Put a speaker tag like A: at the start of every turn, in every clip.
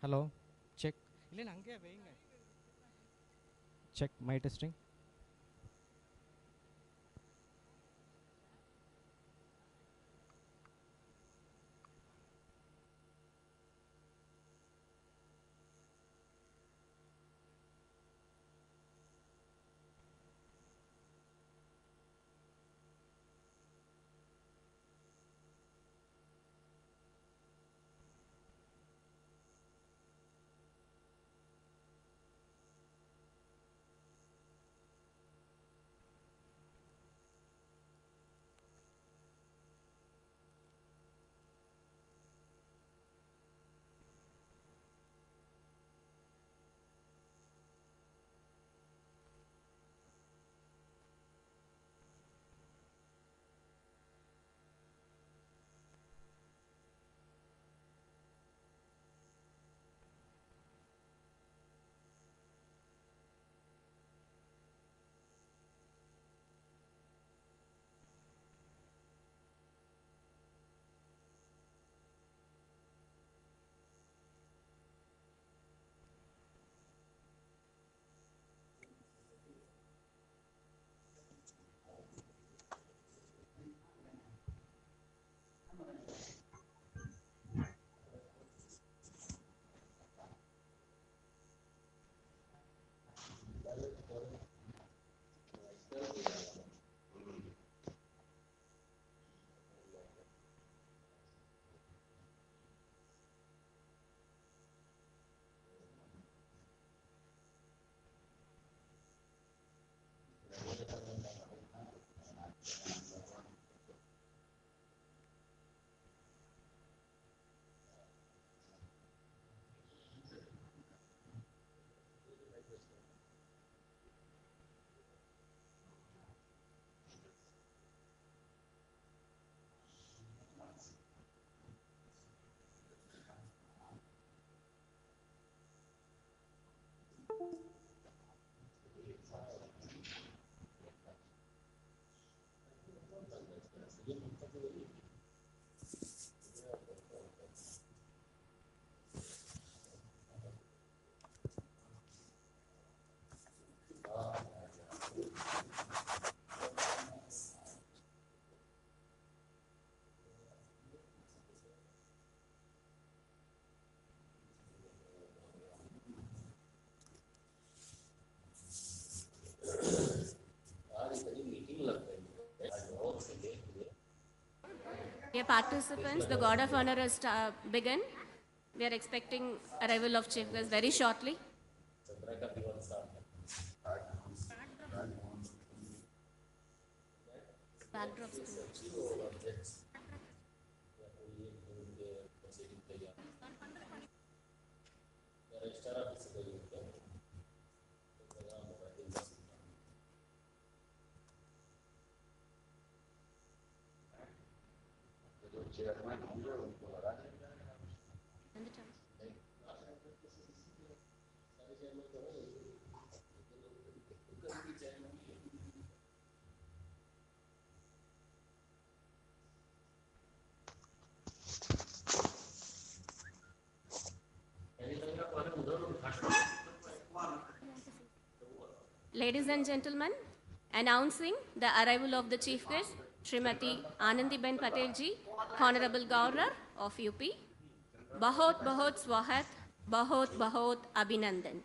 A: Hello, check. இல்ல அங்கே வைங்க. Check my testing.
B: Dear participants, the God of Honor has begun. We are expecting arrival of Chief Guest very shortly. Backdrops. Ladies and gentlemen, announcing the arrival of the Chief Guest, Srimati Anandiben Patel Ji, Honorable Governor of UP. Bahut Bahut Swahat, Bahut Bahut Abhinandan.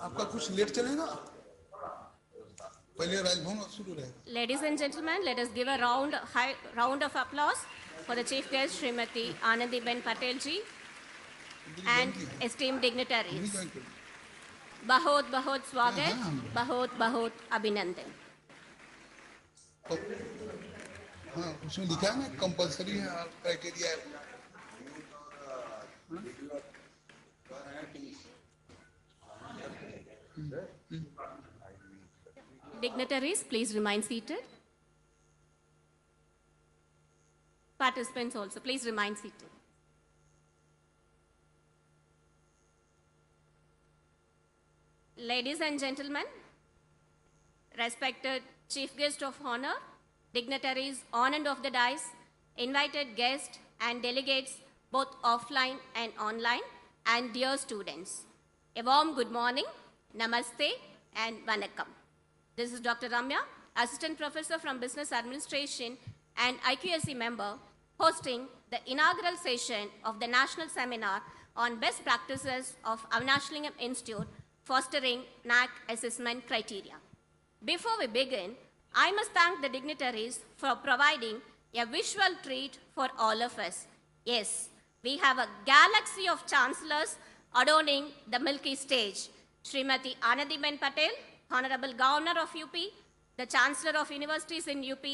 C: आपका कुछ late चलेगा पहले राजभवन शुरू रहेगा.
B: Ladies and gentlemen, let us give a round of applause for the Chief Guest, Srimati Anandiben Patel Ji, and esteemed dignitaries. Bahut Bahut Swagat, Bahut Bahut Abhinandan.
C: हाँ उसमें लिखा है ना कंपलसरी है क्राइटेरिया है.
B: Dignitaries, please remain seated. participants also. Please remain seated. Ladies and gentlemen, respected Chief Guest of Honor, dignitaries on and off the dais, invited guests and delegates both offline and online, and dear students. A warm good morning, namaste and vanakkam. This is Dr. Ramya, Assistant Professor from Business Administration and IQSC member, hosting the inaugural session of the National Seminar on Best Practices of Avinashilingam Institute, fostering NAAC assessment criteria. Before we begin, I must thank the dignitaries for providing a visual treat for all of us. Yes, we have a galaxy of chancellors adorning the milky stage. Srimati Anandiben Patel, Honorable Governor of UP, the Chancellor of Universities in UP,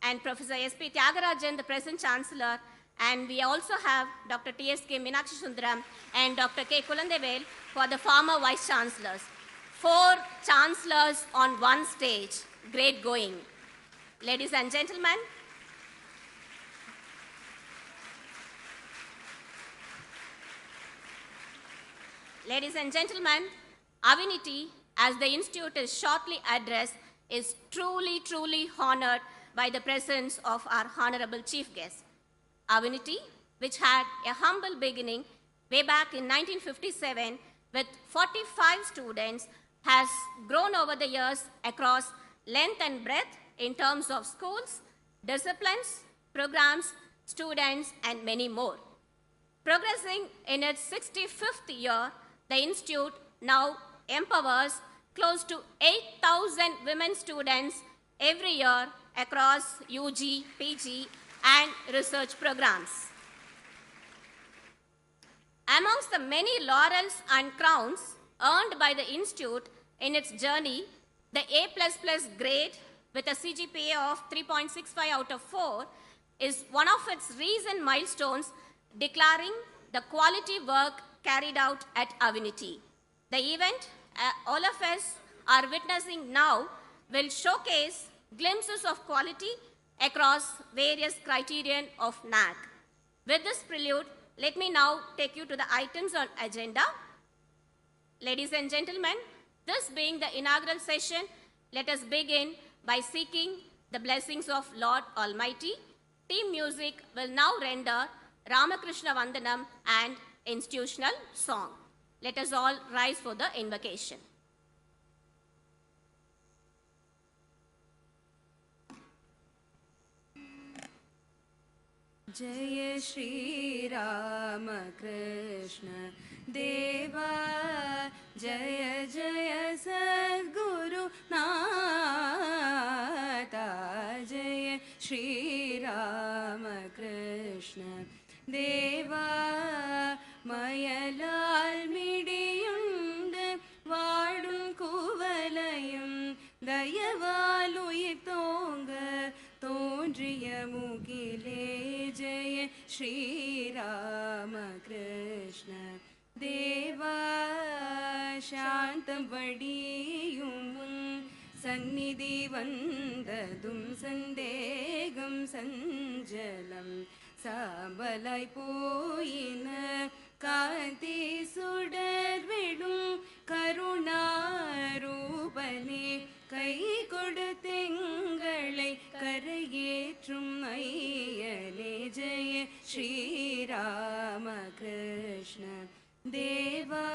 B: and Professor S.P. Tyagarajan, the present Chancellor, and we also have Dr. T.S.K. Meenakshi Sundaram and Dr. K. Kulandevel for the former Vice Chancellors. 4 Chancellors on one stage. Great going. Ladies and gentlemen, Avinity, as the Institute is shortly addressed, is truly honored by the presence of our Honorable Chief Guest. Avinity, which had a humble beginning way back in 1957 with 45 students, has grown over the years across length and breadth in terms of schools, disciplines, programs, students, and many more. Progressing in its 65th year, the Institute now empowers close to 8,000 women students every year across UG, PG, and research programs. Amongst the many laurels and crowns earned by the Institute in its journey, the A++ grade with a CGPA of 3.65 out of 4 is one of its recent milestones, declaring the quality work carried out at Avinity. The event all of us are witnessing now will showcase glimpses of quality across various criterion of NAAC. With this prelude, let me now take you to the items on agenda. Ladies and gentlemen, this being the inaugural session, let us begin by seeking the blessings of Lord Almighty. Team music will now render Ramakrishna Vandanam and institutional song. Let us all rise for the invocation.
D: जय श्री राम कृष्ण देवा जय जय सद्गुरु नाथा जय श्री राम कृष्ण देवा मयलाल मिडियुंड वाडुम कुवलयum दयवालुयिर तोंग तोன்றிய मुगिले जय श्री राम कृष्ण देवा शांतम वडियुम सन्निधि वंददुम संदेगम संजलम साबलाय पोयिन कांति सुडर विडुम करुणारूपने கை கொடுத்தெங்களை கரையேற்றும் ஐயனே ஜெய ஸ்ரீராம கிருஷ்ண தேவா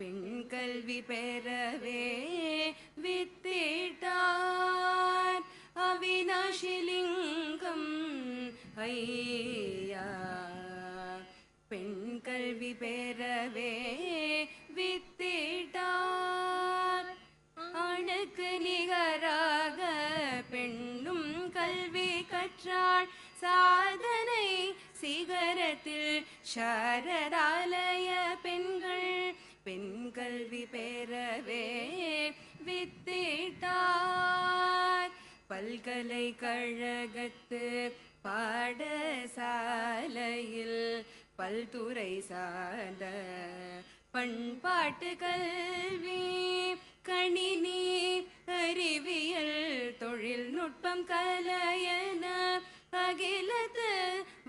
D: பெண் கல்வி பெறவே வித்திட்டார் அவினாஷிலிங்கம் ஐயா பெண் கல்வி பெறவே வித்திட்டார் ஆணுக்கு நிகராக பெண்ணும் கல்வி கற்றாள் சாதனை சிகரத்தில் சாரதாலய பெண்கள் பெண் கல்வி பெறவே வித்திட்டார் பல்கலைக்கழகத்து பாடசாலையில் பல்துறை சார்ந்த பண்பாட்டு கல்வி கணினி அறிவியல் தொழில்நுட்பம் கலையன அகிலத்து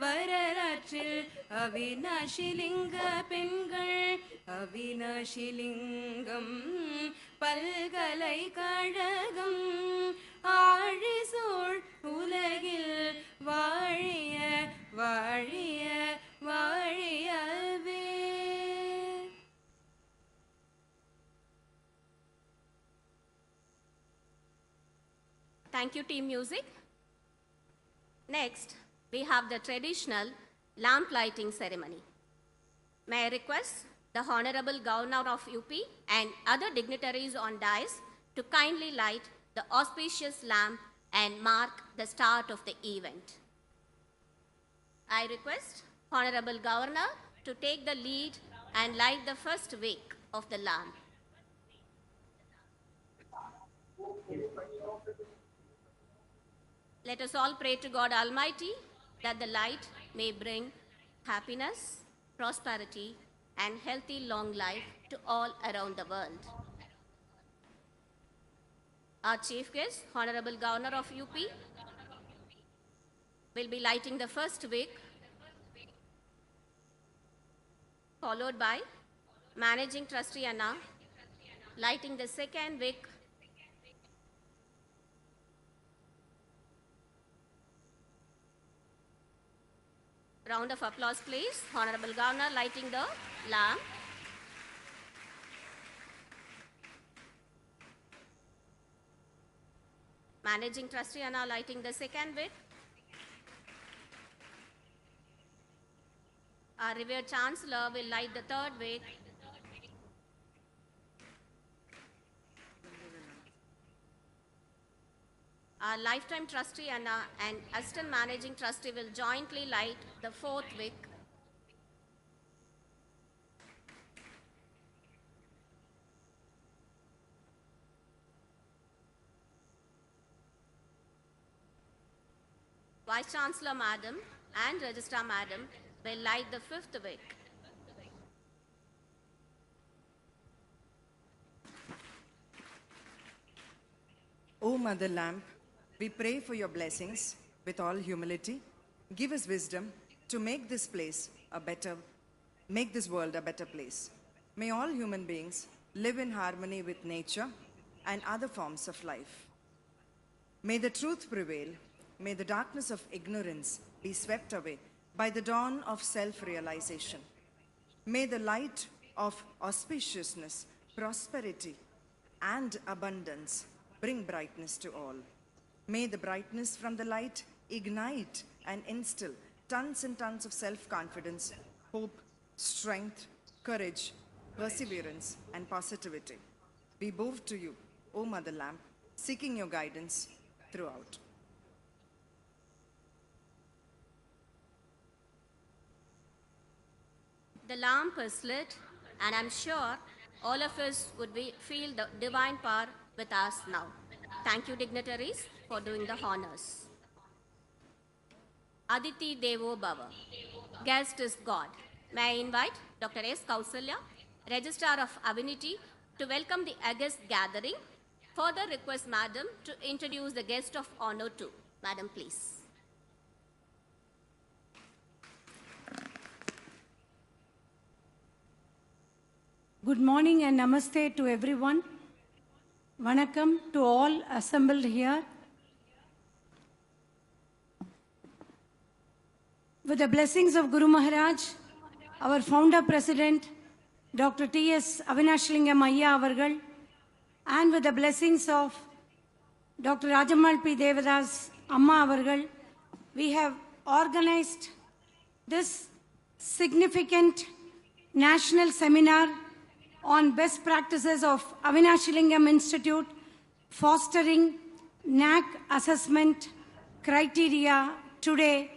D: வரலாற்றில் அவினாஷிலிங்க பெண்கள் அவினாஷிலிங்கம் பல்கலைக்கழகம் ஆழிசூழ் உலகில் வாழிய வாழிய வாழியவே.
B: Thank you, team music. Next, we have the traditional lamp lighting ceremony. May I request the Honorable Governor of UP and other dignitaries on dais to kindly light the auspicious lamp and mark the start of the event. I request Honorable Governor to take the lead and light the first wick of the lamp. Let us all pray to God Almighty that the light may bring happiness, prosperity, and healthy long life to all around the world. Our chief guest, Honorable Governor of UP, will be lighting the first wick, followed by Managing Trustee Anna lighting the second wick, round of applause please. Honorable Governor lighting the lamp. Managing Trustee Anna lighting the second wick. Our revered Chancellor will light the third wick. Our lifetime trustee Anna and assistant managing trustee will jointly light the fourth wick. Vice Chancellor Madam and Registrar Madam will light the fifth wick.
E: O Mother Lamp, we pray for your blessings with all humility. Give us wisdom to make this world a better place. May all human beings live in harmony with nature and other forms of life. May the truth prevail. May the darkness of ignorance be swept away by the dawn of self-realization. May the light of auspiciousness, prosperity, and abundance bring brightness to all. May the brightness from the light ignite and instill tons and tons of self-confidence, hope, strength, courage, perseverance, and positivity. We bow to you, O Mother Lamp, seeking your guidance throughout.
B: The lamp is lit, and I'm sure all of us would feel the divine power with us now. Thank you, dignitaries, for doing the honors. Aditi Devo Bhava. Guest is God. May I invite Dr. S. Kausalya, Registrar of Avinity, to welcome the august gathering. Further request Madam to introduce the guest of honor too. Madam, please.
F: Good morning and namaste to everyone. Vanakkam to all assembled here. With the blessings of Guru Maharaj, our founder president, Dr. T.S. Avinashilingam Ayya avargal, and with the blessings of Dr. Rajamal P. Devadas Amma avargal, we have organized this significant national seminar on best practices of Avinashilingam Institute, fostering NAAC assessment criteria today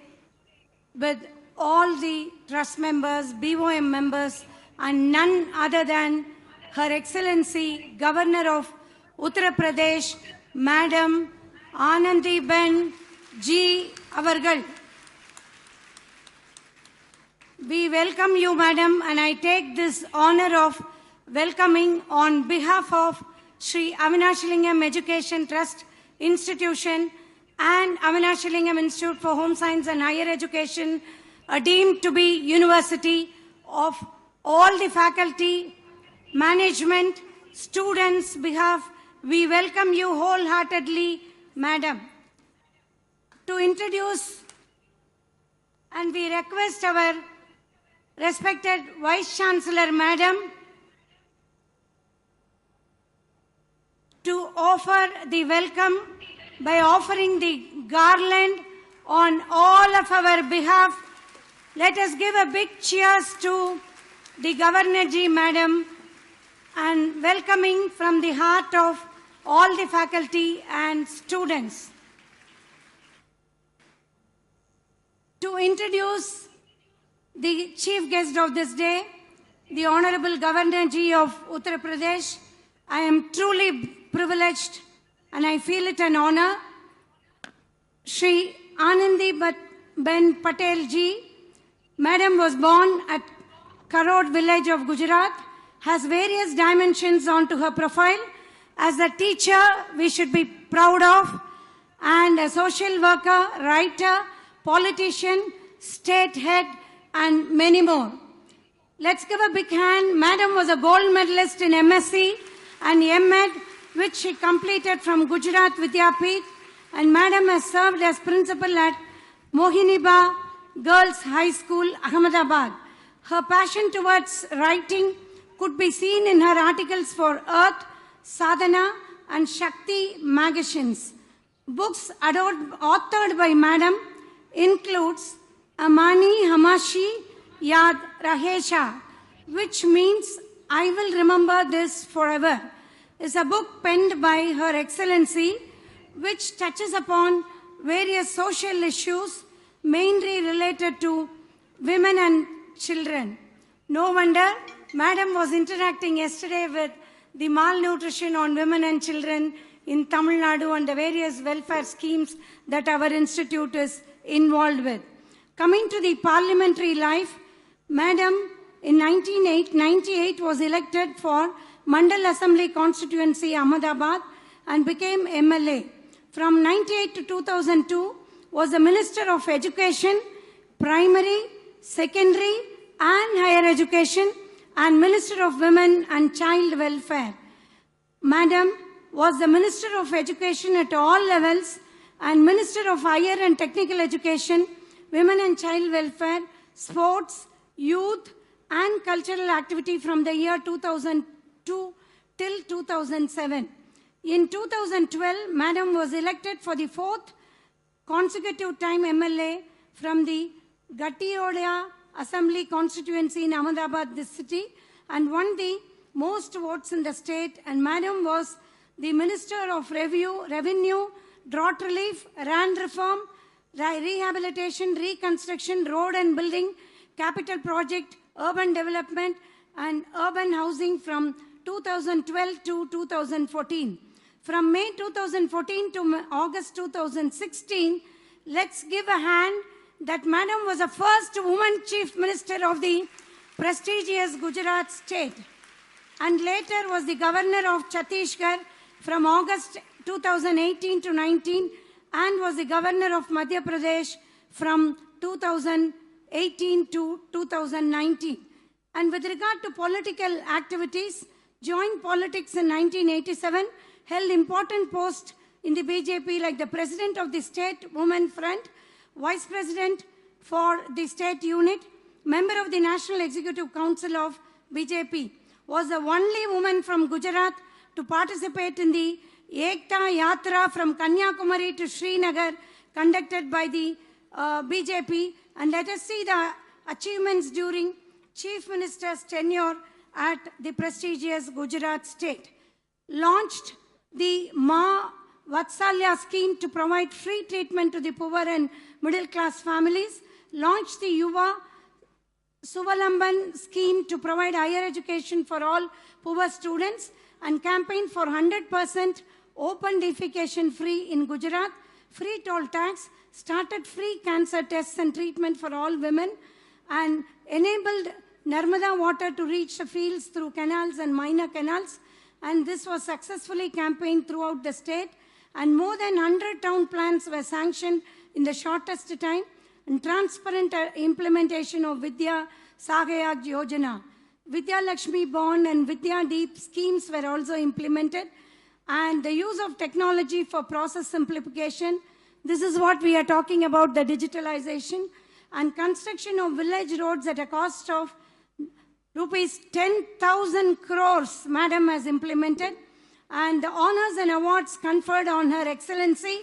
F: with all the trust members, BOM members, and none other than Her Excellency Governor of Uttar Pradesh, Madam Anandiben Ji avargal. We welcome you, Madam, and I take this honor of welcoming on behalf of Sri Avinashilingam Education Trust Institution and Avinashilingam Institute for Home Science and Higher Education, deemed to be university of all the faculty, management, students' behalf, we welcome you wholeheartedly, Madam. To introduce and we request our respected Vice Chancellor, Madam, to offer the welcome by offering the garland on all of our behalf. Let us give a big cheers to the Governor Ji, Madam, and welcoming from the heart of all the faculty and students. To introduce the chief guest of this day, the Honorable Governor Ji of Uttar Pradesh, I am truly privileged and I feel it an honor. Shri Anandiben Patel Ji, Madam was born at Karod village of Gujarat, has various dimensions onto her profile. As a teacher, we should be proud of, and a social worker, writer, politician, state head, and many more. Let's give a big hand. Madam was a gold medalist in MSc and MEd, which she completed from Gujarat Vidyapeeth, and Madam has served as principal at Mohiniba Girls High School, Ahmedabad. Her passion towards writing could be seen in her articles for Earth, Sadhana, and Shakti magazines. Books authored by Madam includes Amani Hamashi Yad Rahesha, which means I will remember this forever. Is a book penned by Her Excellency, which touches upon various social issues mainly related to women and children. No wonder Madam was interacting yesterday with the malnutrition on women and children in Tamil Nadu and the various welfare schemes that our institute is involved with. Coming to the parliamentary life, Madam in 1998 was elected for Mandal Assembly Constituency, Ahmedabad, and became MLA. From 1998 to 2002, was the Minister of Education, Primary, Secondary, and Higher Education, and Minister of Women and Child Welfare. Madam was the Minister of Education at all levels and Minister of Higher and Technical Education, Women and Child Welfare, Sports, Youth, and Cultural Activity from the year 2002 till 2007. In 2012, Madam was elected for the 4th consecutive time MLA from the Gatiodia Assembly constituency in Ahmedabad, this city, and won the most votes in the state. And Madam was the Minister of Revenue, Drought Relief, Land Reform, Rehabilitation, Reconstruction, Road and Building, Capital Project, Urban Development, and Urban Housing from 2012 to 2014. From May 2014 to August 2016, let's give a hand that Madam was the first woman Chief Minister of the prestigious Gujarat state, and later was the Governor of Chhattisgarh from August 2018 to 19, and was the Governor of Madhya Pradesh from 2018 to 2019. And with regard to political activities, joined politics in 1987, held important posts in the BJP like the President of the State Women Front, Vice President for the State Unit, Member of the National Executive Council of BJP, was the only woman from Gujarat to participate in the Ekta Yatra from Kanyakumari to Srinagar conducted by the BJP. And let us see the achievements during Chief Minister's tenure at the prestigious Gujarat state. Launched the Ma Vatsalya scheme to provide free treatment to the poor and middle class families. Launched the Yuva Suvalamban scheme to provide higher education for all poor students, and campaigned for 100% open defecation free in Gujarat, free toll tax, started free cancer tests and treatment for all women, and enabled Narmada water to reach the fields through canals and minor canals. And this was successfully campaigned throughout the state. and more than 100 town plans were sanctioned in the shortest time, and transparent implementation of Vidya Sahayag Yojana. Vidya Lakshmi Bond and Vidya Deep schemes were also implemented, and the use of technology for process simplification. This is what we are talking about, the digitalization, and construction of village roads at a cost of rupees 10,000 crores, Madam has implemented, and the honors and awards conferred on Her Excellency.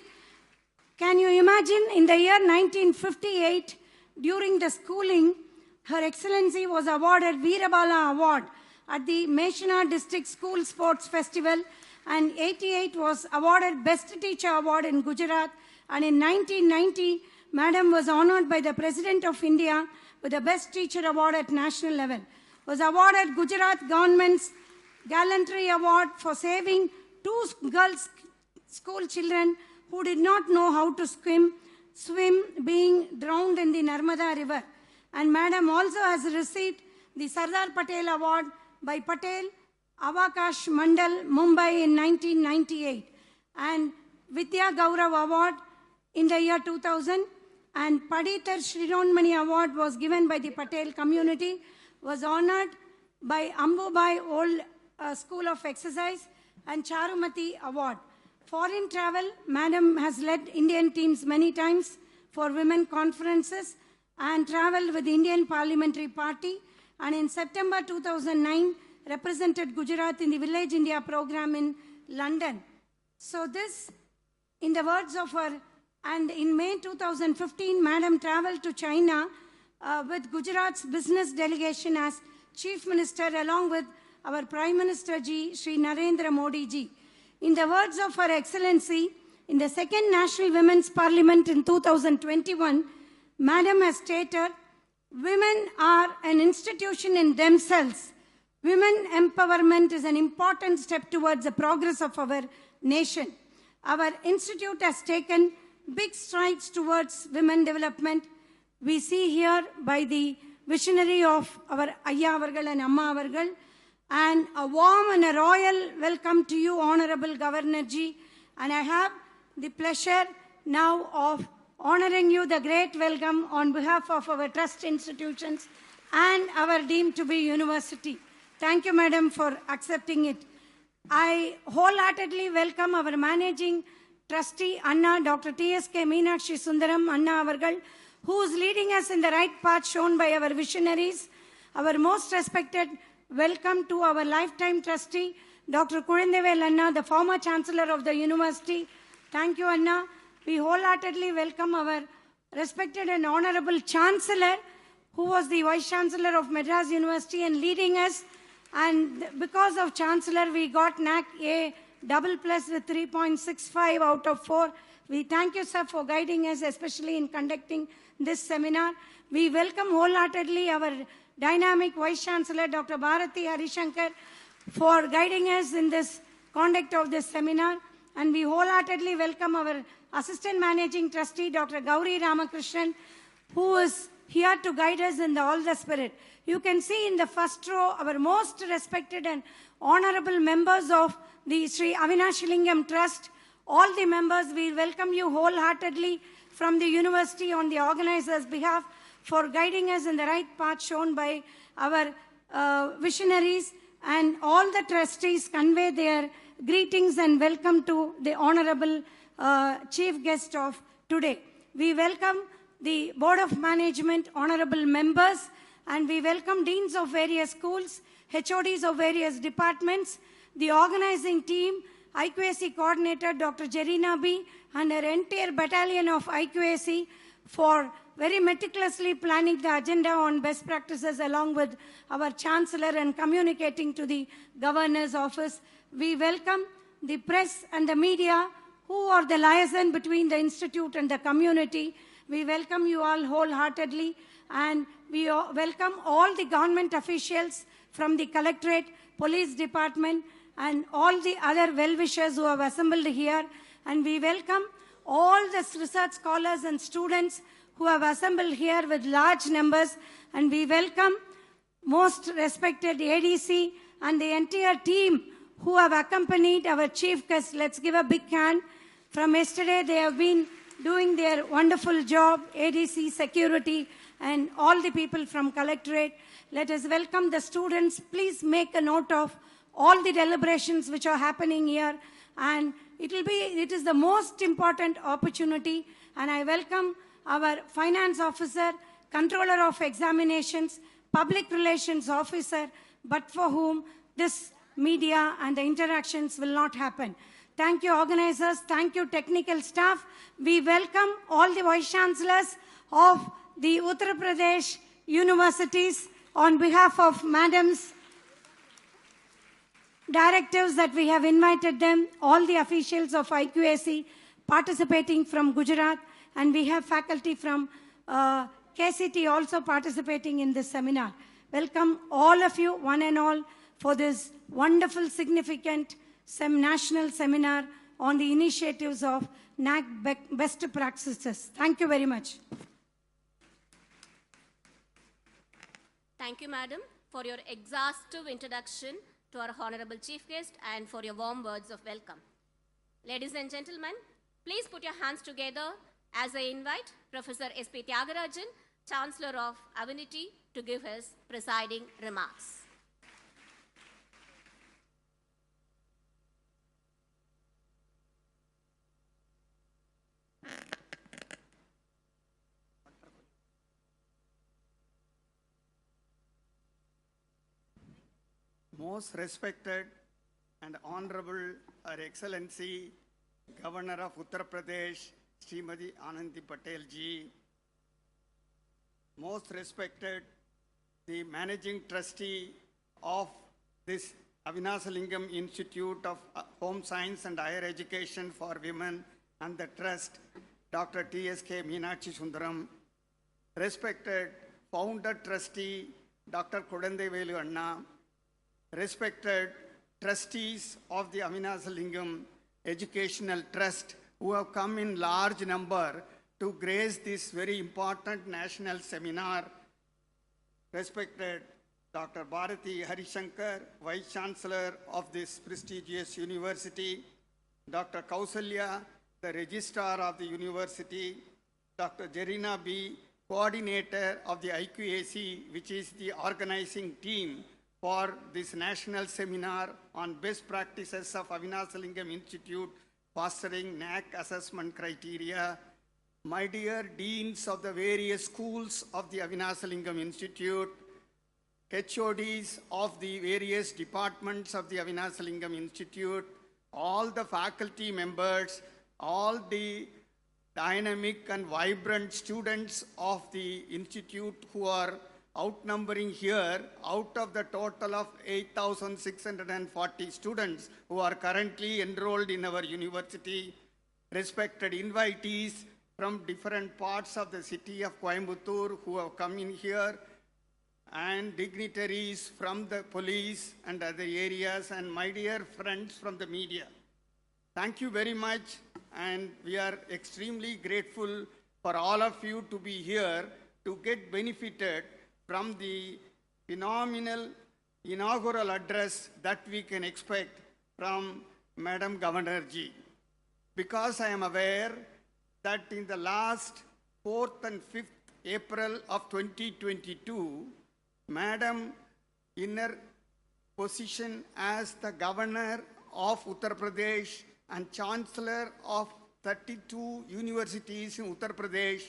F: Can you imagine, in the year 1958, during the schooling, Her Excellency was awarded Veerabala Award at the Meshana District School Sports Festival, and 88 was awarded Best Teacher Award in Gujarat, and in 1990, Madam was honored by the President of India with the Best Teacher Award at national level. Was awarded Gujarat government's Gallantry Award for saving 2 girls' school children who did not know how to swim being drowned in the Narmada River. And Madam also has received the Sardar Patel Award by Patel Avakash Mandal, Mumbai in 1998. And Vidya Gaurav Award in the year 2000. And Paditar Shrironmani Award was given by the Patel community, was honored by Ambubai Old School of Exercise, and Charumati Award. Foreign travel, Madam has led Indian teams many times for women conferences and traveled with the Indian Parliamentary Party, and in September 2009 represented Gujarat in the Village India program in London. So this, in the words of her, and in May 2015, Madam traveled to China with Gujarat's business delegation as Chief Minister, along with our Prime Minister Ji, Sri Narendra Modi Ji. In the words of Her Excellency, in the second National Women's Parliament in 2021, Madam has stated, women are an institution in themselves. Women empowerment is an important step towards the progress of our nation. Our institute has taken big strides towards women development. We see here by the visionary of our Ayya Avargal and Amma Avargal, and a warm and a royal welcome to you, Honorable Governor Ji. And I have the pleasure now of honoring you the great welcome on behalf of our trust institutions and our deemed to be university. Thank you, Madam, for accepting it. I wholeheartedly welcome our managing trustee, Anna, Dr. T.S.K. Meenakshi Sundaram, Anna Avargal, who is leading us in the right path shown by our visionaries. Our most respected welcome to our lifetime trustee, Dr. Kurindevel Anna, the former Chancellor of the University. Thank you, Anna. We wholeheartedly welcome our respected and honorable Chancellor, who was the Vice Chancellor of Madras University and leading us. And because of Chancellor, we got NAAC A++ with 3.65 out of 4. We thank you, sir, for guiding us, especially in conducting this seminar. We welcome wholeheartedly our dynamic Vice Chancellor, Dr. Bharati Harishankar, for guiding us in this conduct of this seminar. And we wholeheartedly welcome our Assistant Managing Trustee, Dr. Gauri Ramakrishnan, who is here to guide us in all the spirit. You can see in the first row our most respected and honorable members of the Sri Avinashilingam Trust. All the members, we welcome you wholeheartedly from the university on the organizers' behalf for guiding us in the right path shown by our visionaries, and all the trustees convey their greetings and welcome to the honorable chief guest of today. We welcome the Board of Management, honorable members, and we welcome deans of various schools, HODs of various departments, the organizing team, IQAC coordinator Dr. Jerina B, and her entire battalion of IQAC for very meticulously planning the agenda on best practices along with our Chancellor and communicating to the Governor's office. We welcome the press and the media who are the liaison between the institute and the community. We welcome you all wholeheartedly, and we welcome all the government officials from the Collectorate, Police Department, and all the other well-wishers who have assembled here. And we welcome all the research scholars and students who have assembled here with large numbers. And we welcome most respected ADC and the entire team who have accompanied our chief guest. Let's give a big hand. From yesterday, they have been doing their wonderful job, ADC, security, and all the people from Collectorate. Let us welcome the students. Please make a note of all the deliberations which are happening here. And it is the most important opportunity. And I welcome our finance officer, controller of examinations, public relations officer, but for whom this media and the interactions will not happen. Thank you, organizers. Thank you, technical staff. We welcome all the vice chancellors of the Uttar Pradesh universities on behalf of madams, directives that we have invited them, all the officials of IQAC participating from Gujarat, and we have faculty from KCT also participating in this seminar. Welcome all of you, one and all, for this wonderful, significant national seminar on the initiatives of NAAC best practices. Thank you very much.
B: Thank you, Madam, for your exhaustive introduction to our Honorable Chief Guest and for your warm words of welcome. Ladies and gentlemen, please put your hands together as I invite Professor S.P. Tyagarajan, Chancellor of Avinity, to give his presiding remarks.
G: Most respected and honorable Her Excellency, Governor of Uttar Pradesh, Srimati Anandiben Patel Ji, most respected the Managing Trustee of this Avinashilingam Institute of Home Science and Higher Education for Women and the Trust, Dr. T.S.K. Meenakshi Sundaram, respected Founder Trustee, Dr. Kodandevelu Anna, respected trustees of the Avinashilingam Educational Trust who have come in large number to grace this very important national seminar, respected Dr. Bharati Harishankar, Vice Chancellor of this prestigious university, Dr. Kausalya, the Registrar of the university, Dr. Jarina B., Coordinator of the IQAC, which is the organizing team for this national seminar on best practices of Avinashilingam Institute fostering NAAC assessment criteria, my dear deans of the various schools of the Avinashilingam Institute, HODs of the various departments of the Avinashilingam Institute, all the faculty members, all the dynamic and vibrant students of the institute who are outnumbering here, out of the total of 8,640 students who are currently enrolled in our university, respected invitees from different parts of the city of Coimbatore who have come in here, and dignitaries from the police and other areas, and my dear friends from the media. Thank you very much, and we are extremely grateful for all of you to be here to get benefited from the phenomenal inaugural address that we can expect from Madam Governor Ji. Because I am aware that in the last 4th and 5th April of 2022, Madam, in her position as the Governor of Uttar Pradesh and Chancellor of 32 universities in Uttar Pradesh,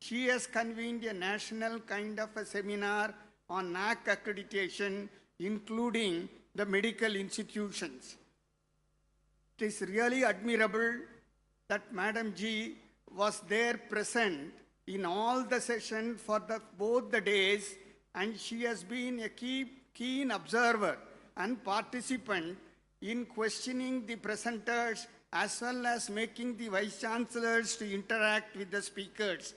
G: she has convened a national kind of a seminar on NAAC accreditation, including the medical institutions. It is really admirable that Madam Ji was there present in all the sessions for both the days, and she has been a keen observer and participant in questioning the presenters as well as making the vice chancellors to interact with the speakers.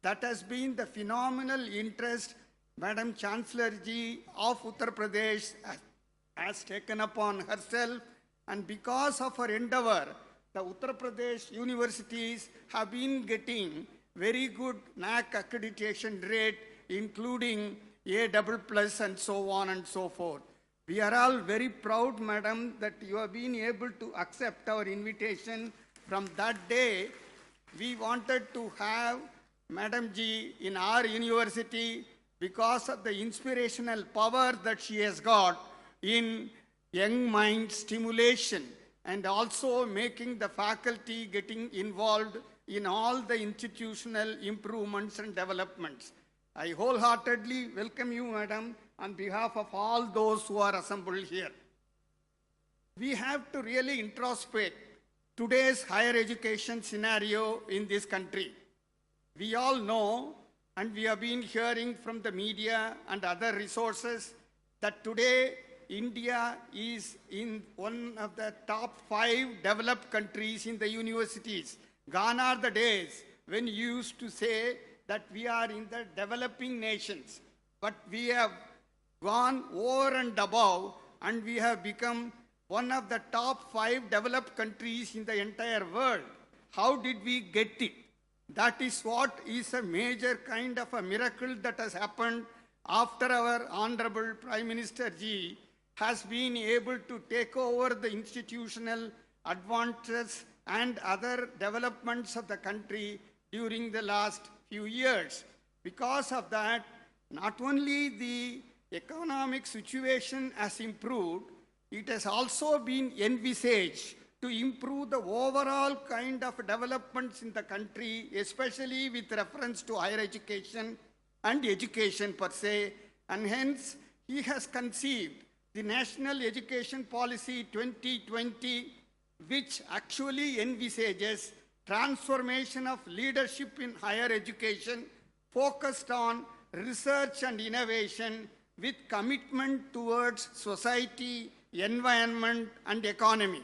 G: That has been the phenomenal interest Madam Chancellor Ji of Uttar Pradesh has taken upon herself, and because of her endeavor, the Uttar Pradesh universities have been getting very good NAAC accreditation rate, including A++ and so on and so forth. We are all very proud, Madam, that you have been able to accept our invitation From that day, we wanted to have Madam Ji in our university because of the inspirational power that she has got in young mind stimulation and also making the faculty getting involved in all the institutional improvements and developments. I wholeheartedly welcome you, Madam, on behalf of all those who are assembled here. We have to really introspect today's higher education scenario in this country. We all know, and we have been hearing from the media and other resources, that today India is in one of the top 5 developed countries in the universities. Gone are the days when you used to say that we are in the developing nations, but we have gone over and above, and we have become one of the top 5 developed countries in the entire world. How did we get it? That is what is a major kind of a miracle that has happened after our Honorable Prime Minister Ji has been able to take over the institutional advantages and other developments of the country during the last few years. Because of that, not only the economic situation has improved, it has also been envisaged to improve the overall kind of developments in the country, especially with reference to higher education and education per se, and hence he has conceived the National Education Policy 2020, which actually envisages transformation of leadership in higher education focused on research and innovation with commitment towards society, environment, and economy.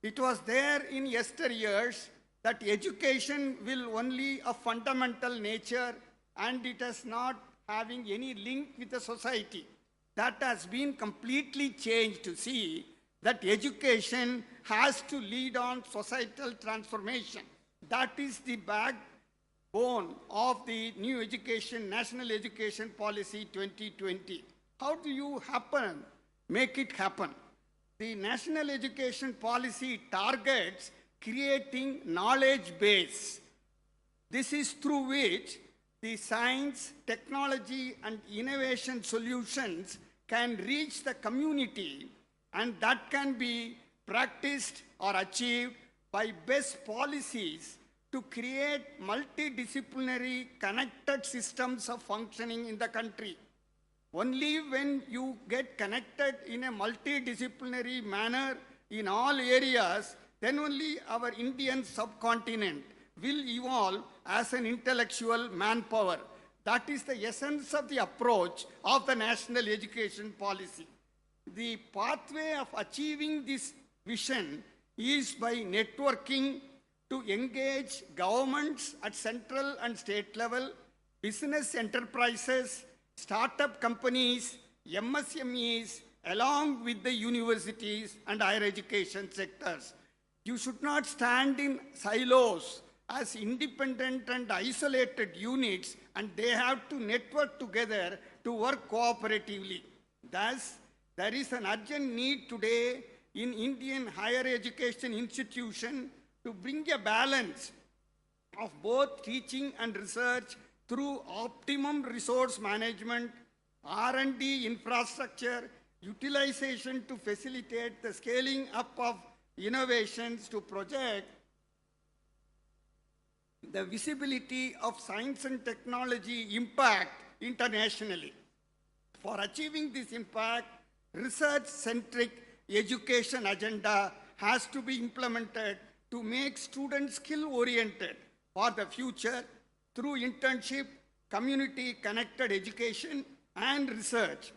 G: It was there in yesteryears that education will only a fundamental nature and it is not having any link with the society. That has been completely changed to see that education has to lead on societal transformation. That is the backbone of the new education, National Education Policy 2020. How do you make it happen? The National Education Policy targets creating knowledge base. This is through which the science, technology, and innovation solutions can reach the community, and that can be practiced or achieved by best policies to create multidisciplinary connected systems of functioning in the country. Only when you get connected in a multidisciplinary manner in all areas, then only our Indian subcontinent will evolve as an intellectual manpower. That is the essence of the approach of the National Education Policy. The pathway of achieving this vision is by networking to engage governments at central and state level, business enterprises, startup companies, MSMEs, along with the universities and higher education sectors. You should not stand in silos as independent and isolated units, and they have to network together to work cooperatively. Thus, there is an urgent need today in Indian higher education institution to bring a balance of both teaching and research through optimum resource management, R&D infrastructure, utilization to facilitate the scaling up of innovations to project the visibility of science and technology impact internationally. For achieving this impact, research-centric education agenda has to be implemented to make students skill-oriented for the future through internship, community-connected education, and research,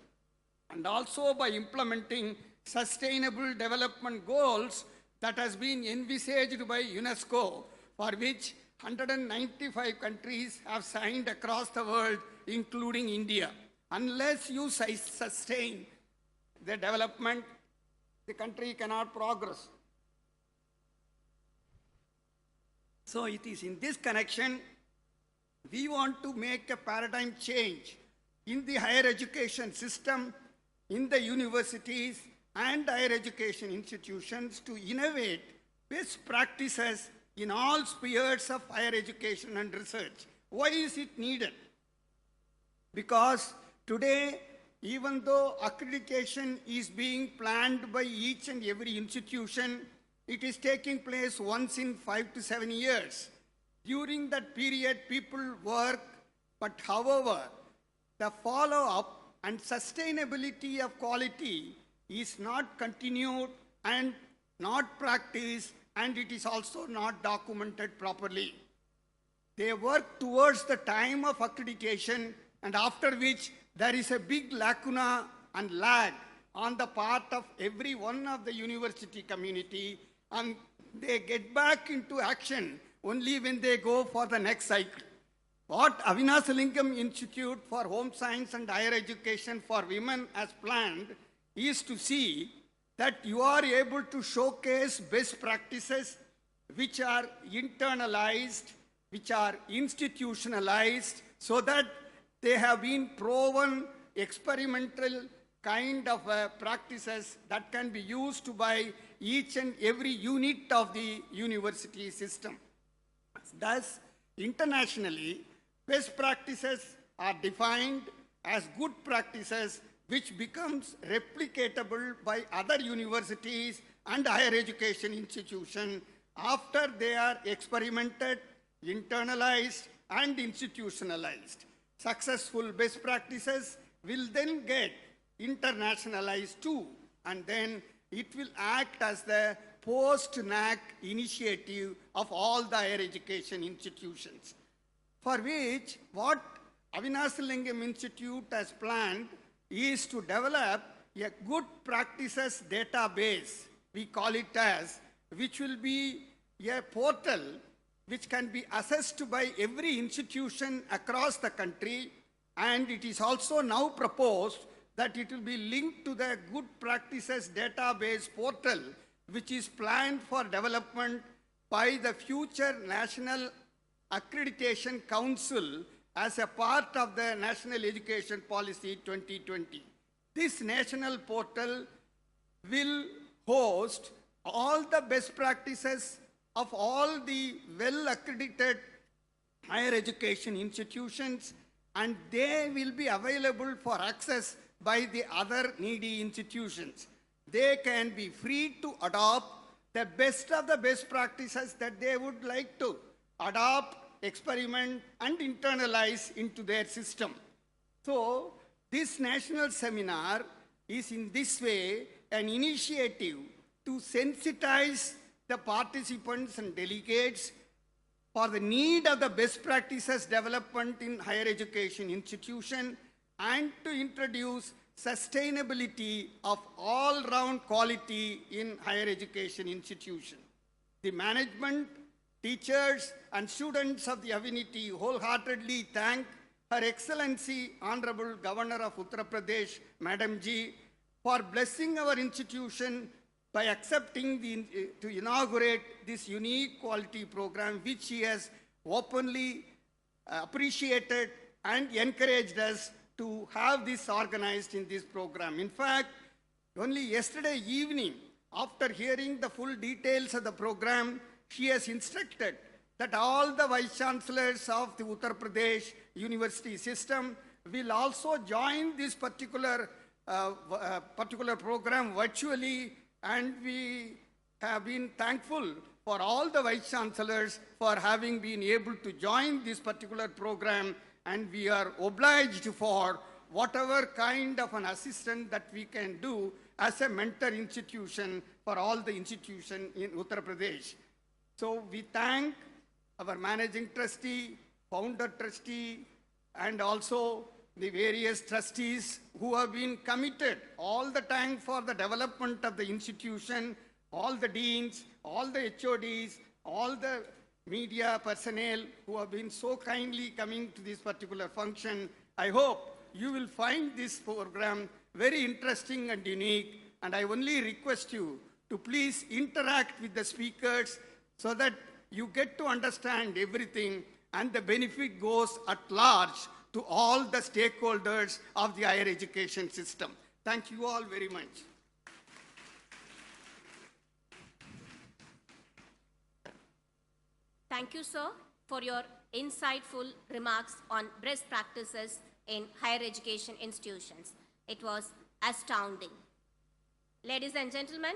G: and also by implementing sustainable development goals that has been envisaged by UNESCO, for which 195 countries have signed across the world, including India. Unless you sustain the development, the country cannot progress. So it is in this connection, we want to make a paradigm change in the higher education system, in the universities and higher education institutions to innovate best practices in all spheres of higher education and research. Why is it needed? Because today, even though accreditation is being planned by each and every institution, it is taking place once in 5 to 7 years. During that period, people work, but however, the follow-up and sustainability of quality is not continued and not practiced, and it is also not documented properly. They work towards the time of accreditation, and after which there is a big lacuna and lag on the part of every one of the university community, and they get back into action only when they go for the next cycle. What Avinashilingam Institute for Home Science and Higher Education for Women has planned is to see that you are able to showcase best practices which are internalized, which are institutionalized, so that they have been proven experimental kind of practices that can be used by each and every unit of the university system. Thus, internationally, best practices are defined as good practices which becomes replicatable by other universities and higher education institutions after they are experimented, internalized, and institutionalized. Successful best practices will then get internationalized too, and then it will act as the post-NAAC initiative of all the higher education institutions, for which what Avinashilingam Institute has planned is to develop a good practices database, we call it as, which will be a portal which can be accessed by every institution across the country, and it is also now proposed that it will be linked to the good practices database portal, which is planned for development by the future National Accreditation Council as a part of the National Education Policy 2020. This national portal will host all the best practices of all the well-accredited higher education institutions, and they will be available for access by the other needy institutions. They can be free to adopt the best of the best practices that they would like to adopt, experiment, and internalize into their system. So, this national seminar is in this way an initiative to sensitize the participants and delegates for the need of the best practices development in higher education institution, and to introduce sustainability of all-round quality in higher education institution. The management, teachers, and students of the Avinity wholeheartedly thank Her Excellency Honorable Governor of Uttar Pradesh, Madam Ji, for blessing our institution by accepting to inaugurate this unique quality program, which she has openly appreciated and encouraged us to have this organized in this program. In fact, only yesterday evening, after hearing the full details of the program, she has instructed that all the vice chancellors of the Uttar Pradesh university system will also join this particular program virtually, and we have been thankful for all the vice chancellors for having been able to join this particular program, and we are obliged for whatever kind of an assistance that we can do as a mentor institution for all the institutions in Uttar Pradesh. So we thank our managing trustee, founder trustee, and also the various trustees who have been committed all the time for the development of the institution, all the deans, all the HODs, all the media personnel who have been so kindly coming to this particular function. I hope you will find this program very interesting and unique, and I only request you to please interact with the speakers so that you get to understand everything, and the benefit goes at large to all the stakeholders of the higher education system. Thank you all very much.
B: Thank you, sir, for your insightful remarks on best practices in higher education institutions. It was astounding. Ladies and gentlemen,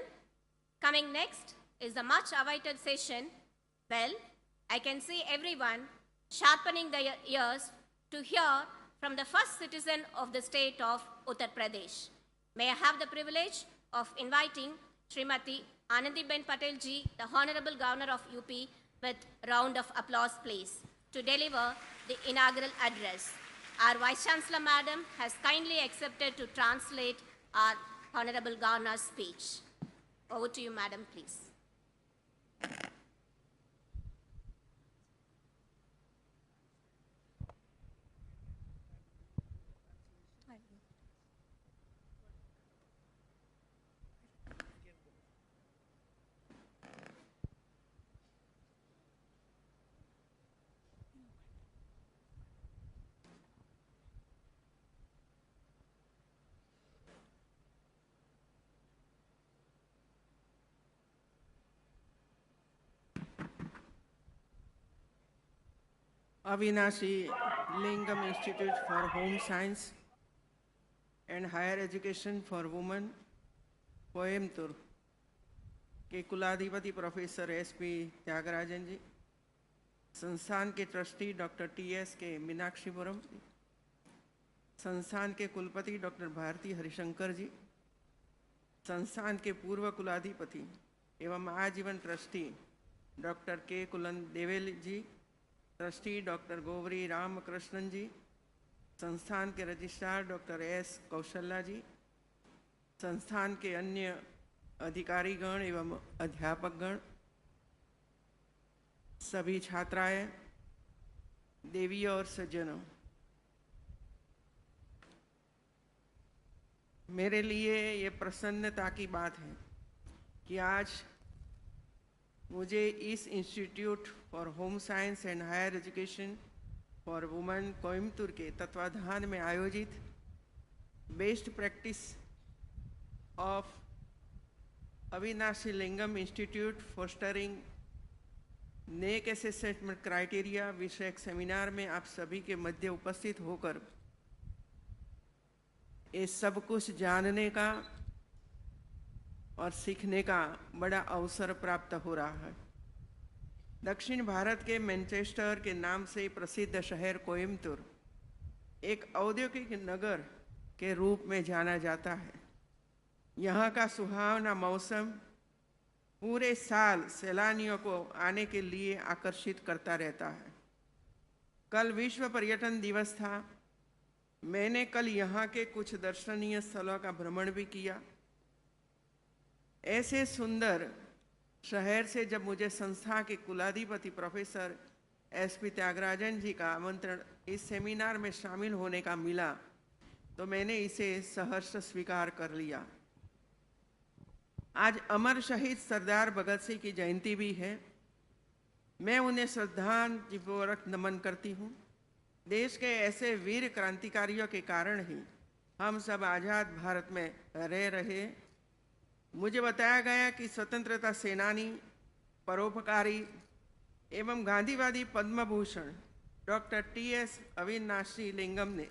B: coming next is the much awaited session. Well, I can see everyone sharpening their ears to hear from the first citizen of the state of Uttar Pradesh. May I have the privilege of inviting Srimati Anandiben Patel Ji, the Honorable Governor of UP, with a round of applause, please, to deliver the inaugural address. Our Vice Chancellor, Madam, has kindly accepted to translate our Honorable Governor's speech. Over to you, Madam, please.
H: Avinashilingam Institute for Home Science and Higher Education for Women, Coimbatore के कुलाधिपति professor SP Tyagarajan जी, संस्थान के trustee doctor TS के मीनाक्षीपुरम जी, संस्थान के कुलपति doctor Bharti Harishankar जी, संस्थान के पूर्व कुलाधिपति एवं आजीवन ट्रस्टी डॉक्टर के कुलन देवेल जी, ट्रस्टी डॉक्टर गोवरी रामकृष्णन जी, संस्थान के रजिस्ट्रार डॉक्टर एस कौशल्या जी, संस्थान के अन्य अधिकारीगण एवं अध्यापकगण, सभी छात्राएं, देवी और सज्जनों, मेरे लिए ये प्रसन्नता की बात है कि आज मुझे इस institute for home science and higher education for women Coimbatore के तत्वाधान में आयोजित best practice of Avinashilingam institute fostering NAAC assessment criteria विषयक सेमिनार में आप सभी के मध्य उपस्थित होकर ये सब कुछ जानने का और सीखने का बड़ा अवसर प्राप्त हो रहा है। दक्षिण भारत के मैनचेस्टर के नाम से प्रसिद्ध शहर कोयम्बटूर एक औद्योगिक नगर के रूप में जाना जाता है। यहाँ का सुहावना मौसम पूरे साल सैलानियों को आने के लिए आकर्षित करता रहता है। कल विश्व पर्यटन दिवस था। मैंने कल यहाँ के कुछ दर्शनीय स्थलों का भ्रमण भी किया। ऐसे सुंदर शहर से जब मुझे संस्था के कुलाधिपति प्रोफेसर एसपी त्यागराजन जी का आमंत्रण इस सेमिनार में शामिल होने का मिला तो मैंने इसे सहर्ष स्वीकार कर लिया। आज अमर शहीद सरदार भगत सिंह की जयंती भी है। मैं उन्हें श्रद्धांजलिपूर्वक नमन करती हूँ। देश के ऐसे वीर क्रांतिकारियों के कारण ही हम सब आज़ाद भारत में रह रहे। मुझे बताया गया कि स्वतंत्रता सेनानी, परोपकारी एवं गांधीवादी पद्म भूषण डॉक्टर टीएस अविनाशीलिंगम ने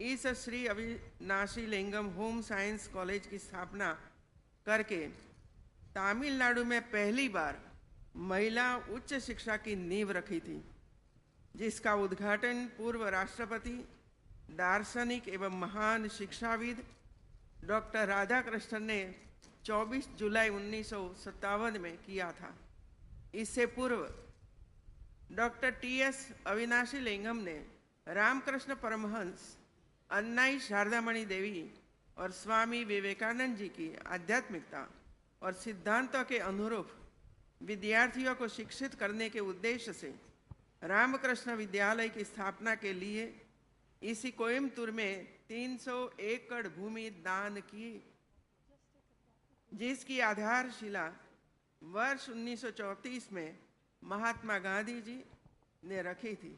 H: इस श्री अविनाशीलिंगम होम साइंस कॉलेज की स्थापना करके तमिलनाडु में पहली बार महिला उच्च शिक्षा की नींव रखी थी, जिसका उद्घाटन पूर्व राष्ट्रपति, दार्शनिक एवं महान शिक्षाविद डॉक्टर राधाकृष्णन ने 24 जुलाई 1957 में किया था। इससे पूर्व डॉक्टर टीएस अविनाशीलिंगम ने रामकृष्ण परमहंस, अन्नाई शारदामणि देवी और स्वामी विवेकानंद जी की आध्यात्मिकता और सिद्धांतों के अनुरूप विद्यार्थियों को शिक्षित करने के उद्देश्य से रामकृष्ण विद्यालय की स्थापना के लिए इसी कोयम्बटूर में 300 एकड़ भूमि दान की, जिसकी आधारशिला वर्ष 1934 में महात्मा गांधी जी ने रखी थी।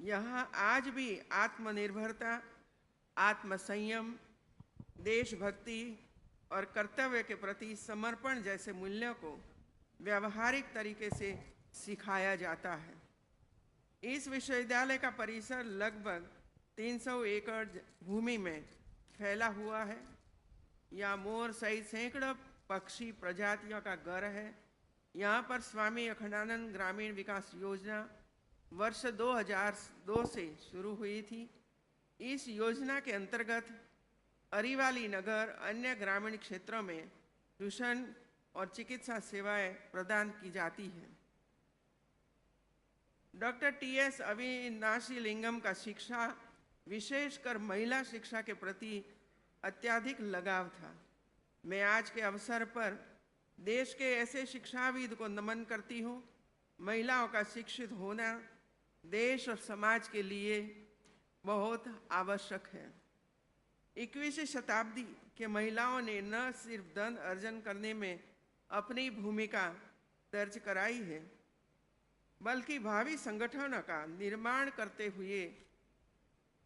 H: यहाँ आज भी आत्मनिर्भरता, आत्मसंयम, देशभक्ति और कर्तव्य के प्रति समर्पण जैसे मूल्यों को व्यावहारिक तरीके से सिखाया जाता है। इस विश्वविद्यालय का परिसर लगभग 300 एकड़ भूमि में फैला हुआ है। यहाँ मोर सहित सैकड़ों पक्षी प्रजातियों का घर है। यहाँ पर स्वामी अखंडानंद ग्रामीण विकास योजना वर्ष 2002 से शुरू हुई थी। इस योजना के अंतर्गत अरिवाली नगर अन्य ग्रामीण क्षेत्रों में ट्यूशन और चिकित्सा सेवाएं प्रदान की जाती हैं। Doctor T.S.. अविनाशीलिंगम का शिक्षा, विशेषकर महिला शिक्षा के प्रति अत्यधिक लगाव था। मैं आज के अवसर पर देश के ऐसे शिक्षाविद को नमन करती हूँ। महिलाओं का शिक्षित होना देश और समाज के लिए बहुत आवश्यक है। 21वीं शताब्दी के महिलाओं ने न सिर्फ धन अर्जन करने में अपनी भूमिका दर्ज कराई है, बल्कि भावी संगठनों का निर्माण करते हुए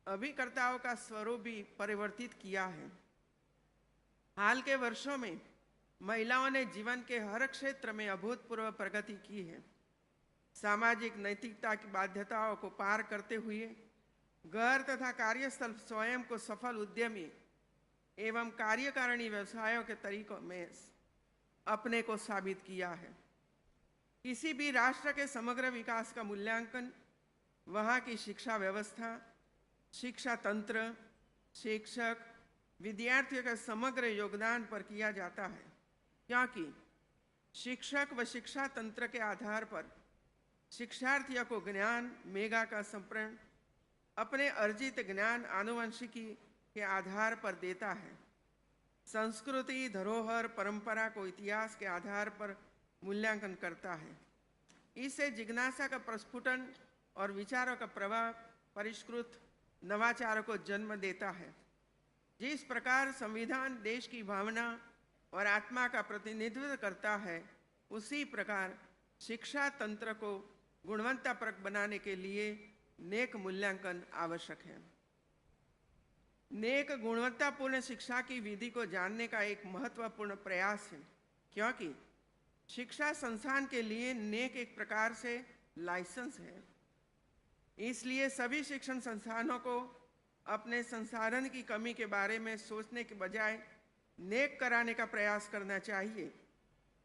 H: अभिकर्ताओं का स्वरूप भी परिवर्तित किया है। हाल के वर्षों में महिलाओं ने जीवन के हर क्षेत्र में अभूतपूर्व प्रगति की है। सामाजिक नैतिकता की बाध्यताओं को पार करते हुए घर तथा कार्यस्थल स्वयं को सफल उद्यमी एवं कार्यकारिणी व्यवसायों के तरीकों में अपने को साबित किया है। किसी भी राष्ट्र के समग्र विकास का मूल्यांकन वहाँ की शिक्षा व्यवस्था, शिक्षा तंत्र, शिक्षक, विद्यार्थियों के समग्र योगदान पर किया जाता है, क्योंकि शिक्षक व शिक्षा तंत्र के आधार पर शिक्षार्थियों को ज्ञान मेगा का संप्रण अपने अर्जित ज्ञान आनुवंशिकी के आधार पर देता है। संस्कृति, धरोहर, परंपरा को इतिहास के आधार पर मूल्यांकन करता है। इससे जिज्ञासा का प्रस्फुटन और विचारों का प्रवाह परिष्कृत नवाचारों को जन्म देता है। जिस प्रकार संविधान देश की भावना और आत्मा का प्रतिनिधित्व करता है, उसी प्रकार शिक्षा तंत्र को गुणवत्तापरक बनाने के लिए नेक मूल्यांकन आवश्यक है। नेक गुणवत्तापूर्ण शिक्षा की विधि को जानने का एक महत्वपूर्ण प्रयास है, क्योंकि शिक्षा संस्थान के लिए नेक एक प्रकार से लाइसेंस है। इसलिए सभी शिक्षण संस्थानों को अपने संसाधन की कमी के बारे में सोचने के बजाय नेक कराने का प्रयास करना चाहिए।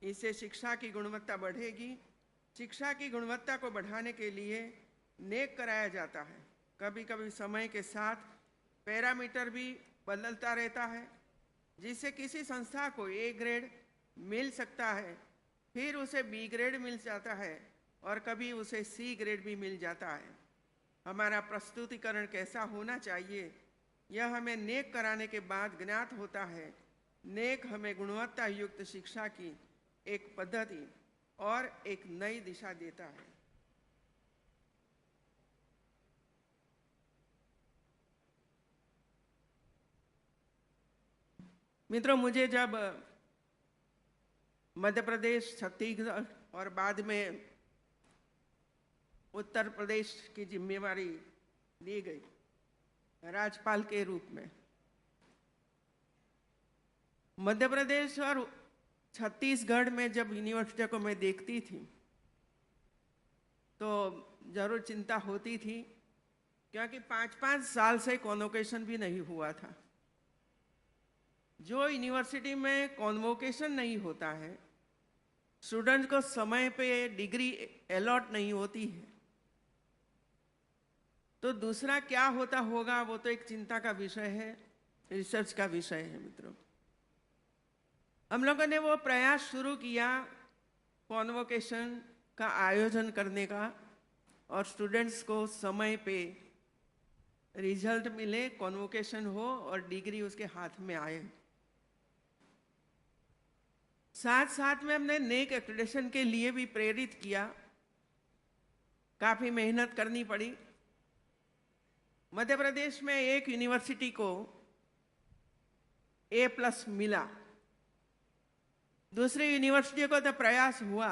H: इससे शिक्षा की गुणवत्ता बढ़ेगी। शिक्षा की गुणवत्ता को बढ़ाने के लिए नेक कराया जाता है। कभी कभी समय के साथ पैरामीटर भी बदलता रहता है, जिससे किसी संस्था को ए ग्रेड मिल सकता है, फिर उसे बी ग्रेड मिल जाता है और कभी उसे सी ग्रेड भी मिल जाता है। हमारा प्रस्तुतिकरण कैसा होना चाहिए, यह हमें नेक कराने के बाद ज्ञात होता है। नेक हमें गुणवत्ता युक्त शिक्षा की एक पद्धति और एक नई दिशा देता है। मित्रों, मुझे जब मध्य प्रदेश, छत्तीसगढ़ और बाद में उत्तर प्रदेश की जिम्मेवारी दी गई राज्यपाल के रूप में, मध्य प्रदेश और छत्तीसगढ़ में जब यूनिवर्सिटियों को मैं देखती थी तो जरूर चिंता होती थी, क्योंकि 5-5 साल से कॉन्वोकेशन भी नहीं हुआ था। जो यूनिवर्सिटी में कॉन्वोकेशन नहीं होता है, स्टूडेंट को समय पे डिग्री अलॉट नहीं होती है, तो दूसरा क्या होता होगा, वो तो एक चिंता का विषय है, रिसर्च का विषय है। मित्रों, हम लोगों ने वो प्रयास शुरू किया कॉन्वोकेशन का आयोजन करने का, और स्टूडेंट्स को समय पे रिजल्ट मिले, कॉन्वोकेशन हो और डिग्री उसके हाथ में आए। साथ साथ में हमने नेक एक्रेडिटेशन के लिए भी प्रेरित किया। काफी मेहनत करनी पड़ी। मध्य प्रदेश में एक यूनिवर्सिटी को A+ मिला, दूसरी यूनिवर्सिटी को तो प्रयास हुआ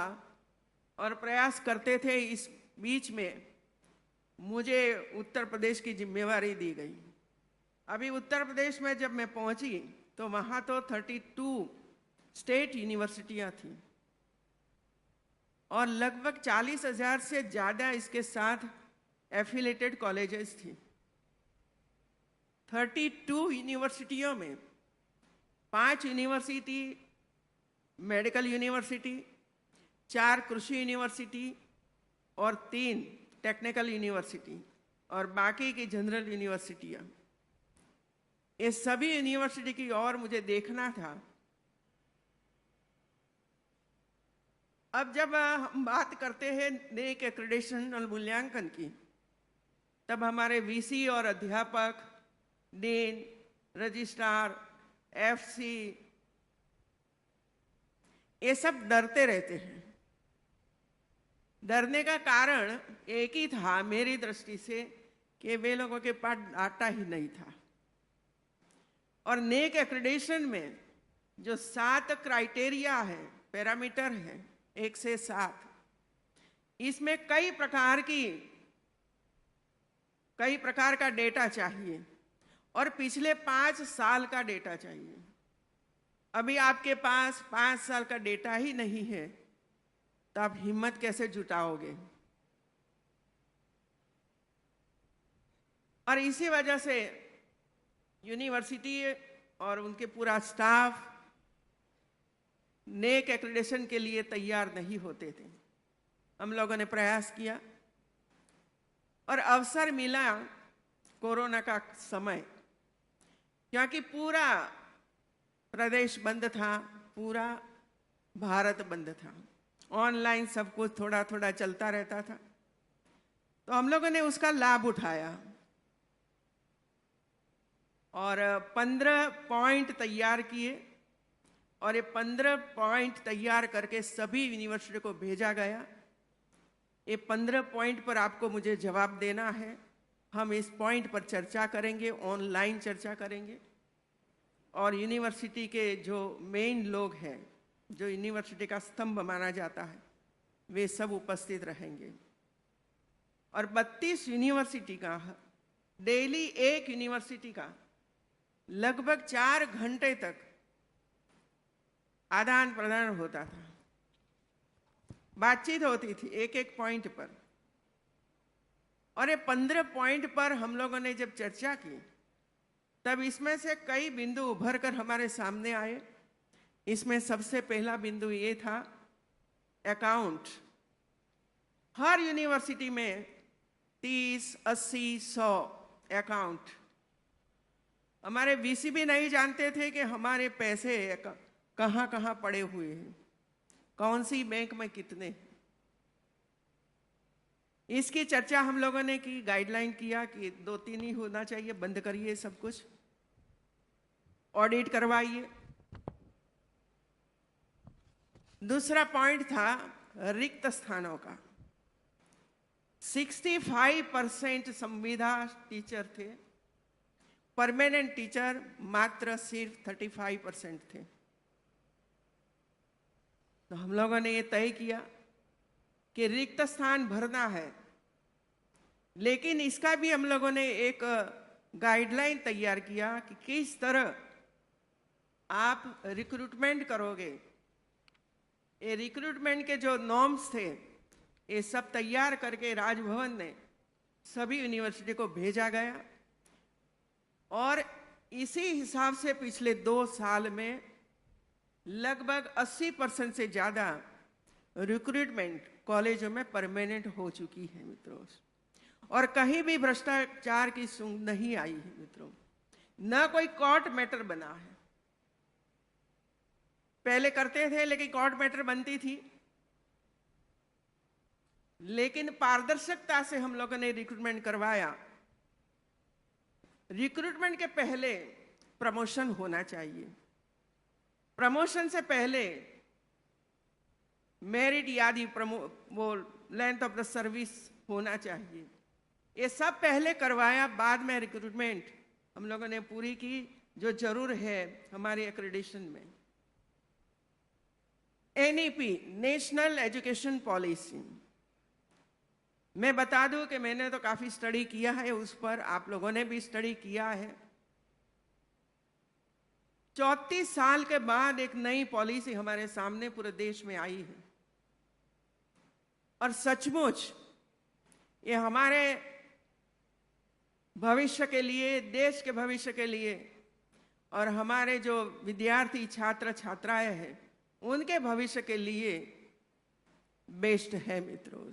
H: और प्रयास करते थे। इस बीच में मुझे उत्तर प्रदेश की जिम्मेवारी दी गई। अभी उत्तर प्रदेश में जब मैं पहुंची तो वहाँ तो 32 स्टेट यूनिवर्सिटियाँ थीं और लगभग 40,000 से ज़्यादा इसके साथ एफिलेटेड कॉलेजेस थी। 32 यूनिवर्सिटियों में 5 यूनिवर्सिटी मेडिकल यूनिवर्सिटी, 4 कृषि यूनिवर्सिटी और 3 टेक्निकल यूनिवर्सिटी और बाकी की जनरल यूनिवर्सिटियाँ। ये सभी यूनिवर्सिटी की ओर मुझे देखना था। अब जब हम बात करते हैं नेक एक्रेडिटेशन और मूल्यांकन की, तब हमारे वीसी और अध्यापक, डीन, रजिस्ट्रार, एफसी, ये सब डरते रहते हैं। डरने का कारण एक ही था मेरी दृष्टि से कि वे लोगों के पास डाटा ही नहीं था। और नेक एक्रेडिटेशन में जो 7 क्राइटेरिया है, पैरामीटर है 1 से 7, इसमें कई प्रकार का डेटा चाहिए और पिछले 5 साल का डेटा चाहिए। अभी आपके पास 5 साल का डेटा ही नहीं है तो आप हिम्मत कैसे जुटाओगे? और इसी वजह से यूनिवर्सिटी और उनके पूरा स्टाफ नेक एक्रेडिटेशन के लिए तैयार नहीं होते थे। हम लोगों ने प्रयास किया और अवसर मिला कोरोना का समय, क्योंकि पूरा प्रदेश बंद था, पूरा भारत बंद था, ऑनलाइन सब कुछ थोड़ा थोड़ा चलता रहता था। तो हम लोगों ने उसका लाभ उठाया और 15 पॉइंट तैयार किए और ये 15 पॉइंट तैयार करके सभी यूनिवर्सिटी को भेजा गया। ये 15 पॉइंट पर आपको मुझे जवाब देना है। हम इस पॉइंट पर चर्चा करेंगे, ऑनलाइन चर्चा करेंगे और यूनिवर्सिटी के जो मेन लोग हैं, जो यूनिवर्सिटी का स्तंभ माना जाता है, वे सब उपस्थित रहेंगे। और 32 यूनिवर्सिटी का डेली एक यूनिवर्सिटी का लगभग 4 घंटे तक आदान प्रदान होता था, बातचीत होती थी एक एक पॉइंट पर। और ये 15 पॉइंट पर हम लोगों ने जब चर्चा की तब इसमें से कई बिंदु उभर कर हमारे सामने आए। इसमें सबसे पहला बिंदु ये था अकाउंट। हर यूनिवर्सिटी में 30, 80, 100 अकाउंट। हमारे वीसी भी नहीं जानते थे कि हमारे पैसे कहाँ कहाँ पड़े हुए हैं, कौन सी बैंक में कितने। इसकी चर्चा हम लोगों ने की, गाइडलाइन किया कि 2-3 ही होना चाहिए, बंद करिए सब कुछ, ऑडिट करवाइए। दूसरा पॉइंट था रिक्त स्थानों का। 65% संविदा टीचर थे, परमानेंट टीचर मात्र सिर्फ 35% थे। तो हम लोगों ने ये तय किया कि रिक्त स्थान भरना है, लेकिन इसका भी हम लोगों ने एक गाइडलाइन तैयार किया कि किस तरह आप रिक्रूटमेंट करोगे। ये रिक्रूटमेंट के जो नॉर्म्स थे ये सब तैयार करके राजभवन ने सभी यूनिवर्सिटी को भेजा गया और इसी हिसाब से पिछले 2 साल में लगभग 80% से ज़्यादा रिक्रूटमेंट कॉलेजों में परमानेंट हो चुकी है मित्रों। और कहीं भी भ्रष्टाचार की सूंघ नहीं आई है मित्रों, न कोई कोर्ट मैटर बना है। पहले करते थे लेकिन कोर्ट मैटर बनती थी, लेकिन पारदर्शिता से हम लोगों ने रिक्रूटमेंट करवाया। रिक्रूटमेंट के पहले प्रमोशन होना चाहिए, प्रमोशन से पहले मेरिट यादी वो लेंथ ऑफ द सर्विस होना चाहिए। ये सब पहले करवाया, बाद में रिक्रूटमेंट हम लोगों ने पूरी की जो जरूर है हमारी एक्रेडिटेशन में। NEP नेशनल एजुकेशन पॉलिसी, मैं बता दूं कि मैंने तो काफी स्टडी किया है उस पर, आप लोगों ने भी स्टडी किया है। 34 साल के बाद एक नई पॉलिसी हमारे सामने पूरे देश में आई है। और सचमुच ये हमारे भविष्य के लिए, देश के भविष्य के लिए और हमारे जो विद्यार्थी छात्र छात्राएं हैं उनके भविष्य के लिए बेस्ट है मित्रों।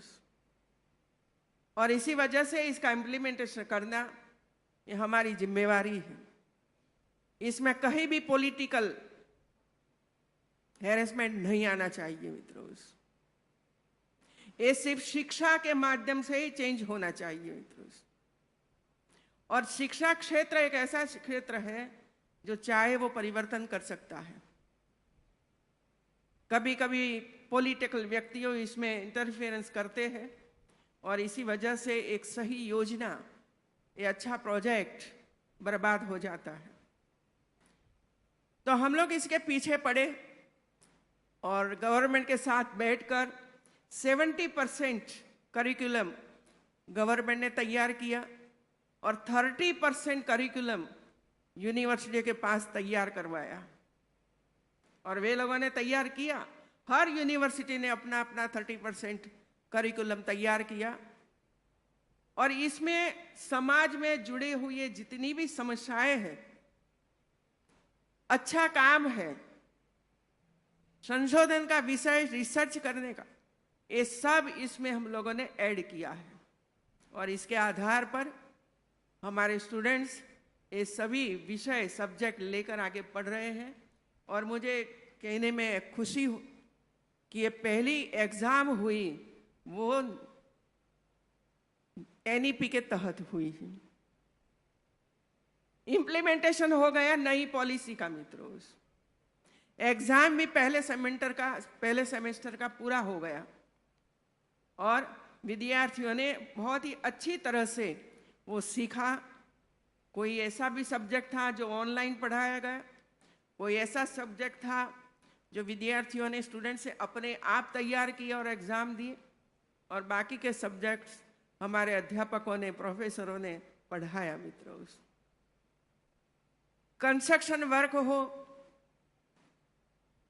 H: और इसी वजह से इसका इम्प्लीमेंटेशन करना ये हमारी जिम्मेवारी है। इसमें कहीं भी पॉलिटिकल हैरेसमेंट नहीं आना चाहिए मित्रों। ये सिर्फ शिक्षा के माध्यम से ही चेंज होना चाहिए मित्रों। और शिक्षा क्षेत्र एक ऐसा क्षेत्र है जो चाहे वो परिवर्तन कर सकता है। कभी कभी पॉलिटिकल व्यक्तियों इसमें इंटरफेरेंस करते हैं और इसी वजह से एक सही योजना, ये अच्छा प्रोजेक्ट बर्बाद हो जाता है। तो हम लोग इसके पीछे पड़े और गवर्नमेंट के साथ बैठकर 70% करिकुलम गवर्नमेंट ने तैयार किया और 30% करिकुलम यूनिवर्सिटी के पास तैयार करवाया। और वे लोगों ने तैयार किया, हर यूनिवर्सिटी ने अपना अपना 30% करिकुलम तैयार किया। और इसमें समाज में जुड़े हुए जितनी भी समस्याएं हैं, अच्छा काम है, संशोधन का विषय, रिसर्च करने का, ये सब इसमें हम लोगों ने ऐड किया है। और इसके आधार पर हमारे स्टूडेंट्स ये सभी विषय, सब्जेक्ट लेकर आगे पढ़ रहे हैं। और मुझे कहने में खुशी हो कि ये पहली एग्जाम हुई वो एनईपी के तहत हुई है। इम्प्लीमेंटेशन हो गया नई पॉलिसी का मित्रों। एग्जाम भी पहले सेमेस्टर का पूरा हो गया और विद्यार्थियों ने बहुत ही अच्छी तरह से वो सीखा। कोई ऐसा भी सब्जेक्ट था जो ऑनलाइन पढ़ाया गया, कोई ऐसा सब्जेक्ट था जो विद्यार्थियों ने, स्टूडेंट से अपने आप तैयार किया और एग्जाम दिए, और बाकी के सब्जेक्ट्स हमारे अध्यापकों ने, प्रोफेसरों ने पढ़ाया मित्रों। कंस्ट्रक्शन वर्क हो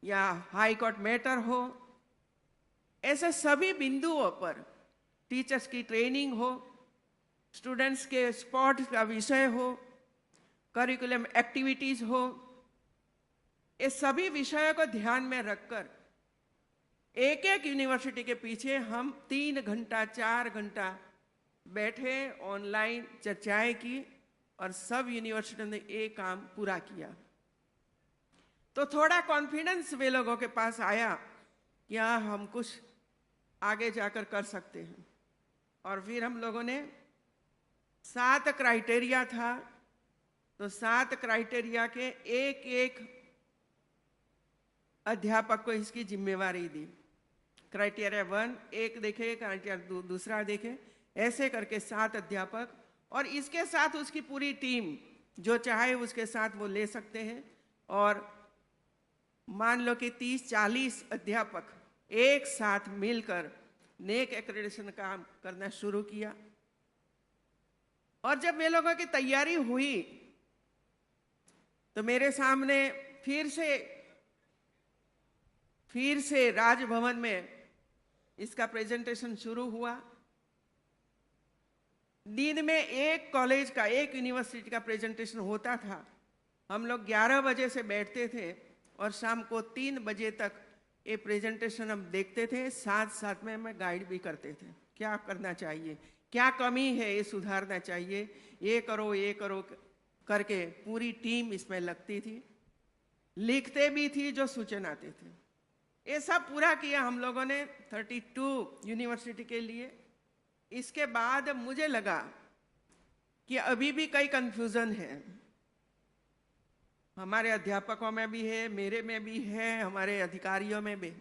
H: या हाई कोर्ट मैटर हो, ऐसे सभी बिंदुओं पर टीचर्स की ट्रेनिंग हो, स्टूडेंट्स के स्पोर्ट्स का विषय हो, करिकुलम एक्टिविटीज हो, ये सभी विषयों को ध्यान में रखकर एक एक यूनिवर्सिटी के पीछे हम 3 घंटा 4 घंटा बैठे, ऑनलाइन चर्चाएं की और सब यूनिवर्सिटी ने एक काम पूरा किया। तो थोड़ा कॉन्फिडेंस वे लोगों के पास आया कि हाँ, हम कुछ आगे जाकर कर सकते हैं। और फिर हम लोगों ने 7 क्राइटेरिया था, तो 7 क्राइटेरिया के एक एक अध्यापक को इसकी जिम्मेवारी दी। क्राइटेरिया 1 एक देखे, क्राइटेरिया दूसरा देखे, ऐसे करके 7 अध्यापक और इसके साथ उसकी पूरी टीम, जो चाहे उसके साथ वो ले सकते हैं। और मान लो कि 30-40 अध्यापक एक साथ मिलकर नेक एक्रेडिटेशन काम करना शुरू किया। और जब वे लोगों की तैयारी हुई तो मेरे सामने फिर से राजभवन में इसका प्रेजेंटेशन शुरू हुआ। दिन में एक कॉलेज का, एक यूनिवर्सिटी का प्रेजेंटेशन होता था। हम लोग 11 बजे से बैठते थे और शाम को 3 बजे तक ये प्रेजेंटेशन हम देखते थे। साथ साथ में हमें गाइड भी करते थे, क्या करना चाहिए, क्या कमी है, ये सुधारना चाहिए, ये करो करके पूरी टीम इसमें लगती थी। लिखते भी थी जो सूचना आते थे। ये सब पूरा किया हम लोगों ने 32 यूनिवर्सिटी के लिए। इसके बाद मुझे लगा कि अभी भी कई कंफ्यूजन है, हमारे अध्यापकों में भी है, मेरे में भी है, हमारे अधिकारियों में भी।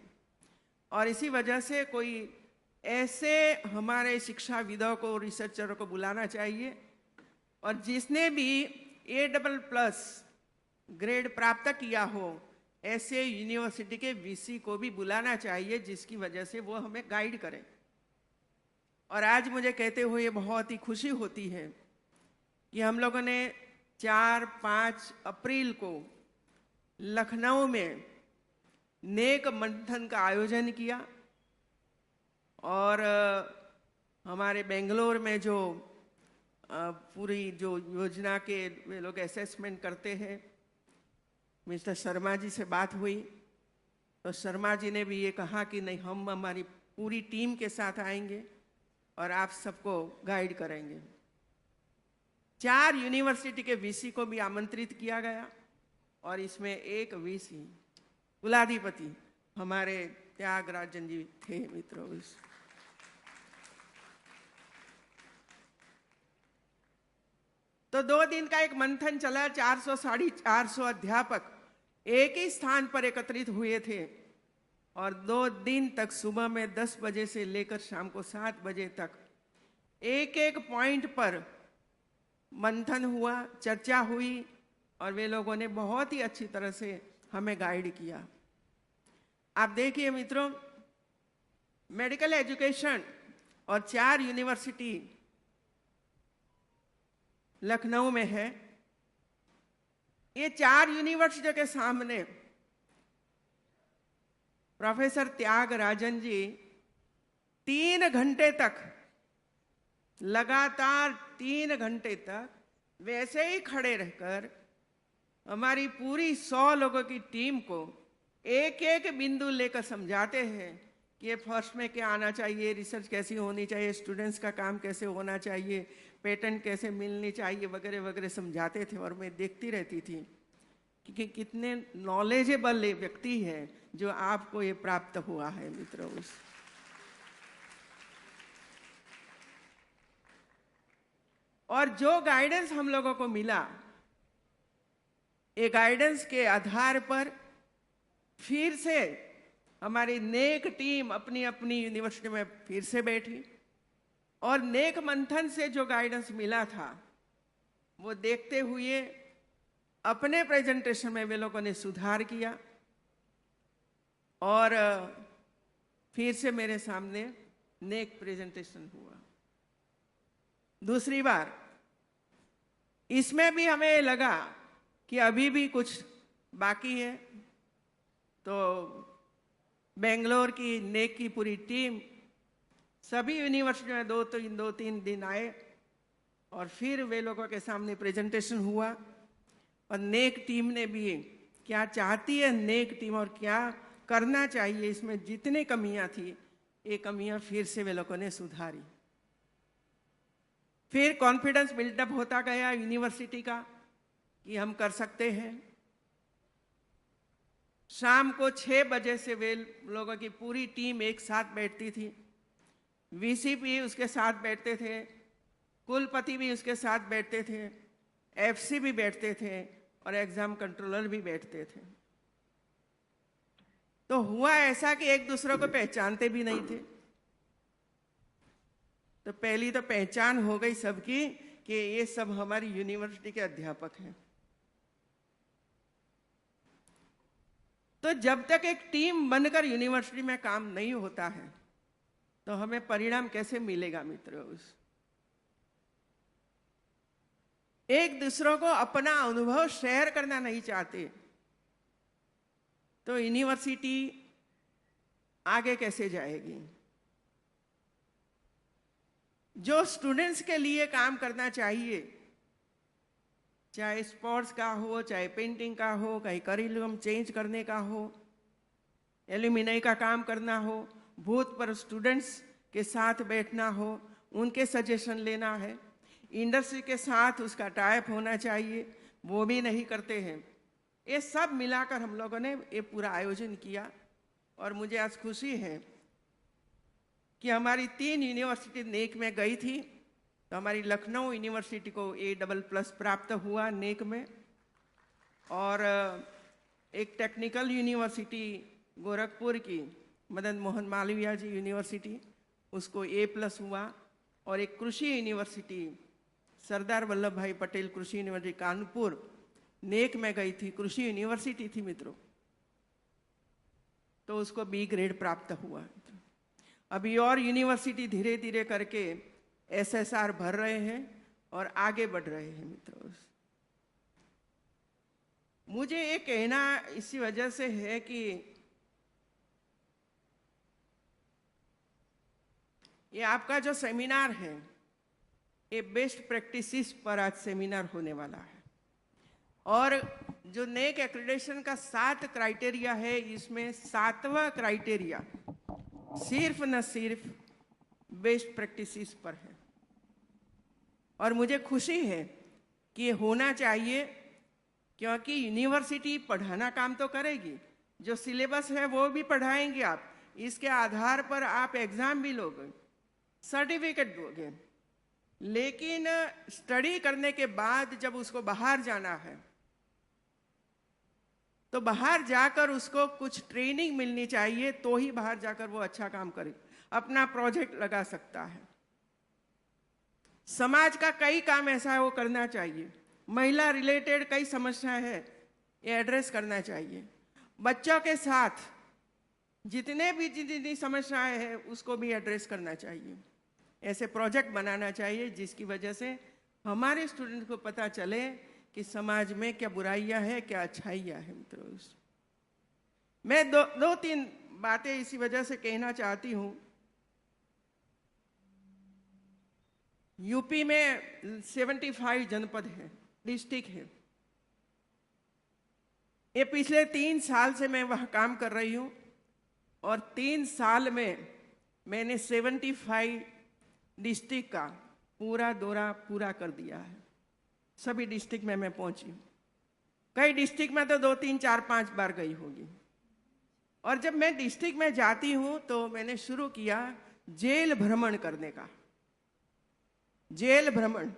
H: और इसी वजह से कोई ऐसे हमारे शिक्षाविदों को, रिसर्चरों को बुलाना चाहिए और जिसने भी A++ ग्रेड प्राप्त किया हो, ऐसे यूनिवर्सिटी के वीसी को भी बुलाना चाहिए, जिसकी वजह से वो हमें गाइड करें। और आज मुझे कहते हुए बहुत ही खुशी होती है कि हम लोगों ने 4-5 अप्रैल को लखनऊ में नेक मंथन का आयोजन किया और हमारे बेंगलोर में जो पूरी जो योजना के वे लोग असेसमेंट करते हैं, मिस्टर शर्मा जी से बात हुई तो शर्मा जी ने भी ये कहा कि नहीं, हम हमारी पूरी टीम के साथ आएंगे और आप सबको गाइड करेंगे। 4 यूनिवर्सिटी के वीसी को भी आमंत्रित किया गया और इसमें एक वीसी कुलाधिपति हमारे त्यागराजन जी थे मित्रों। तो 2 दिन का एक मंथन चला। 400 साढ़े 400 अध्यापक एक ही स्थान पर एकत्रित हुए थे और 2 दिन तक सुबह में 10 बजे से लेकर शाम को 7 बजे तक एक एक पॉइंट पर मंथन हुआ, चर्चा हुई और वे लोगों ने बहुत ही अच्छी तरह से हमें गाइड किया। आप देखिए मित्रों, मेडिकल एजुकेशन और 4 यूनिवर्सिटी लखनऊ में है। ये 4 यूनिवर्सिटियों के सामने प्रोफेसर त्यागराजन जी 3 घंटे तक, लगातार 3 घंटे तक वैसे ही खड़े रहकर हमारी पूरी 100 लोगों की टीम को एक एक बिंदु लेकर समझाते हैं कि ये फर्स्ट में क्या आना चाहिए, रिसर्च कैसी होनी चाहिए, स्टूडेंट्स का काम कैसे होना चाहिए, पेटेंट कैसे मिलनी चाहिए वगैरह वगैरह समझाते थे। और मैं देखती रहती थी कि कितने नॉलेजेबल व्यक्ति हैं जो आपको ये प्राप्त हुआ है मित्रों। और जो गाइडेंस हम लोगों को मिला, ये गाइडेंस के आधार पर फिर से हमारी नेक टीम अपनी अपनी यूनिवर्सिटी में फिर से बैठी और नेक मंथन से जो गाइडेंस मिला था वो देखते हुए अपने प्रेजेंटेशन में वे लोगों ने सुधार किया और फिर से मेरे सामने नेक प्रेजेंटेशन हुआ। दूसरी बार इसमें भी हमें लगा कि अभी भी कुछ बाकी है, तो बेंगलोर की नेक की पूरी टीम सभी यूनिवर्सिटी में 2-3 दिन आए और फिर वे लोगों के सामने प्रेजेंटेशन हुआ और नेक टीम ने भी क्या चाहती है नेक टीम और क्या करना चाहिए, इसमें जितनी कमियां थी ये कमियां फिर से वे लोगों ने सुधारी। फिर कॉन्फिडेंस बिल्डअप होता गया यूनिवर्सिटी का कि हम कर सकते हैं। शाम को 6 बजे से वे लोगों की पूरी टीम एक साथ बैठती थी, वीसी भी उसके साथ बैठते थे, कुलपति भी उसके साथ बैठते थे, एफसी भी बैठते थे और एग्जाम कंट्रोलर भी बैठते थे। तो हुआ ऐसा कि एक दूसरे को पहचानते भी नहीं थे। तो पहली तो पहचान हो गई सबकी कि ये सब हमारी यूनिवर्सिटी के अध्यापक हैं। तो जब तक एक टीम बनकर यूनिवर्सिटी में काम नहीं होता है तो हमें परिणाम कैसे मिलेगा मित्रों। एक दूसरों को अपना अनुभव शेयर करना नहीं चाहते तो यूनिवर्सिटी आगे कैसे जाएगी। जो स्टूडेंट्स के लिए काम करना चाहिए, चाहे स्पोर्ट्स का हो, चाहे पेंटिंग का हो, कहीं करिकुलम चेंज करने का हो, एल्यूमिनाई का काम करना हो, भूतपूर्व स्टूडेंट्स के साथ बैठना हो, उनके सजेशन लेना है, इंडस्ट्री के साथ उसका टाइप होना चाहिए, वो भी नहीं करते हैं। ये सब मिलाकर हम लोगों ने ये पूरा आयोजन किया और मुझे आज खुशी है कि हमारी 3 यूनिवर्सिटी नेक में गई थी। तो हमारी लखनऊ यूनिवर्सिटी को A++ प्राप्त हुआ नेक में और एक टेक्निकल यूनिवर्सिटी गोरखपुर की मदन मोहन मालवीय जी यूनिवर्सिटी उसको A+ हुआ और एक कृषि यूनिवर्सिटी सरदार वल्लभ भाई पटेल कृषि यूनिवर्सिटी कानपुर नेक में गई थी, कृषि यूनिवर्सिटी थी मित्रों, तो उसको B ग्रेड प्राप्त हुआ। अभी और यूनिवर्सिटी धीरे धीरे करके SSR भर रहे हैं और आगे बढ़ रहे हैं मित्रों। मुझे ये कहना इसी वजह से है कि ये आपका जो सेमिनार है, ये बेस्ट प्रैक्टिसेस पर आज सेमिनार होने वाला है। और जो नेक एक्रेडिटेशन का 7 क्राइटेरिया है, इसमें 7वां क्राइटेरिया सिर्फ न सिर्फ बेस्ट प्रैक्टिसेस पर है। और मुझे खुशी है कि ये होना चाहिए, क्योंकि यूनिवर्सिटी पढ़ाना काम तो करेगी, जो सिलेबस है वो भी पढ़ाएंगे आप, इसके आधार पर आप एग्जाम भी लोगे, सर्टिफिकेट दोगे। लेकिन स्टडी करने के बाद जब उसको बाहर जाना है, तो बाहर जाकर उसको कुछ ट्रेनिंग मिलनी चाहिए, तो ही बाहर जाकर वो अच्छा काम करे, अपना प्रोजेक्ट लगा सकता है। समाज का कई काम ऐसा है वो करना चाहिए। महिला रिलेटेड कई समस्याएं हैं, ये एड्रेस करना चाहिए। बच्चों के साथ जितनी समस्याएं हैं उसको भी एड्रेस करना चाहिए। ऐसे प्रोजेक्ट बनाना चाहिए जिसकी वजह से हमारे स्टूडेंट को पता चले कि समाज में क्या बुराइयां हैं, क्या अच्छाइयां हैं। मित्रों, मैं दो तीन बातें इसी वजह से कहना चाहती हूँ। यूपी में 75 जनपद है, डिस्ट्रिक्ट है। ये पिछले 3 साल से मैं वहाँ काम कर रही हूँ, और 3 साल में मैंने 75 डिस्ट्रिक्ट का पूरा दौरा पूरा कर दिया है। सभी डिस्ट्रिक्ट में मैं पहुंची हूँ। कई डिस्ट्रिक्ट में तो 2, 3, 4, 5 बार गई होगी। और जब मैं डिस्ट्रिक्ट में जाती हूँ तो मैंने शुरू किया जेल भ्रमण करने का। जेल भ्रमण,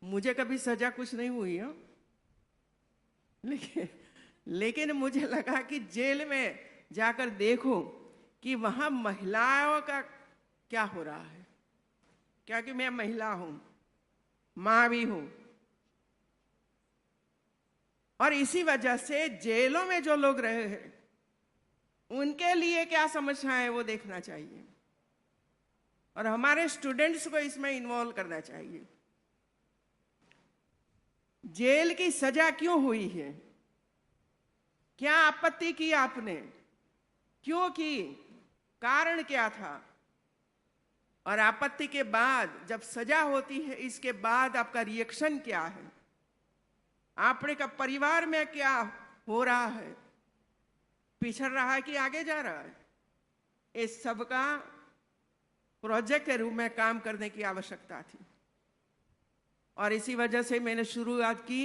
H: मुझे कभी सजा कुछ नहीं हुई है, लेकिन मुझे लगा कि जेल में जाकर देखूं कि वहां महिलाओं का क्या हो रहा है, क्योंकि मैं महिला हूं, मां भी हूं। और इसी वजह से जेलों में जो लोग रहे हैं उनके लिए क्या समस्या है वो देखना चाहिए, और हमारे स्टूडेंट्स को इसमें इन्वॉल्व करना चाहिए। जेल की सजा क्यों हुई है, क्या आपत्ति की आपने, क्यों की, कारण क्या था, और आपत्ति के बाद जब सजा होती है इसके बाद आपका रिएक्शन क्या है, आपने का परिवार में क्या हो रहा है, पिछड़ रहा है कि आगे जा रहा है, इस सब का प्रोजेक्ट के रूप में काम करने की आवश्यकता थी। और इसी वजह से मैंने शुरुआत की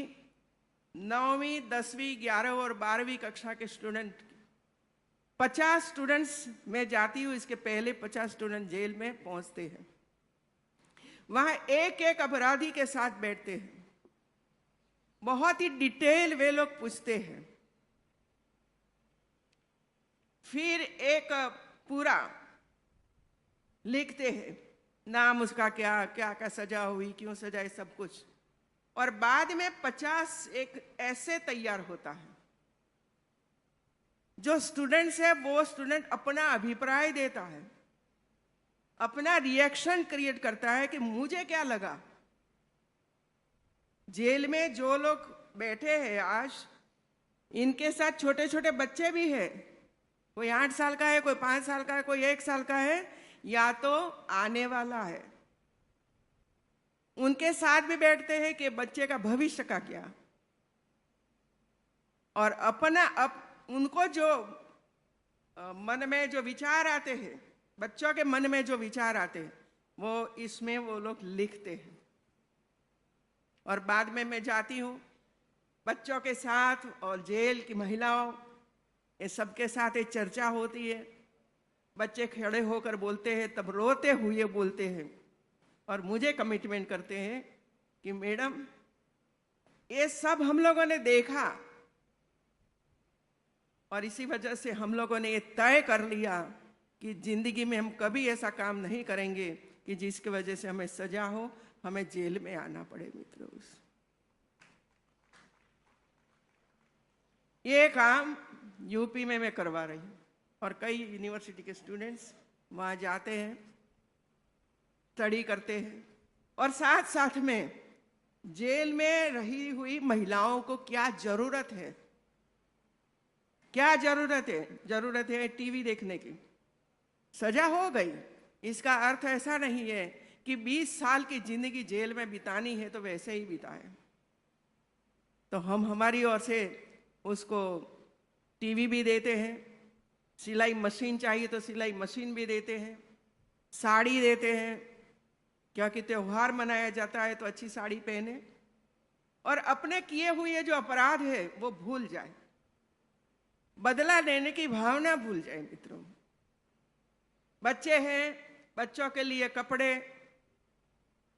H: 9वीं, 10वीं, 11वीं और 12वीं कक्षा के स्टूडेंट, 50 स्टूडेंट्स में जाती हूँ, इसके पहले 50 स्टूडेंट जेल में पहुंचते हैं। वहां एक एक अपराधी के साथ बैठते हैं, बहुत ही डिटेल वे लोग पूछते हैं, फिर एक पूरा लिखते हैं, नाम उसका क्या, क्या क्या सजा हुई, क्यों सजा, ये सब कुछ। और बाद में 50 एक ऐसे तैयार होता है, जो स्टूडेंट्स है वो स्टूडेंट अपना अभिप्राय देता है, अपना रिएक्शन क्रिएट करता है कि मुझे क्या लगा। जेल में जो लोग बैठे हैं आज, इनके साथ छोटे छोटे बच्चे भी हैं, कोई 8 साल का है, कोई 5 साल का है, कोई 1 साल का है, या तो आने वाला है। उनके साथ भी बैठते हैं कि बच्चे का भविष्य का क्या, और अपना उनको जो मन में जो विचार आते हैं, बच्चों के मन में जो विचार आते हैं, वो इसमें वो लोग लिखते हैं। और बाद में मैं जाती हूँ बच्चों के साथ और जेल की महिलाओं, ये सबके साथ एक चर्चा होती है। बच्चे खड़े होकर बोलते हैं, तब रोते हुए बोलते हैं, और मुझे कमिटमेंट करते हैं कि मैडम ये सब हम लोगों ने देखा, और इसी वजह से हम लोगों ने ये तय कर लिया कि जिंदगी में हम कभी ऐसा काम नहीं करेंगे कि जिसकी वजह से हमें सजा हो, हमें जेल में आना पड़े। मित्रों, ये काम यूपी में मैं करवा रही हूँ, और कई यूनिवर्सिटी के स्टूडेंट्स वहाँ जाते हैं, स्टडी करते हैं, और साथ साथ में जेल में रही हुई महिलाओं को क्या जरूरत है, क्या जरूरत है टीवी देखने की, सजा हो गई, इसका अर्थ ऐसा नहीं है कि 20 साल की जिंदगी जेल में बितानी है तो वैसे ही बिताए। तो हम हमारी ओर से उसको टीवी भी देते हैं, सिलाई मशीन चाहिए तो सिलाई मशीन भी देते हैं, साड़ी देते हैं, क्योंकि त्योहार मनाया जाता है तो अच्छी साड़ी पहने और अपने किए हुए जो अपराध है वो भूल जाए, बदला लेने की भावना भूल जाए। मित्रों, बच्चे हैं, बच्चों के लिए कपड़े,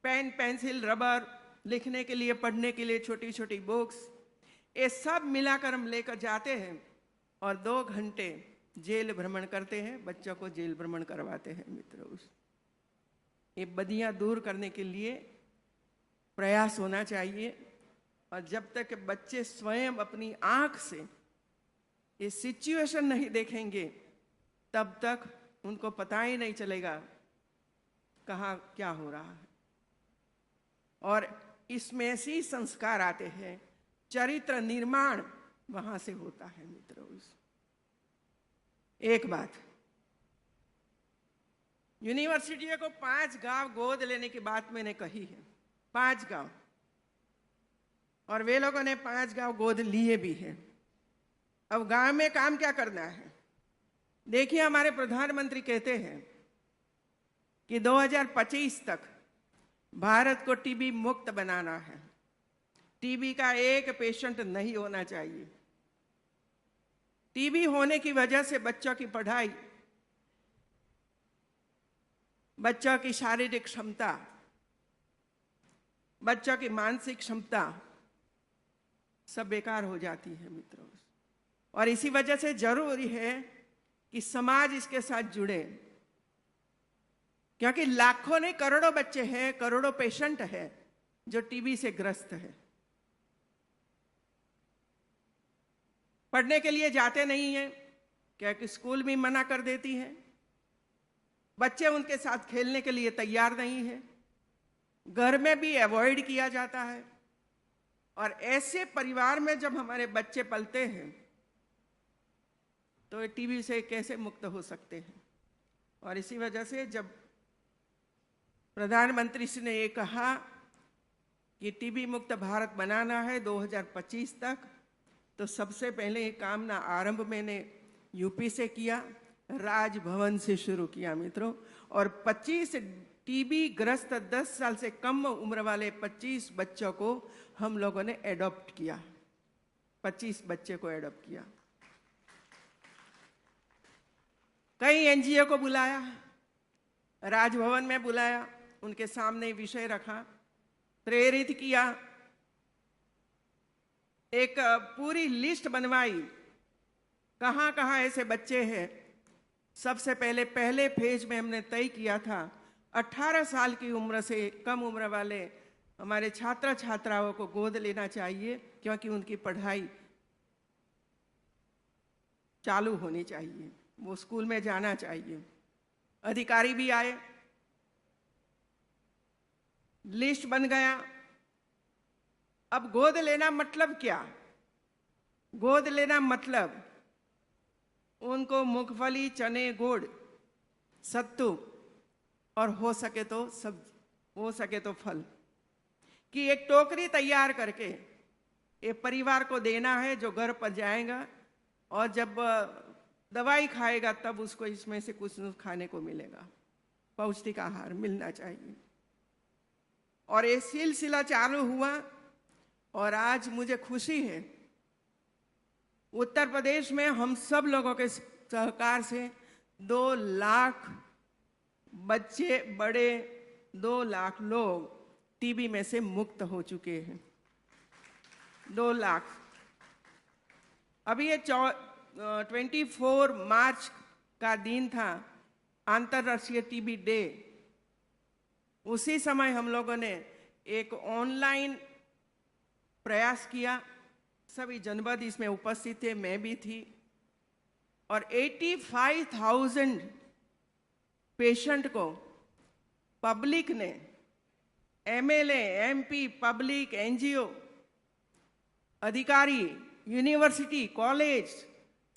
H: पेन, पेंसिल, रबर, लिखने के लिए, पढ़ने के लिए छोटी छोटी बुक्स, ये सब मिलाकर हम लेकर जाते हैं और 2 घंटे जेल भ्रमण करते हैं, बच्चों को जेल भ्रमण करवाते हैं। मित्रों, ये बदियां दूर करने के लिए प्रयास होना चाहिए और जब तक बच्चे स्वयं अपनी आंख से ये सिचुएशन नहीं देखेंगे तब तक उनको पता ही नहीं चलेगा कहाँ क्या हो रहा है। और इसमें से संस्कार आते हैं, चरित्र निर्माण वहां से होता है। मित्रों, एक बात, यूनिवर्सिटी को 5 गांव गोद लेने की बात मैंने कही है, 5 गांव, और वे लोगों ने 5 गांव गोद लिए भी हैं। अब गांव में काम क्या करना है? देखिए, हमारे प्रधानमंत्री कहते हैं कि 2025 तक भारत को टीबी मुक्त बनाना है, टीबी का एक पेशेंट नहीं होना चाहिए। टीबी होने की वजह से बच्चों की पढ़ाई, बच्चों की शारीरिक क्षमता, बच्चों की मानसिक क्षमता सब बेकार हो जाती है। मित्रों, और इसी वजह से जरूरी है कि समाज इसके साथ जुड़े, क्योंकि लाखों नहीं करोड़ों बच्चे हैं, करोड़ों पेशेंट हैं जो टीबी से ग्रस्त है, पढ़ने के लिए जाते नहीं हैं क्योंकि स्कूल भी मना कर देती है, बच्चे उनके साथ खेलने के लिए तैयार नहीं है, घर में भी अवॉइड किया जाता है। और ऐसे परिवार में जब हमारे बच्चे पलते हैं तो टीबी से कैसे मुक्त हो सकते हैं? और इसी वजह से जब प्रधानमंत्री जी ने ये कहा कि टीबी मुक्त भारत बनाना है 2025 तक, तो सबसे पहले ये काम ना आरंभ मैंने यूपी से किया, राजभवन से शुरू किया। मित्रों, और 25 टीबी ग्रस्त 10 साल से कम उम्र वाले 25 बच्चों को हम लोगों ने एडॉप्ट किया, 25 बच्चे को एडॉप्ट किया। कई एनजीओ को बुलाया, राजभवन में बुलाया, उनके सामने विषय रखा, प्रेरित किया, एक पूरी लिस्ट बनवाई कहाँ कहाँ ऐसे बच्चे हैं। सबसे पहले फेज में हमने तय किया था 18 साल की उम्र से कम उम्र वाले हमारे छात्र छात्राओं को गोद लेना चाहिए, क्योंकि उनकी पढ़ाई चालू होनी चाहिए, वो स्कूल में जाना चाहिए। अधिकारी भी आए, लिस्ट बन गया। अब गोद लेना मतलब क्या? गोद लेना मतलब उनको मूंगफली, चने, गुड़, सत्तू और हो सके तो फल की एक टोकरी तैयार करके ये परिवार को देना है, जो घर पर जाएगा और जब दवाई खाएगा तब उसको इसमें से कुछ खाने को मिलेगा, पौष्टिक आहार मिलना चाहिए। और ये सिलसिला चालू हुआ और आज मुझे खुशी है उत्तर प्रदेश में हम सब लोगों के सहकार से 2 लाख बच्चे, बड़े 2 लाख लोग टीबी में से मुक्त हो चुके हैं। 2 लाख। अभी ये 24 मार्च का दिन था अंतर्राष्ट्रीय टीबी डे। उसी समय हम लोगों ने एक ऑनलाइन प्रयास किया, सभी जनपद इसमें उपस्थित थे, मैं भी थी, और 85,000 पेशेंट को पब्लिक ने, एमएलए, एमपी, पब्लिक, एनजीओ, अधिकारी, यूनिवर्सिटी, कॉलेज,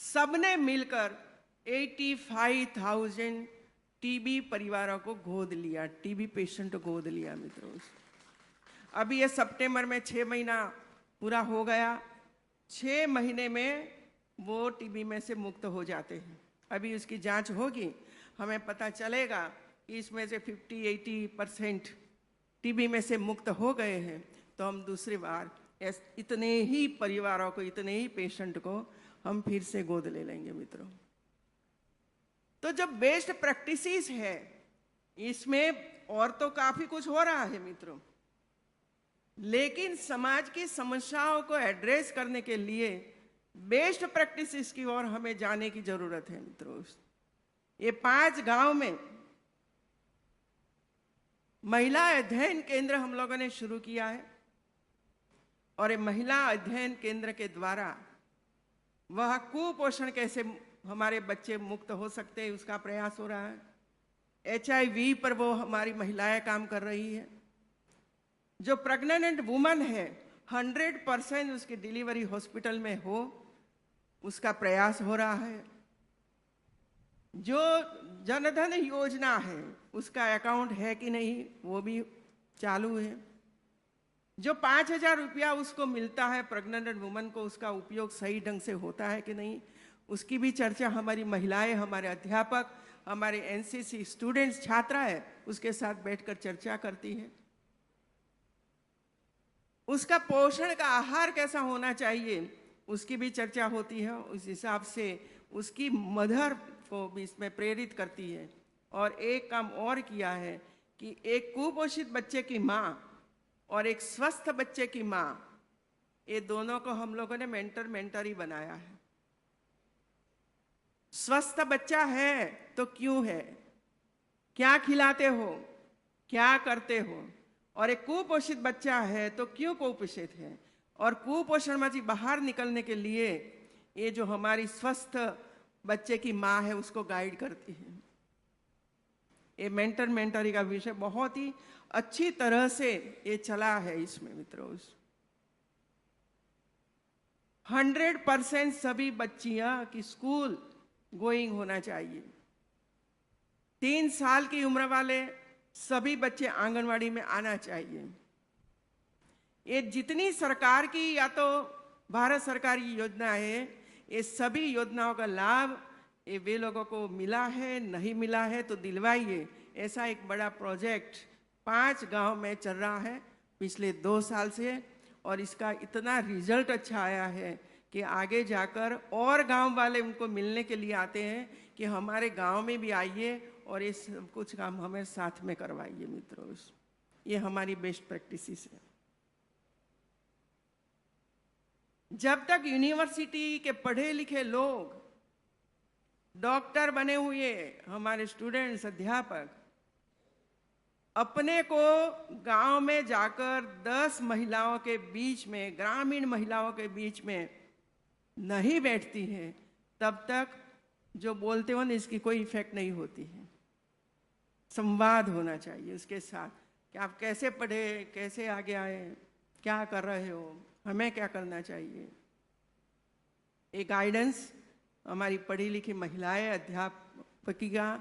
H: सबने मिलकर 85,000 टीबी परिवारों को गोद लिया, टीबी पेशेंट गोद लिया मित्रों। अभी ये सितंबर में 6 महीना पूरा हो गया। 6 महीने में वो टीबी में से मुक्त हो जाते हैं। अभी उसकी जांच होगी, हमें पता चलेगा कि इसमें से 50-80% टीबी में से मुक्त हो गए हैं, तो हम दूसरी बार इतने ही परिवारों को, इतने ही पेशेंट को हम फिर से गोद ले लेंगे मित्रों। तो जो बेस्ट प्रैक्टिसेस है, इसमें और तो काफी कुछ हो रहा है मित्रों, लेकिन समाज की समस्याओं को एड्रेस करने के लिए बेस्ट प्रैक्टिसेस की ओर हमें जाने की जरूरत है मित्रों। ये 5 गांव में महिला अध्ययन केंद्र हम लोगों ने शुरू किया है, और ये महिला अध्ययन केंद्र के द्वारा वह कुपोषण कैसे हमारे बच्चे मुक्त हो सकते हैं, उसका प्रयास हो रहा है। HIV पर वो हमारी महिलाएं काम कर रही है। जो प्रेग्नेंट वुमन है, 100% उसकी डिलीवरी हॉस्पिटल में हो, उसका प्रयास हो रहा है। जो जनधन योजना है, उसका अकाउंट है कि नहीं, वो भी चालू है। जो 5,000 रुपया उसको मिलता है प्रेग्नेंट वुमन को, उसका उपयोग सही ढंग से होता है कि नहीं, उसकी भी चर्चा हमारी महिलाएं, हमारे अध्यापक, हमारे NCC स्टूडेंट्स, छात्रा है, उसके साथ बैठकर चर्चा करती है। उसका पोषण का आहार कैसा होना चाहिए, उसकी भी चर्चा होती है। उस हिसाब से उसकी मदर को भी इसमें प्रेरित करती है। और एक काम और किया है कि एक कुपोषित बच्चे की माँ और एक स्वस्थ बच्चे की माँ, ये दोनों को हम लोगों ने मेंटरी बनाया है। स्वस्थ बच्चा है तो क्यों है, क्या खिलाते हो, क्या करते हो, और एक कुपोषित बच्चा है तो क्यों कुपोषित है, और कुपोषण में बाहर निकलने के लिए ये जो हमारी स्वस्थ बच्चे की माँ है उसको गाइड करती है। ये मेंटरी का विषय बहुत ही अच्छी तरह से ये चला है इसमें मित्रों। 100% सभी बच्चियां की स्कूल गोइंग होना चाहिए। 3 साल की उम्र वाले सभी बच्चे आंगनवाड़ी में आना चाहिए। ये जितनी सरकार की या तो भारत सरकार की योजना है, ये सभी योजनाओं का लाभ ये वे लोगों को मिला है, नहीं मिला है तो दिलवाइए। ऐसा एक बड़ा प्रोजेक्ट 5 गांव में चल रहा है पिछले 2 साल से, और इसका इतना रिजल्ट अच्छा आया है कि आगे जाकर और गांव वाले उनको मिलने के लिए आते हैं कि हमारे गांव में भी आइए और ये सब कुछ काम हमें साथ में करवाइए मित्रों। ये हमारी बेस्ट प्रैक्टिसेस है। जब तक यूनिवर्सिटी के पढ़े लिखे लोग, डॉक्टर बने हुए हमारे स्टूडेंट्स, अध्यापक अपने को गांव में जाकर 10 महिलाओं के बीच में, ग्रामीण महिलाओं के बीच में नहीं बैठती है, तब तक जो बोलते हो ना इसकी कोई इफेक्ट नहीं होती है। संवाद होना चाहिए उसके साथ कि आप कैसे पढ़े, कैसे आगे आए, क्या कर रहे हो, हमें क्या करना चाहिए। एक गाइडेंस हमारी पढ़ी लिखी महिलाएं, अध्यापकिका,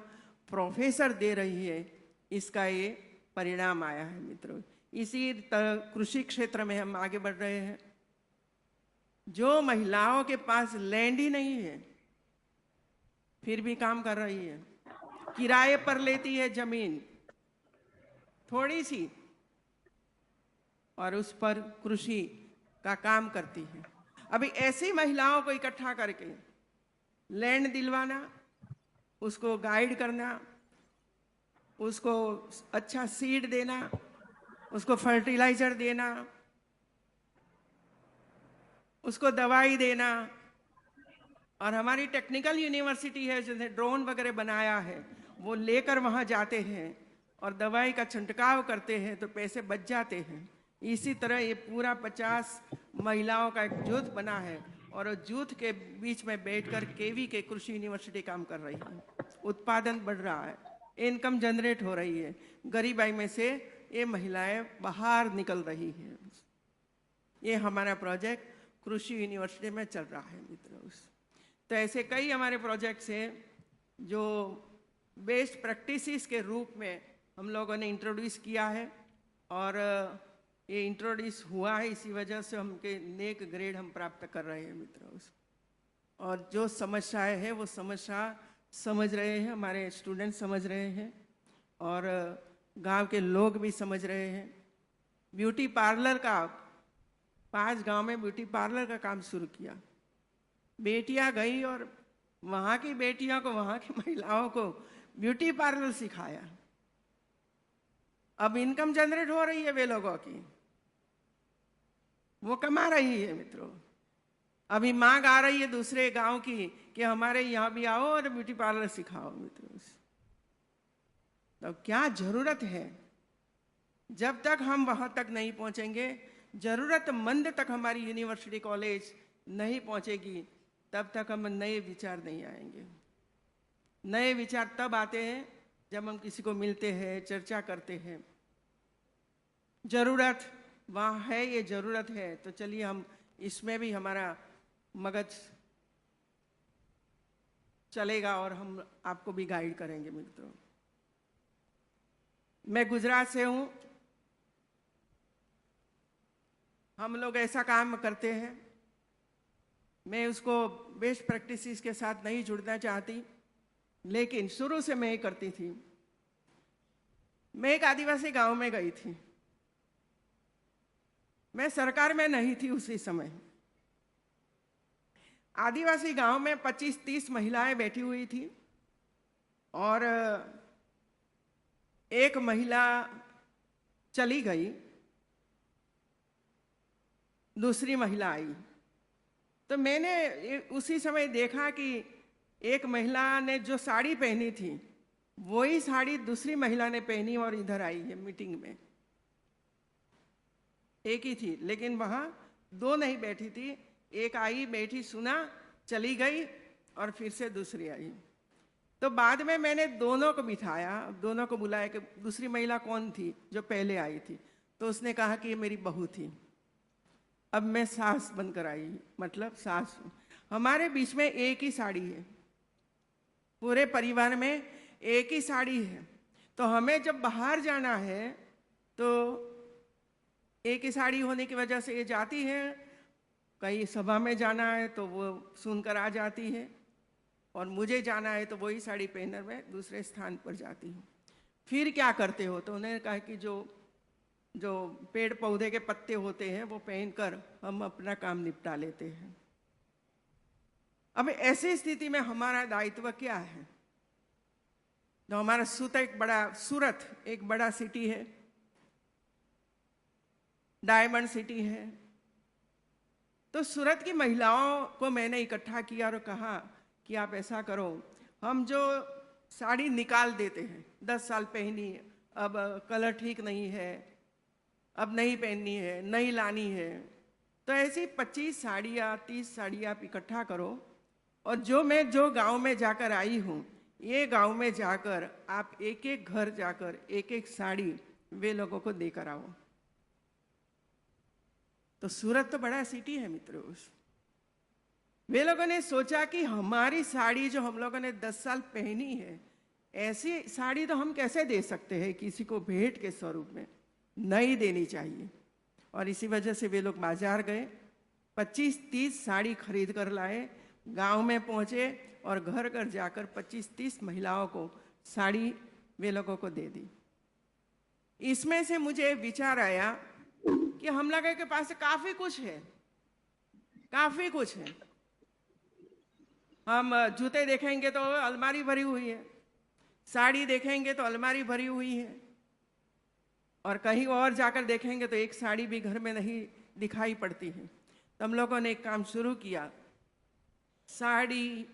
H: प्रोफेसर दे रही है, इसका ये परिणाम आया है मित्रों। इसी तरह कृषि क्षेत्र में हम आगे बढ़ रहे हैं। जो महिलाओं के पास लैंड ही नहीं है फिर भी काम कर रही है, किराए पर लेती है जमीन थोड़ी सी और उस पर कृषि का काम करती है। अभी ऐसी महिलाओं को इकट्ठा करके लैंड दिलवाना, उसको गाइड करना, उसको अच्छा सीड देना, उसको फर्टिलाइजर देना, उसको दवाई देना, और हमारी टेक्निकल यूनिवर्सिटी है जिसने ड्रोन वगैरह बनाया है, वो लेकर वहाँ जाते हैं और दवाई का छिड़काव करते हैं तो पैसे बच जाते हैं। इसी तरह ये पूरा 50 महिलाओं का एक जूथ बना है और जूथ के बीच में बैठकर केवी के कृषि यूनिवर्सिटी काम कर रही है। उत्पादन बढ़ रहा है, इनकम जनरेट हो रही है, गरीबाई में से ये महिलाएं बाहर निकल रही हैं। ये हमारा प्रोजेक्ट कृषि यूनिवर्सिटी में चल रहा है मित्रों। तो ऐसे कई हमारे प्रोजेक्ट्स हैं जो बेस्ट प्रैक्टिसेस के रूप में हम लोगों ने इंट्रोड्यूस किया है और ये इंट्रोड्यूस हुआ है, इसी वजह से हमके नेक ग्रेड हम प्राप्त कर रहे हैं मित्रों। और जो समस्याएं हैं वो समस्या समझ रहे हैं, हमारे स्टूडेंट समझ रहे हैं और गांव के लोग भी समझ रहे हैं। ब्यूटी पार्लर का 5 गांव में ब्यूटी पार्लर का काम शुरू किया। बेटियां गई और वहाँ की बेटियों को, वहाँ की महिलाओं को ब्यूटी पार्लर सिखाया। अब इनकम जनरेट हो रही है वे लोगों की, वो कमा रही है मित्रों। अभी मांग आ रही है दूसरे गांव की कि हमारे यहाँ भी आओ और ब्यूटी पार्लर सिखाओ मित्रों। तो क्या जरूरत है, जब तक हम वहाँ तक नहीं पहुँचेंगे, जरूरतमंद तक हमारी यूनिवर्सिटी कॉलेज नहीं पहुँचेगी, तब तक हम नए विचार नहीं आएंगे। नए विचार तब आते हैं जब हम किसी को मिलते हैं, चर्चा करते हैं। जरूरत वहाँ है, ये जरूरत है, तो चलिए हम इसमें भी हमारा मगज चलेगा और हम आपको भी गाइड करेंगे मित्रों। मैं गुजरात से हूँ। हम लोग ऐसा काम करते हैं, मैं उसको बेस्ट प्रैक्टिसेस के साथ नहीं जुड़ना चाहती, लेकिन शुरू से मैं ये करती थी। मैं एक आदिवासी गांव में गई थी। मैं सरकार में नहीं थी उसी समय। आदिवासी गांव में 25-30 महिलाएं बैठी हुई थी और एक महिला चली गई, दूसरी महिला आई। तो मैंने उसी समय देखा कि एक महिला ने जो साड़ी पहनी थी वही साड़ी दूसरी महिला ने पहनी और इधर आई है मीटिंग में। एक ही थी, लेकिन वहाँ 2 नहीं बैठी थी। एक आई, बैठी, सुना, चली गई और फिर से दूसरी आई। तो बाद में मैंने दोनों को बिठाया, दोनों को बुलाया कि दूसरी महिला कौन थी जो पहले आई थी। तो उसने कहा कि ये मेरी बहू थी। अब मैं सास बनकर आई, मतलब सास। हमारे बीच में एक ही साड़ी है, पूरे परिवार में एक ही साड़ी है। तो हमें जब बाहर जाना है तो एक ही साड़ी होने की वजह से ये जाती है, कहीं सभा में जाना है तो वो सुनकर आ जाती है, और मुझे जाना है तो वही साड़ी पहनकर मैं दूसरे स्थान पर जाती हूँ। फिर क्या करते हो? तो उन्होंने कहा कि जो पेड़ पौधे के पत्ते होते हैं वो पहनकर हम अपना काम निपटा लेते हैं। अब ऐसी स्थिति में हमारा दायित्व क्या है? तो हमारा सूरत एक बड़ा सिटी है, डायमंड सिटी है। तो सूरत की महिलाओं को मैंने इकट्ठा किया और कहा कि आप ऐसा करो, हम जो साड़ी निकाल देते हैं, 10 साल पहनी, अब कलर ठीक नहीं है, अब नहीं पहननी है, नहीं लानी है, तो ऐसी 25 साड़ियाँ 30 साड़ियाँ आप इकट्ठा करो और मैं जो गांव में जाकर आई हूँ, ये गांव में जाकर आप एक एक घर जाकर एक एक साड़ी वे लोगों को देकर आओ। तो सूरत तो बड़ा सिटी है मित्रों। वे लोगों ने सोचा कि हमारी साड़ी जो हम लोगों ने 10 साल पहनी है, ऐसी साड़ी तो हम कैसे दे सकते हैं किसी को भेंट के स्वरूप में, नहीं देनी चाहिए। और इसी वजह से वे लोग बाजार गए, 25-30 साड़ी खरीद कर लाए, गांव में पहुंचे और घर घर जाकर 25-30 महिलाओं को साड़ी वे लोगों को दे दी। इसमें से मुझे विचार आया कि हम लोगों के पास काफी कुछ है, काफी कुछ है। हम जूते देखेंगे तो अलमारी भरी हुई है, साड़ी देखेंगे तो अलमारी भरी हुई है, और कहीं और जाकर देखेंगे तो एक साड़ी भी घर में नहीं दिखाई पड़ती है। तो हम लोगों ने एक काम शुरू किया, साड़ी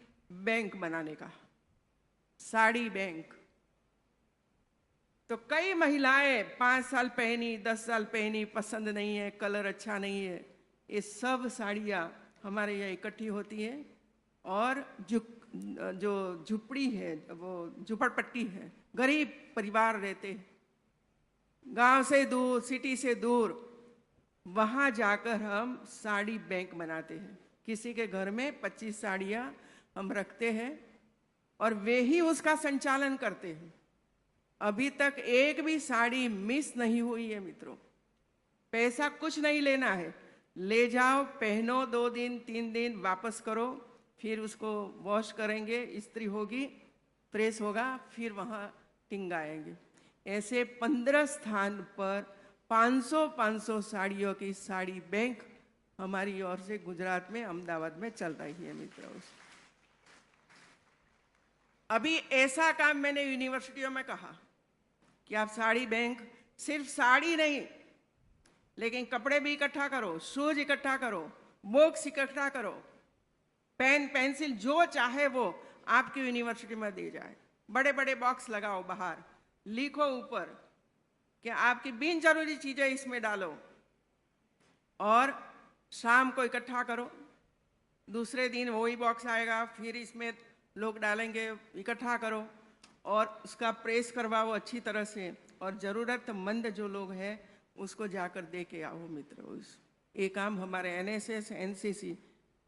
H: बैंक बनाने का। साड़ी बैंक। तो कई महिलाएं 5 साल पहनी, 10 साल पहनी, पसंद नहीं है, कलर अच्छा नहीं है, ये सब साड़ियाँ हमारे यहाँ इकट्ठी होती हैं और जो झुपड़ी है, वो झुपड़पट्टी है, गरीब परिवार रहते हैं गांव से दूर, सिटी से दूर, वहाँ जाकर हम साड़ी बैंक बनाते हैं। किसी के घर में 25 साड़ियाँ हम रखते हैं और वे ही उसका संचालन करते हैं। अभी तक एक भी साड़ी मिस नहीं हुई है मित्रों। पैसा कुछ नहीं लेना है, ले जाओ, पहनो, 2 दिन 3 दिन, वापस करो, फिर उसको वॉश करेंगे, इस्त्री होगी, प्रेस होगा, फिर वहाँ टिंगाएंगे। ऐसे 15 स्थान पर 500 साड़ियों की साड़ी बैंक हमारी ओर से गुजरात में, अहमदाबाद में चल रही है मित्रों। अभी ऐसा काम मैंने यूनिवर्सिटियों में कहा कि आप साड़ी बैंक, सिर्फ साड़ी नहीं लेकिन कपड़े भी इकट्ठा करो, शूज इकट्ठा करो, बुक्स इकट्ठा करो, पेन पेंसिल जो चाहे वो आपकी यूनिवर्सिटी में दी जाए। बड़े बड़े बॉक्स लगाओ बाहर, लिखो ऊपर कि आपकी बिन जरूरी चीजें इसमें डालो और शाम को इकट्ठा करो। दूसरे दिन वही बॉक्स आएगा, फिर इसमें लोग डालेंगे, इकट्ठा करो और उसका प्रेस करवाओ अच्छी तरह से, और ज़रूरतमंद जो लोग हैं उसको जाकर दे के आओ मित्रों। ये काम हमारे NSS NCC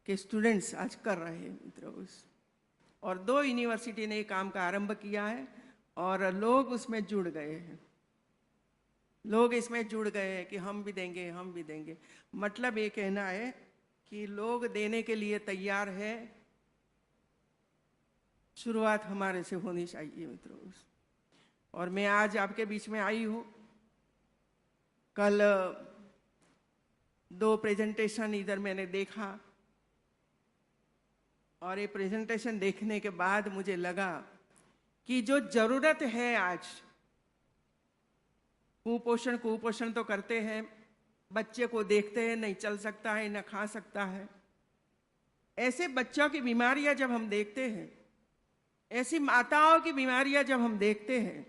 H: के स्टूडेंट्स आज कर रहे हैं मित्रों। और 2 यूनिवर्सिटी ने ये काम का आरंभ किया है और लोग उसमें जुड़ गए हैं। लोग इसमें जुड़ गए हैं कि हम भी देंगे, हम भी देंगे। मतलब ये कहना है कि लोग देने के लिए तैयार है, शुरुआत हमारे से होनी चाहिए मित्रों। और मैं आज आपके बीच में आई हूँ। कल 2 प्रेजेंटेशन इधर मैंने देखा और ये प्रेजेंटेशन देखने के बाद मुझे लगा कि जो जरूरत है आज, कुपोषण तो करते हैं, बच्चे को देखते हैं नहीं चल सकता है, न खा सकता है। ऐसे बच्चों की बीमारियां जब हम देखते हैं, ऐसी माताओं की बीमारियां जब हम देखते हैं,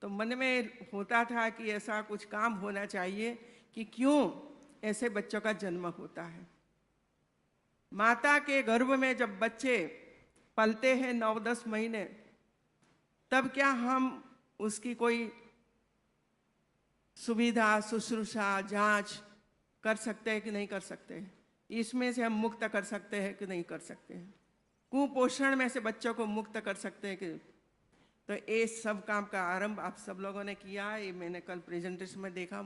H: तो मन में होता था कि ऐसा कुछ काम होना चाहिए कि क्यों ऐसे बच्चों का जन्म होता है। माता के गर्भ में जब बच्चे पलते हैं 9-10 महीने, तब क्या हम उसकी कोई सुविधा, शुश्रूषा, जांच कर सकते हैं कि नहीं कर सकते हैं? इसमें से हम मुक्त कर सकते हैं कि नहीं कर सकते हैं? कुपोषण में से बच्चों को मुक्त कर सकते हैं कि? तो ये सब काम का आरंभ आप सब लोगों ने किया है। ये मैंने कल प्रेजेंटेशन में देखा।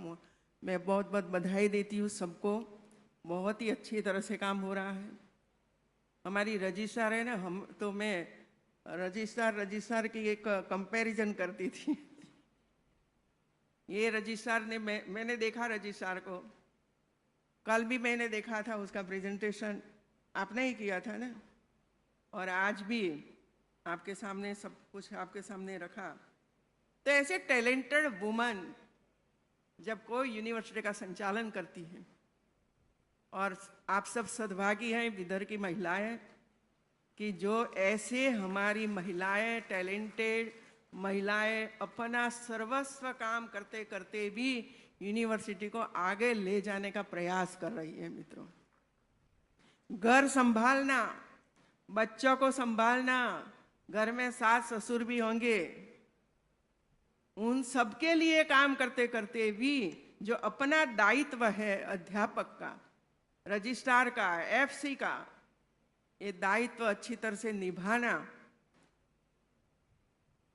H: मैं बहुत बहुत बधाई देती हूँ सबको। बहुत ही अच्छी तरह से काम हो रहा है। हमारी रजिस्ट्रार है ना, मैं रजिस्ट्रार की एक कंपैरिजन करती थी। ये रजिस्ट्रार ने, मैंने देखा रजिस्ट्रार को, कल भी मैंने देखा था उसका प्रेजेंटेशन, आपने ही किया था ना, और आज भी आपके सामने सब कुछ आपके सामने रखा। तो ऐसे टैलेंटेड वुमन जब कोई यूनिवर्सिटी का संचालन करती है, और आप सब सद्भागी हैं विदर्भ की महिलाएं कि जो ऐसे हमारी महिलाएं, टैलेंटेड महिलाएं अपना सर्वस्व काम करते करते भी यूनिवर्सिटी को आगे ले जाने का प्रयास कर रही है मित्रों। घर संभालना, बच्चों को संभालना, घर में सास ससुर भी होंगे, उन सबके लिए काम करते करते भी जो अपना दायित्व है अध्यापक का, रजिस्ट्रार का, FC का, ये दायित्व अच्छी तरह से निभाना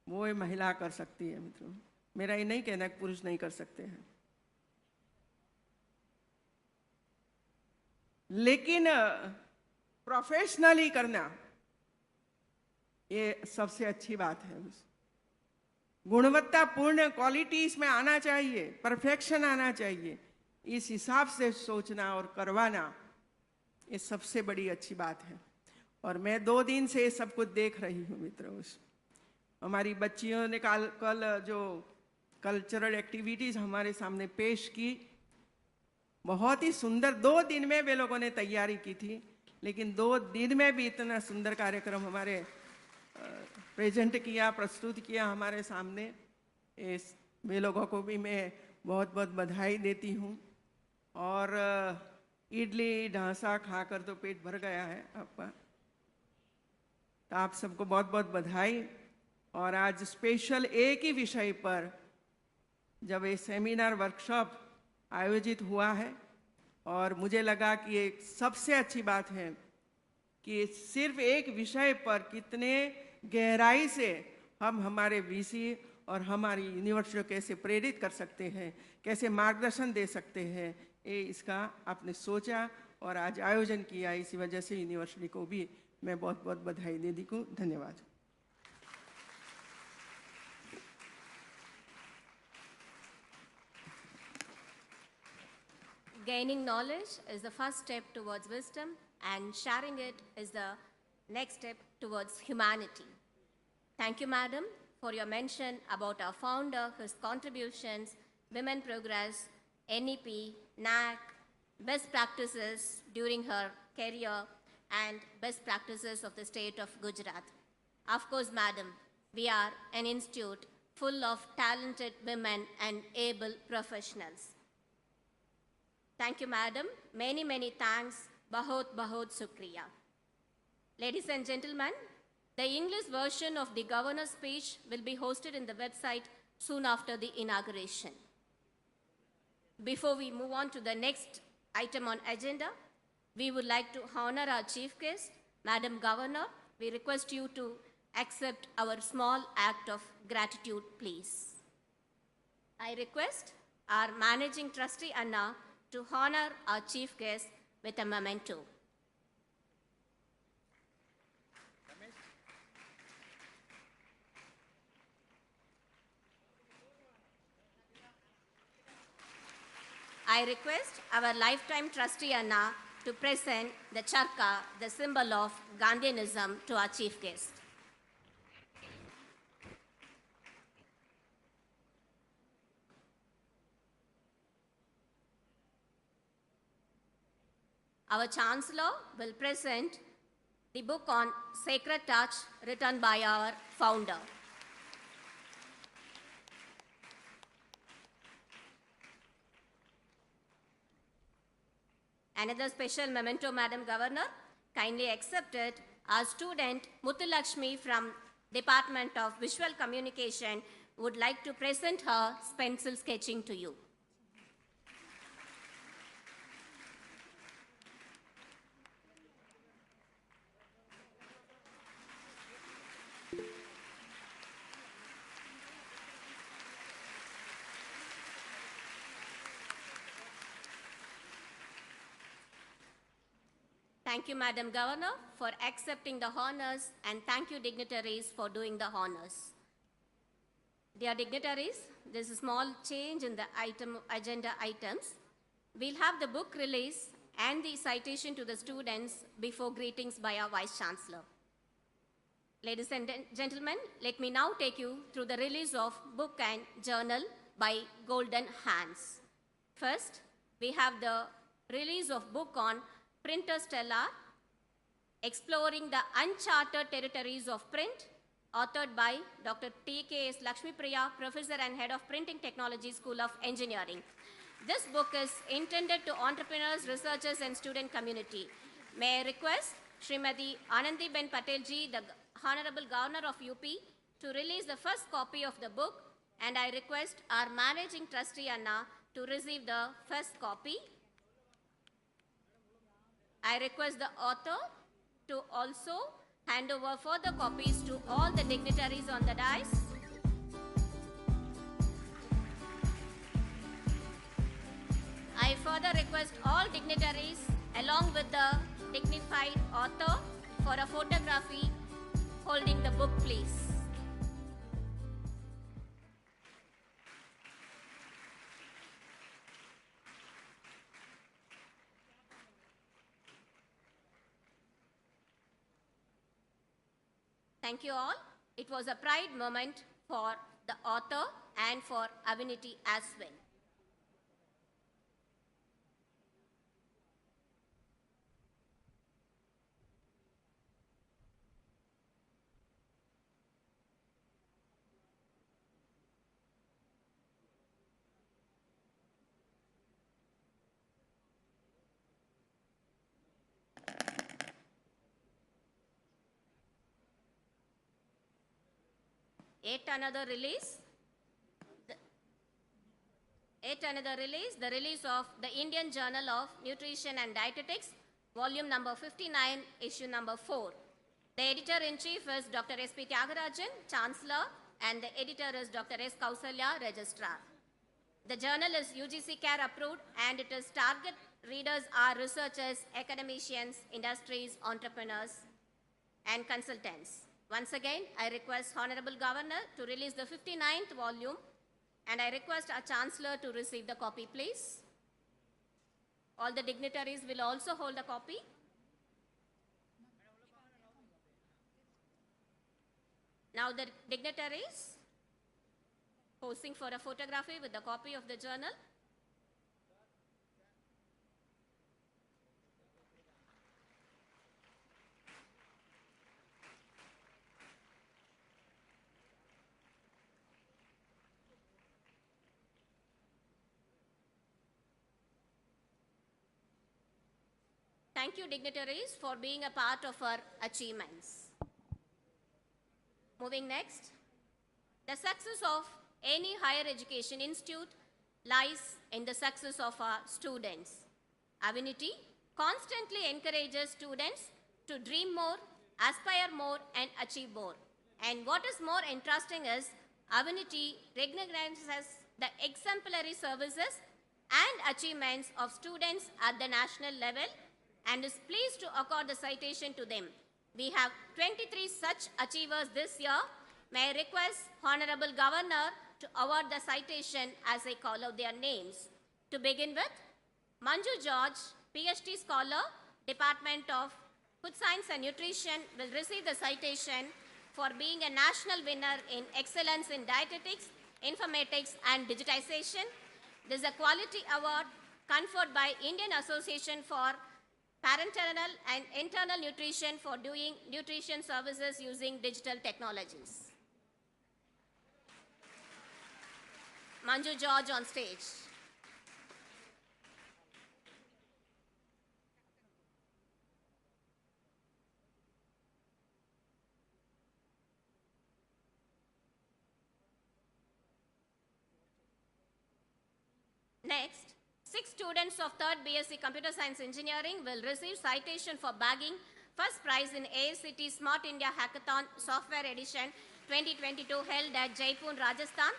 H: वो महिला कर सकती है मित्रों। मेरा ये नहीं कहना कि पुरुष नहीं कर सकते हैं, लेकिन प्रोफेशनली करना ये सबसे अच्छी बात है। गुणवत्तापूर्ण क्वालिटी इसमें आना चाहिए, परफेक्शन आना चाहिए। इस हिसाब से सोचना और करवाना ये सबसे बड़ी अच्छी बात है। और मैं 2 दिन से ये सब कुछ देख रही हूँ मित्रों। हमारी बच्चियों ने कल जो कल्चरल एक्टिविटीज हमारे सामने पेश की, बहुत ही सुंदर। 2 दिन में वे लोगों ने तैयारी की थी, लेकिन 2 दिन में भी इतना सुंदर कार्यक्रम हमारे प्रेजेंट किया, प्रस्तुत किया हमारे सामने। वे लोगों को भी मैं बहुत बहुत बधाई देती हूँ। और इडली ढांसा खाकर तो पेट भर गया है आपका, तो आप सबको बहुत बहुत बधाई। और आज स्पेशल एक ही विषय पर जब ये सेमिनार वर्कशॉप आयोजित हुआ है, और मुझे लगा कि एक सबसे अच्छी बात है कि सिर्फ एक विषय पर कितने गहराई से हम हमारे वीसी और हमारी यूनिवर्सिटी को कैसे प्रेरित कर सकते हैं, कैसे मार्गदर्शन दे सकते हैं, ये इसका आपने सोचा और आज आयोजन किया। इसी वजह से यूनिवर्सिटी को भी मैं बहुत बहुत बधाई दे दी हूँ। धन्यवाद।
B: Gaining knowledge is the first step towards wisdom, and sharing it is the next step towards humanity. Thank you, Madam, for your mention about our founder, his contributions, Women Progress, NEP, NAAC, best practices during her career, and best practices of the state of Gujarat. Of course, Madam, we are an institute full of talented women and able professionals. Thank you, Madam. Many, many thanks. Bahut, bahut shukriya. Ladies and gentlemen, the English version of the governor's speech will be hosted in the website soon after the inauguration. Before we move on to the next item on agenda, we would like to honor our chief guest, Madam Governor. We request you to accept our small act of gratitude, please. I request our Managing Trustee Anna to honor our chief guest with a memento. I request our lifetime trustee Anna to present the charka, the symbol of Gandhianism, to our chief guest. Our Chancellor will present the book on Sacred Touch written by our founder. Another special memento, Madam Governor, kindly accepted our student Muthulakshmi from Department of Visual Communication would like to present her pencil sketching to you. Thank you, Madam Governor, for accepting the honors, and thank you, dignitaries, for doing the honors. Dear dignitaries, there's a small change in the agenda items. We'll have the book release and the citation to the students before greetings by our Vice Chancellor. Ladies and gentlemen, let me now take you through the release of book and journal by Golden Hands. First, we have the release of book on Printerstellar, Exploring the Uncharted Territories of Print, authored by Dr. T.K.S. Lakshmipriya, Professor and Head of Printing Technology, School of Engineering. This book is intended to entrepreneurs, researchers, and student community. May I request Srimati Anandiben Patel Ji, the Honorable Governor of UP, to release the first copy of the book, and I request our Managing Trustee Anna to receive the first copy. I request the author to also hand over further copies to all the dignitaries on the dais. I further request all dignitaries along with the dignified author for a photography holding the book, please. Thank you all. It was a pride moment for the author and for Avinity as well. Yet another release, the release of the Indian Journal of Nutrition and Dietetics, volume number 59, issue number 4. The editor-in-chief is Dr. S.P. Tyagarajan, Chancellor, and the editor is Dr. S. Kausalya, Registrar. The journal is UGC CARE approved, and its target readers are researchers, academicians, industries, entrepreneurs, and consultants. Once again, I request Honorable Governor to release the 59th volume, and I request our Chancellor to receive the copy, please. All the dignitaries will also hold a copy. Now the dignitaries posing for a photography with a copy of the journal. Thank you, dignitaries, for being a part of our achievements. Moving next, the success of any higher education institute lies in the success of our students. Avinity constantly encourages students to dream more, aspire more, and achieve more. And what is more interesting is, Avinity recognizes the exemplary services and achievements of students at the national level and is pleased to accord the citation to them. We have 23 such achievers this year. May I request Honorable Governor to award the citation as I call out their names. To begin with, Manju George, PhD Scholar, Department of Food Science and Nutrition, will receive the citation for being a national winner in excellence in dietetics, informatics, and digitization. This is a quality award conferred by Indian Association for Parenteral and Internal Nutrition for doing nutrition services using digital technologies. Manju George on stage. Next, 6 students of 3rd BSc Computer Science Engineering will receive citation for bagging first prize in AICT Smart India Hackathon Software Edition 2022 held at Jaipur, Rajasthan.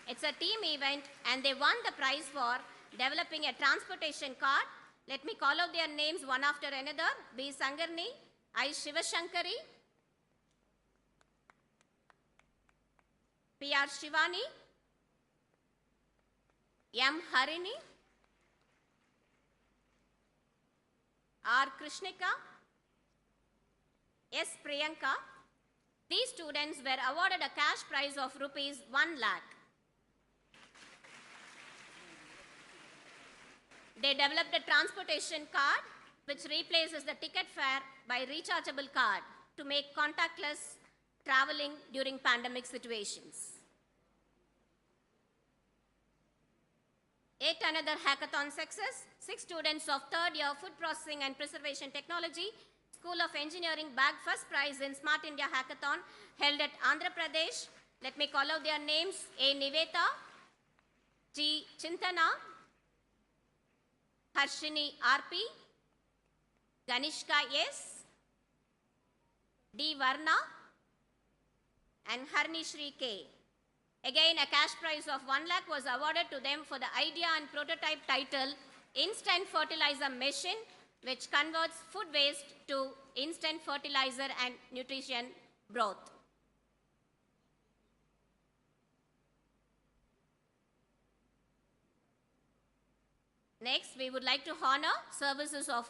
B: It's a team event and they won the prize for developing a transportation card. Let me call out their names one after another. B. Sangarni, I. Shivashankari, P. R. Shivani, M. Harini, R. Krishnika, S. Priyanka. These students were awarded a cash prize of rupees 1 lakh. They developed a transportation card which replaces the ticket fare by rechargeable card to make contactless traveling during pandemic situations. Yet another hackathon success. 6 students of 3rd year Food Processing and Preservation Technology, School of Engineering bagged first prize in Smart India Hackathon held at Andhra Pradesh. Let me call out their names. A. Niveta, G. Chintana, Harshini R.P., Ganishka S., D. Varna, and Harnishri K. Again, a cash prize of 1 lakh was awarded to them for the idea and prototype title Instant Fertilizer Machine, which converts food waste to instant fertilizer and nutrition broth. Next, we would like to honor services of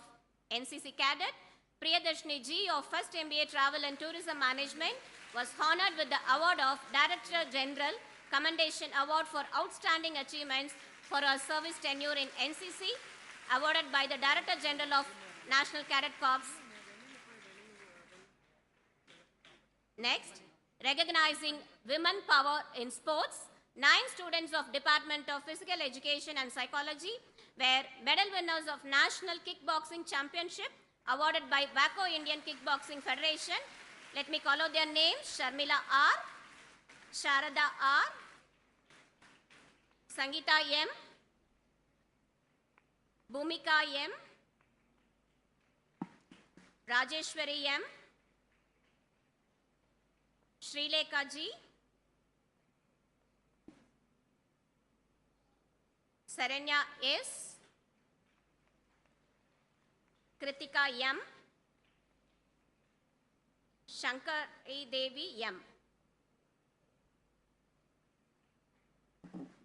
B: NCC Cadet. Priyadarshini Ji of 1st MBA Travel and Tourism Management was honored with the award of Director General Commendation Award for Outstanding Achievements for her service tenure in NCC, awarded by the Director General of National Cadet Corps. Next, recognizing women power in sports, 9 students of Department of Physical Education and Psychology were medal winners of National Kickboxing Championship, awarded by WACO Indian Kickboxing Federation. Let me call out their names. Sharmila R, Sharada R, Sangeeta M, Bhumika M, Rajeshwari M, Srilekha Ji, Saranya S, Kritika M, Shankari Devi M.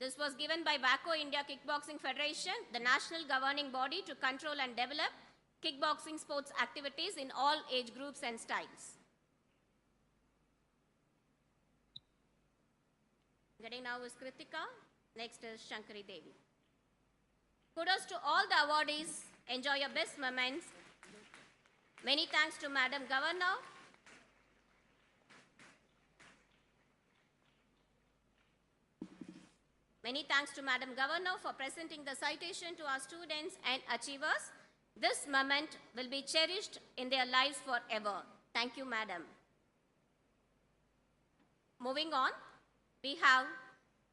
B: This was given by WACO India Kickboxing Federation, the national governing body to control and develop kickboxing sports activities in all age groups and styles. Getting now is Kritika, next is Shankari Devi. Kudos to all the awardees, enjoy your best moments. Many thanks to Madam Governor. Many thanks to Madam Governor for presenting the citation to our students and achievers. This moment will be cherished in their lives forever. Thank you, Madam. Moving on, we have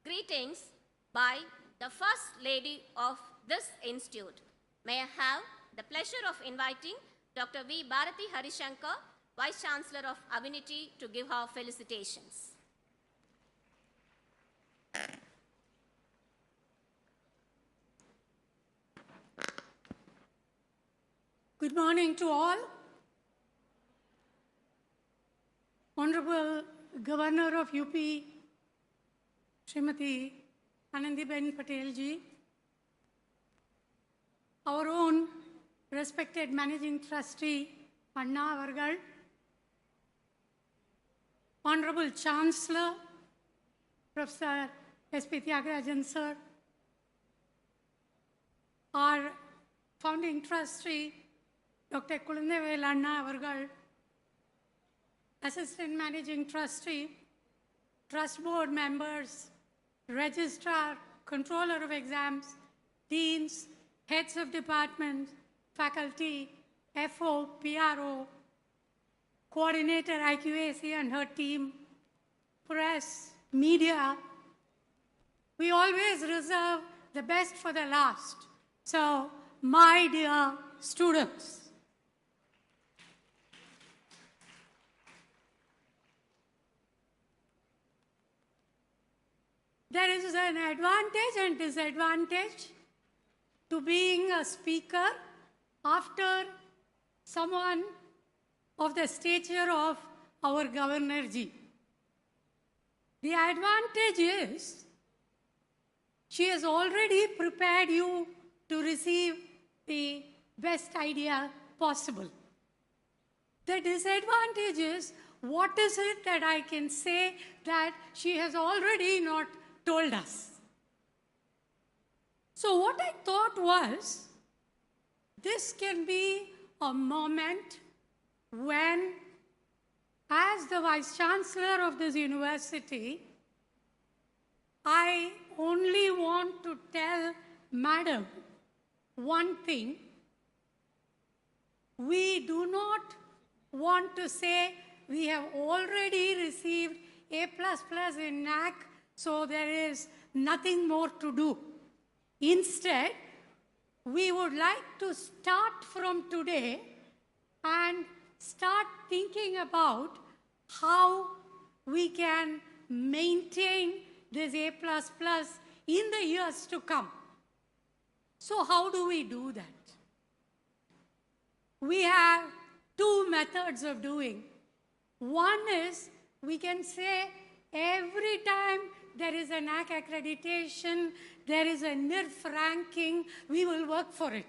B: greetings by the First Lady of this institute. May I have the pleasure of inviting Dr. V. Bharati Harishankar, Vice Chancellor of Avinity, to give her felicitations.
F: Good morning to all. Honorable Governor of UP, Srimati Anandiben Patel Ji, our own respected Managing Trustee, Anna Avargal, Honorable Chancellor, Professor S.P. Tyagarajan Sir, our founding trustee, Dr. Kulandevel Anna Avargal, Assistant Managing Trustee, Trust Board members, Registrar, Controller of Exams, Deans, Heads of Departments, Faculty, FO, PRO, Coordinator IQAC and her team, press, media. We always reserve the best for the last. So, my dear students, there is an advantage and disadvantage to being a speaker after someone of the stature of our Governor Ji. The advantage is she has already prepared you to receive the best idea possible. The disadvantage is, what is it that I can say that she has already not told us? So what I thought was, this can be a moment when, as the Vice Chancellor of this university, I only want to tell Madam one thing. We do not want to say we have already received A++ in NAAC, so there is nothing more to do. Instead, we would like to start from today and start thinking about how we can maintain this A++ in the years to come. So how do we do that? We have two methods of doing. One is, we can say every time there is a NAAC accreditation, there is a NIRF ranking, we will work for it.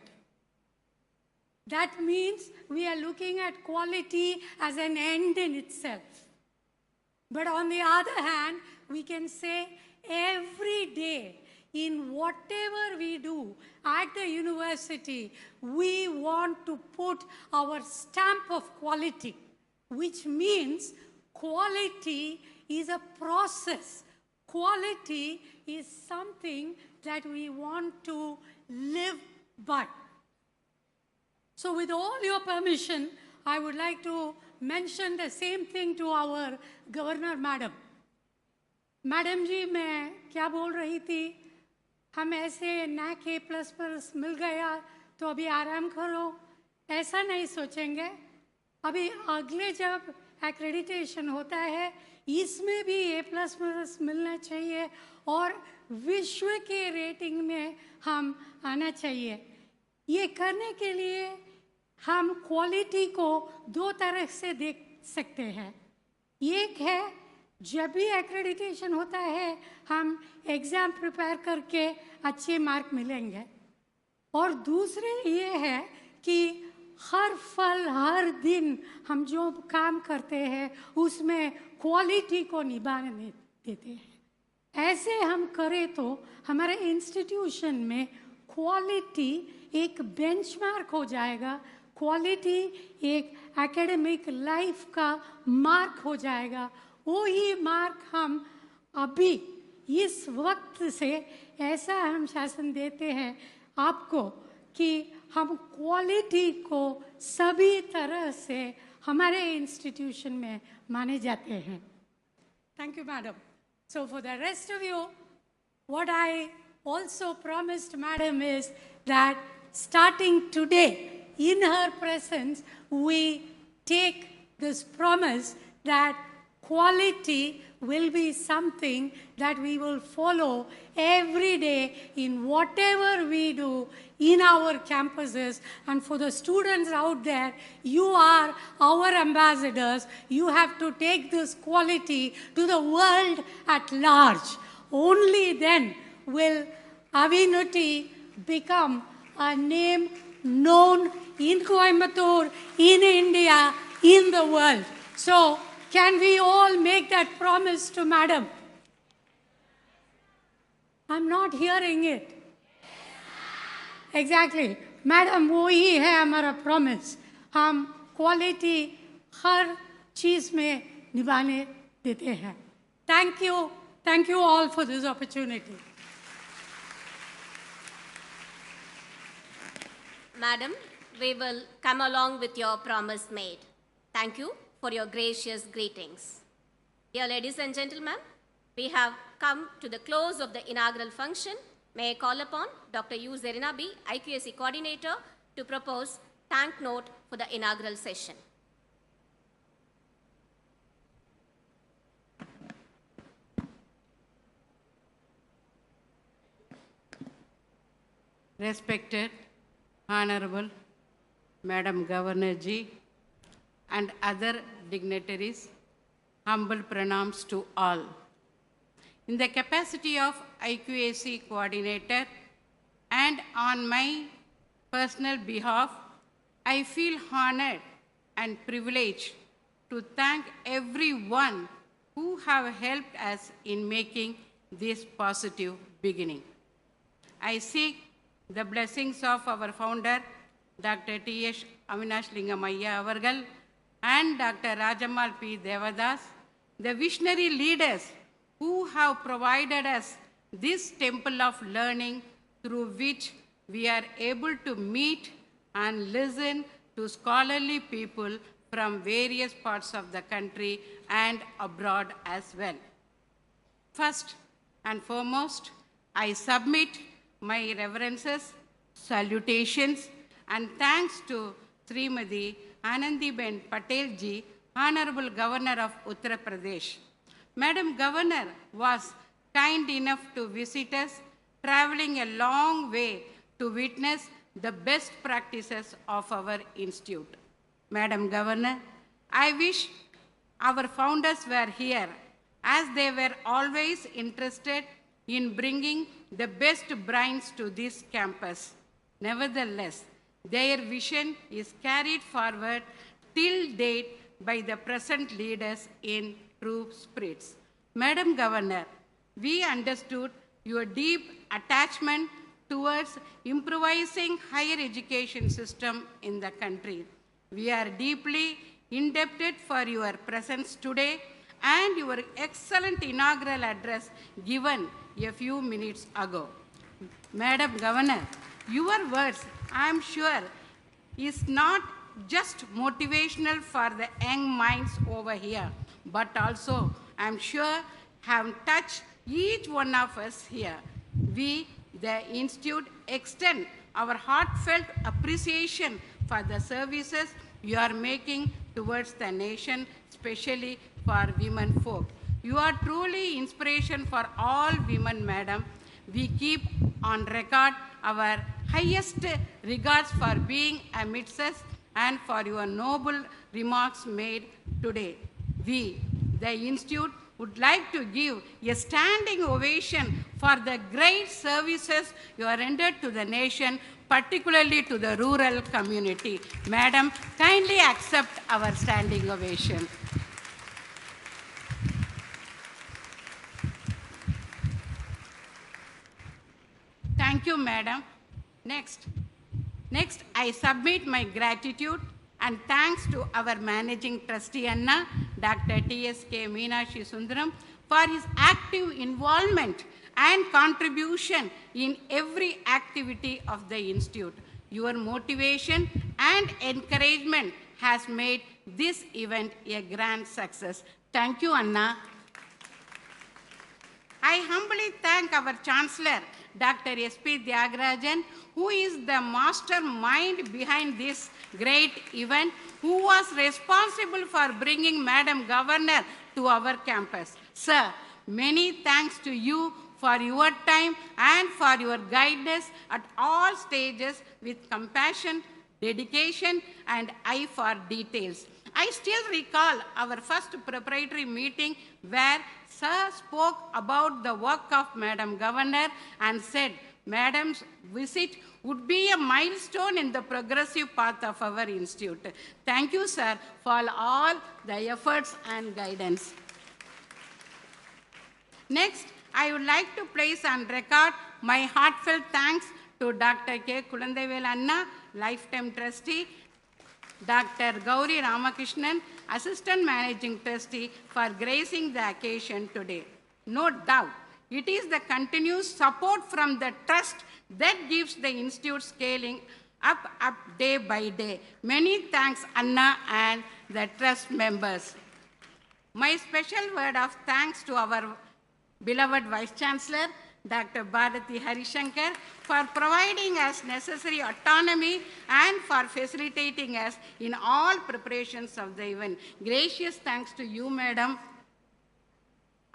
F: That means we are looking at quality as an end in itself. But on the other hand, we can say every day, in whatever we do at the university, we want to put our stamp of quality, which means quality is a process. Quality is something that we want to live by. So with all your permission, I would like to mention the same thing to our Governor Madam. Madam ji, मैं क्या बोल रही थी, हम ऐसे NAAC A++ मिल गया तो अभी आराम करो, ऐसा नहीं सोचेंगे. अभी अगले जब एक्रेडिटेशन होता है, इसमें भी A++ मिलना चाहिए और विश्व के रेटिंग में हम आना चाहिए। ये करने के लिए हम क्वालिटी को दो तरह से देख सकते हैं। एक है जब भी एक्रेडिटेशन होता है हम एग्ज़ाम प्रिपेयर करके अच्छे मार्क मिलेंगे, और दूसरे ये है कि हर फल हर दिन हम जो काम करते हैं उसमें क्वालिटी को निभाने देते हैं। ऐसे हम करें तो हमारे इंस्टीट्यूशन में क्वालिटी एक बेंचमार्क हो जाएगा, क्वालिटी एक एकेडमिक लाइफ का मार्क हो जाएगा। वो ही मार्क हम अभी इस वक्त से ऐसा हम शासन देते हैं आपको कि हम क्वालिटी को सभी तरह से हमारे इंस्टीट्यूशन में माने जाते हैं। Thank you madam. So for the rest of you, what I also promised madam is that starting today, in her presence, we take this promise that quality will be something that we will follow every day in whatever we do in our campuses. And for the students out there, you are our ambassadors. You have to take this quality to the world at large. Only then will Avinati become a name known in Coimbatore, in India, in the world. So, can we all make that promise to madam? I'm not hearing it. Exactly. Madam, वो ही है हमारा promise. हम quality हर चीज में निभाने देते हैं. Thank you. Thank you all for this opportunity.
B: Madam, we will come along with your promise made. Thank you for your gracious greetings. Dear ladies and gentlemen, we have come to the close of the inaugural function. May I call upon Dr. U. Zerinabi, IQAC Coordinator, to propose thank note for the inaugural session.
I: Respected Honorable Madam Governor Ji and other dignitaries, humble pranams to all. In the capacity of IQAC Coordinator and on my personal behalf, I feel honored and privileged to thank everyone who have helped us in making this positive beginning. I seek the blessings of our founder, Dr. T.S. Avinashilingam Avargal and Dr. Rajamal P. Devadas, the visionary leaders who have provided us this temple of learning through which we are able to meet and listen to scholarly people from various parts of the country and abroad as well. First and foremost, I submit my reverences, salutations, and thanks to Srimati Anandiben Patel Ji, Honorable Governor of Uttar Pradesh. Madam Governor was kind enough to visit us, traveling a long way to witness the best practices of our institute. Madam Governor, I wish our founders were here, as they were always interested in bringing the best brains to this campus. Nevertheless, their vision is carried forward till date by the present leaders in true spirits. Madam Governor, we understood your deep attachment towards improvising higher education system in the country. We are deeply indebted for your presence today and your excellent inaugural address given a few minutes ago. Madam Governor, your words, I am sure, is not just motivational for the young minds over here, but also, I am sure, have touched each one of us here. We, the Institute, extend our heartfelt appreciation for the services you are making towards the nation, especially for women folk. You are truly inspiration for all women, madam. We keep on record our highest regards for being amidst us and for your noble remarks made today. We, the Institute, would like to give a standing ovation for the great services you are rendered to the nation, particularly to the rural community. Madam, kindly accept our standing ovation. Thank you, madam. Next, I submit my gratitude and thanks to our managing trustee Anna, Dr. T.S.K. Meenakshi Sundaram, for his active involvement and contribution in every activity of the Institute. Your motivation and encouragement has made this event a grand success. Thank you, Anna. I humbly thank our Chancellor, Dr. S.P. Tyagarajan, who is the mastermind behind this great event, who was responsible for bringing Madam Governor to our campus. Sir, many thanks to you for your time and for your guidance at all stages with compassion, dedication, and eye for details. I still recall our first preparatory meeting where Sir spoke about the work of Madam Governor and said, Madam's visit would be a milestone in the progressive path of our institute. Thank you, sir, for all the efforts and guidance. Next, I would like to place on record my heartfelt thanks to Dr. K. Kulandevel Anna, Lifetime Trustee, Dr. Gauri Ramakrishnan, Assistant Managing Trustee, for gracing the occasion today. No doubt, it is the continuous support from the trust that gives the Institute scaling up day by day. Many thanks, Anna and the trust members. My special word of thanks to our beloved Vice Chancellor, Dr. Bharati Harishankar, for providing us necessary autonomy and for facilitating us in all preparations of the event. Gracious thanks to you, Madam.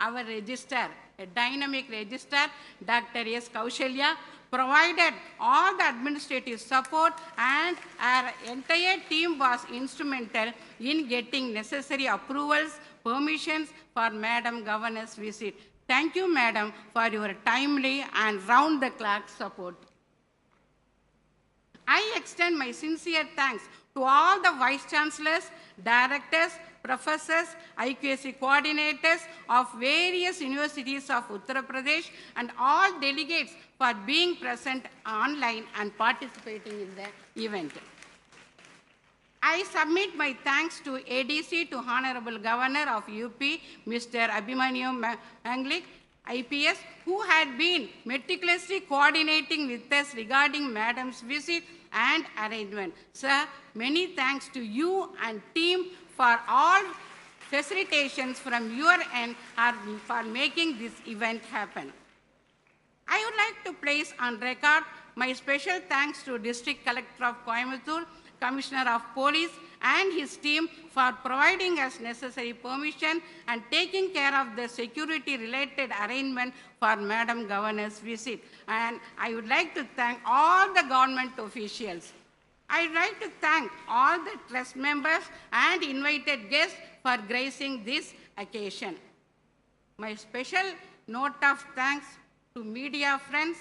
I: Our registrar, a dynamic registrar, Dr. S. Kaushalya, provided all the administrative support, and our entire team was instrumental in getting necessary approvals, permissions for Madam Governor's visit. Thank you, Madam, for your timely and round-the-clock support. I extend my sincere thanks to all the Vice Chancellors, Directors, Professors, IQAC coordinators of various universities of Uttar Pradesh, and all delegates for being present online and participating in the event. I submit my thanks to ADC, to Honorable Governor of UP, Mr. Abhimanyu Manglik, IPS, who had been meticulously coordinating with us regarding Madam's visit and arrangement. Sir, many thanks to you and team for all facilitations from your end for making this event happen. I would like to place on record my special thanks to District Collector of Coimbatore, Commissioner of Police, and his team for providing us necessary permission and taking care of the security-related arrangement for Madam Governor's visit. And I would like to thank all the government officials. I would like to thank all the trust members and invited guests for gracing this occasion. My special note of thanks to media friends,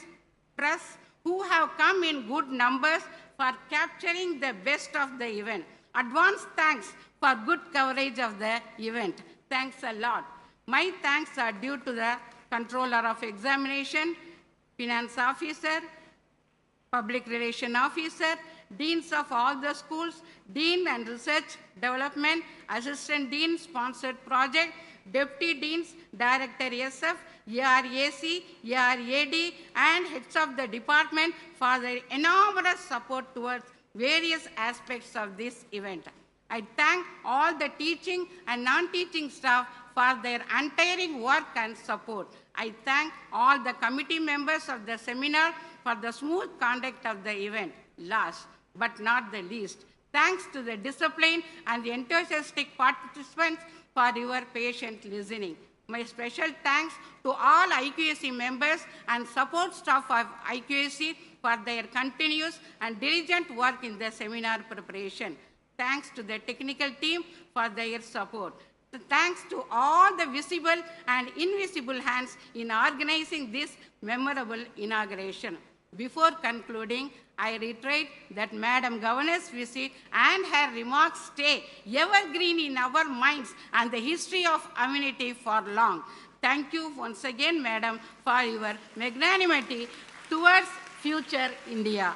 I: press, who have come in good numbers for capturing the best of the event. Advance thanks for good coverage of the event. Thanks a lot. My thanks are due to the Controller of Examination, Finance Officer, Public Relation Officer, Deans of all the schools, Dean and Research Development, Assistant Dean Sponsored Project, Deputy Deans, Director SF, ERAC, ERAD, and heads of the department for their enormous support towards various aspects of this event. I thank all the teaching and non-teaching staff for their untiring work and support. I thank all the committee members of the seminar for the smooth conduct of the event. Last but not the least, Thanks to the discipline and the enthusiastic participants for your patient listening. My special thanks to all IQAC members and support staff of IQAC for their continuous and diligent work in the seminar preparation. Thanks to the technical team for their support. Thanks to all the visible and invisible hands in organizing this memorable inauguration. Before concluding, I reiterate that Madam Governor's visit and her remarks stay evergreen in our minds and the history of amenity for long. Thank you once again, Madam, for your magnanimity towards future India.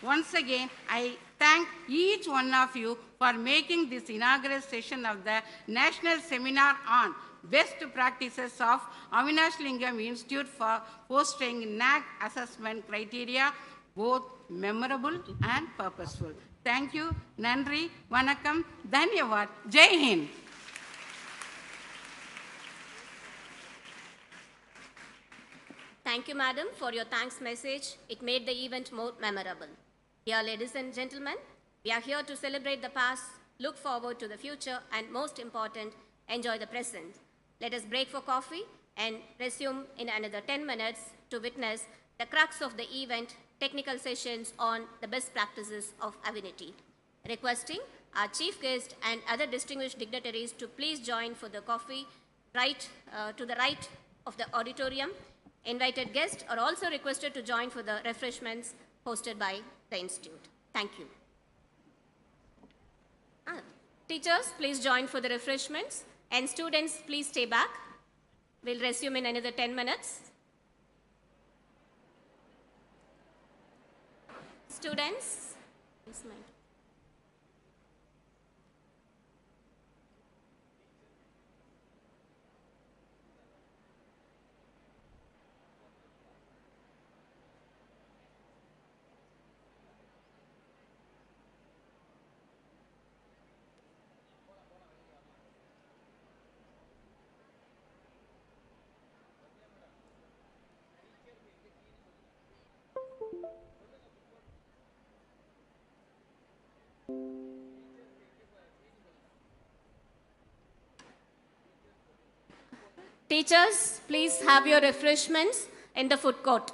I: Once again, I thank each one of you for making this inaugural session of the National Seminar on Best Practices of Avinashilingam Institute for fostering NAAC assessment criteria both memorable and purposeful. Thank you. Nandri, Vanakkam, Dhanyavad, Jai Hind.
B: Thank you, Madam, for your thanks message. It made the event more memorable. Dear ladies and gentlemen, we are here to celebrate the past, look forward to the future, and most important, enjoy the present. Let us break for coffee and resume in another 10 minutes to witness the crux of the event, technical sessions on the best practices of Avinity. Requesting our chief guest and other distinguished dignitaries to please join for the coffee to the right of the auditorium. Invited guests are also requested to join for the refreshments hosted by the Institute. Thank you. Teachers, please join for the refreshments. And students, please stay back. We'll resume in another 10 minutes. Students, please mind. Teachers, please have your refreshments in the food court.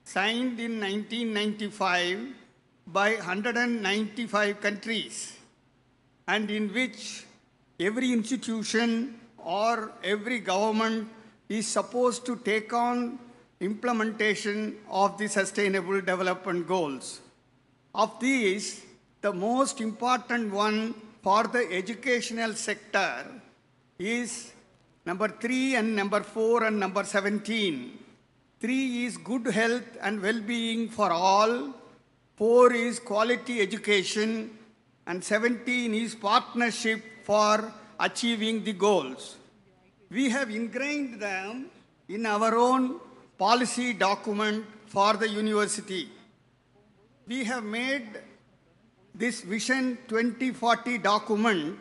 G: signed in 1995 by 195 countries, and in which every institution or every government is supposed to take on implementation of the Sustainable Development Goals. Of these, the most important one for the educational sector is number 3 and number 4 and number 17. 3 is good health and well-being for all, 4 is quality education, and 17 is partnership for achieving the goals. We have ingrained them in our own policy document for the university. We have made this Vision 2040 document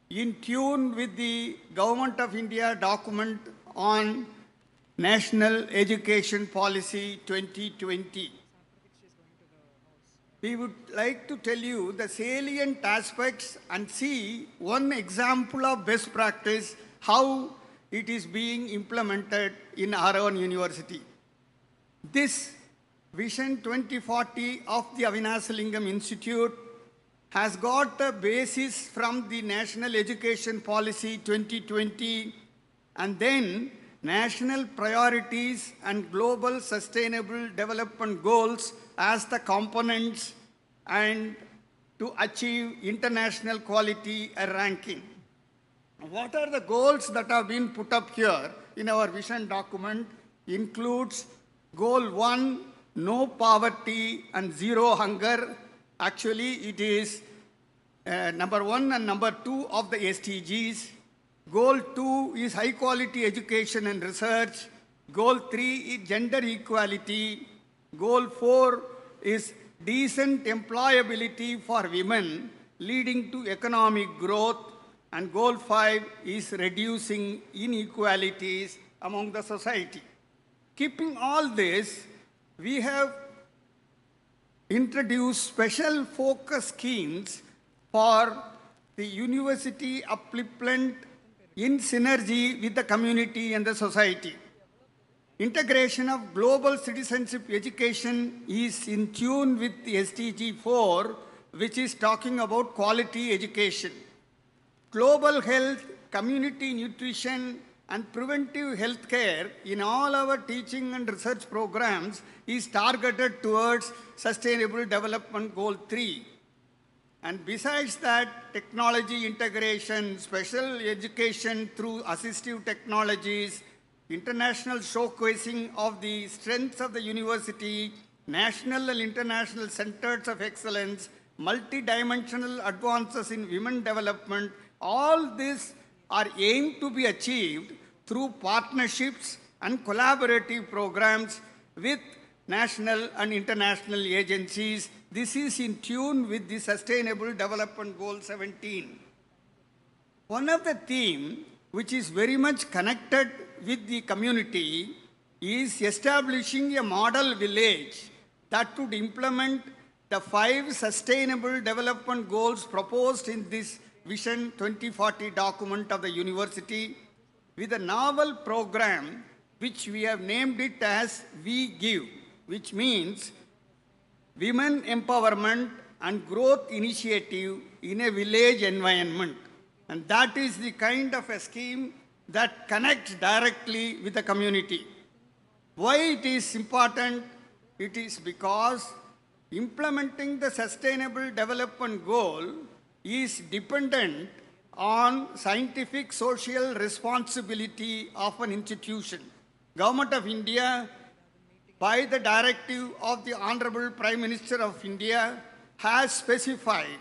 G: in tune with the Government of India document on National Education Policy 2020. We would like to tell you the salient aspects and see one example of best practice, how it is being implemented in our own university. This Vision 2040 of the Avinashilingam Institute has got a basis from the National Education Policy 2020 and then National Priorities and Global Sustainable Development Goals as the components and to achieve international quality ranking. What are the goals that have been put up here in our vision document? Includes goal 1, no poverty and zero hunger. Actually, it is number 1 and number 2 of the SDGs. Goal 2 is high quality education and research. Goal 3 is gender equality. Goal 4 is decent employability for women, leading to economic growth. And goal 5 is reducing inequalities among the society. Keeping all this, we have introduced special focus schemes for the university upliftment in synergy with the community and the society. Integration of global citizenship education is in tune with the SDG 4, which is talking about quality education. Global health, community nutrition, and preventive health care in all our teaching and research programs is targeted towards Sustainable Development Goal 3. And besides that, technology integration, special education through assistive technologies, international showcasing of the strengths of the university, national and international centers of excellence, multidimensional advances in women development, all these are aimed to be achieved through partnerships and collaborative programs with national and international agencies. This is in tune with the Sustainable Development Goal 17. One of the themes which is very much connected with the community is establishing a model village that would implement the 5 Sustainable Development Goals proposed in this Vision 2040 document of the university with a novel program which we have named it as We Give, which means Women Empowerment and Growth Initiative in a Village Environment. And that is the kind of a scheme that connects directly with the community. Why it is important? It is because implementing the Sustainable Development Goal is dependent on scientific social responsibility of an institution. Government of India, by the directive of the Honorable Prime Minister of India, has specified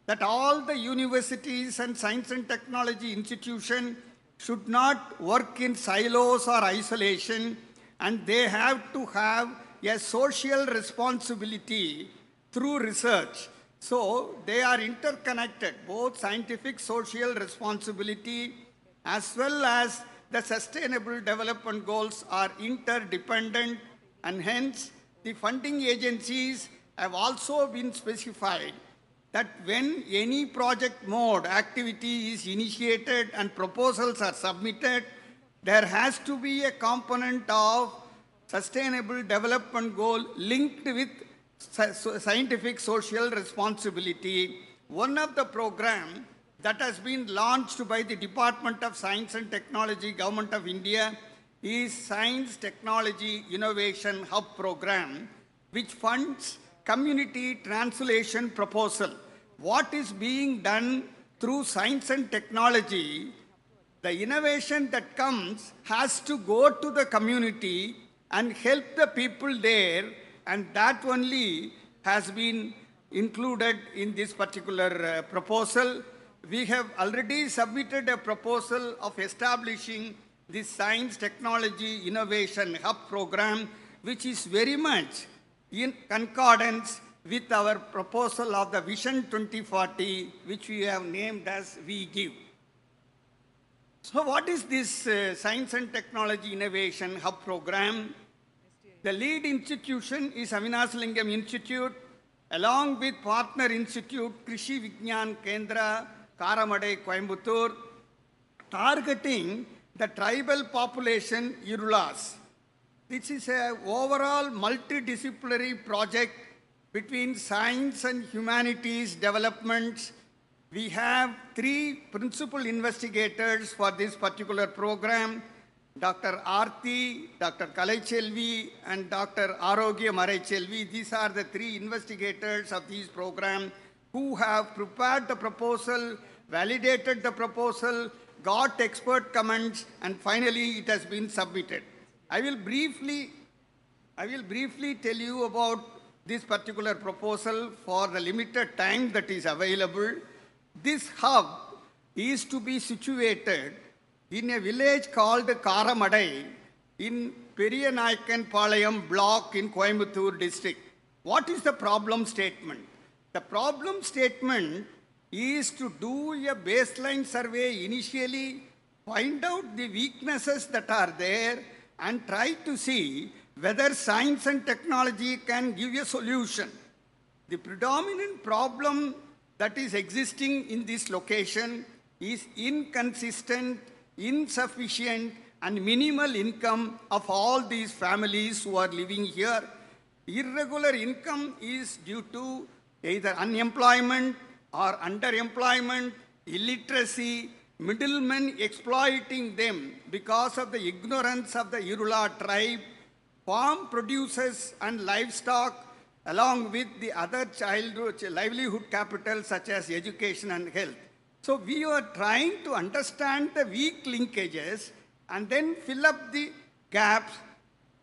G: that all the universities and science and technology institutions should not work in silos or isolation, and they have to have a social responsibility through research. So they are interconnected, both scientific social responsibility as well as the Sustainable Development Goals are interdependent, and hence the funding agencies have also been specified that when any project mode activity is initiated and proposals are submitted, there has to be a component of sustainable development goal linked with scientific social responsibility. One of the programs that has been launched by the Department of Science and Technology, Government of India, is Science Technology Innovation Hub program, which funds community translation proposal. What is being done through science and technology, the innovation that comes has to go to the community and help the people there, and that only has been included in this particular proposal. We have already submitted a proposal of establishing this Science Technology Innovation Hub program, which is very much in concordance with our proposal of the Vision 2040, which we have named as We Give. So what is this Science and Technology Innovation Hub program? The lead institution is Avinashilingam Institute, along with partner institute Krishi Vigyan Kendra, Karamadai, Coimbatore, targeting the tribal population Irulas. This is an overall multidisciplinary project between science and humanities developments. We have 3 principal investigators for this particular program, Dr. Aarti, Dr. Kalaichelvi, and Dr. Arogya Maraicelvi. These are the 3 investigators of this program who have prepared the proposal, validated the proposal, got expert comments, and finally it has been submitted. I will briefly tell you about this particular proposal for the limited time that is available. This hub is to be situated in a village called Karamadai in Periyanayakan Palayam block in Coimbatore district. What is the problem statement? The problem statement is to do a baseline survey initially, find out the weaknesses that are there, and try to see whether science and technology can give a solution. The predominant problem that is existing in this location is inconsistent, insufficient, and minimal income of all these families who are living here. Irregular income is due to either unemployment or underemployment, illiteracy, middlemen exploiting them because of the ignorance of the Irula tribe, farm producers and livestock, along with the other livelihood capital such as education and health. So we are trying to understand the weak linkages and then fill up the gaps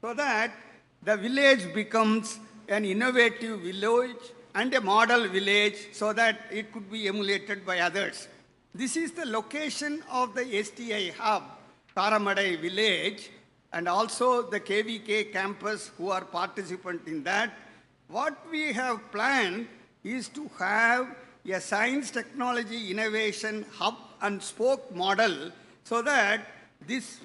G: so that the village becomes an innovative village and a model village so that it could be emulated by others. This is the location of the STI hub, Karamadai village, and also the KVK campus who are participant in that. What we have planned is to have a science technology innovation hub and spoke model so that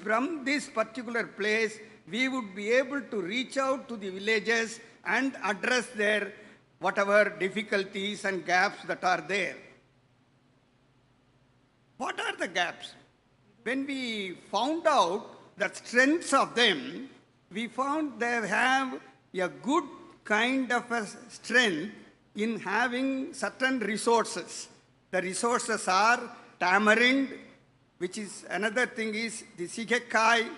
G: from this particular place we would be able to reach out to the villages and address their whatever difficulties and gaps that are there. What are the gaps? When we found out the strengths of them, we found they have a good kind of a strength in having certain resources. The resources are tamarind, which is another thing is the sigekai,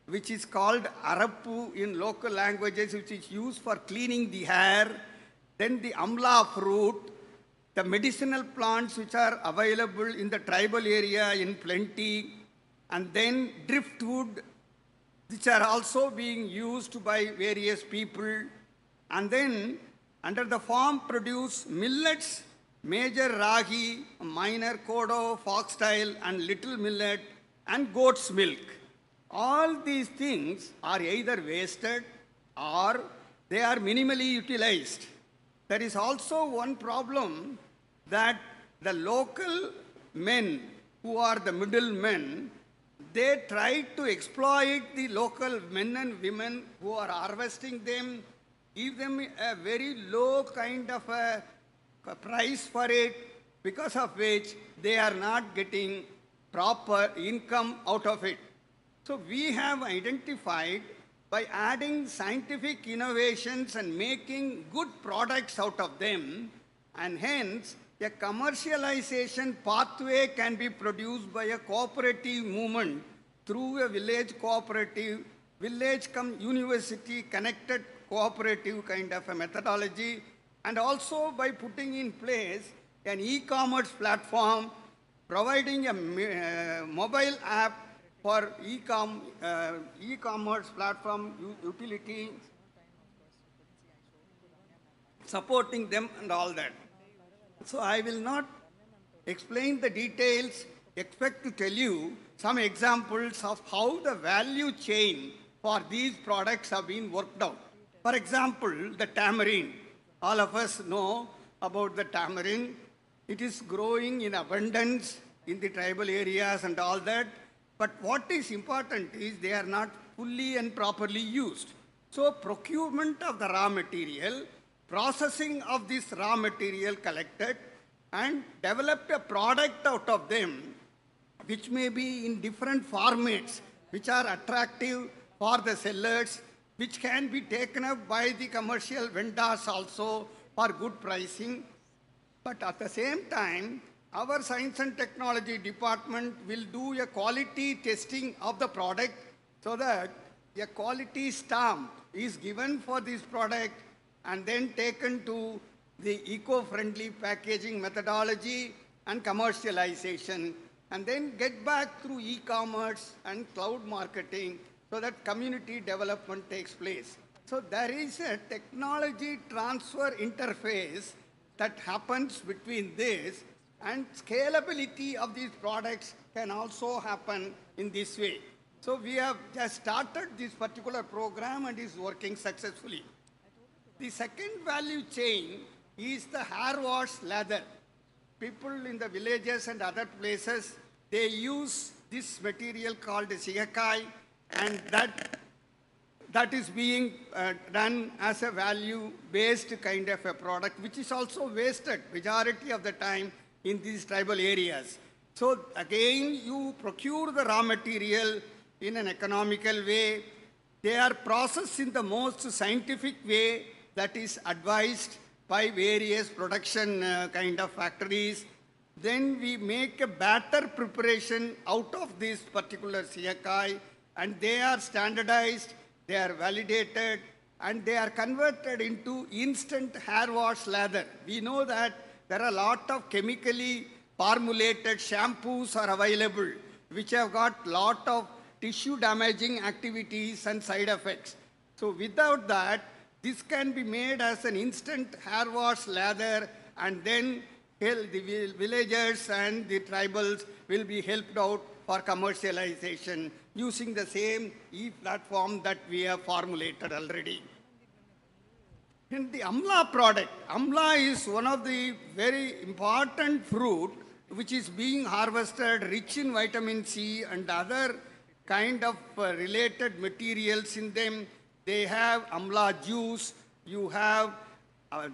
G: which is called arappu in local languages, which is used for cleaning the hair. Then the amla fruit, the medicinal plants which are available in the tribal area in plenty, and then driftwood, which are also being used by various people. And then under the farm produce millets, major ragi, minor kodo, foxtail, and little millet, and goat's milk. All these things are either wasted or they are minimally utilized. There is also one problem that the local men who are the middlemen, they try to exploit the local men and women who are harvesting them, give them a very low kind of a price for it, because of which they are not getting proper income out of it. So we have identified by adding scientific innovations and making good products out of them, and hence a commercialization pathway can be produced by a cooperative movement through a village cooperative, university connected cooperative kind of a methodology, and also by putting in place an e-commerce platform, providing a mobile app for e-commerce platform utility, supporting them and all that. So I will not explain the details, expect to tell you some examples of how the value chain for these products have been worked out. For example, the tamarind. All of us know about the tamarind. It is growing in abundance in the tribal areas and all that. But what is important is they are not fully and properly used. So procurement of the raw material, processing of this raw material collected, and developed a product out of them, which may be in different formats, which are attractive for the sellers, which can be taken up by the commercial vendors also for good pricing. But at the same time, our science and technology department will do a quality testing of the product so that a quality stamp is given for this product and then taken to the eco-friendly packaging methodology and commercialization, and then get back through e-commerce and cloud marketing so that community development takes place. So there is a technology transfer interface that happens between this, and scalability of these products can also happen in this way. So we have just started this particular program and is working successfully. The second value chain is the hair wash leather. People in the villages and other places, they use this material called sigakai, and that is being done as a value-based kind of a product, which is also wasted majority of the time in these tribal areas. So again, you procure the raw material in an economical way. They are processed in the most scientific way that is advised by various production kind of factories. Then we make a batter preparation out of this particular siakai, and they are standardized, they are validated, and they are converted into instant hair wash lather. We know that there are a lot of chemically formulated shampoos are available, which have got lot of tissue damaging activities and side effects. So without that, this can be made as an instant hair wash lather, and then the villagers and the tribals will be helped out for commercialization using the same e-platform that we have formulated already. In the amla product, amla is one of the very important fruit which is being harvested, rich in vitamin C and other kind of related materials in them. They have amla juice, you have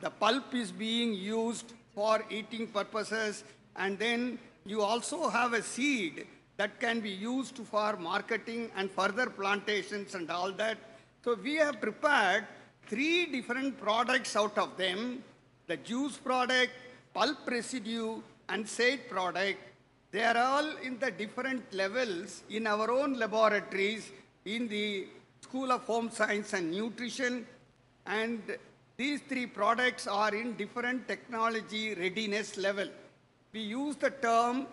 G: the pulp is being used for eating purposes, and then you also have a seed that can be used for marketing and further plantations and all that. So we have prepared 3 different products out of them: the juice product, pulp residue, and seed product. They are all in the different levels in our own laboratories in the School of Home Science and Nutrition, and these 3 products are in different technology readiness level. We use the term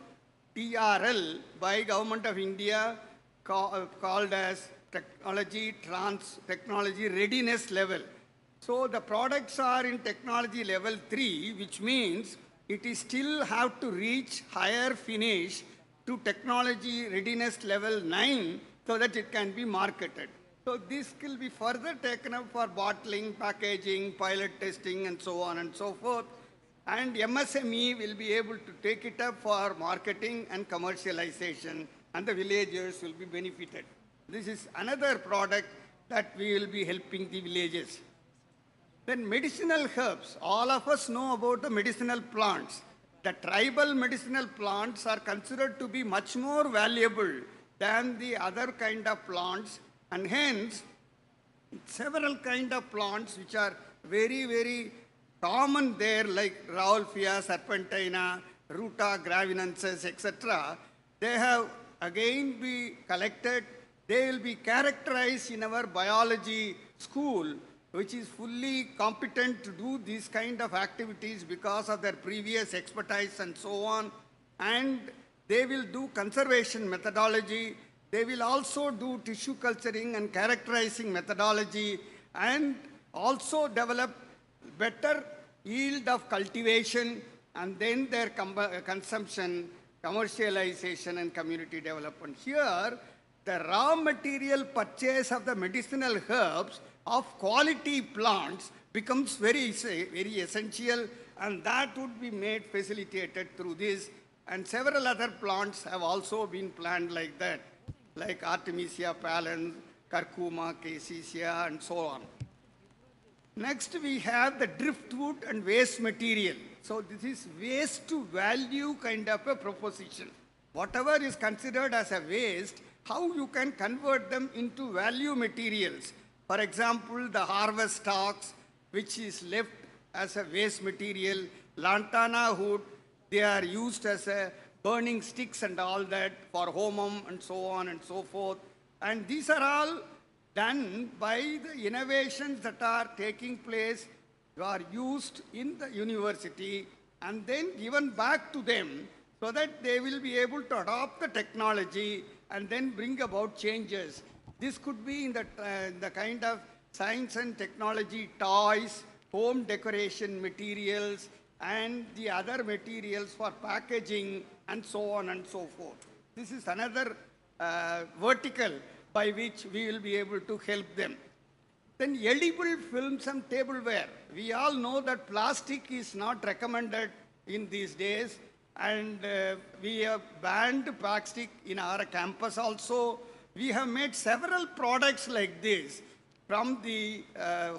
G: TRL by Government of India called as technology readiness level. So the products are in technology level 3, which means it is still have to reach higher finish to technology readiness level 9 so that it can be marketed. So this will be further taken up for bottling, packaging, pilot testing, and so on and so forth. And MSME will be able to take it up for marketing and commercialization, and the villagers will be benefited. This is another product that we will be helping the villages. Then medicinal herbs. All of us know about the medicinal plants. The tribal medicinal plants are considered to be much more valuable than the other kind of plants, and hence several kind of plants which are very, very common there, like Rauwolfia, Serpentina, Ruta gravinensis, etc. They have again be collected. They will be characterized in our biology school, which is fully competent to do these kind of activities because of their previous expertise and so on. And they will do conservation methodology. They will also do tissue culturing and characterizing methodology, and also develop better yield of cultivation, and then their consumption, commercialization, and community development. Here, the raw material purchase of the medicinal herbs of quality plants becomes very essential, and that would be made facilitated through this. And several other plants have also been planned like that, like Artemisia palens, Curcuma, Caesacia, and so on. Next, we have the driftwood and waste material. So this is waste to value kind of a proposition. Whatever is considered as a waste, how you can convert them into value materials. For example, the harvest stalks, which is left as a waste material, lantana wood, they are used as a burning sticks and all that for homum and so on and so forth. And these are all done by the innovations that are taking place, are used in the university and then given back to them so that they will be able to adopt the technology and then bring about changes. This could be in the kind of science and technology toys, home decoration materials, and the other materials for packaging and so on and so forth. This is another vertical by which we will be able to help them. Then edible films and tableware. We all know that plastic is not recommended in these days, and we have banned plastic in our campus also. We have made several products like this from the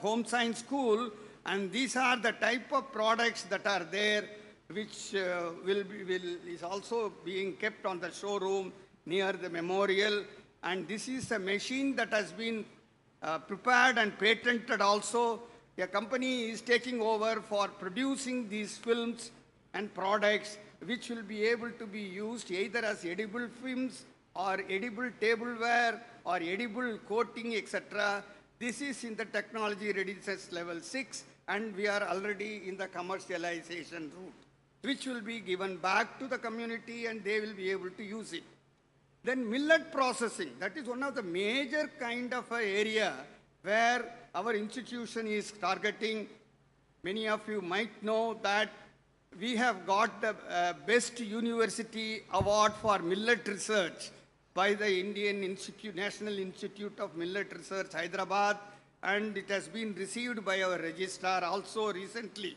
G: home science school, and these are the type of products that are there, which is also being kept on the showroom near the memorial. And this is a machine that has been prepared and patented also. A company is taking over for producing these films and products which will be able to be used either as edible films or edible tableware or edible coating, etc. This is in the technology readiness level 6, and we are already in the commercialization route, which will be given back to the community and they will be able to use it. Then millet processing, that is one of the major kind of area where our institution is targeting. Many of you might know that we have got the best university award for millet research by the Indian National Institute of Millet Research, Hyderabad, and it has been received by our registrar also recently.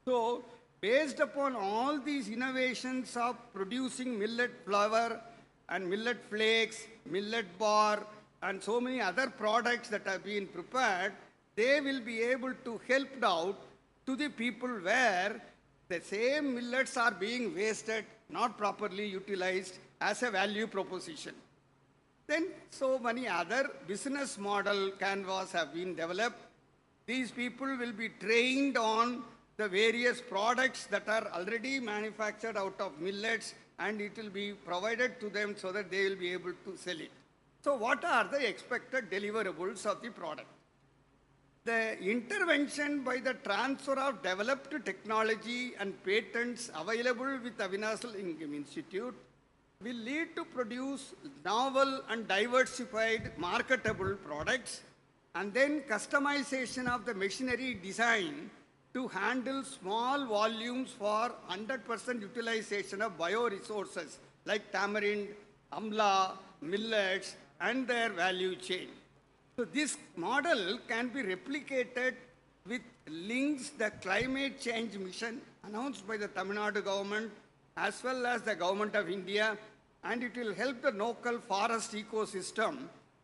G: So, based upon all these innovations of producing millet flour and millet flakes, millet bar, and so many other products that have been prepared, they will be able to help out to the people where the same millets are being wasted, not properly utilized as a value proposition. Then so many other business model canvas have been developed. These people will be trained on the various products that are already manufactured out of millets, and it will be provided to them so that they will be able to sell it. So what are the expected deliverables of the product? The intervention by the transfer of developed technology and patents available with Avinashilingam Institute will lead to produce novel and diversified marketable products, and then customization of the machinery design to handle small volumes for 100% utilization of bioresources like tamarind, amla, millets, and their value chain. So this model can be replicated with links the climate change mission announced by the Tamil Nadu government as well as the government of India, and it will help the local forest ecosystem,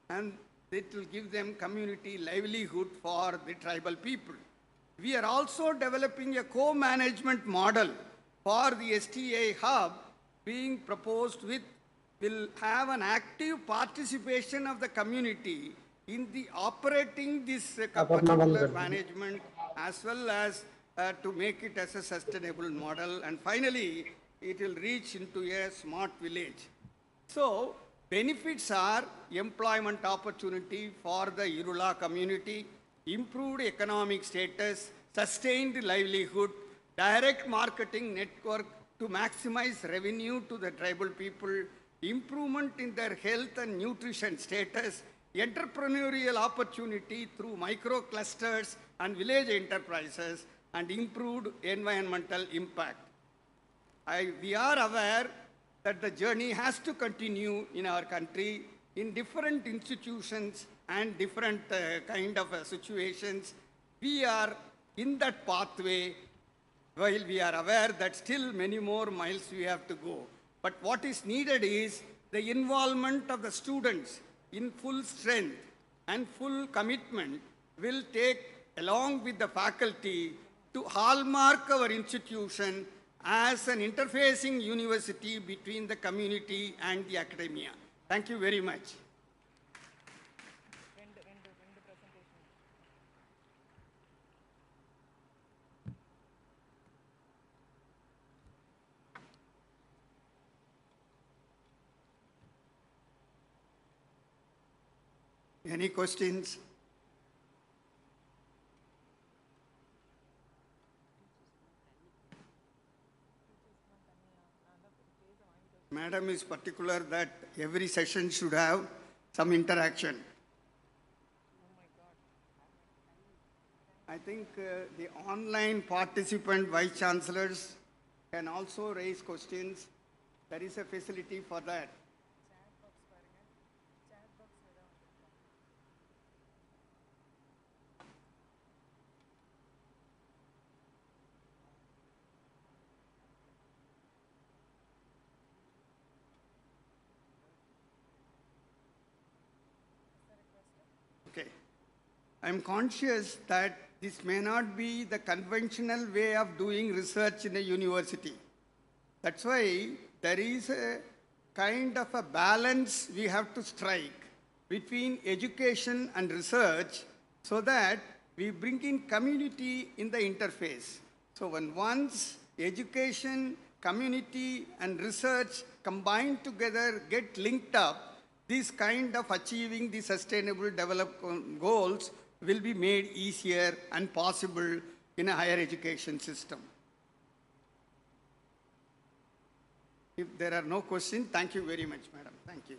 G: and it will give them community livelihood for the tribal people. We are also developing a co-management model for the STA hub being proposed with will have an active participation of the community in the operating this particular management as well as to make it as a sustainable model, and finally it will reach into a smart village. So benefits are employment opportunity for the Irula community, improved economic status, sustained livelihood, direct marketing network to maximize revenue to the tribal people, improvement in their health and nutrition status, entrepreneurial opportunity through micro clusters and village enterprises, and improved environmental impact. We are aware that the journey has to continue in our country in different institutions and different kind of situations. We are in that pathway, while we are aware that still many more miles we have to go. But what is needed is the involvement of the students in full strength and full commitment will take along with the faculty to hallmark our institution as an interfacing university between the community and the academia. Thank you very much. Any questions? Madam is particular that every session should have some interaction. I think the online participant vice chancellors can also raise questions. There is a facility for that. I'm conscious that this may not be the conventional way of doing research in a university. That's why there is a kind of a balance we have to strike between education and research so that we bring in community in the interface. So when once education, community and research combined together get linked up, this kind of achieving the sustainable development goals will be made easier and possible in a higher education system. If there are no questions, thank you very much, madam. Thank you.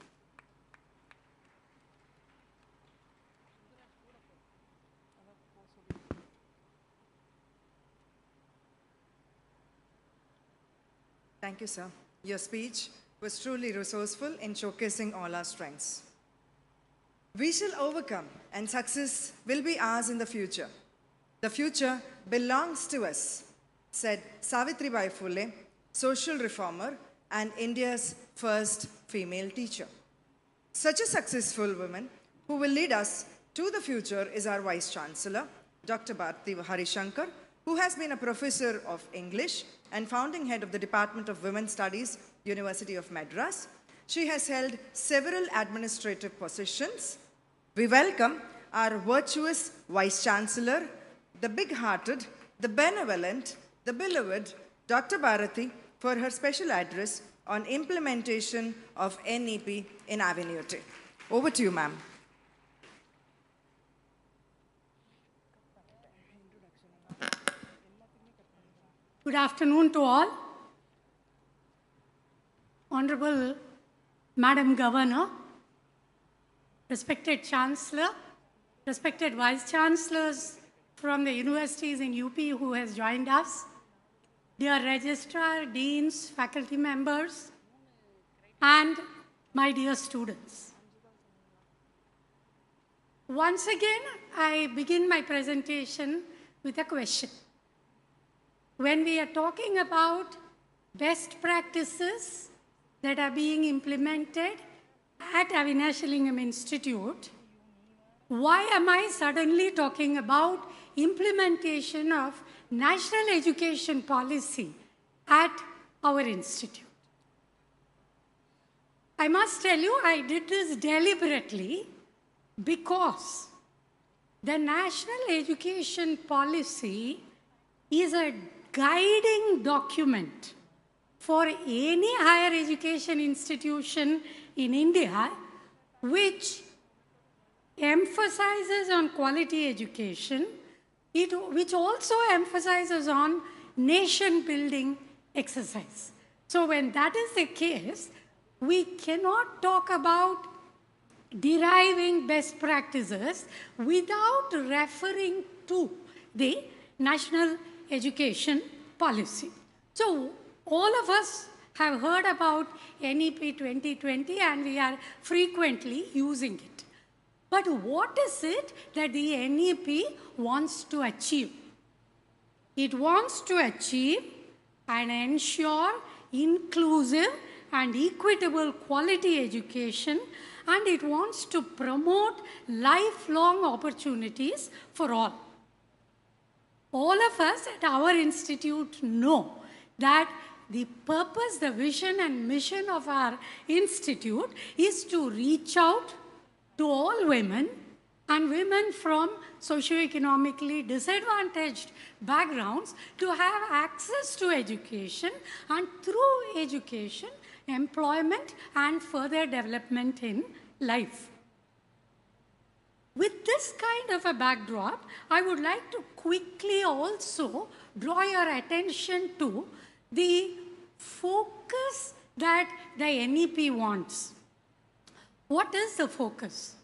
E: Thank you, sir. Your speech was truly resourceful in showcasing all our strengths. We shall overcome, and success will be ours in the future. The future belongs to us, said Savitribai Phule, social reformer and India's first female teacher. Such a successful woman who will lead us to the future is our Vice Chancellor, Dr. Bharti Harishankar, who has been a professor of English and founding head of the Department of Women's Studies, University of Madras. She has held several administrative positions. We welcome our virtuous Vice Chancellor, the big-hearted, the benevolent, the beloved Dr. Bharati for her special address on implementation of NEP in Avinashilingam. Over to you, ma'am.
F: Good afternoon to all. Honorable Madam Governor, respected Chancellor, respected Vice Chancellors from the universities in UP who has joined us, dear Registrar, Deans, faculty members, and my dear students. Once again, I begin my presentation with a question. When we are talking about best practices that are being implemented at Avinashilingam Institute, why am I suddenly talking about implementation of national education policy at our institute? I must tell you, I did this deliberately because the National Education Policy is a guiding document for any higher education institution in India which emphasizes on quality education, which also emphasizes on nation building exercise. So when that is the case, we cannot talk about deriving best practices without referring to the National Education Policy. So all of us have heard about NEP 2020 and we are frequently using it. But what is it that the NEP wants to achieve? It wants to achieve and ensure inclusive and equitable quality education, and it wants to promote lifelong opportunities for all. All of us at our institute know that the purpose, the vision and mission of our institute is to reach out to all women and women from socioeconomically disadvantaged backgrounds to have access to education, and through education, employment and further development in life. With this kind of a backdrop, I would like to quickly also draw your attention to the focus that the NEP wants. What is the focus?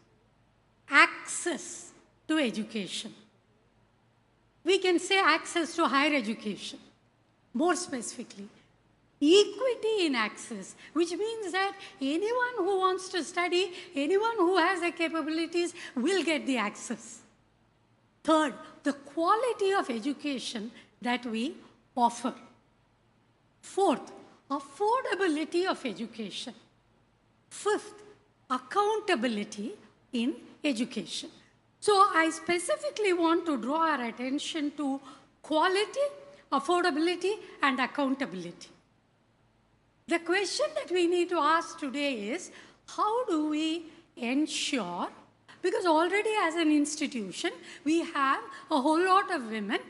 F: Access to education. We can say access to higher education, more specifically. Equity in access, which means that anyone who wants to study, anyone who has the capabilities will get the access. Third, the quality of education that we offer. Fourth, affordability of education. Fifth, accountability in education. So I specifically want to draw our attention to quality, affordability, and accountability. The question that we need to ask today is, how do we ensure, because already as an institution, we have a whole lot of women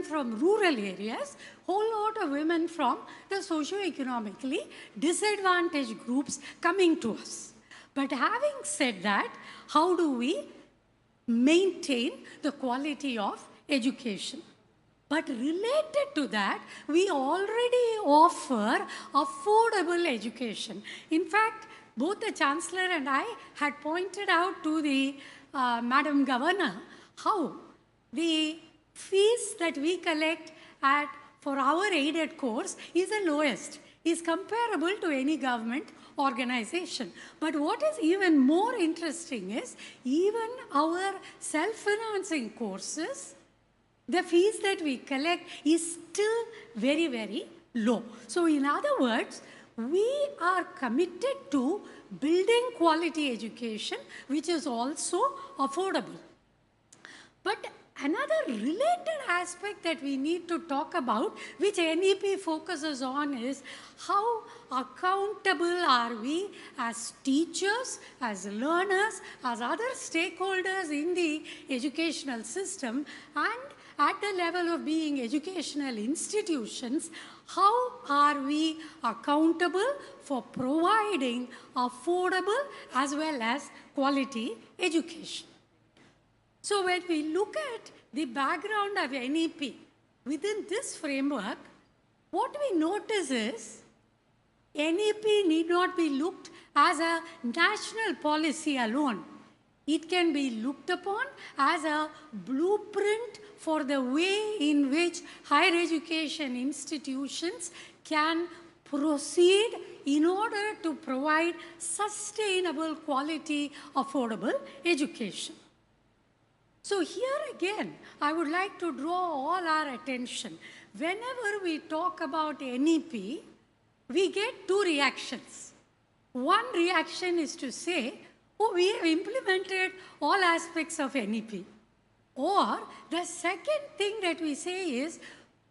F: from rural areas, whole lot of women from the socioeconomically disadvantaged groups coming to us. But having said that, how do we maintain the quality of education? But related to that, we already offer affordable education. In fact, both the Chancellor and I had pointed out to the Madam Governor how the fees that we collect for our aided course is the lowest, is comparable to any government organization. But what is even more interesting is, even our self-financing courses, the fees that we collect is still very, very low. So in other words, we are committed to building quality education, which is also affordable. But another related aspect that we need to talk about, which NEP focuses on, is how accountable are we as teachers, as learners, as other stakeholders in the educational system, and at the level of being educational institutions, how are we accountable for providing affordable as well as quality education? So when we look at the background of NEP, within this framework, what we notice is NEP need not be looked as a national policy alone. It can be looked upon as a blueprint for the way in which higher education institutions can proceed in order to provide sustainable, quality, affordable education. So here again, I would like to draw all our attention. Whenever we talk about NEP, we get two reactions. One reaction is to say, oh, we have implemented all aspects of NEP. Or the second thing that we say is,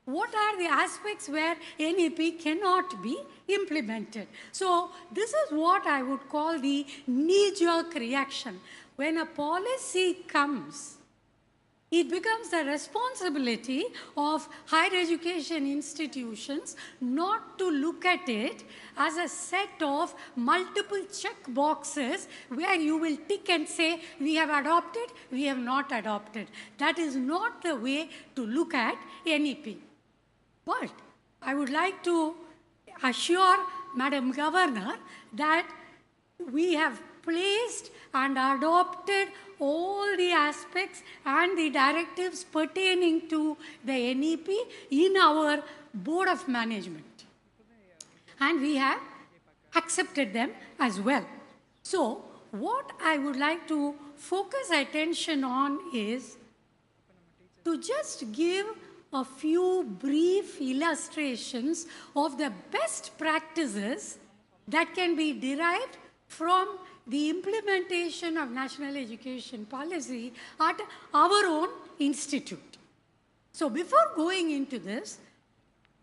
F: what are the aspects where NEP cannot be implemented? So this is what I would call the knee-jerk reaction. when a policy comes, it becomes the responsibility of higher education institutions not to look at it as a set of multiple check boxes where you will tick and say, we have adopted, we have not adopted. That is not the way to look at NEP. But I would like to assure Madam Governor that we have placed and adopted all the aspects and the directives pertaining to the NEP in our Board of Management. And we have accepted them as well. So, what I would like to focus attention on is to just give a few brief illustrations of the best practices that can be derived from the implementation of national education policy at our own institute. So before going into this,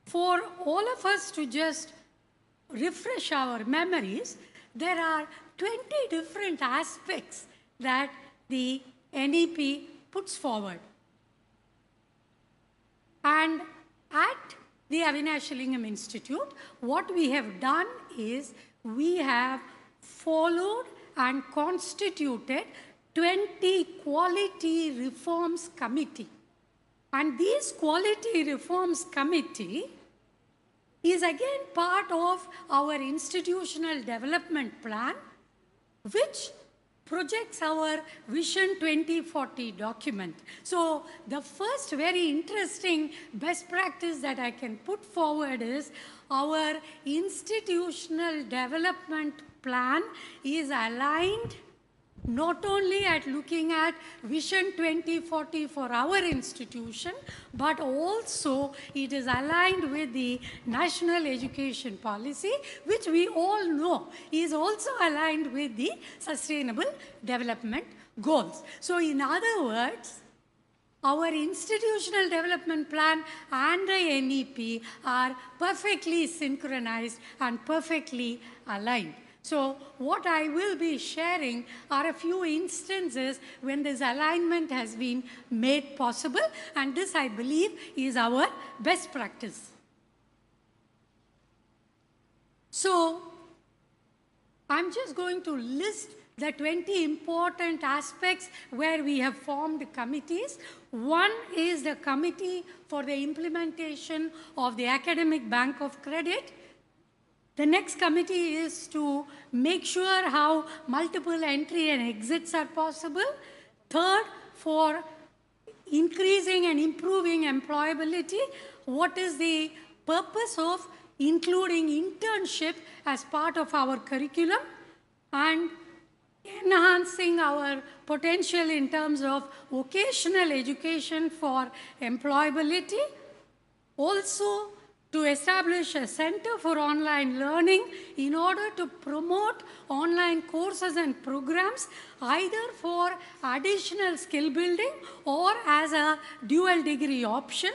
F: for all of us to just refresh our memories, there are 20 different aspects that the NEP puts forward. And at the Avinashilingam Institute, what we have done is we have followed and constituted 20 quality reforms committee. And this quality reforms committee is again part of our institutional development plan, which projects our Vision 2040 document. So the first very interesting best practice that I can put forward is our institutional development plan is aligned not only at looking at Vision 2040 for our institution, but also it is aligned with the national education policy, which we all know is also aligned with the sustainable development goals. So in other words, our institutional development plan and the NEP are perfectly synchronized and perfectly aligned. So what I will be sharing are a few instances when this alignment has been made possible, and this, I believe, is our best practice. So I'm just going to list the 20 important aspects where we have formed committees. One is the Committee for the Implementation of the Academic Bank of Credit. The next committee is to make sure how multiple entry and exits are possible. Third, for increasing and improving employability. What is the purpose of including internship as part of our curriculum and enhancing our potential in terms of vocational education for employability. Also, to establish a center for online learning in order to promote online courses and programs either for additional skill building or as a dual degree option.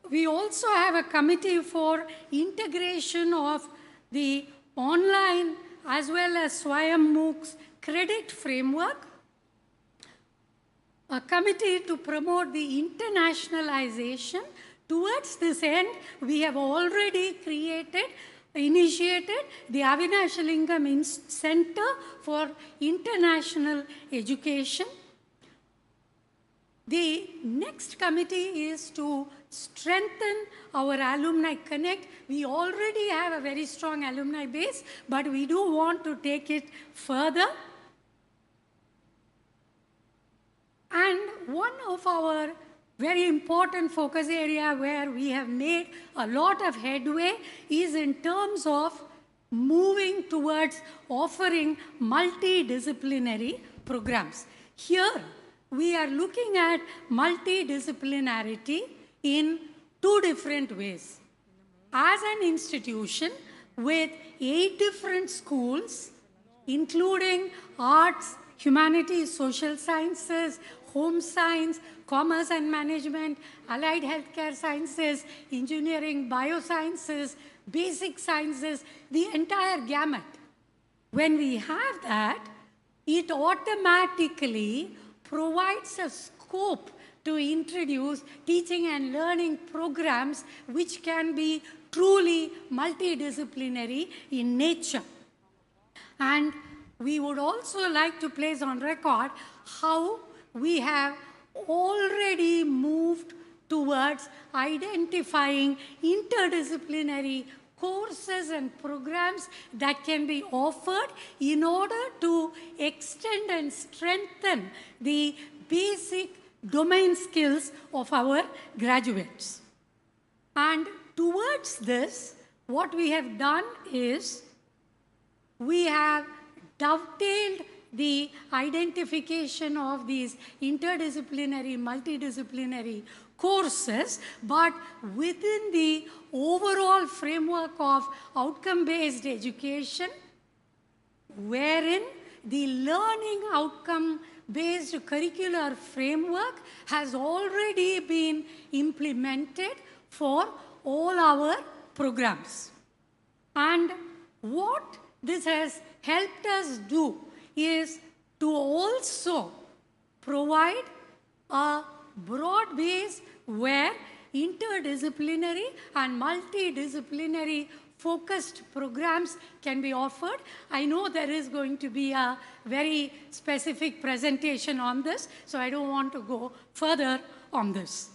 F: We also have a committee for integration of the online as well as Swayam MOOC's credit framework, a committee to promote the internationalization. Towards this end, we have already initiated the Avinashilingam Center for International Education. The next committee is to strengthen our alumni connect. We already have a very strong alumni base, but we do want to take it further. And one of our very important focus area where we have made a lot of headway is in terms of moving towards offering multidisciplinary programs. Here, we are looking at multidisciplinarity in two different ways. As an institution with 8 different schools, including arts, humanities, social sciences, home science, commerce and management, allied healthcare sciences, engineering, biosciences, basic sciences, the entire gamut. When we have that, it automatically provides a scope to introduce teaching and learning programs which can be truly multidisciplinary in nature. And we would also like to place on record how we have already moved towards identifying interdisciplinary courses and programs that can be offered in order to extend and strengthen the basic domain skills of our graduates. And towards this, what we have done is we have dovetailed the identification of these interdisciplinary, multidisciplinary courses, but within the overall framework of outcome-based education, wherein the learning outcome-based curricular framework has already been implemented for all our programs. And what this has helped us do is to also provide a broad base where interdisciplinary and multidisciplinary focused programs can be offered. I know there is going to be a very specific presentation on this, so I don't want to go further on this.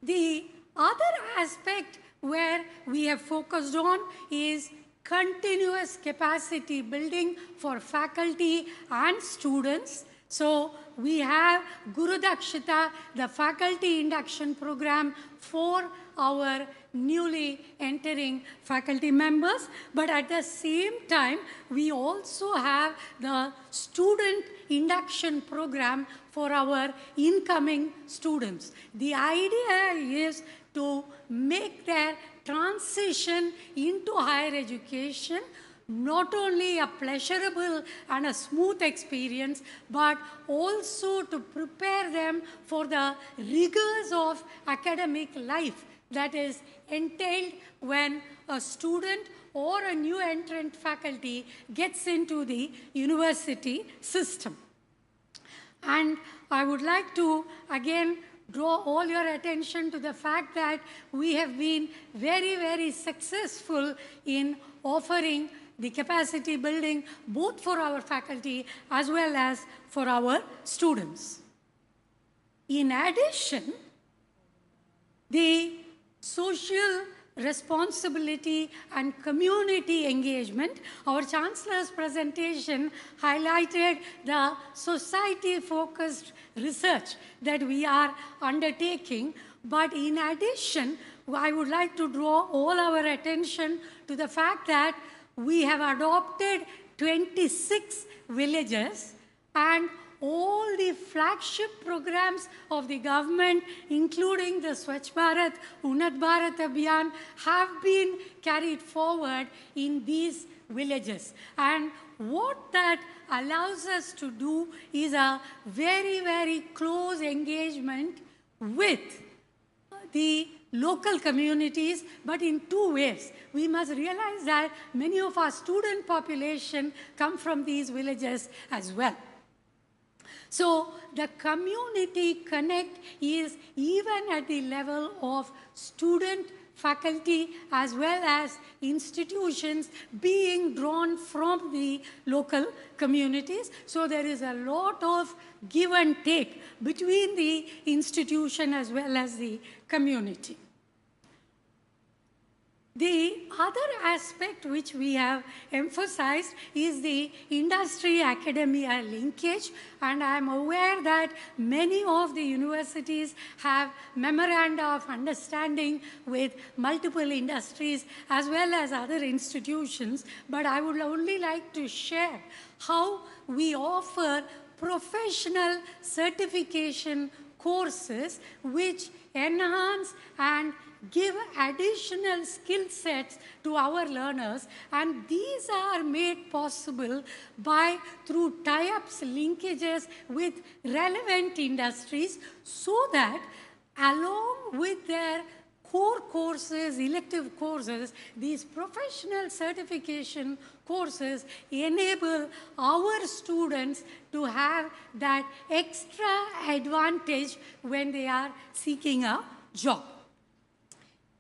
F: The other aspect where we have focused on is continuous capacity building for faculty and students. So we have Guru Dakshita, the faculty induction program for our newly entering faculty members, but at the same time, we also have the student induction program for our incoming students. The idea is to make their transition into higher education not only a pleasurable and a smooth experience, but also to prepare them for the rigors of academic life that is entailed when a student or a new entrant faculty gets into the university system. And I would like to again draw all your attention to the fact that we have been very, very successful in offering the capacity building both for our faculty as well as for our students. In addition, the social responsibility and community engagement, our Chancellor's presentation highlighted the society-focused research that we are undertaking. But in addition, I would like to draw all our attention to the fact that we have adopted 26 villages, and all the flagship programs of the government, including the Swachh Bharat, Unnat Bharat Abhiyan, have been carried forward in these villages. And what that allows us to do is a very, very close engagement with the local communities, but in two ways. We must realize that many of our student population come from these villages as well. So the community connect is even at the level of student, faculty, as well as institutions being drawn from the local communities. So there is a lot of give and take between the institution as well as the community. The other aspect which we have emphasized is the industry-academia linkage, and I am aware that many of the universities have memoranda of understanding with multiple industries as well as other institutions, but I would only like to share how we offer professional certification courses which enhance and give additional skill sets to our learners, and these are made possible through tie-ups, linkages with relevant industries, so that along with their core courses, elective courses, these professional certification courses enable our students to have that extra advantage when they are seeking a job.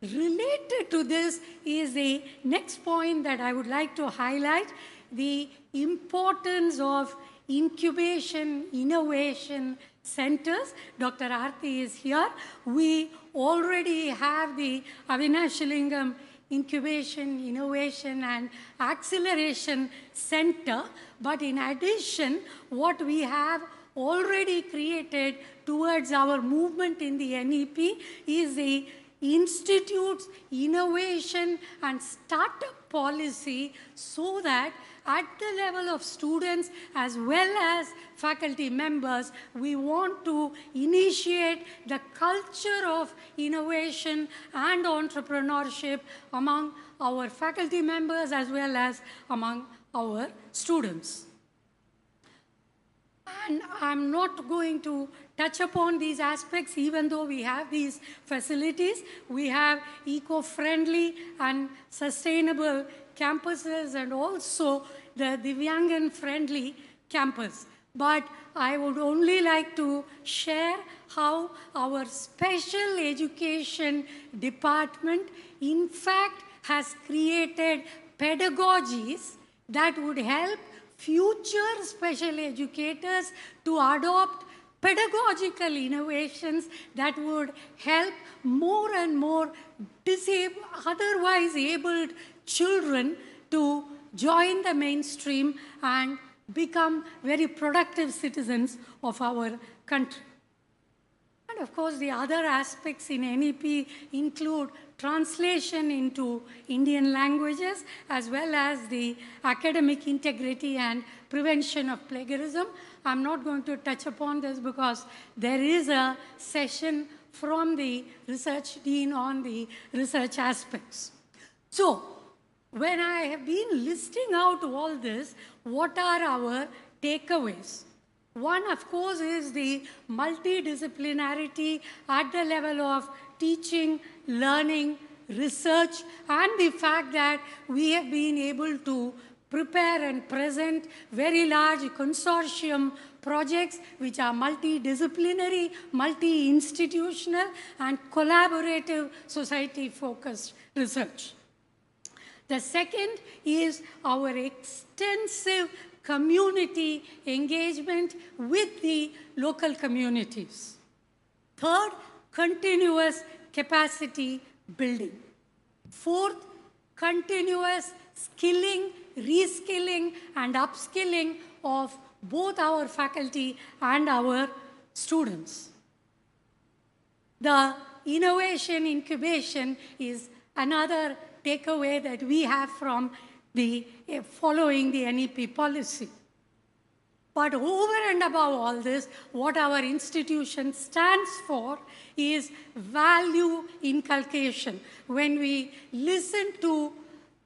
F: Related to this is the next point that I would like to highlight, the importance of incubation, innovation centers. Dr. Aarti is here. We already have the Avinashilingam Incubation, Innovation and Acceleration Center, but in addition, what we have already created towards our movement in the NEP is the Institute's innovation and startup policy, so that at the level of students as well as faculty members, we want to initiate the culture of innovation and entrepreneurship among our faculty members as well as among our students. And I'm not going to touch upon these aspects, even though we have these facilities. We have eco-friendly and sustainable campuses and also the Divyangan-friendly campus. But I would only like to share how our special education department, in fact, has created pedagogies that would help future special educators to adopt pedagogical innovations that would help more and more otherwise abled children to join the mainstream and become very productive citizens of our country. And of course, the other aspects in NEP include translation into Indian languages, as well as the academic integrity and prevention of plagiarism. I'm not going to touch upon this because there is a session from the research dean on the research aspects. So, when I have been listing out all this, what are our takeaways? One, of course, is the multidisciplinarity at the level of teaching, learning, research, and the fact that we have been able to prepare and present very large consortium projects which are multidisciplinary, multi-institutional, and collaborative society-focused research. The second is our extensive community engagement with the local communities. Third, continuous capacity building. Fourth, continuous skilling, reskilling, and upskilling of both our faculty and our students. The innovation incubation is another takeaway that we have from the following the NEP policy. But over and above all this, what our institution stands for is value inculcation. When we listen to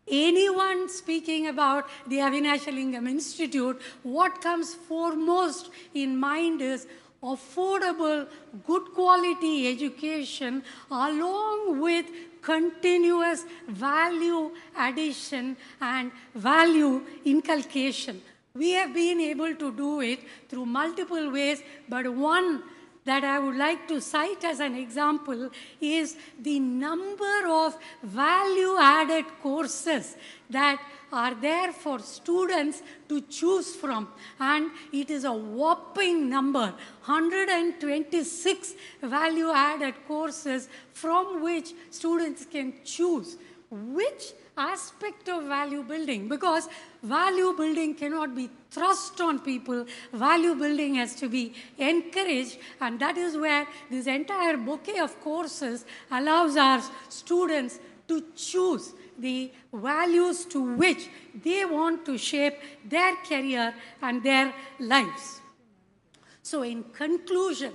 F: anyone speaking about the Avinashilingam Institute, what comes foremost in mind is affordable, good quality education along with continuous value addition and value inculcation. We have been able to do it through multiple ways, but one that I would like to cite as an example is the number of value-added courses that are there for students to choose from. And it is a whopping number, 126 value-added courses from which students can choose which aspect of value building, because value building cannot be thrust on people. Value building has to be encouraged, and that is where this entire bouquet of courses allows our students to choose the values to which they want to shape their career and their lives. So in conclusion,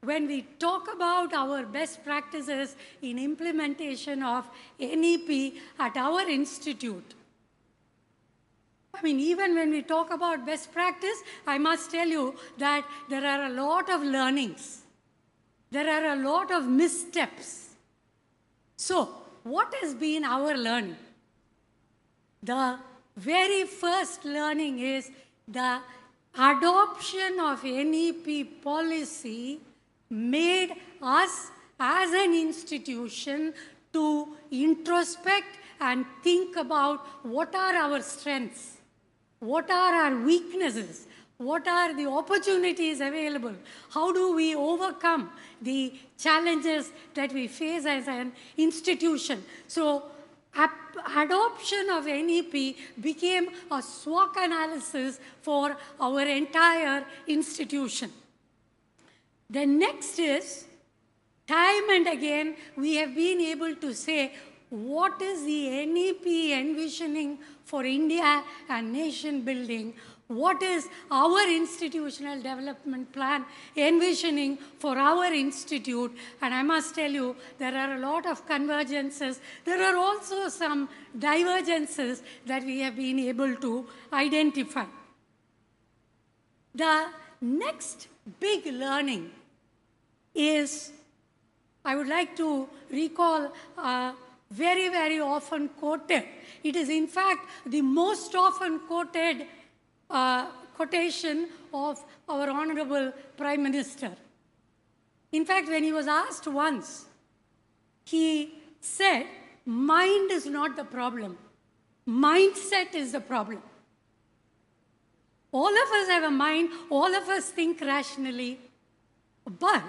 F: when we talk about our best practices in implementation of NEP at our institute, I mean, even when we talk about best practice, I must tell you that there are a lot of learnings. there are a lot of missteps. So, what has been our learning? The very first learning is the adoption of NEP policy made us as an institution to introspect and think about what are our strengths, what are our weaknesses, what are the opportunities available, how do we overcome the challenges that we face as an institution. So, adoption of NEP became a SWOT analysis for our entire institution. The next is, time and again, we have been able to say, what is the NEP envisioning for India and nation building? What is our institutional development plan envisioning for our institute? And I must tell you, there are a lot of convergences. There are also some divergences that we have been able to identify. The next big learning is, I would like to recall very, very often quoted. It is in fact the most often quoted quotation of our Honorable Prime Minister. In fact, when he was asked once, he said, mind is not the problem. Mindset is the problem. All of us have a mind, all of us think rationally, but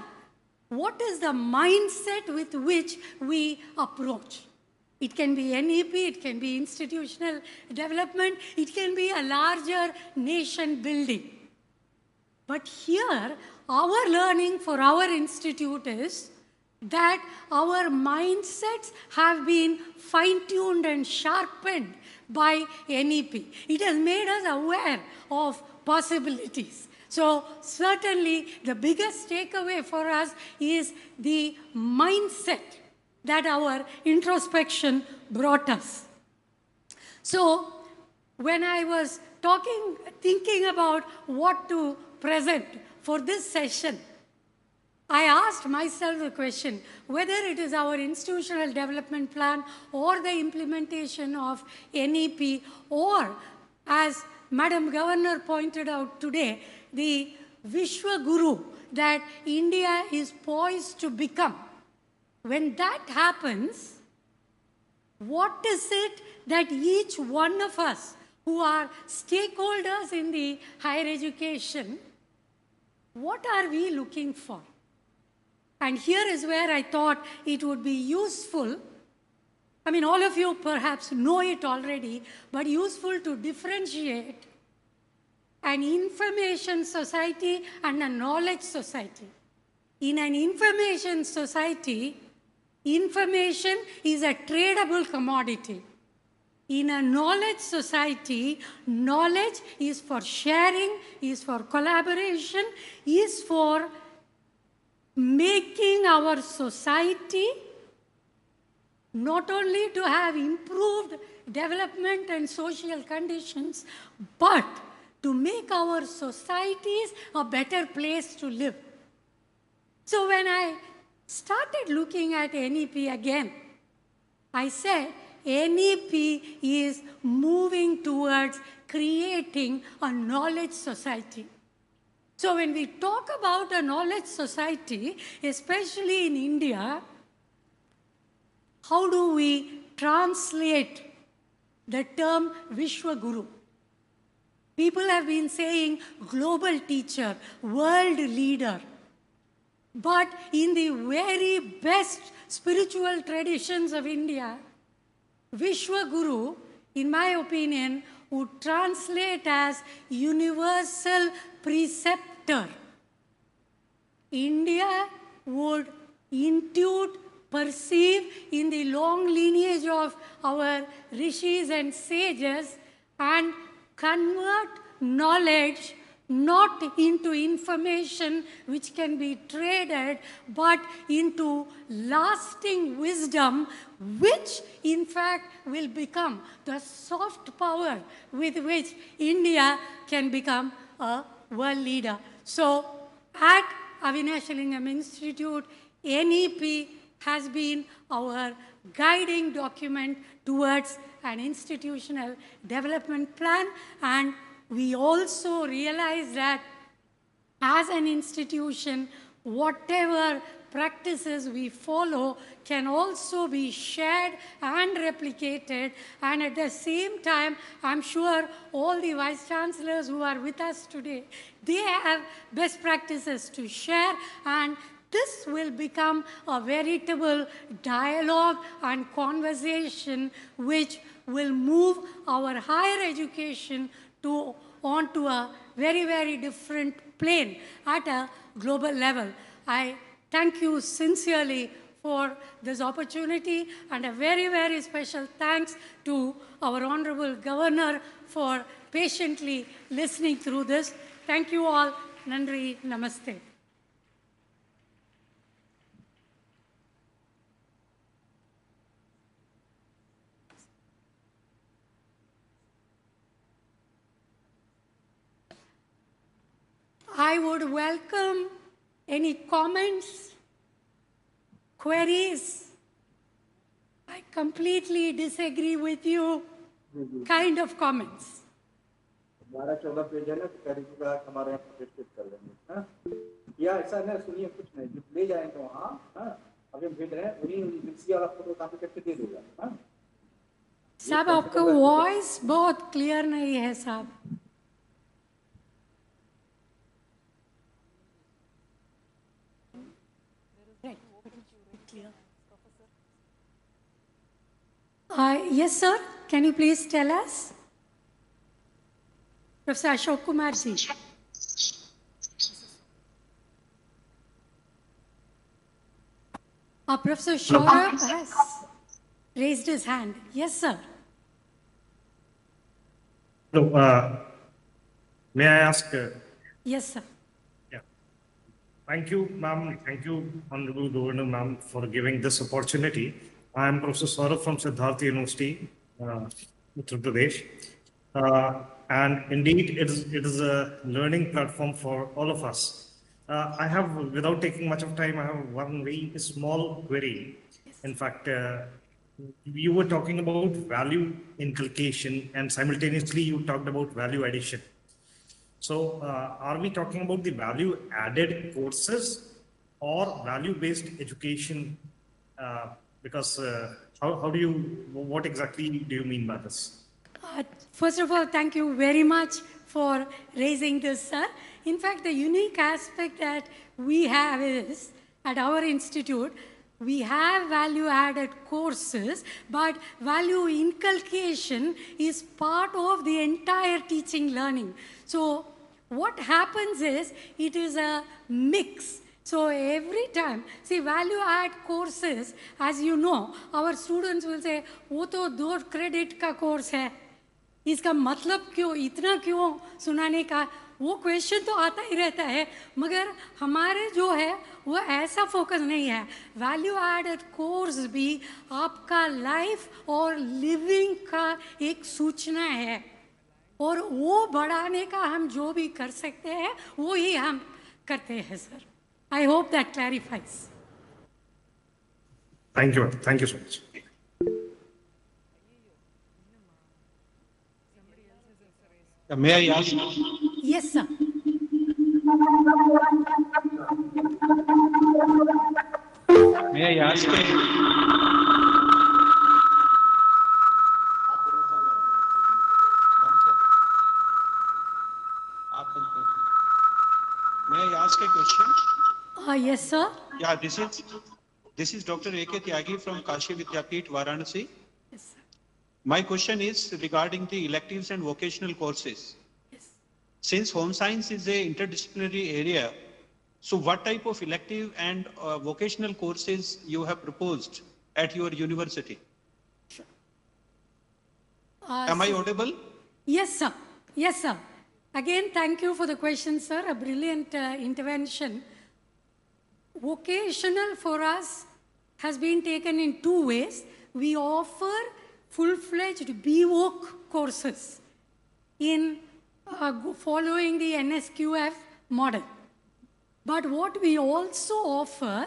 F: what is the mindset with which we approach? It can be NEP, it can be institutional development, it can be a larger nation building. But here, our learning for our institute is that our mindsets have been fine-tuned and sharpened by NEP. It has made us aware of possibilities. So certainly the biggest takeaway for us is the mindset that our introspection brought us. So when I was thinking about what to present for this session, I asked myself the question whether it is our institutional development plan or the implementation of NEP, or as Madam Governor pointed out today, the Vishwa Guru that India is poised to become. When that happens, what is it that each one of us who are stakeholders in the higher education, what are we looking for? And here is where I thought it would be useful. I mean, all of you perhaps know it already, but useful to differentiate an information society and a knowledge society. In an information society, information is a tradable commodity. In a knowledge society, knowledge is for sharing, is for collaboration, is for making our society not only to have improved development and social conditions, but to make our societies a better place to live. So when I started looking at NEP again, I said NEP is moving towards creating a knowledge society. So when we talk about a knowledge society, especially in India, how do we translate the term Vishwa Guru? People have been saying global teacher, world leader. But in the very best spiritual traditions of India, Vishwa Guru, in my opinion, would translate as universal preceptor. India would intuit, perceive in the long lineage of our rishis and sages and convert knowledge not into information which can be traded, but into lasting wisdom, which in fact will become the soft power with which India can become a world leader. So at Avinashilingam Institute, NEP has been our guiding document towards an institutional development plan, and we also realize that as an institution, whatever practices we follow can also be shared and replicated, and at the same time, I'm sure all the vice chancellors who are with us today, they have best practices to share, and this will become a veritable dialogue and conversation which will move our higher education onto a very, very different plane at a global level. I thank you sincerely for this opportunity, and a very, very special thanks to our Honorable Governor for patiently listening through this. Thank you all. Nandri, namaste. I would welcome any comments, queries. I completely disagree with you, kind of comments.
J: 12-14 page है ना, तो curricular हमारे यहाँ प्रदर्शित कर लेंगे, हाँ? या ऐसा ना, सुनिए कुछ नहीं, जो ले जाएंगे वहाँ, हाँ? अभी हम भेज रहे हैं, उन्हीं मिक्सी वाला फोटो कॉपी करके दे देगा, हाँ?
F: साहब आपका वॉइस बहुत क्लियर नहीं है साहब. Yes, sir. Can you please tell us? Professor Ashok Kumar Ji. Professor Shaurabh has raised his hand. Yes, sir.
K: Hello. May I ask?
F: Yes, sir.
K: Yeah. Thank you, ma'am. Thank you, Honorable Governor, ma'am, for giving this opportunity. I am Professor Saurabh from Siddharth University, Uttar Pradesh. And indeed, it is a learning platform for all of us. I have, without taking much of time, I have one very small query. In fact, you were talking about value inculcation, and simultaneously you talked about value addition. So are we talking about the value added courses or value-based education? Because how do you, what exactly do you mean by this?
F: First of all, thank you very much for raising this, sir. In fact, the unique aspect that we have is, at our institute, we have value-added courses, but value inculcation is part of the entire teaching learning. So what happens is, it is a mix. So every time, see, value-add courses, as you know, our students will say, वो तो 2 credit का course है, इसका मतलब क्यों, इतना क्यों सुनाने का, वो क्वेश्चन तो आता ही रहता है, मगर हमारे जो है वो ऐसा फोकस नहीं है. वैल्यू एडेड कोर्स भी आपका लाइफ और लिविंग का एक सूचना है, और वो बढ़ाने का हम जो भी कर सकते हैं वो ही हम करते हैं, sir. I hope that clarifies.
K: Thank you. Thank you so much.
J: May I ask?
F: Yes, sir.
J: May I ask? May I ask a question?
F: Yes, sir.
J: Yeah, this is Dr. A.K. Tyagi from Kashi Vidyapeeth, Varanasi.
F: Yes, sir.
J: My question is regarding the electives and vocational courses.
F: Yes.
J: Since home science is a interdisciplinary area, so what type of elective and vocational courses you have proposed at your university?
F: Sure.
J: Am I audible?
F: Yes, sir. Yes, sir. Again, thank you for the question, sir. A brilliant intervention. Vocational for us has been taken in 2 ways. We offer full-fledged BVoc courses in following the NSQF model. But what we also offer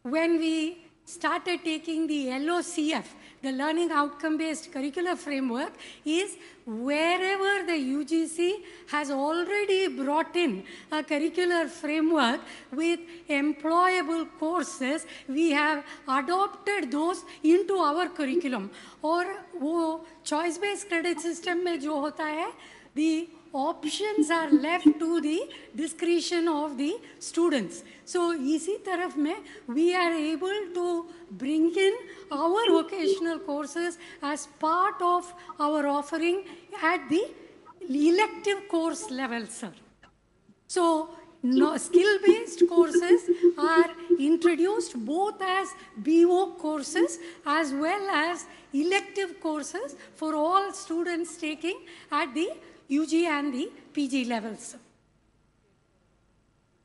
F: when we started taking the LOCF, the Learning Outcome-Based Curricular Framework, is wherever the UGC has already brought in a curricular framework with employable courses, we have adopted those into our curriculum. और वो choice-based credit system में जो होता है, the options are left to the discretion of the students. So, इसी तरफ में we are able to bring in our vocational courses as part of our offering at the elective course level, sir. So, skill-based courses are introduced both as BO courses as well as elective courses for all students taking at the UG and the PG levels.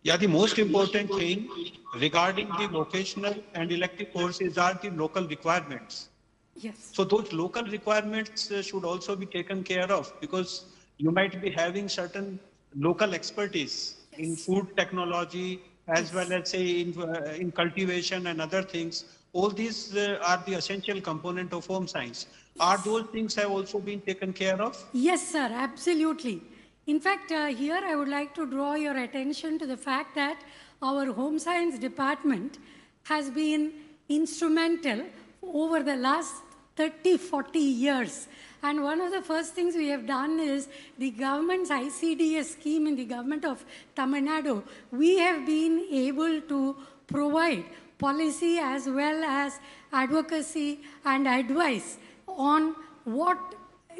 L: Yeah, the most important thing regarding the vocational and elective courses are the local requirements.
F: Yes.
L: So those local requirements should also be taken care of, because you might be having certain local expertise in food technology as well as say in cultivation and other things. All these are the essential component of home science. Are those things have also been taken care of?
F: Yes, sir, absolutely. In fact, here I would like to draw your attention to the fact that our home science department has been instrumental over the last 30-40 years. And one of the first things we have done is the government's ICDS scheme in the government of Tamil Nadu. We have been able to provide policy as well as advocacy and advice on what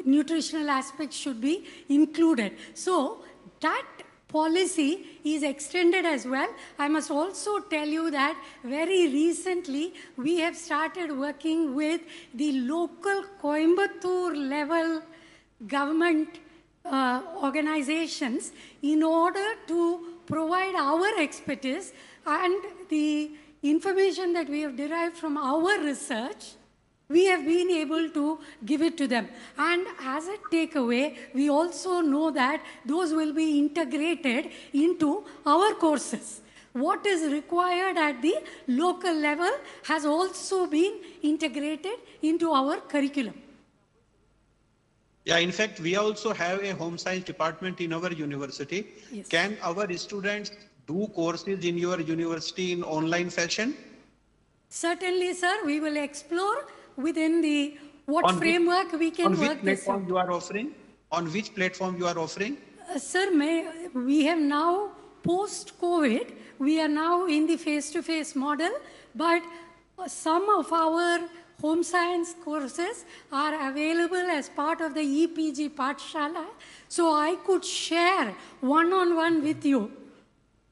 F: nutritional aspects should be included. So that policy is extended as well. I must also tell you that very recently we have started working with the local Coimbatore level government organizations in order to provide our expertise and the information that we have derived from our research. We have been able to give it to them. And as a takeaway, we also know that those will be integrated into our courses. What is required at the local level has also been integrated into our curriculum.
L: Yeah, in fact, we also have a home science department in our university.
F: Yes.
L: Can our students do courses in your university in online fashion?
F: Certainly, sir. We will explore within the framework we can work this out.
L: On which platform you are offering? On which platform you are offering?
F: Sir, we have now, post-COVID, we are now in the face-to-face model, but some of our home science courses are available as part of the EPG Pathshala, so I could share one-on-one with you.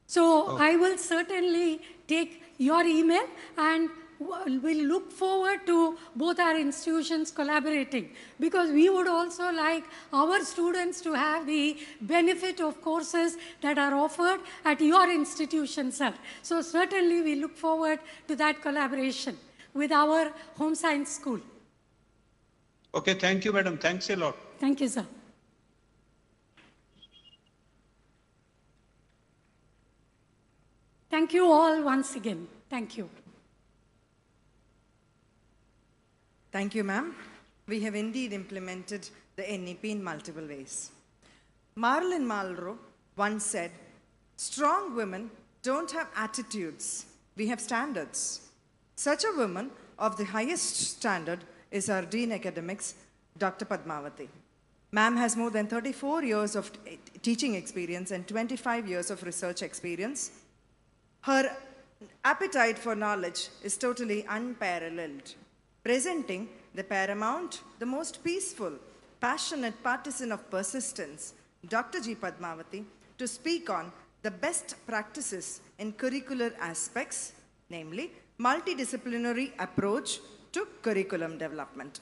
F: So I will certainly take your email and we'll look forward to both our institutions collaborating, because we would also like our students to have the benefit of courses that are offered at your institution, sir. So certainly we look forward to that collaboration with our home science school.
L: Okay, thank you, madam. Thanks a lot.
F: Thank you, sir. Thank you all once again. Thank you.
E: Thank you, ma'am. We have indeed implemented the NEP in multiple ways. Marilyn Monroe once said, "Strong women don't have attitudes, we have standards." Such a woman of the highest standard is our Dean Academics, Dr. Padmavati. Ma'am has more than 34 years of teaching experience and 25 years of research experience. Her appetite for knowledge is totally unparalleled, presenting the paramount, the most peaceful, passionate partisan of persistence, Dr. G. Padmavati, to speak on the best practices in curricular aspects, namely multidisciplinary approach to curriculum development.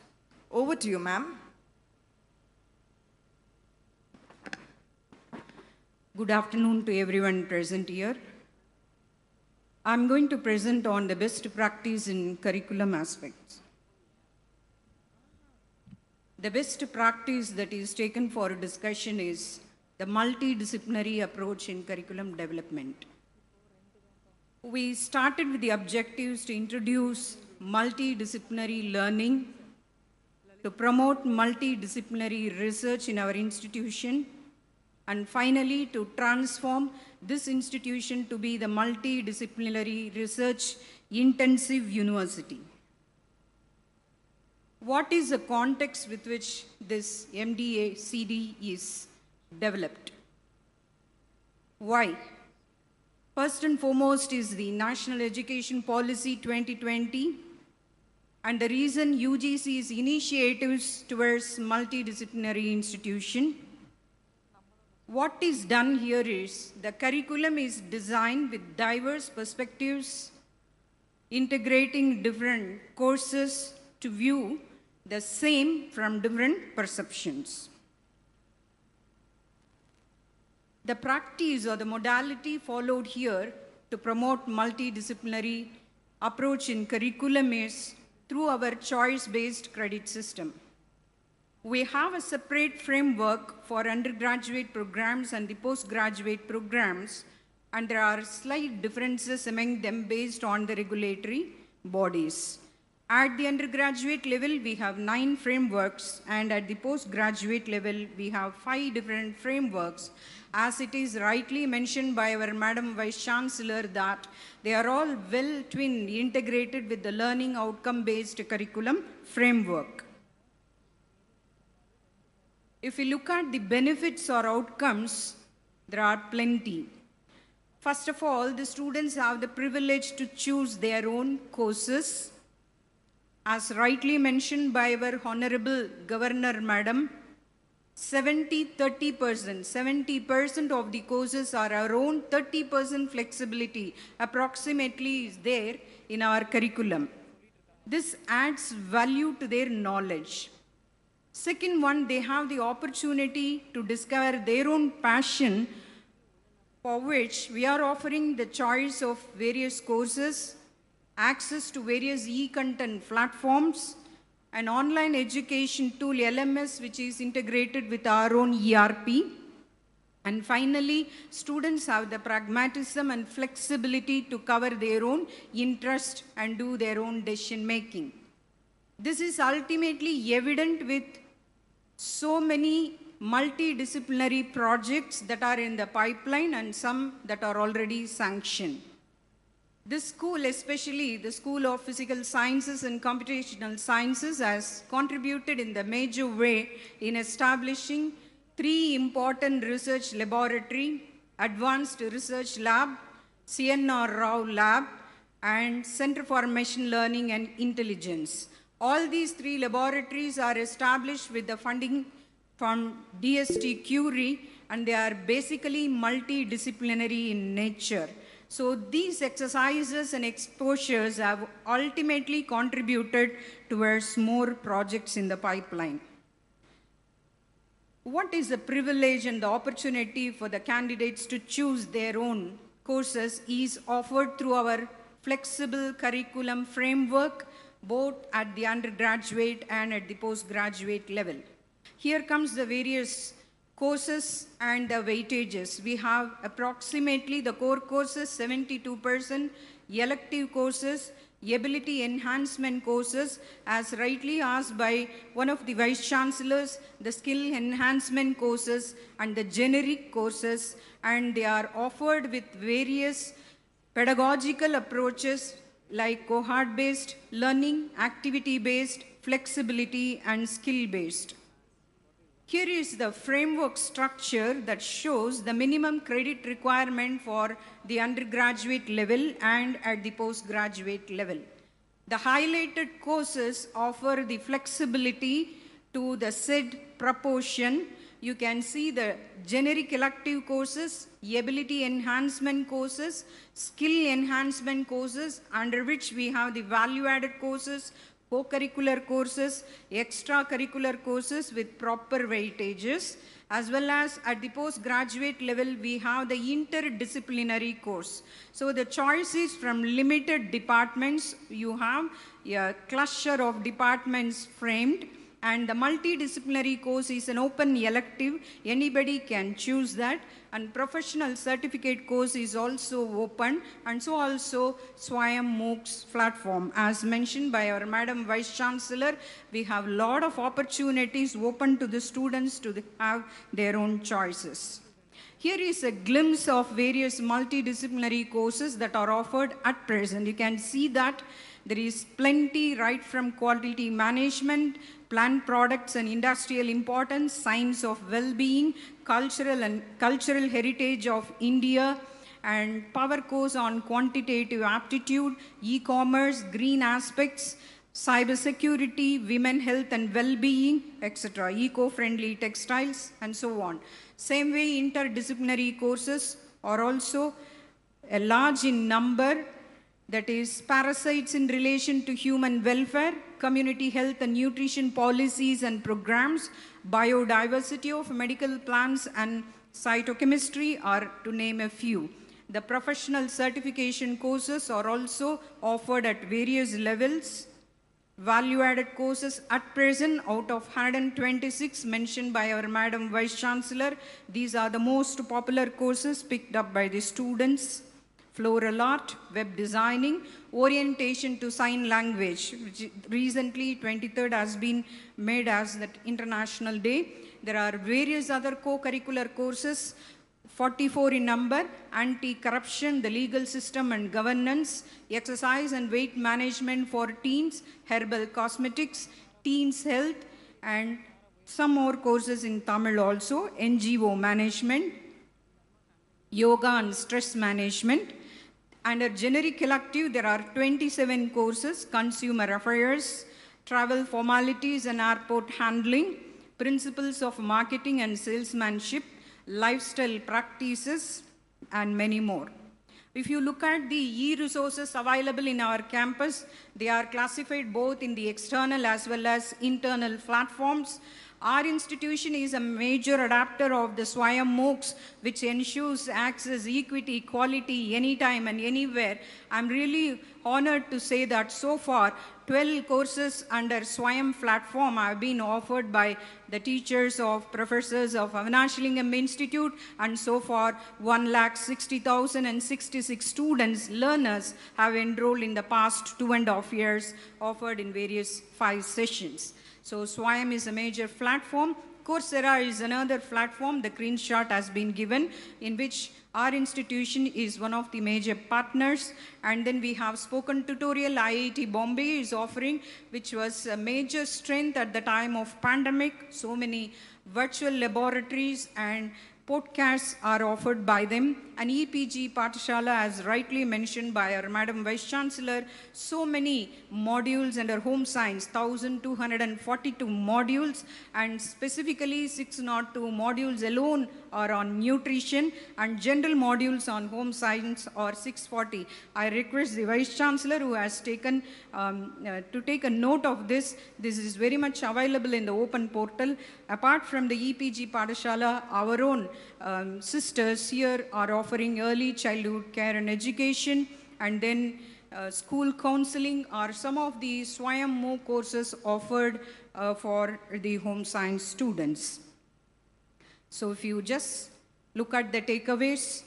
E: Over to you, ma'am.
M: Good afternoon to everyone present here. I'm going to present on the best practice in curriculum aspects. The best practice that is taken for discussion is the multidisciplinary approach in curriculum development. We started with the objectives to introduce multidisciplinary learning, to promote multidisciplinary research in our institution, and finally to transform this institution to be the multidisciplinary research intensive university. What is the context with which this MDA-CD is developed? Why? First and foremost is the National Education Policy 2020 and the reason UGC's initiatives towards multidisciplinary institution. What is done here is the curriculum is designed with diverse perspectives, integrating different courses to view the same from different perceptions. The practice or the modality followed here to promote multidisciplinary approach in curriculum is through our choice-based credit system. We have a separate framework for undergraduate programs and the postgraduate programs, and there are slight differences among them based on the regulatory bodies. At the undergraduate level, we have 9 frameworks, and at the postgraduate level, we have 5 different frameworks, as it is rightly mentioned by our Madam Vice Chancellor that they are all well twinned, integrated with the learning outcome-based curriculum framework. If we look at the benefits or outcomes, there are plenty. First of all, the students have the privilege to choose their own courses. As rightly mentioned by our Honorable Governor Madam, 70% of the courses are our own, 30% flexibility approximately is there in our curriculum. This adds value to their knowledge. Second one, they have the opportunity to discover their own passion, for which we are offering the choice of various courses, access to various e-content platforms, an online education tool LMS which is integrated with our own ERP. And finally, students have the pragmatism and flexibility to cover their own interest and do their own decision making. This is ultimately evident with so many multidisciplinary projects that are in the pipeline and some that are already sanctioned. This school, especially the School of Physical Sciences and Computational Sciences, has contributed in the major way in establishing 3 important research laboratories: Advanced Research Lab, CNR Rao Lab, and Center for Machine Learning and Intelligence. All these 3 laboratories are established with the funding from DST Curie, and they are basically multidisciplinary in nature. So these exercises and exposures have ultimately contributed towards more projects in the pipeline. What is the privilege and the opportunity for the candidates to choose their own courses is offered through our flexible curriculum framework, both at the undergraduate and at the postgraduate level. Here comes the various courses and the weightages. We have approximately the core courses 72%, elective courses, ability enhancement courses, as rightly asked by one of the Vice Chancellors, the skill enhancement courses and the generic courses, and they are offered with various pedagogical approaches like cohort-based learning, activity-based, flexibility, and skill-based. Here is the framework structure that shows the minimum credit requirement for the undergraduate level and at the postgraduate level. The highlighted courses offer the flexibility to the said proportion. You can see the generic elective courses, ability enhancement courses, skill enhancement courses, under which we have the value-added courses, co-curricular courses, extracurricular courses with proper weightages, as well as at the postgraduate level, we have the interdisciplinary course. So the choice is from limited departments. You have a cluster of departments framed, And the multidisciplinary course is an open elective. Anybody can choose that. And professional certificate course is also open. And so also Swayam MOOCs platform. As mentioned by our Madam Vice Chancellor, we have a lot of opportunities open to the students to have their own choices. Here is a glimpse of various multidisciplinary courses that are offered at present. You can see that there is plenty right from quality management, plant products and industrial importance, science of well-being, cultural heritage of India, and power course on quantitative aptitude, e-commerce, green aspects, cybersecurity, women health and well-being, etc., eco-friendly textiles, and so on. Same way, interdisciplinary courses are also a large in number, that is parasites in relation to human welfare, community health and nutrition policies and programs, biodiversity of medical plants and cytochemistry are to name a few. The professional certification courses are also offered at various levels. Value-added courses at present, out of 126 mentioned by our Madam Vice Chancellor, these are the most popular courses picked up by the students. Floral art, web designing, orientation to sign language, which recently 23rd has been made as that International Day. There are various other co-curricular courses, 44 in number: anti-corruption, the legal system and governance, exercise and weight management for teens, herbal cosmetics, teens health, and some more courses in Tamil also, NGO management, yoga and stress management. Under generic elective, there are 27 courses: consumer affairs, travel formalities and airport handling, principles of marketing and salesmanship, lifestyle practices, and many more. If you look at the e-resources available in our campus, they are classified both in the external as well as internal platforms. Our institution is a major adapter of the Swayam MOOCs, which ensures access, equity, equality, anytime and anywhere. I'm really honored to say that so far, 12 courses under Swayam platform have been offered by the teachers of professors of Avinashilingam Institute, and so far 1,60,066 students, learners have enrolled in the past 2.5 years, offered in various 5 sessions. So Swayam is a major platform. Coursera is another platform. The screenshot has been given, in which our institution is one of the major partners. And then we have spoken tutorial IIT Bombay is offering, which was a major strength at the time of pandemic. So many virtual laboratories and podcasts are offered by them. And EPG Pathshala, as rightly mentioned by our Madam Vice Chancellor, so many modules under home science, 1,242 modules, and specifically 602 modules alone are on nutrition, and general modules on home science are 640. I request the Vice Chancellor, who has taken to take a note of this. This is very much available in the open portal. Apart from the EPG Pathshala, our own sisters here are offering early childhood care and education, and then school counseling are some of the Swayam MOOC courses offered for the home science students. So if you just look at the takeaways,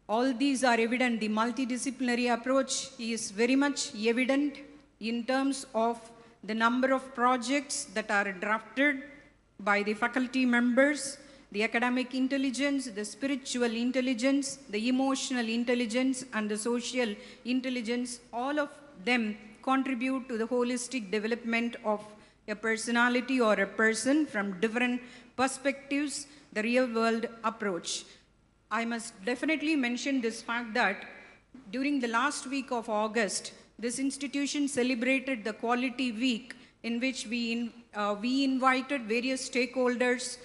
M: all these are evident. The multidisciplinary approach is very much evident in terms of the number of projects that are drafted by the faculty members, the academic intelligence, the spiritual intelligence, the emotional intelligence, and the social intelligence. All of them contribute to the holistic development of a personality or a person from different perspectives, the real world approach. I must definitely mention this fact that during the last week of August, this institution celebrated the Quality Week, in which we invited various stakeholders,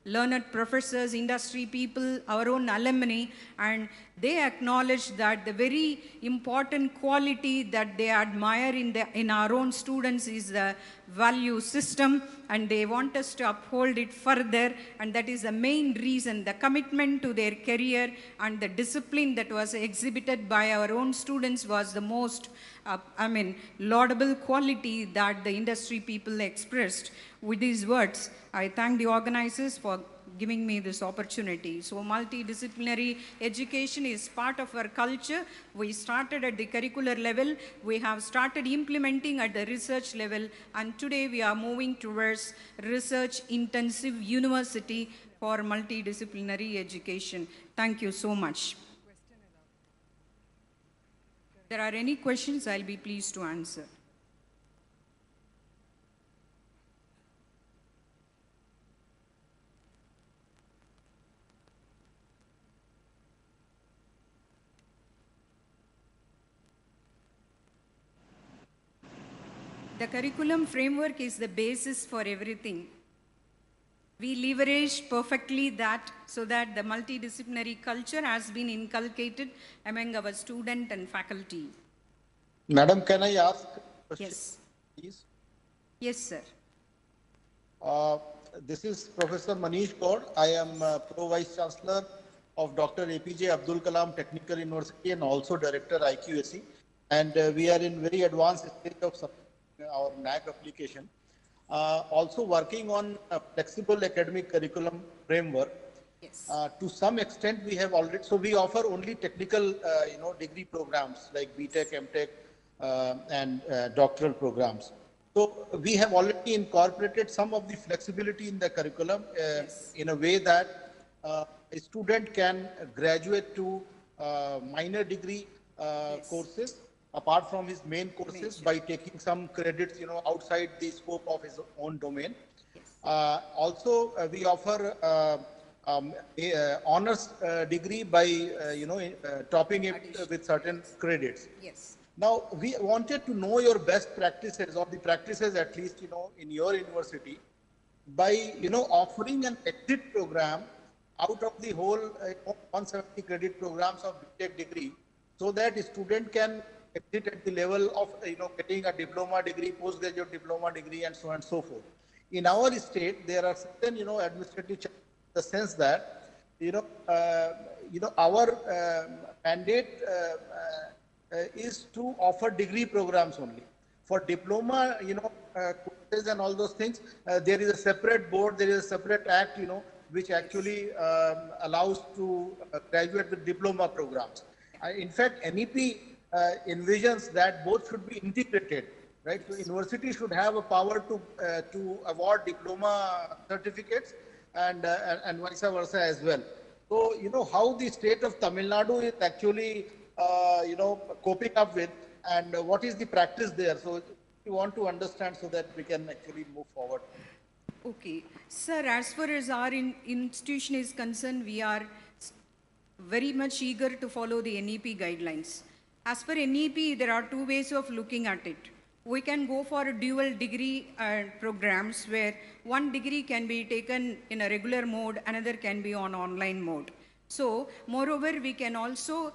M: learned professors, industry people, our own alumni, and they acknowledged that the very important quality that they admire in our own students is the value system, and they want us to uphold it further, and that is the main reason. The commitment to their career and the discipline that was exhibited by our own students was the most laudable quality that the industry people expressed. With these words, I thank the organizers for giving me this opportunity. So multidisciplinary education is part of our culture. We started at the curricular level, we have started implementing at the research level, and today we are moving towards research intensive university for multidisciplinary education. Thank you so much. If there are any questions, I'll be pleased to answer. The curriculum framework is the basis for everything. We leverage perfectly that so that the multidisciplinary culture has been inculcated among our student and faculty.
N: Madam, can I ask a question,
M: yes,
N: please?
M: Yes, sir.
N: This is Professor Manish Gaur. I am Pro Vice Chancellor of Dr. APJ Abdul Kalam Technical University and also Director IQAC. And we are in very advanced stage of our NAAC application. Also working on a flexible academic curriculum framework.
M: Yes.
N: To some extent we have already, so we offer only technical degree programs like BTech, MTech and doctoral programs. So we have already incorporated some of the flexibility in the curriculum in a way that a student can graduate to minor degree courses apart from his main courses by taking some credits, outside the scope of his own domain. Also, we offer honors degree by, topping it with certain credits.
M: Yes.
N: Now, we wanted to know your best practices or the practices at least, in your university by, offering an exit program out of the whole 170 credit programs of BTech degree so that a student can exit at the level of, getting a diploma degree, postgraduate diploma degree, and so on and so forth. In our state, there are certain, administrative challenges in the sense that, our mandate is to offer degree programs only. For diploma, courses and all those things, there is a separate board, there is a separate act, which actually allows to graduate with diploma programs. In fact, NEP envisions that both should be integrated, right? So university should have a power to award diploma certificates and vice versa as well. So, how the state of Tamil Nadu is actually, coping up with, and what is the practice there? So we want to understand so that we can actually move forward.
M: Okay. Sir, as far as our institution is concerned, we are very much eager to follow the NEP guidelines. As per NEP, there are two ways of looking at it. We can go for dual degree programs where one degree can be taken in a regular mode, another can be on online mode. So, moreover, we can also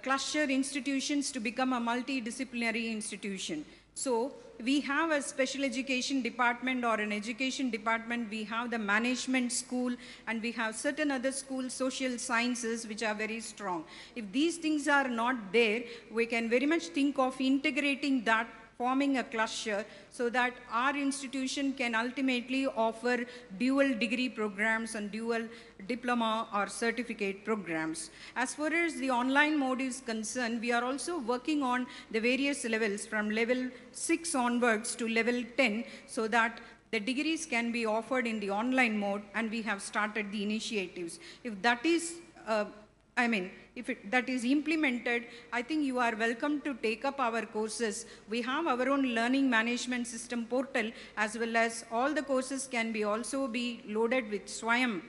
M: cluster institutions to become a multidisciplinary institution. So, we have a special education department or an education department, we have the management school, and we have certain other schools, social sciences, which are very strong. If these things are not there, we can very much think of integrating that, forming a cluster so that our institution can ultimately offer dual degree programs and dual diploma or certificate programs. As far as the online mode is concerned, we are also working on the various levels from level 6 onwards to level 10 so that the degrees can be offered in the online mode, and we have started the initiatives. If that is that is implemented, I think you are welcome to take up our courses. We have our own learning management system portal, as well as all the courses can be also be loaded with Swayam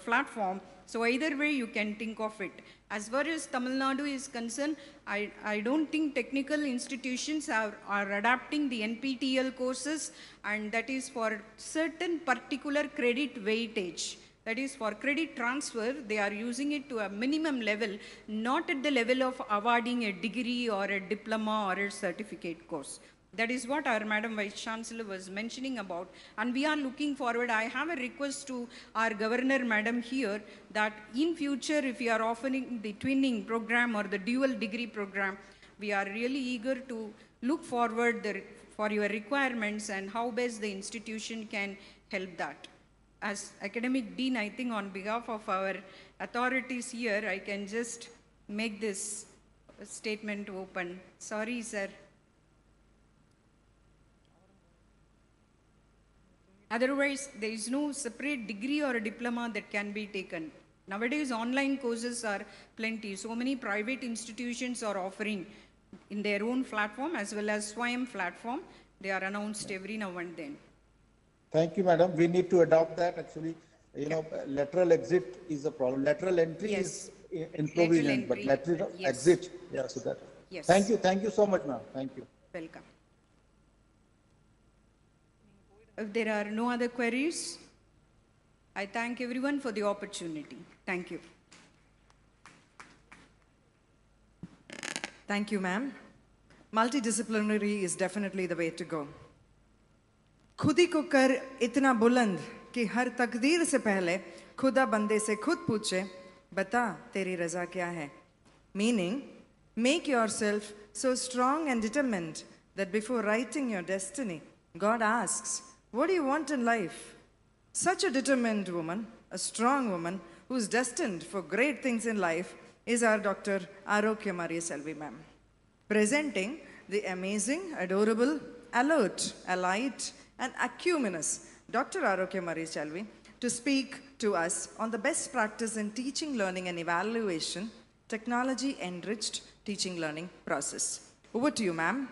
M: platform. So either way you can think of it. As far as Tamil Nadu is concerned, I don't think technical institutions are adapting the NPTEL courses, and that is for certain particular credit weightage. That is for credit transfer, they are using it to a minimum level, not at the level of awarding a degree or a diploma or a certificate course. That is what our Madam Vice Chancellor was mentioning about. And we are looking forward. I have a request to our Governor Madam here that in future, if we are offering the twinning program or the dual degree program, we are really eager to look forward for your requirements and how best the institution can help that. As Academic Dean, I think on behalf of our authorities here, I can just make this statement open. Sorry, sir. Otherwise, there is no separate degree or a diploma that can be taken. Nowadays, online courses are plenty. So many private institutions are offering in their own platform as well as Swayam platform. They are announced every now and then.
N: Thank you, madam. We need to adopt that. Actually, you know, lateral exit is a problem. Lateral entry is in provision, but lateral exit, yeah, so that.
M: Yes.
N: Thank you so much, ma'am. Thank you.
M: Welcome. If there are no other queries, I thank everyone for the opportunity. Thank you.
E: Thank you, ma'am. Multidisciplinary is definitely the way to go. खुद ही को कर इतना बुलंद कि हर तकदीर से पहले खुदा बंदे से खुद पूछे बता तेरी रजा क्या है. Meaning, make yourself so strong and determined that before writing your destiny, God asks, what do you want in life? Such a determined woman, a strong woman, who is destined for great things in life is our Dr. Arokya Maria Selvi ma'am. Presenting the amazing, adorable, alert, alight, and acuminous Dr. Arokya Maria Selvi to speak to us on the best practice in teaching, learning, and evaluation, technology-enriched teaching learning process. Over to you, ma'am.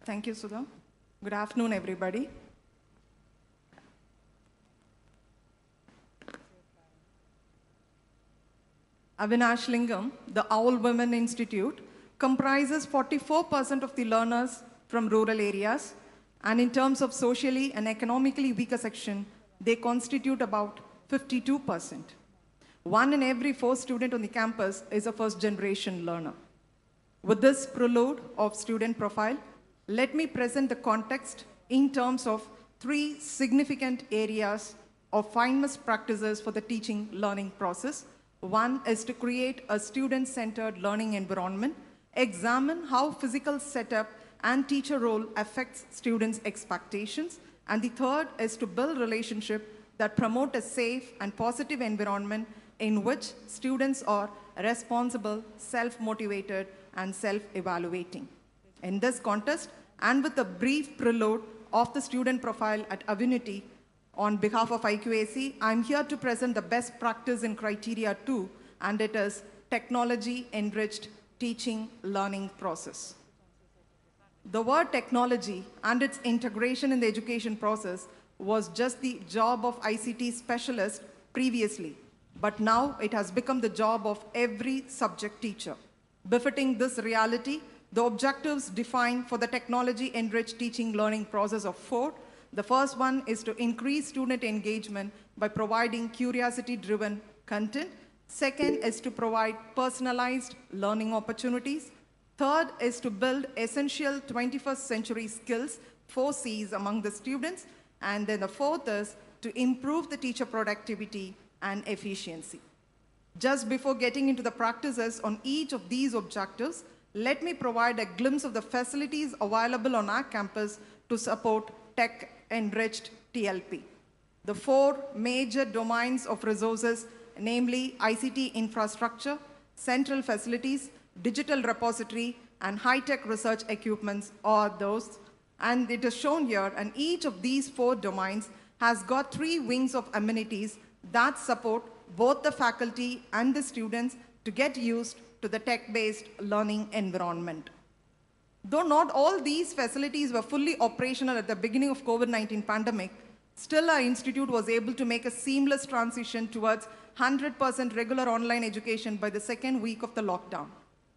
O: Thank you, Sudha. Good afternoon, everybody. Avinashilingam, the Owl Women Institute, comprises 44% of the learners from rural areas, and in terms of socially and economically weaker section, they constitute about 52%. 1 in every 4 students on the campus is a first-generation learner. With this prelude of student profile, let me present the context in terms of 3 significant areas of famous practices for the teaching learning process. One is to create a student-centered learning environment, examine how physical setup and teacher role affects students' expectations, and the third is to build relationships that promote a safe and positive environment in which students are responsible, self-motivated, and self-evaluating. In this context, and with a brief prelude of the student profile at Avinity, on behalf of IQAC, I'm here to present the best practice in criteria 2, and it is technology-enriched teaching learning process. The word technology and its integration in the education process was just the job of ICT specialist previously, but now it has become the job of every subject teacher. Befitting this reality, the objectives defined for the technology-enriched teaching learning process are 4. The first one is to increase student engagement by providing curiosity-driven content. Second is to provide personalized learning opportunities. Third is to build essential 21st century skills, 4 C's among the students. And then the fourth is to improve the teacher productivity and efficiency. Just before getting into the practices on each of these objectives, let me provide a glimpse of the facilities available on our campus to support tech-enriched TLP. The 4 major domains of resources, namely ICT infrastructure, central facilities, digital repository, and high-tech research equipments are those. And it is shown here, and each of these 4 domains has got 3 wings of amenities that support both the faculty and the students to get used to the tech-based learning environment. Though not all these facilities were fully operational at the beginning of COVID-19 pandemic, still our institute was able to make a seamless transition towards 100% regular online education by the 2nd week of the lockdown.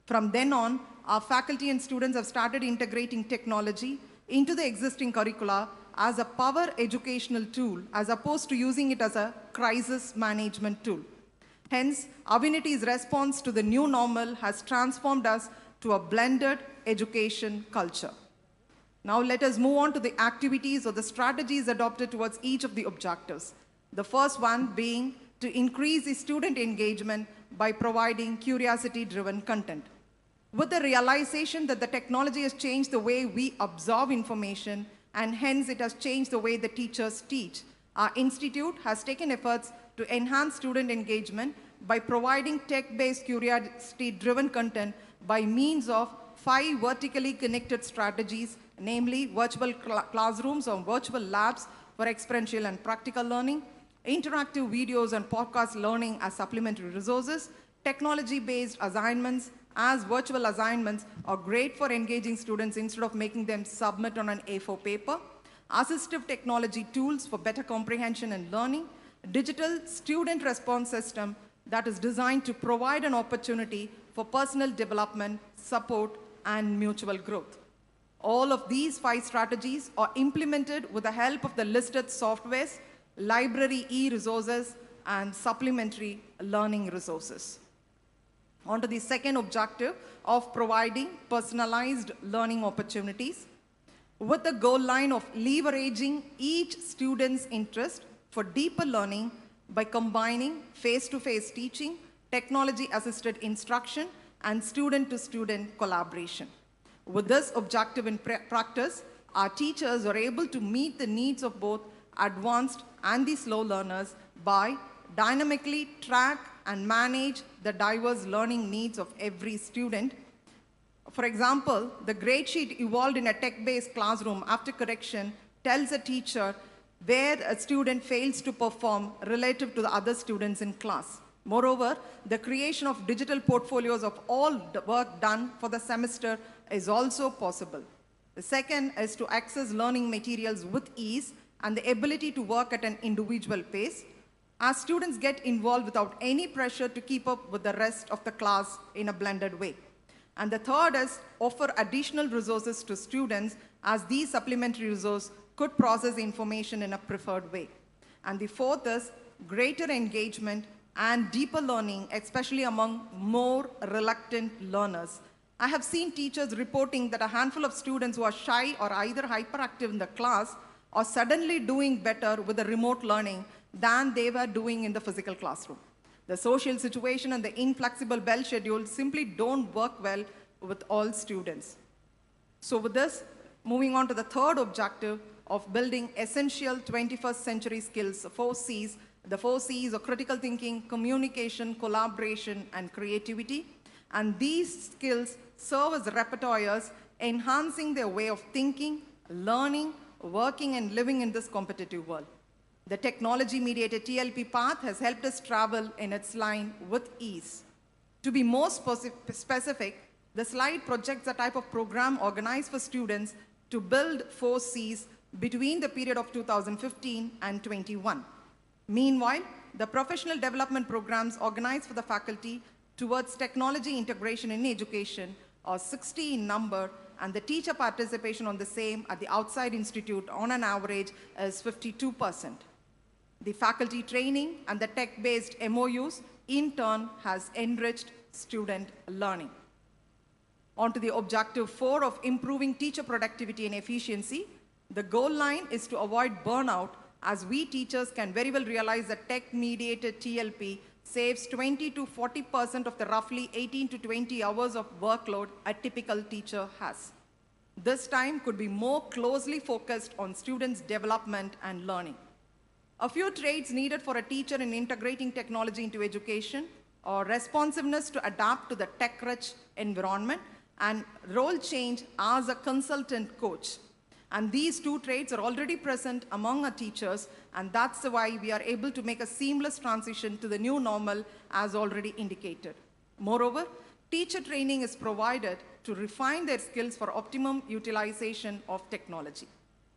O: From then on, our faculty and students have started integrating technology into the existing curricula as a power educational tool, as opposed to using it as a crisis management tool. Hence, Avinity's response to the new normal has transformed us to a blended education culture. Now let us move on to the activities or the strategies adopted towards each of the objectives. The first one being to increase the student engagement by providing curiosity-driven content. With the realization that the technology has changed the way we absorb information and hence it has changed the way the teachers teach, our institute has taken efforts to enhance student engagement by providing tech-based curiosity-driven content by means of 5 vertically connected strategies, namely virtual classrooms or virtual labs for experiential and practical learning, interactive videos and podcast learning as supplementary resources, technology-based assignments as virtual assignments are great for engaging students instead of making them submit on an A4 paper, assistive technology tools for better comprehension and learning, digital student response system that is designed to provide an opportunity for personal development, support, and mutual growth. All of these 5 strategies are implemented with the help of the listed softwares, library e-resources, and supplementary learning resources. On to the second objective of providing personalized learning opportunities with the goal line of leveraging each student's interest for deeper learning by combining face-to-face teaching, technology-assisted instruction, and student-to-student collaboration. With this objective in practice, our teachers are able to meet the needs of both advanced and the slow learners by dynamically track and manage the diverse learning needs of every student. For example, the grade sheet evolved in a tech-based classroom after correction tells a teacher where a student fails to perform relative to the other students in class. Moreover, the creation of digital portfolios of all the work done for the semester is also possible. The second is to access learning materials with ease and the ability to work at an individual pace. As students get involved without any pressure to keep up with the rest of the class in a blended way. And the third is offer additional resources to students as these supplementary resources could process information in a preferred way. And the fourth is greater engagement and deeper learning, especially among more reluctant learners. I have seen teachers reporting that a handful of students who are shy or either hyperactive in the class are suddenly doing better with the remote learning than they were doing in the physical classroom. The social situation and the inflexible bell schedule simply don't work well with all students. So with this, moving on to the third objective of building essential 21st century skills, 4 C's. The 4 C's are critical thinking, communication, collaboration, and creativity. And these skills serve as repertoires, enhancing their way of thinking, learning, working, and living in this competitive world. The technology-mediated TLP path has helped us travel in its line with ease. To be more specific, the slide projects a type of program organized for students to build 4 C's between the period of 2015 and 21. Meanwhile, the professional development programs organized for the faculty towards technology integration in education are 60 in number, and the teacher participation on the same at the outside institute on an average is 52%. The faculty training and the tech-based MOUs in turn has enriched student learning. On to the objective 4 of improving teacher productivity and efficiency. The goal line is to avoid burnout, as we teachers can very well realize that tech-mediated TLP saves 20 to 40% of the roughly 18 to 20 hours of workload a typical teacher has. This time could be more closely focused on students' development and learning. A few traits needed for a teacher in integrating technology into education are responsiveness to adapt to the tech-rich environment and role change as a consultant coach. And these 2 traits are already present among our teachers, and that's why we are able to make a seamless transition to the new normal as already indicated. Moreover, teacher training is provided to refine their skills for optimum utilization of technology.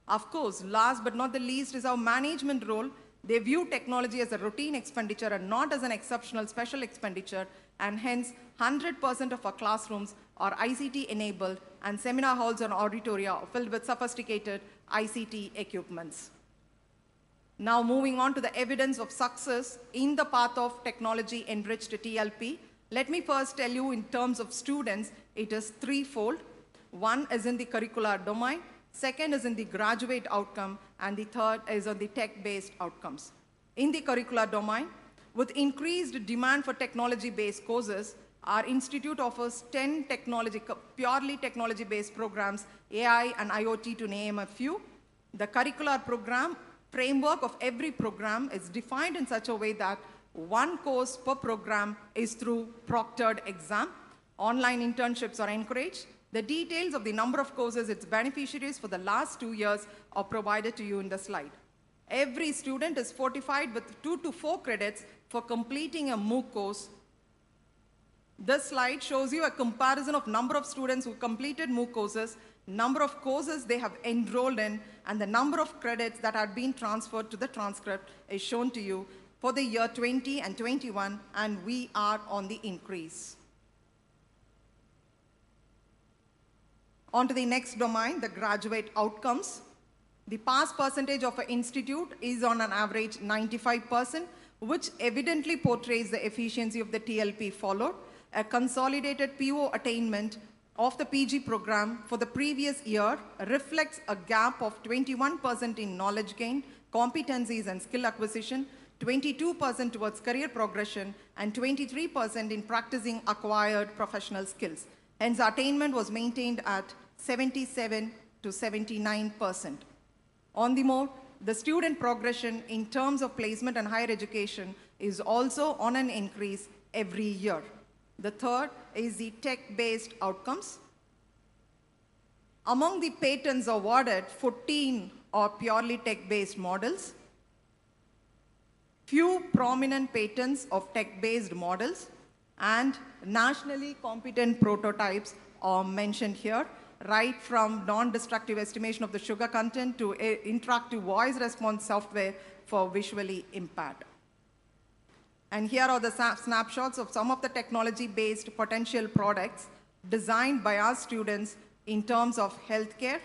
O: Of course, last but not the least is our management role. They view technology as a routine expenditure and not as an exceptional special expenditure, and hence 100% of our classrooms are ICT enabled and seminar halls and auditoria are filled with sophisticated ICT equipments. Now moving on to the evidence of success in the path of technology enriched TLP. Let me first tell you in terms of students, it is threefold. One is in the curricular domain, second is in the graduate outcome, and the third is on the tech-based outcomes. In the curricular domain, with increased demand for technology-based courses, our institute offers 10 purely technology-based programs, AI and IoT to name a few. The curricular program framework of every program is defined in such a way that one course per program is through proctored exam. Online internships are encouraged. The details of the number of courses its beneficiaries for the last 2 years are provided to you in the slide. Every student is fortified with 2 to 4 credits for completing a MOOC course. This slide shows you a comparison of number of students who completed MOOC courses, number of courses they have enrolled in, and the number of credits that had been transferred to the transcript is shown to you for the year 20 and 21, and we are on the increase. On to the next domain, the graduate outcomes. The pass percentage of an institute is on an average 95%, which evidently portrays the efficiency of the TLP followed. A consolidated PO attainment of the PG program for the previous year reflects a gap of 21% in knowledge gain, competencies and skill acquisition, 22% towards career progression, and 23% in practicing acquired professional skills. Hence, attainment was maintained at 77 to 79%. On the more, the student progression in terms of placement and higher education is also on an increase every year. The third is the tech-based outcomes. Among the patents awarded, 14 are purely tech-based models. Few prominent patents of tech-based models and nationally competent prototypes are mentioned here, right from non-destructive estimation of the sugar content to interactive voice response software for visually impaired. And here are the snapshots of some of the technology-based potential products designed by our students in terms of healthcare,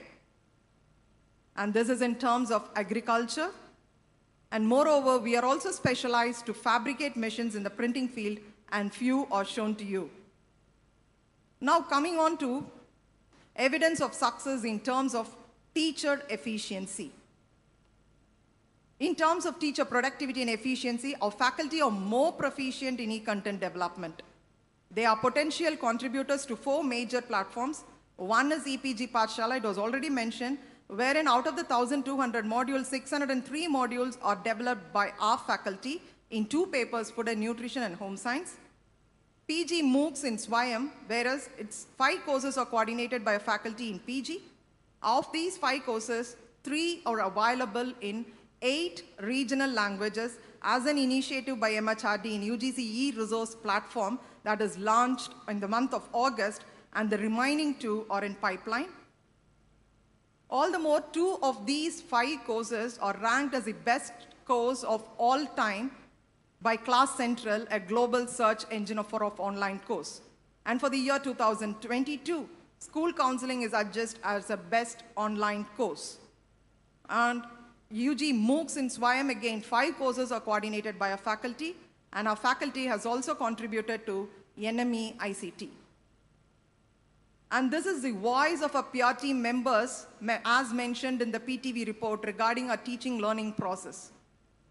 O: and this is in terms of agriculture. And moreover, we are also specialized to fabricate machines in the printing field, and few are shown to you. Now coming on to evidence of success in terms of teacher efficiency. In terms of teacher productivity and efficiency, our faculty are more proficient in e-content development. They are potential contributors to 4 major platforms. One is EPG Pathshala, it was already mentioned, wherein out of the 1,200 modules, 603 modules are developed by our faculty in 2 papers, Food and Nutrition and Home Science. PG MOOCs in SWAYAM, whereas its 5 courses are coordinated by a faculty in PG. Of these 5 courses, 3 are available in 8 regional languages as an initiative by MHRD in UGC e-resource platform that is launched in the month of August, and the remaining 2 are in pipeline. All the more, 2 of these 5 courses are ranked as the best course of all time by Class Central, a global search engine for online course. And for the year 2022, school counseling is adjudged as a best online course. And UG MOOCs in SWAYAM, again, 5 courses are coordinated by a faculty, and our faculty has also contributed to NME ICT. And this is the voice of our peer team members, as mentioned in the PTV report regarding our teaching learning process.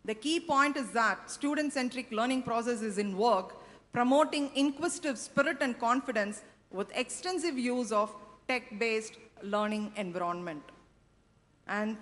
O: The key point is that student-centric learning process is in work, promoting inquisitive spirit and confidence with extensive use of tech-based learning environment. And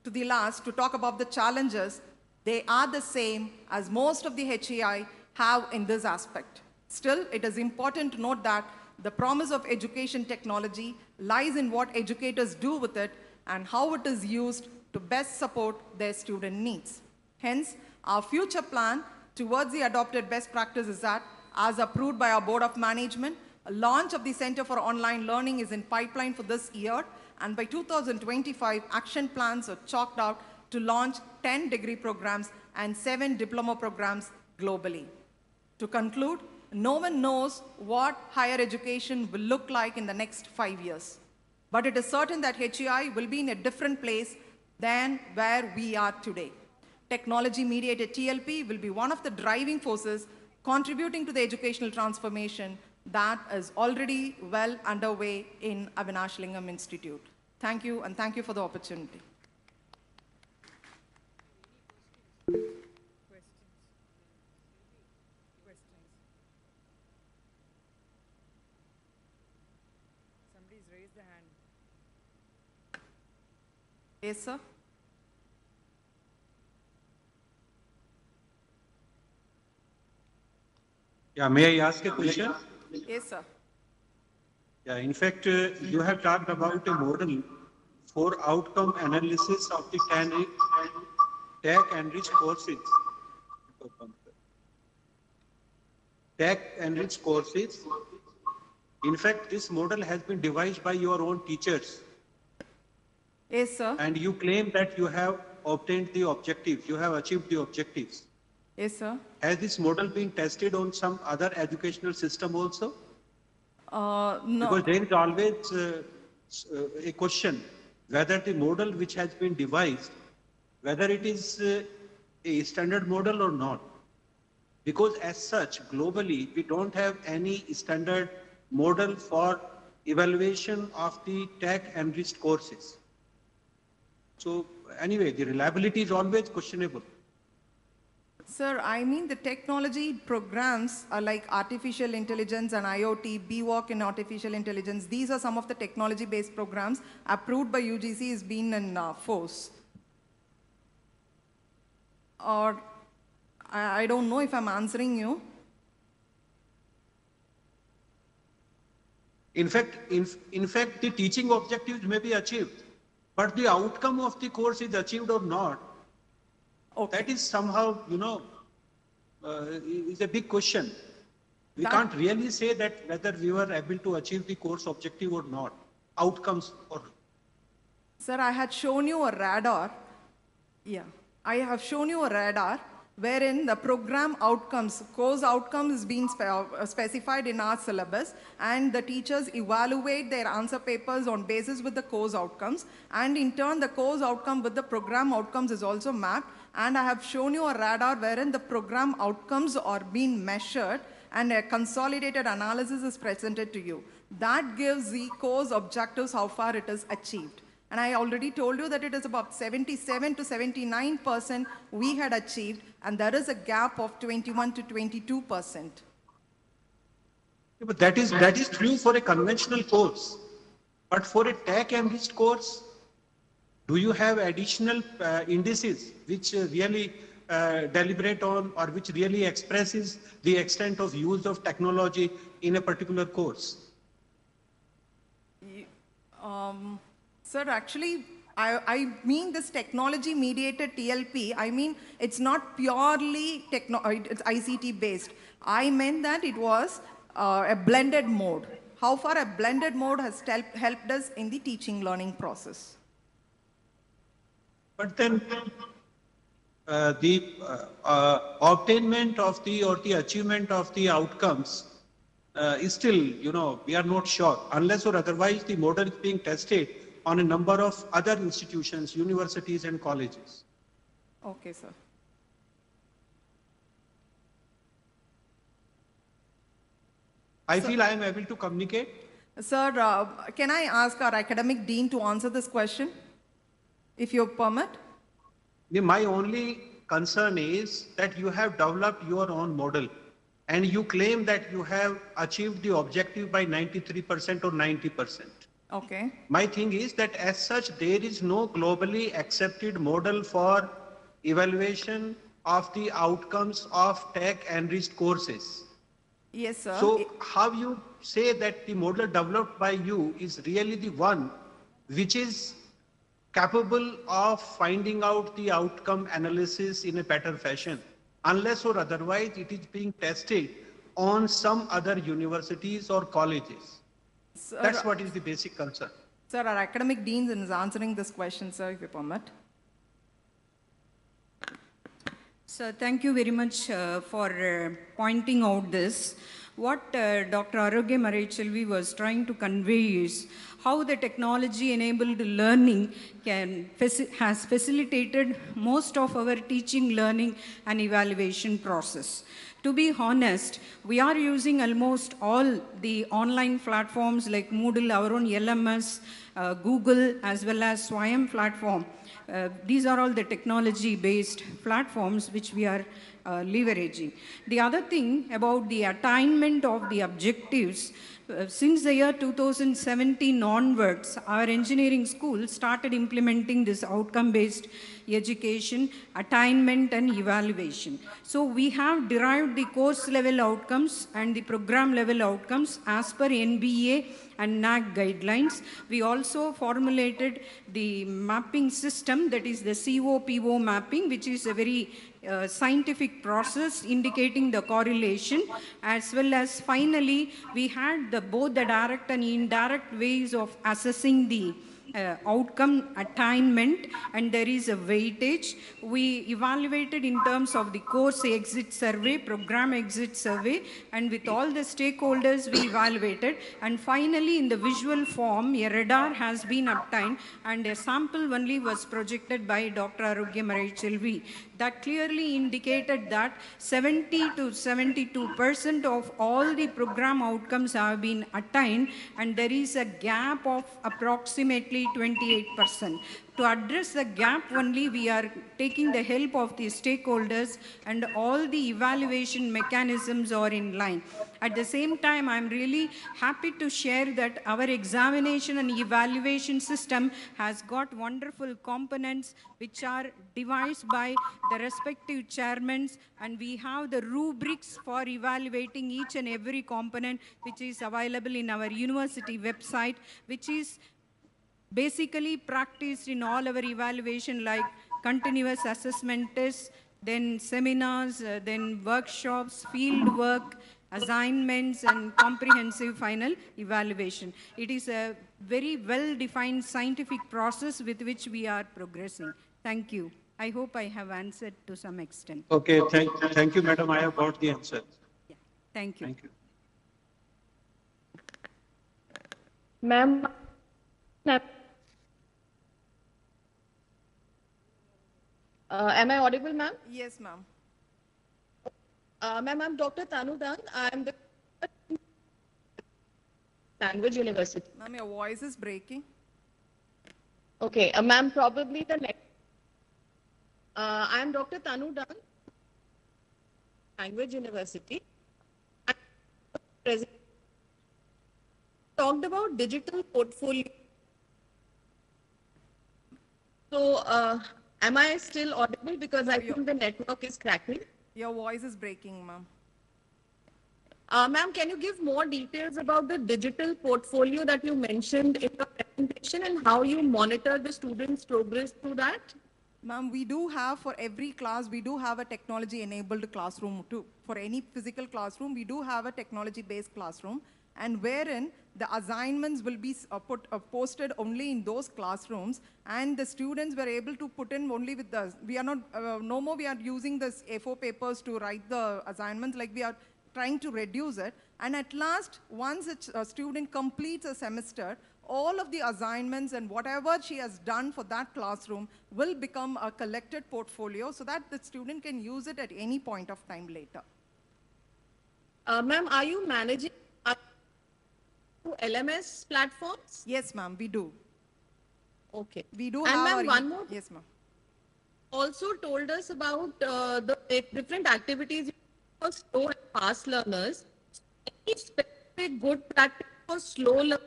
O: to the last, to talk about the challenges, they are the same as most of the HEI have in this aspect. Still, it is important to note that the promise of education technology lies in what educators do with it and how it is used to best support their student needs. Hence, our future plan towards the adopted best practice is that, as approved by our Board of Management, a launch of the Center for Online Learning is in pipeline for this year, and by 2025, action plans are chalked out to launch 10 degree programs and 7 diploma programs globally. To conclude, no one knows what higher education will look like in the next 5 years. But it is certain that HEI will be in a different place than where we are today. Technology-mediated TLP will be one of the driving forces contributing to the educational transformation that is already well underway in Avinashilingam Institute. Thank you, and thank you for the opportunity.
E: Somebody's raised the hand. Yes, sir.
L: Yeah, may I ask a question?
O: Yes, sir.
L: Yeah, in fact, you have talked about a model for outcome analysis of the TAC enriched courses. TAC enriched courses. In fact, this model has been devised by your own teachers.
O: Yes, sir.
L: And you claim that you have obtained the objectives, you have achieved the objectives.
O: Yes, sir.
L: Has this model been tested on some other educational system also?
O: No.
L: Because there is always a question whether the model which has been devised, whether it is a standard model or not. Because as such, globally, we don't have any standard model for evaluation of the TAC enriched courses. So anyway, the reliability is always questionable.
O: Sir, I mean the technology programs are like artificial intelligence and IoT, BWalk in artificial intelligence. These are some of the technology-based programs approved by UGC has been in force. Or I don't know if I'm answering you.
L: In fact, the teaching objectives may be achieved, but the outcome of the course is achieved or not. Okay. That is somehow, is a big question. We can't really say that whether we were able to achieve the course objective or not, outcomes or.
O: Sir, I had shown you a radar. Yeah, I have shown you a radar wherein the program outcomes, course outcomes is being specified in our syllabus, and the teachers evaluate their answer papers on basis with the course outcomes, and in turn the course outcome with the program outcomes is also mapped. And I have shown you a radar wherein the program outcomes are being measured and a consolidated analysis is presented to you. That gives the course objectives how far it is achieved. And I already told you that it is about 77 to 79% we had achieved, and there is a gap of 21 to 22%.
L: Yeah, but that is true for a conventional course. But for a TAC enriched course, do you have additional indices which really deliberate on or which really expresses the extent of use of technology in a particular course?
O: Sir, actually, I mean this technology-mediated TLP, I mean it's not purely it's ICT-based. I meant that it was a blended mode. How far a blended mode has helped us in the teaching learning process.
L: But then the obtainment of the or the achievement of the outcomes is still, we are not sure. Unless or otherwise the model is being tested on a number of other institutions, universities and colleges.
O: Okay, sir.
L: I feel I am able to communicate.
O: Sir, can I ask our academic dean to answer this question, if you permit?
L: My only concern is that you have developed your own model and you claim that you have achieved the objective by 93% or 90%.
O: Okay.
L: My thing is that as such, there is no globally accepted model for evaluation of the outcomes of TAC enriched courses.
O: Yes, sir.
L: So how you say that the model developed by you is really the one which is capable of finding out the outcome analysis in a better fashion, unless or otherwise it is being tested on some other universities or colleges?
O: Sir,
L: that's what is the basic concern.
O: Sir, our academic dean is answering this question, sir, if you permit.
M: So thank you very much for pointing out this. What Dr. Arogya Marichelvi was trying to convey is how the technology-enabled learning has facilitated most of our teaching, learning, and evaluation process. To be honest, we are using almost all the online platforms like Moodle, our own LMS, Google, as well as Swayam platform. These are all the technology-based platforms which we are leveraging. The other thing about the attainment of the objectives, since the year 2017 onwards, our engineering school started implementing this outcome-based education, attainment and evaluation. So we have derived the course level outcomes and the program level outcomes as per NBA and NAAC guidelines. We also formulated the mapping system, that is the COPO mapping, which is a very scientific process indicating the correlation, as well as finally we had both the direct and indirect ways of assessing the outcome attainment, and there is a weightage. We evaluated in terms of the course exit survey, program exit survey, and with all the stakeholders we evaluated, and finally in the visual form a radar has been obtained and a sample only was projected by Dr. Arogyamarai Chelvi. That clearly indicated that 70 to 72% of all the program outcomes have been attained, and there is a gap of approximately 28%. To address the gap only, we are taking the help of the stakeholders, and all the evaluation mechanisms are in line. At the same time, I'm really happy to share that our examination and evaluation system has got wonderful components which are devised by the respective chairmen, and we have the rubrics for evaluating each and every component which is available in our university website, which is basically practiced in all our evaluation, like continuous assessment tests, then seminars, then workshops, field work, assignments, and comprehensive final evaluation. It is a very well-defined scientific process with which we are progressing. Thank you. I hope I have answered to some extent.
L: Okay, thank you, madam. I have got the answer.
M: Yeah. Thank you.
L: Thank you.
P: Ma'am, am I audible, ma'am?
O: Yes, ma'am.
P: Ma'am, I'm Dr. Tanu Dan. I'm the Language University.
O: Ma'am, your voice is breaking.
P: Okay, ma'am, probably the next. I'm Dr. Tanu Dan, Language University. Talked about digital portfolio. So, am I still audible? Because I think the network is cracking.
O: Your voice is breaking, ma'am.
P: Ma'am, can you give more details about the digital portfolio that you mentioned in the presentation and how you monitor the students' progress through that?
O: Ma'am, we do have, for every class, we do have a technology-enabled classroom too. For any physical classroom, we do have a technology-based classroom, and wherein the assignments will be posted only in those classrooms, and the students were able to put in only with the, we are not, no more we are using this A4 papers to write the assignments, like we are trying to reduce it. And at last, once a student completes a semester, all of the assignments and whatever she has done for that classroom will become a collected portfolio so that the student can use it at any point of time later.
P: Ma'am, are you managing LMS platforms?
O: Yes, ma'am, we do.
P: Okay.
O: We do
P: and
O: have
P: ma'am, one more.
O: Yes, ma'am.
P: Also told us about the different activities for slow and fast learners. Any specific good practice for slow learners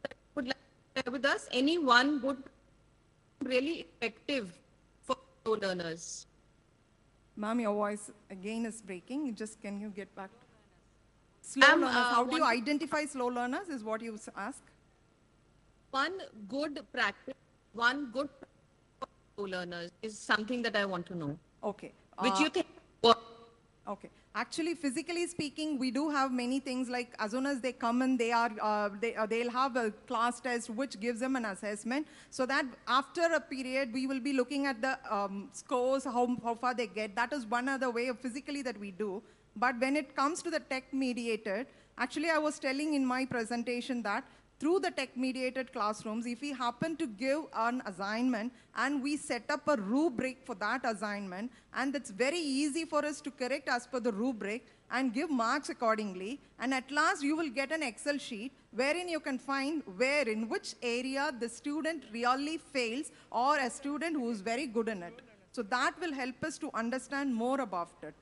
P: that you would like to share with us? Any one good, really effective for slow learners?
O: Ma'am, your voice again is breaking. Just can you get back? Slow learners. How do you identify slow learners is what you ask?
P: One good practice, one good practice for slow learners is something that I want to know.
O: Okay.
P: Which you think works?
O: Okay. Actually, physically speaking, we do have many things, like as soon as they come in, they'll have a class test which gives them an assessment, so that after a period we will be looking at the scores, how far they get. That is one other way of physically that we do. But when it comes to the tech-mediated, actually I was telling in my presentation that through the tech-mediated classrooms, if we happen to give an assignment and we set up a rubric for that assignment, and it's very easy for us to correct as per the rubric, and give marks accordingly. And at last, you will get an Excel sheet wherein you can find where, in which area the student really fails or a student who is very good in it. So that will help us to understand more about it.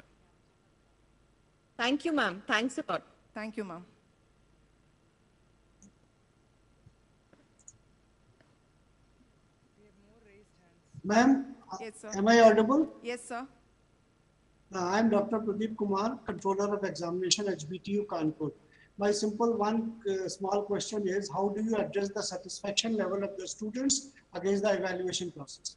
P: Thank you, ma'am. Thanks a lot.
O: Thank you, ma'am.
Q: Ma'am,
O: Yes, sir.
Q: am I audible?
O: Yes, sir.
Q: I am Dr. Pradeep Kumar, Controller of Examination, HBTU Kanpur. My simple small question is, how do you address the satisfaction level of the students against the evaluation process?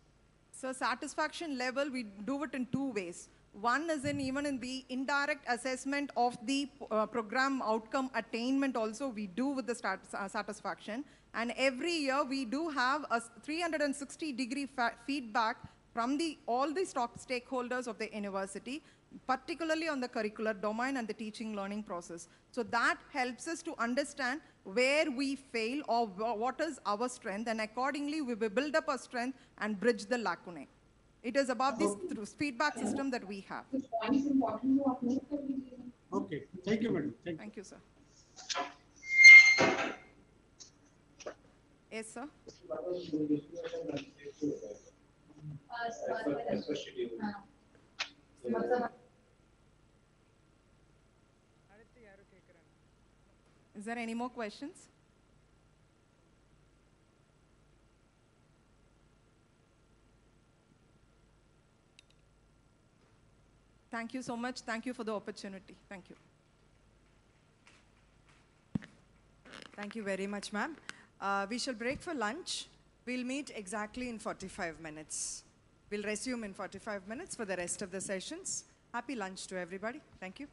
O: So satisfaction level, we do it in two ways. One is even in the indirect assessment of the program outcome attainment also we do with the satisfaction. And every year we do have a 360-degree feedback from all the stakeholders of the university, particularly on the curricular domain and the teaching learning process. So that helps us to understand where we fail or what is our strength, and accordingly we will build up our strength and bridge the lacunae. It is about this feedback system that we have.
Q: Okay, thank you, madam.
O: Thank you, sir. Yes, sir. Is there any more questions? Thank you so much. Thank you for the opportunity. Thank you.
E: Thank you very much, ma'am. We shall break for lunch. We'll meet exactly in 45 minutes. We'll resume in 45 minutes for the rest of the sessions. Happy lunch to everybody. Thank you.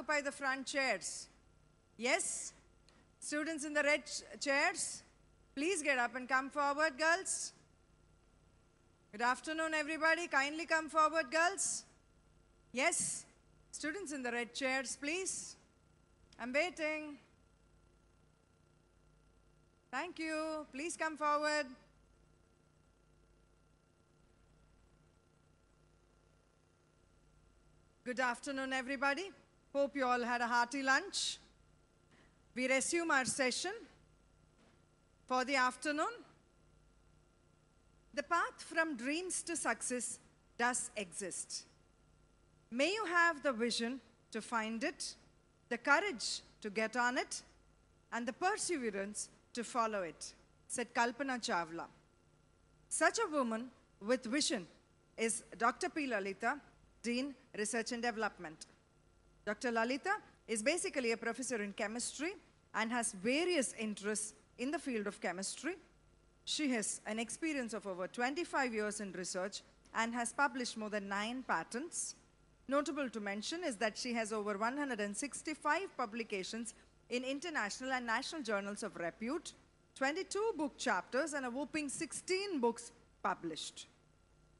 E: occupy the front chairs. Yes? Students in the red chairs, please get up and come forward, girls. Good afternoon, everybody. Kindly come forward, girls. Yes? Students in the red chairs, please. I'm waiting. Thank you. Please come forward. Good afternoon, everybody. Hope you all had a hearty lunch. We resume our session for the afternoon. The path from dreams to success does exist. May you have the vision to find it, the courage to get on it, and the perseverance to follow it, said Kalpana Chawla. Such a woman with vision is Dr. P. Lalitha, Dean, Research and Development. Dr. Lalitha is basically a professor in chemistry and has various interests in the field of chemistry. She has an experience of over 25 years in research and has published more than 9 patents. Notable to mention is that she has over 165 publications in international and national journals of repute, 22 book chapters, and a whopping 16 books published.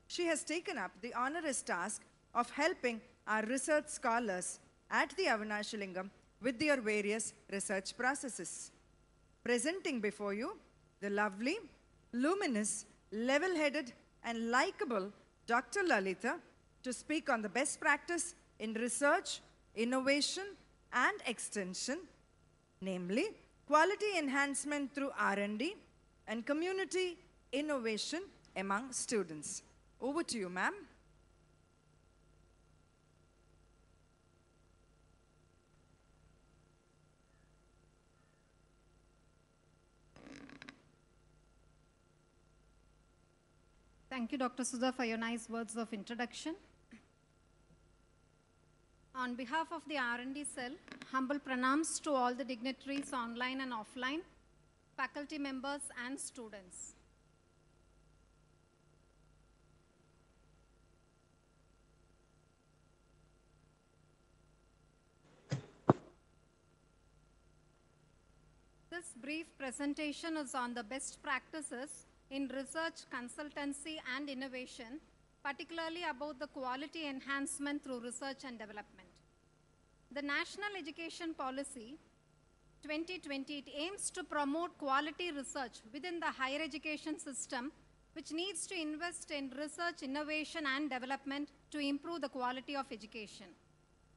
E: She has taken up the onerous task of helping our research scholars at the Avinashilingam with their various research processes. Presenting before you the lovely, luminous, level-headed, and likable Dr. Lalitha to speak on the best practice in research, innovation, and extension, namely quality enhancement through R&D and community innovation among students. Over to you, ma'am.
R: Thank you, Dr. Sudha, for your nice words of introduction. On behalf of the R&D cell, humble pranams to all the dignitaries online and offline, faculty members and students. This brief presentation is on the best practices in research, consultancy, and innovation, particularly about the quality enhancement through research and development. The National Education Policy 2020, it aims to promote quality research within the higher education system, which needs to invest in research, innovation, and development to improve the quality of education.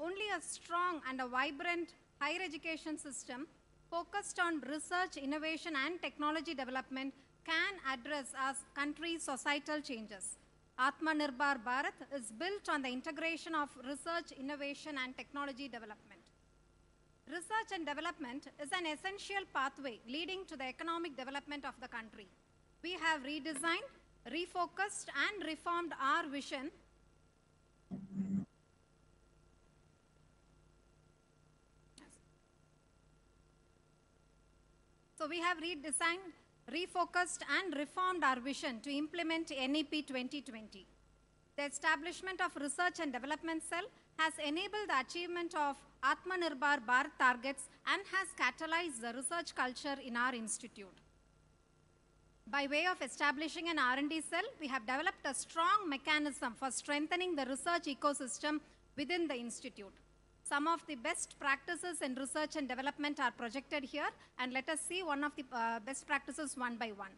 R: Only a strong and a vibrant higher education system focused on research, innovation, and technology development can address our country's societal changes. Atmanirbhar Bharat is built on the integration of research, innovation, and technology development. Research and development is an essential pathway leading to the economic development of the country. We have redesigned, refocused, and reformed our vision refocused and reformed our vision to implement NEP 2020. The establishment of Research and Development Cell has enabled the achievement of Atmanirbhar Bharat targets and has catalyzed the research culture in our institute. By way of establishing an R&D cell, we have developed a strong mechanism for strengthening the research ecosystem within the institute. Some of the best practices in research and development are projected here, and let us see one of the best practices one by one.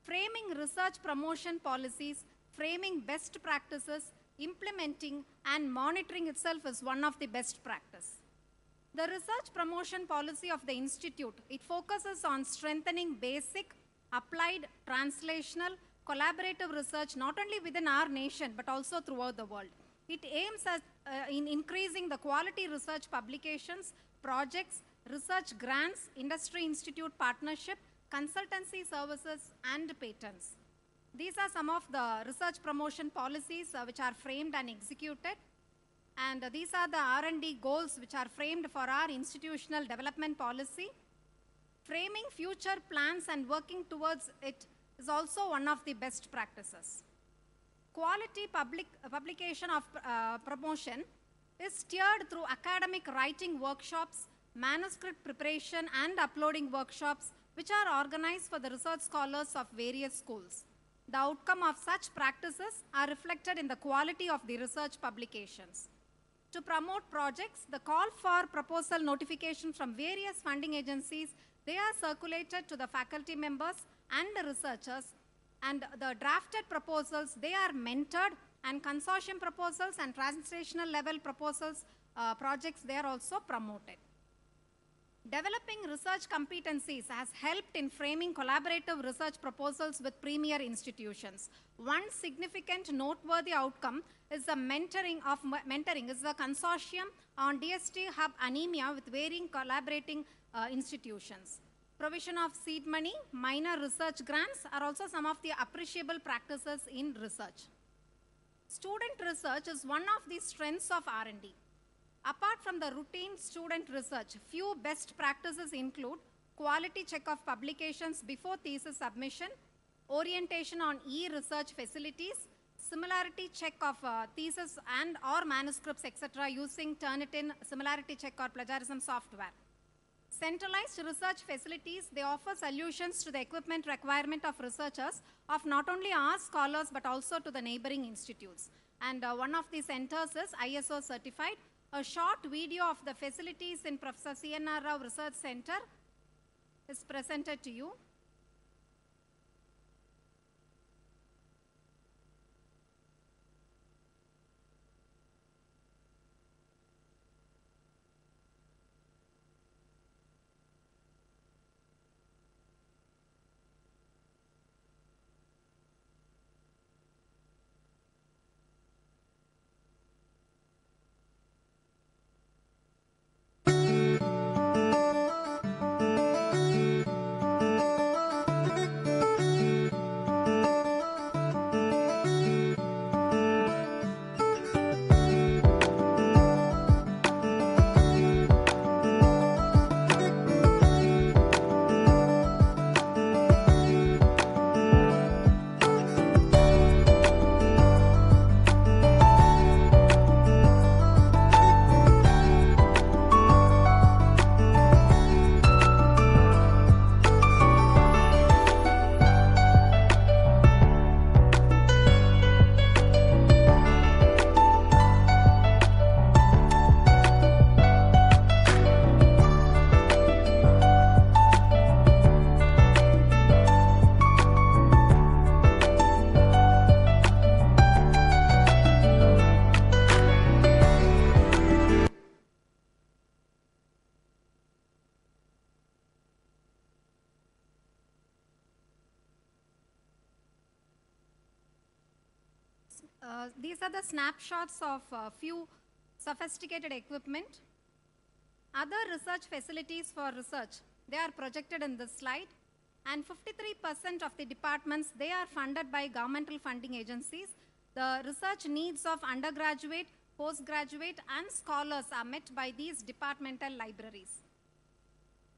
R: Framing research promotion policies, framing best practices, implementing and monitoring itself is one of the best practice. The research promotion policy of the institute, it focuses on strengthening basic, applied, translational, collaborative research not only within our nation but also throughout the world. It aims at in increasing the quality research publications, projects, research grants, industry-institute partnership, consultancy services, and patents. These are some of the research promotion policies which are framed and executed. And these are the R&D goals which are framed for our institutional development policy. Framing future plans and working towards it is also one of the best practices. Quality publication of promotion, is steered through academic writing workshops, manuscript preparation and uploading workshops, which are organized for the research scholars of various schools. The outcome of such practices are reflected in the quality of the research publications. To promote projects, the call for proposal notification from various funding agencies, they are circulated to the faculty members and the researchers, and the drafted proposals, they are mentored, and consortium proposals and translational level proposals, projects, they are also promoted. Developing research competencies has helped in framing collaborative research proposals with premier institutions. One significant noteworthy outcome is the mentoring is the consortium on DST hub anemia with varying collaborating institutions. Provision of seed money, minor research grants are also some of the appreciable practices in research. Student research is one of the strengths of R&D. Apart from the routine student research, few best practices include quality check of publications before thesis submission, orientation on e-research facilities, similarity check of thesis and or manuscripts, etc. using Turnitin similarity check or plagiarism software. Centralized research facilities, they offer solutions to the equipment requirement of researchers of not only our scholars but also to the neighboring institutes. And one of the centers is ISO certified. A short video of the facilities in Professor C.N.R. Rao Research Center is presented to you. These are the snapshots of a few sophisticated equipment. Other research facilities for research, they are projected in this slide, and 53% of the departments, they are funded by governmental funding agencies. The research needs of undergraduate, postgraduate and scholars are met by these departmental libraries.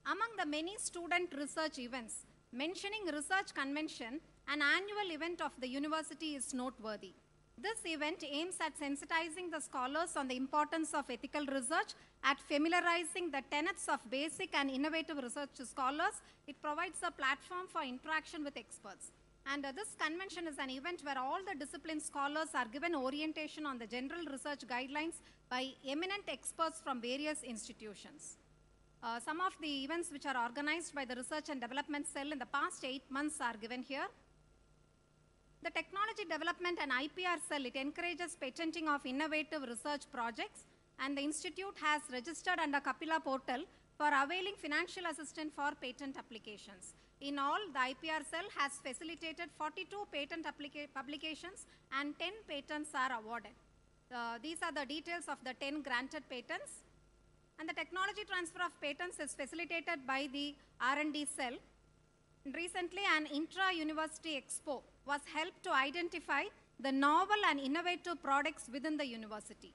R: Among the many student research events, mentioning research convention, an annual event of the university is noteworthy. This event aims at sensitizing the scholars on the importance of ethical research, at familiarizing the tenets of basic and innovative research to scholars. It provides a platform for interaction with experts. And this convention is an event where all the discipline scholars are given orientation on the general research guidelines by eminent experts from various institutions. Some of the events which are organized by the Research and Development Cell in the past 8 months are given here. The Technology Development and IPR Cell, it encourages patenting of innovative research projects, and the institute has registered under Kapila portal for availing financial assistance for patent applications. In all, the IPR Cell has facilitated 42 patent publications and 10 patents are awarded. These are the details of the 10 granted patents. And the technology transfer of patents is facilitated by the R&D cell. Recently, an intra-university expo was helped to identify the novel and innovative products within the university.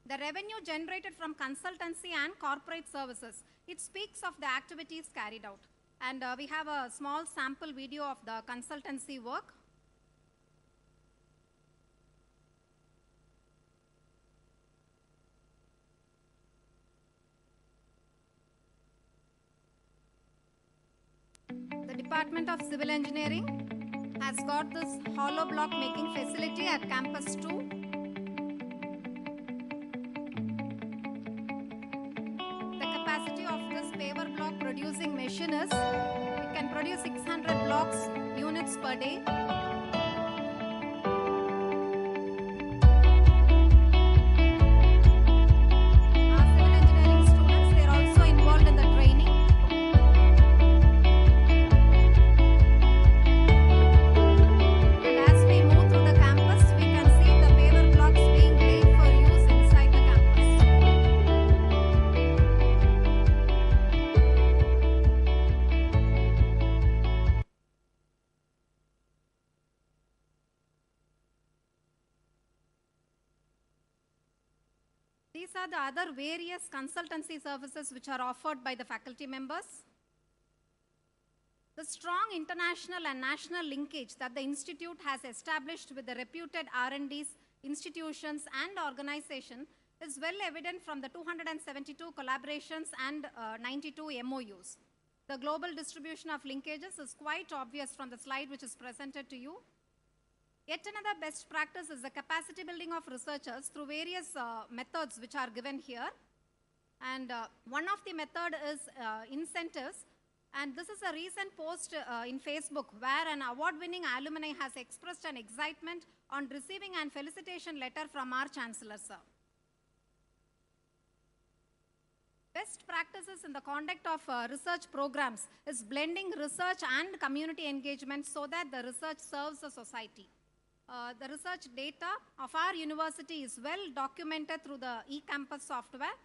R: The revenue generated from consultancy and corporate services, it speaks of the activities carried out. And we have a small sample video of the consultancy work. Department of Civil Engineering has got this hollow block making facility at Campus 2. The capacity of this paver block producing machine is, it can produce 600 blocks units per day. These are the other various consultancy services which are offered by the faculty members. The strong international and national linkage that the institute has established with the reputed R&Ds, institutions and organization is well evident from the 272 collaborations and 92 MOUs. The global distribution of linkages is quite obvious from the slide which is presented to you. Yet another best practice is the capacity building of researchers through various methods which are given here. And one of the method is incentives. And this is a recent post in Facebook where an award-winning alumni has expressed an excitement on receiving an felicitation letter from our Chancellor, sir. Best practices in the conduct of research programs is blending research and community engagement so that the research serves the society. The research data of our university is well documented through the eCampus software.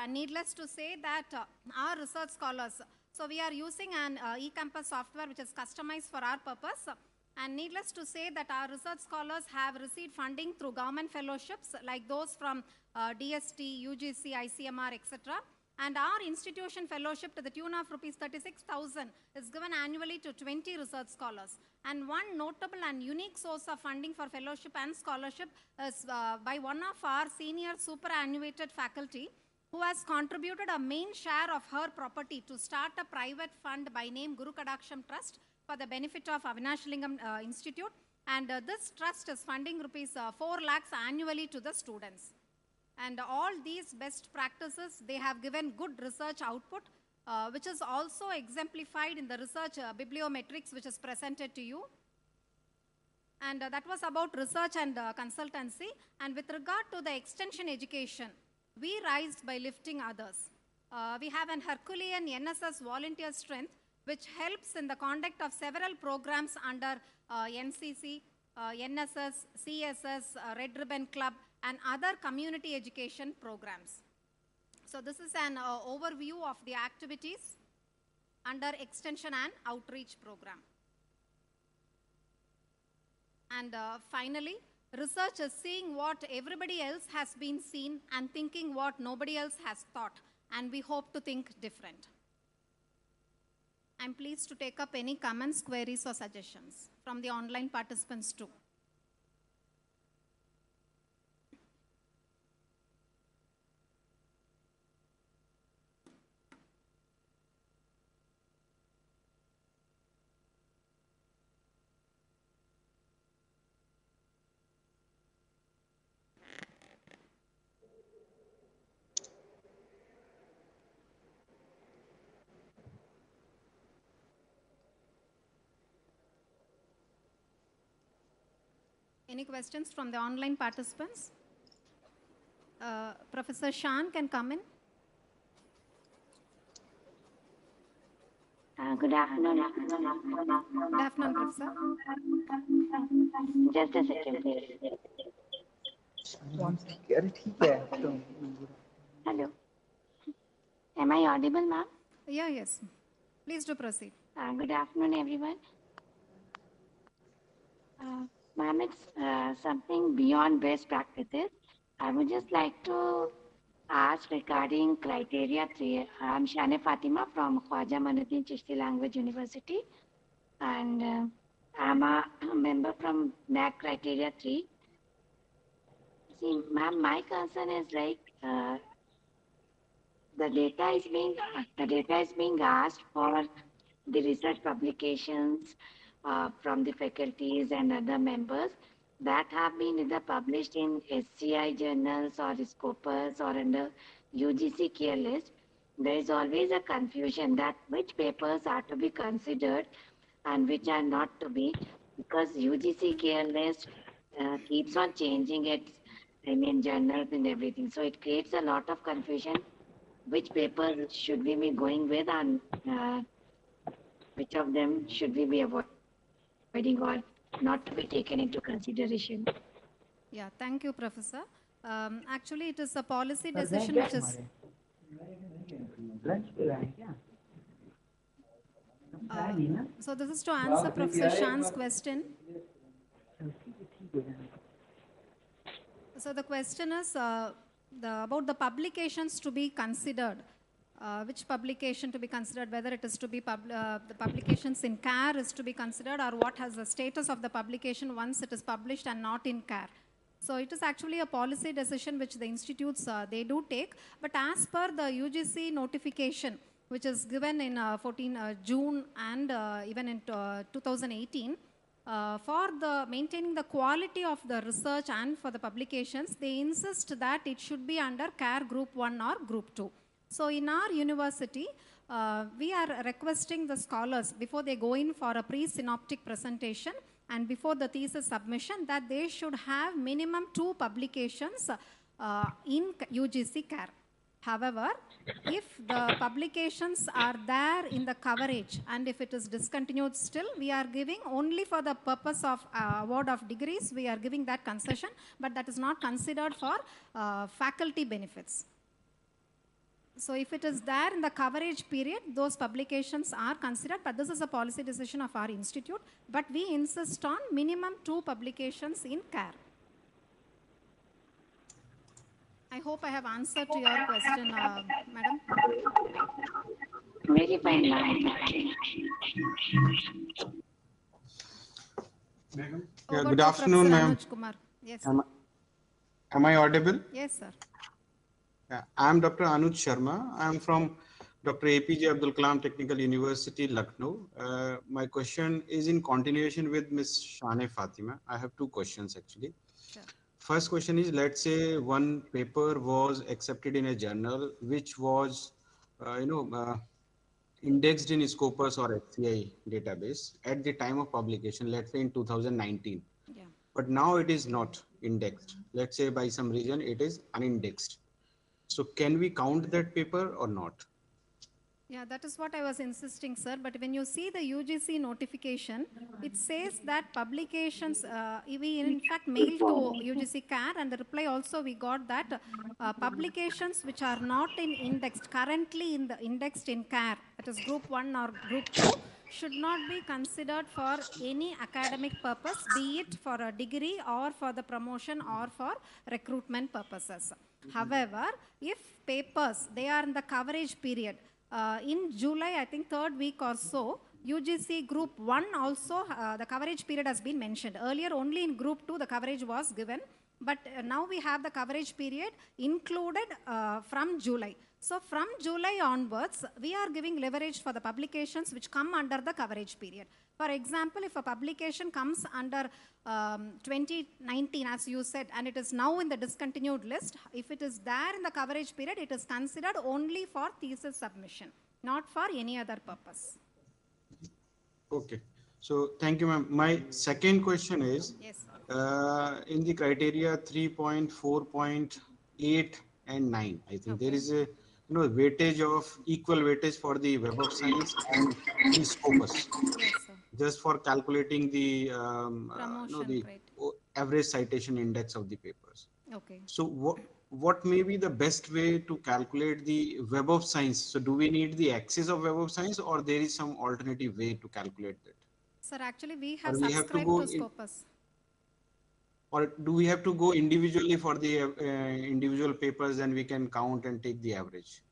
R: Needless to say that our research scholars, so we are using an eCampus software which is customized for our purpose. And needless to say that our research scholars have received funding through government fellowships like those from DST, UGC, ICMR, etc. And our institution fellowship to the tune of rupees 36,000 is given annually to 20 research scholars. And one notable and unique source of funding for fellowship and scholarship is by one of our senior superannuated faculty who has contributed a main share of her property to start a private fund by name Guru Kadaksham Trust for the benefit of Avinashilingam Institute. And this trust is funding rupees 4 lakhs annually to the students. And all these best practices, they have given good research output, which is also exemplified in the research bibliometrics which is presented to you. And that was about research and consultancy. And with regard to the extension education, we rise by lifting others. We have an Herculean NSS volunteer strength which helps in the conduct of several programs under NCC, NSS, CSS, Red Ribbon Club, and other community education programs. So this is an overview of the activities under extension and outreach program. And finally, research is seeing what everybody else has been seen and thinking what nobody else has thought, and we hope to think different. I'm pleased to take up any comments, queries or suggestions from the online participants too. Any questions from the online participants? Professor Shan can come in.
S: Good afternoon.
R: Good afternoon, Professor.
S: Just a second, please. Hello. Am I audible, ma'am?
R: Yeah, yes. Please do proceed.
S: Good afternoon, everyone. Ma'am, it's something beyond best practices. I would just like to ask regarding criteria 3. I'm Shane Fatima from Khwaja Manuddin Chishti Language University, and I'm a member from NAAC criteria 3. See, ma'am, my concern is like the data is being asked for the research publications from the faculties and other members that have been either published in SCI journals or Scopus or under UGC care list, there is always a confusion that which papers are to be considered and which are not to be, because UGC care list keeps on changing its, journals and everything. So it creates a lot of confusion. Which papers should we be going with, and which of them should we be avoiding or not to be taken into consideration?
R: Yeah, thank you, Professor. Actually, it is a policy decision which is... so this is to answer Professor Shan's question. So the question is about the publications to be considered. Which publication to be considered, whether it is to be the publications in CARE is to be considered, or what has the status of the publication once it is published and not in CARE. So it is actually a policy decision which the institutes, they do take, but as per the UGC notification, which is given in 14 June and even in 2018, for the maintaining the quality of the research and for the publications, they insist that it should be under CARE Group 1 or Group 2. So in our university, we are requesting the scholars before they go in for a pre-synoptic presentation and before the thesis submission that they should have minimum 2 publications in UGC CARE. However, if the publications are there in the coverage and if it is discontinued still, we are giving only for the purpose of award of degrees, we are giving that concession, but that is not considered for faculty benefits. So if it is there in the coverage period, those publications are considered, but this is a policy decision of our institute, but we insist on minimum 2 publications in CARE. I hope I have answered to your question, Madam.
S: Very fine.
T: Yeah, good afternoon, ma'am.
R: Yes.
T: Am I audible?
R: Yes, sir.
T: Yeah, I am Dr. Anuj Sharma. I am from Dr. APJ Abdul Kalam Technical University, Lucknow. My question is in continuation with Ms. Shane Fatima. I have 2 questions actually.
R: Sure.
T: First question is, let's say one paper was accepted in a journal which was, indexed in Scopus or SCI database at the time of publication, let's say in 2019.
R: Yeah.
T: But now it is not indexed. Let's say by some reason it is unindexed. So can we count that paper or not?
R: Yeah, that is what I was insisting, sir. But when you see the UGC notification, it says that publications, we in fact mailed to UGC CARE, and the reply also we got that publications which are not in indexed, currently in the indexed in CARE, that is Group 1 or Group 2, should not be considered for any academic purpose, be it for a degree or for the promotion or for recruitment purposes. However, if papers, they are in the coverage period, in July, I think 3rd week or so, UGC Group 1 also, the coverage period has been mentioned. Earlier, only in Group 2, the coverage was given. But now we have the coverage period included from July. So from July onwards, we are giving leverage for the publications which come under the coverage period. For example, if a publication comes under 2019, as you said, and it is now in the discontinued list, if it is there in the coverage period, it is considered only for thesis submission, not for any other purpose.
T: Okay. So thank you, ma'am. My second question is,
R: yes,
T: in the criteria 3.4.8 and 9, I think there is a weightage of equal weightage for the Web of Science and the Scopus.
R: Yes,
T: just for calculating the
R: right.
T: average citation index of the papers.
R: Okay.
T: So what may be the best way to calculate the Web of Science? So do we need the axis of Web of Science, or there is some alternative way to calculate that?
R: Sir, actually we have subscribed to Scopus.
T: Or do we have to go individually for the individual papers, and we can count and take the average?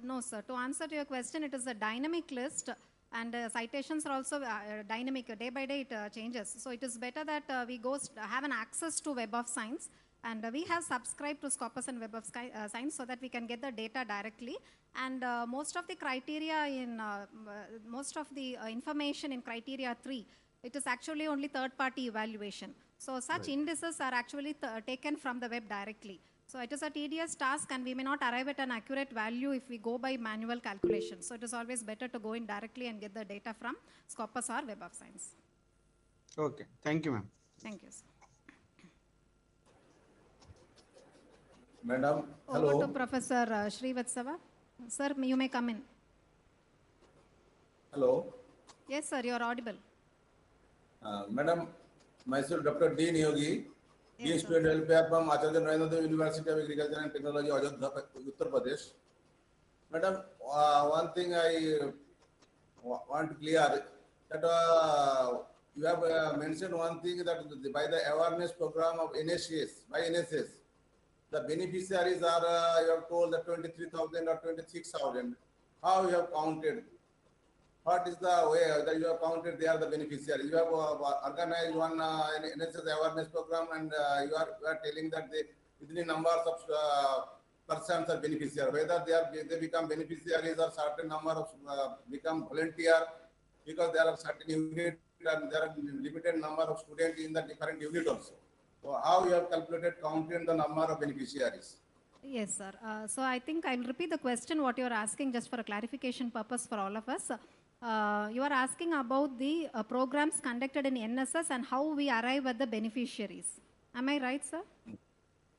R: No, sir. To answer to your question, it is a dynamic list. And citations are also dynamic, day by day it changes. So it is better that we have an access to Web of Science, and we have subscribed to Scopus and Web of Science so that we can get the data directly. And most of the criteria in, most of the information in criteria 3, it is actually only third-party evaluation. So such indices are actually taken from the web directly. So it is a tedious task and we may not arrive at an accurate value if we go by manual calculation. So it is always better to go in directly and get the data from Scopus or Web of Science.
T: Okay, thank you, ma'am.
R: Thank you, sir.
U: Madam, hello.
R: Over to Professor Srivatsava. Sir, you may come in.
U: Hello.
R: Yes, sir, you are audible.
U: Madam, myself Dr. D. Niyogi, Dean
R: Yes,
U: Student Welfare from Acharya Narendra Dev University of Agriculture and Technology, Ayodhya, Uttar Pradesh. Madam, one thing I want to clear that you have mentioned one thing that by the awareness program of NSS, by NSS, the beneficiaries are, you have told that 23,000 or 26,000. How you have counted? What is the way that you have counted they are the beneficiaries? You have organized one NSS awareness program and you are telling that within numbers of persons are beneficiaries. Whether they become beneficiaries or certain number of become volunteer because there are certain units and there are limited number of students in the different unit also. So how you have calculated counting the number of beneficiaries?
R: Yes, sir. So I think I'll repeat the question what you are asking just for a clarification purpose for all of us. You are asking about the programs conducted in NSS and how we arrive at the beneficiaries. Am I right, sir?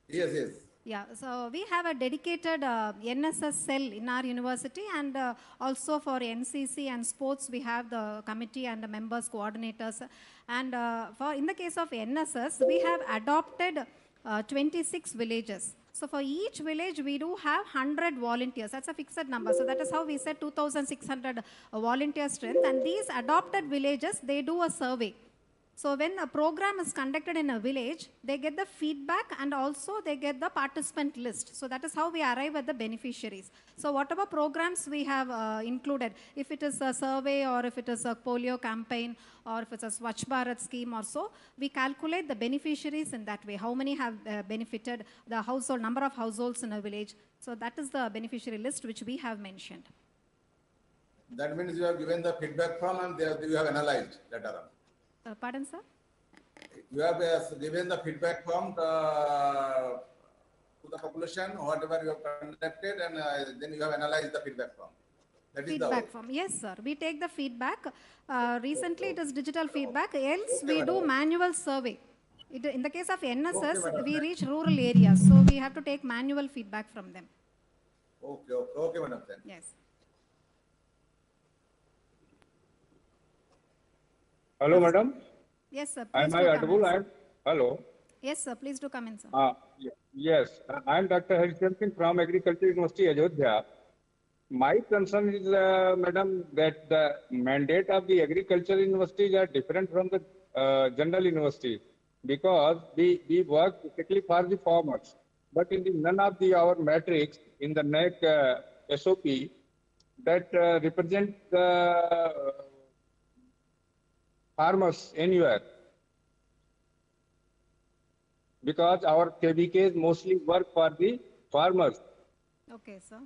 U: Yes, yes.
R: Yeah, so we have a dedicated NSS cell in our university, and also for NCC and sports we have the committee and the members, coordinators, and for in the case of NSS we have adopted 26 villages. So for each village we do have 100 volunteers. That's a fixed number. So that is how we said 2,600 volunteer strength, and these adopted villages, they do a survey. So when a program is conducted in a village, they get the feedback and also they get the participant list. So that is how we arrive at the beneficiaries. So whatever programs we have included, if it is a survey or if it is a polio campaign or if it's a Swachh Bharat scheme or so, we calculate the beneficiaries in that way. How many have benefited, the household, number of households in a village. So that is the beneficiary list which we have mentioned.
U: That means you have given the feedback from and you have analyzed later on.
R: Pardon, sir?
U: You have given the feedback from to the population, whatever you have conducted, and then you have analyzed the feedback from. That is
R: feedback
U: the
R: form. Yes, sir. We take the feedback. Recently, it is digital feedback. Else, we do manual survey. In the case of NSS, we reach rural areas, so we have to take manual feedback from them.
U: Okay, madam. Then.
R: Yes.
V: Hello, madam.
R: Yes, sir. Please
V: Am I audible? Hello.
R: Yes, sir. Please do come in, sir.
V: Yes, I am Dr. Harishan Singh from Agriculture University, Ayodhya. My concern is, madam, that the mandate of the agriculture universities are different from the general university, because we work basically for the farmers. But in the none of our metrics in the NAAC SOP that represent the farmers anywhere, because our KBKs mostly work for the farmers.
R: Okay, sir.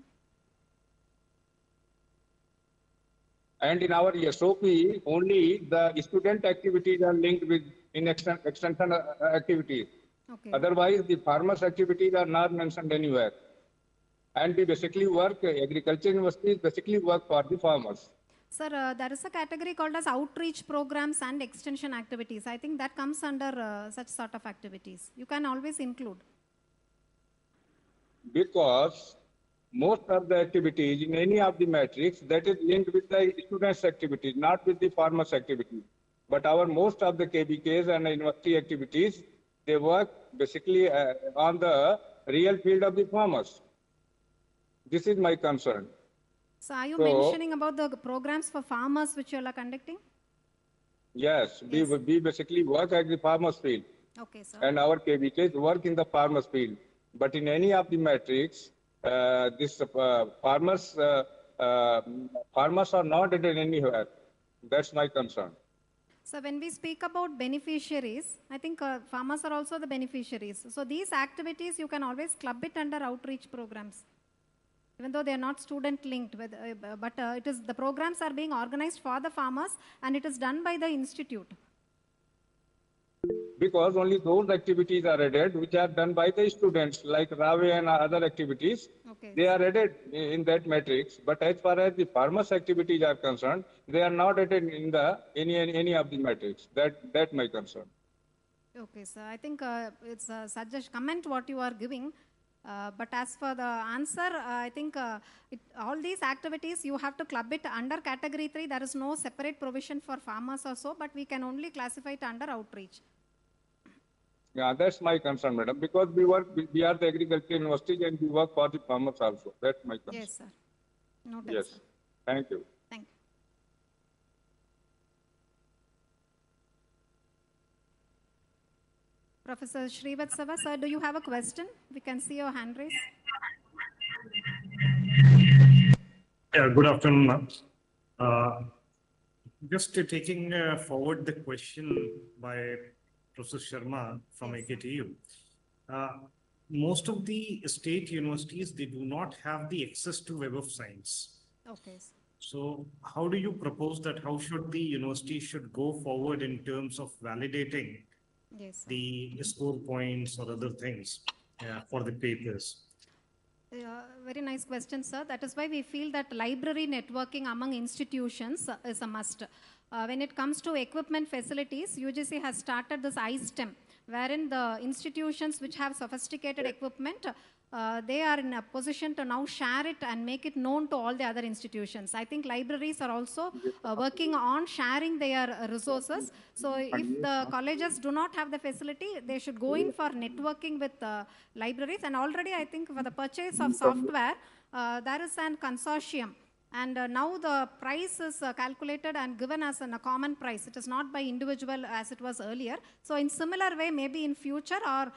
V: And in our SOP, only the student activities are linked with in extension activities.
R: Okay.
V: Otherwise, the farmers' activities are not mentioned anywhere. And we basically work, agriculture universities basically work for the farmers.
R: Sir, there is a category called as outreach programs and extension activities. I think that comes under such sort of activities. You can always include.
V: Because most of the activities in any of the metrics that is linked with the students' activities, not with the farmers' activities. But our most of the KBKs and university activities, they work basically on the real field of the farmers. This is my concern.
R: So are you mentioning about the programs for farmers which you are conducting?
V: Yes, we basically work at the farmers field.
R: Okay, sir.
V: And our KBKs work in the farmers field. But in any of the metrics, farmers are not added anywhere. That's my concern.
R: So when we speak about beneficiaries, I think farmers are also the beneficiaries. So these activities, you can always club it under outreach programs. even though they are not student linked, but it is, the programs are being organized for the farmers and it is done by the institute.
V: Because only those activities are added which are done by the students, like Rave and other activities.
R: Okay.
V: They are added in that matrix. But as far as the farmers' activities are concerned, they are not added in the any of the matrix. That my concern.
R: Okay, sir. I think it's a comment what you are giving. But as for the answer, I think all these activities, you have to club it under category 3. There is no separate provision for farmers or so, but we can only classify it under outreach.
V: Yeah, that's my concern, madam. Because we are the agriculture university and we work for the farmers also. That's my concern.
R: Yes, sir. Noted,
V: Yes.
R: sir.
V: Thank you.
R: Thank you. Professor Srivatsava, sir, do you have a question? We can see your hand raise.
K: Yeah, good afternoon, ma'am. Just taking forward the question by Professor Sharma from
R: Yes.
K: AKTU. Most of the state universities, they do not have the access to Web of Science.
R: Okay.
K: So how do you propose that? How should the university should go forward in terms of validating
R: Yes, sir.
K: the score points or other things for the papers?
R: Very nice question, sir. That is why we feel that library networking among institutions is a must. When it comes to equipment facilities, UGC has started this iSTEM, wherein the institutions which have sophisticated equipment, they are in a position to now share it and make it known to all the other institutions. I think libraries are also working on sharing their resources. So if the colleges do not have the facility, they should go in for networking with libraries. And already I think for the purchase of software, there is an consortium. And now the price is calculated and given as a common price. It is not by individual as it was earlier. So in similar way, maybe in future, or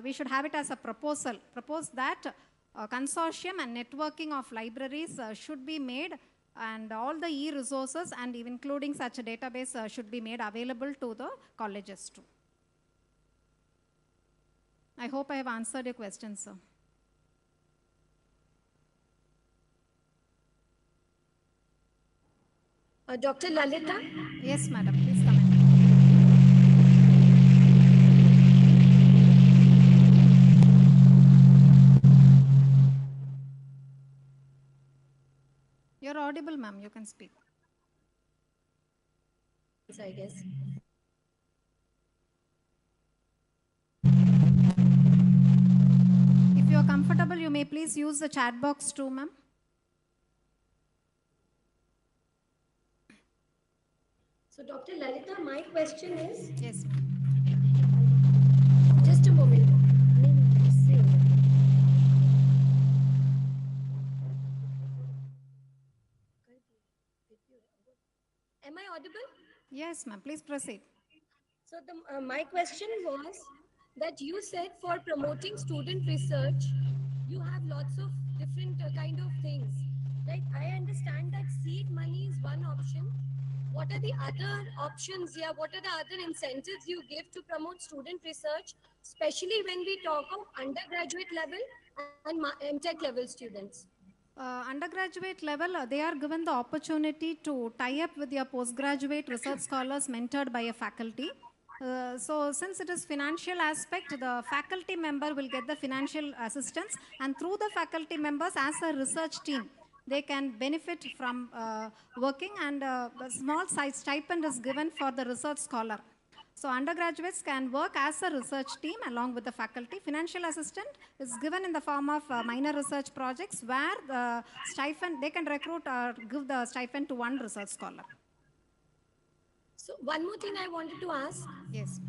R: we should have it as a proposal. Propose that consortium and networking of libraries should be made, and all the e-resources and even including such a database should be made available to the colleges too. I hope I have answered your question, sir.
A: Dr. Lalita?
R: Yes, madam. Please come in. You're audible, ma'am. You can speak.
A: I guess.
R: If you're comfortable, you may please use the chat box too, ma'am.
A: So, Dr. Lalita, my question is...
R: Yes,
A: just a moment. Am I audible?
R: Yes, ma'am. Please proceed.
A: So, my question was that you said for promoting student research, you have lots of different kind of things. Right? I understand that seed money is one option. What are the other options here? What are the other incentives you give to promote student research, especially when we talk of undergraduate level and MTech level students?
R: Undergraduate level, they are given the opportunity to tie up with their postgraduate research scholars mentored by a faculty. So since it is financial aspect, the faculty member will get the financial assistance, and through the faculty members as a research team, they can benefit from working, and a small size stipend is given for the research scholar. So undergraduates can work as a research team along with the faculty. Financial assistance is given in the form of minor research projects where the stipend, they can recruit or give the stipend to one research scholar.
A: So one more thing I wanted to ask.
R: Yes.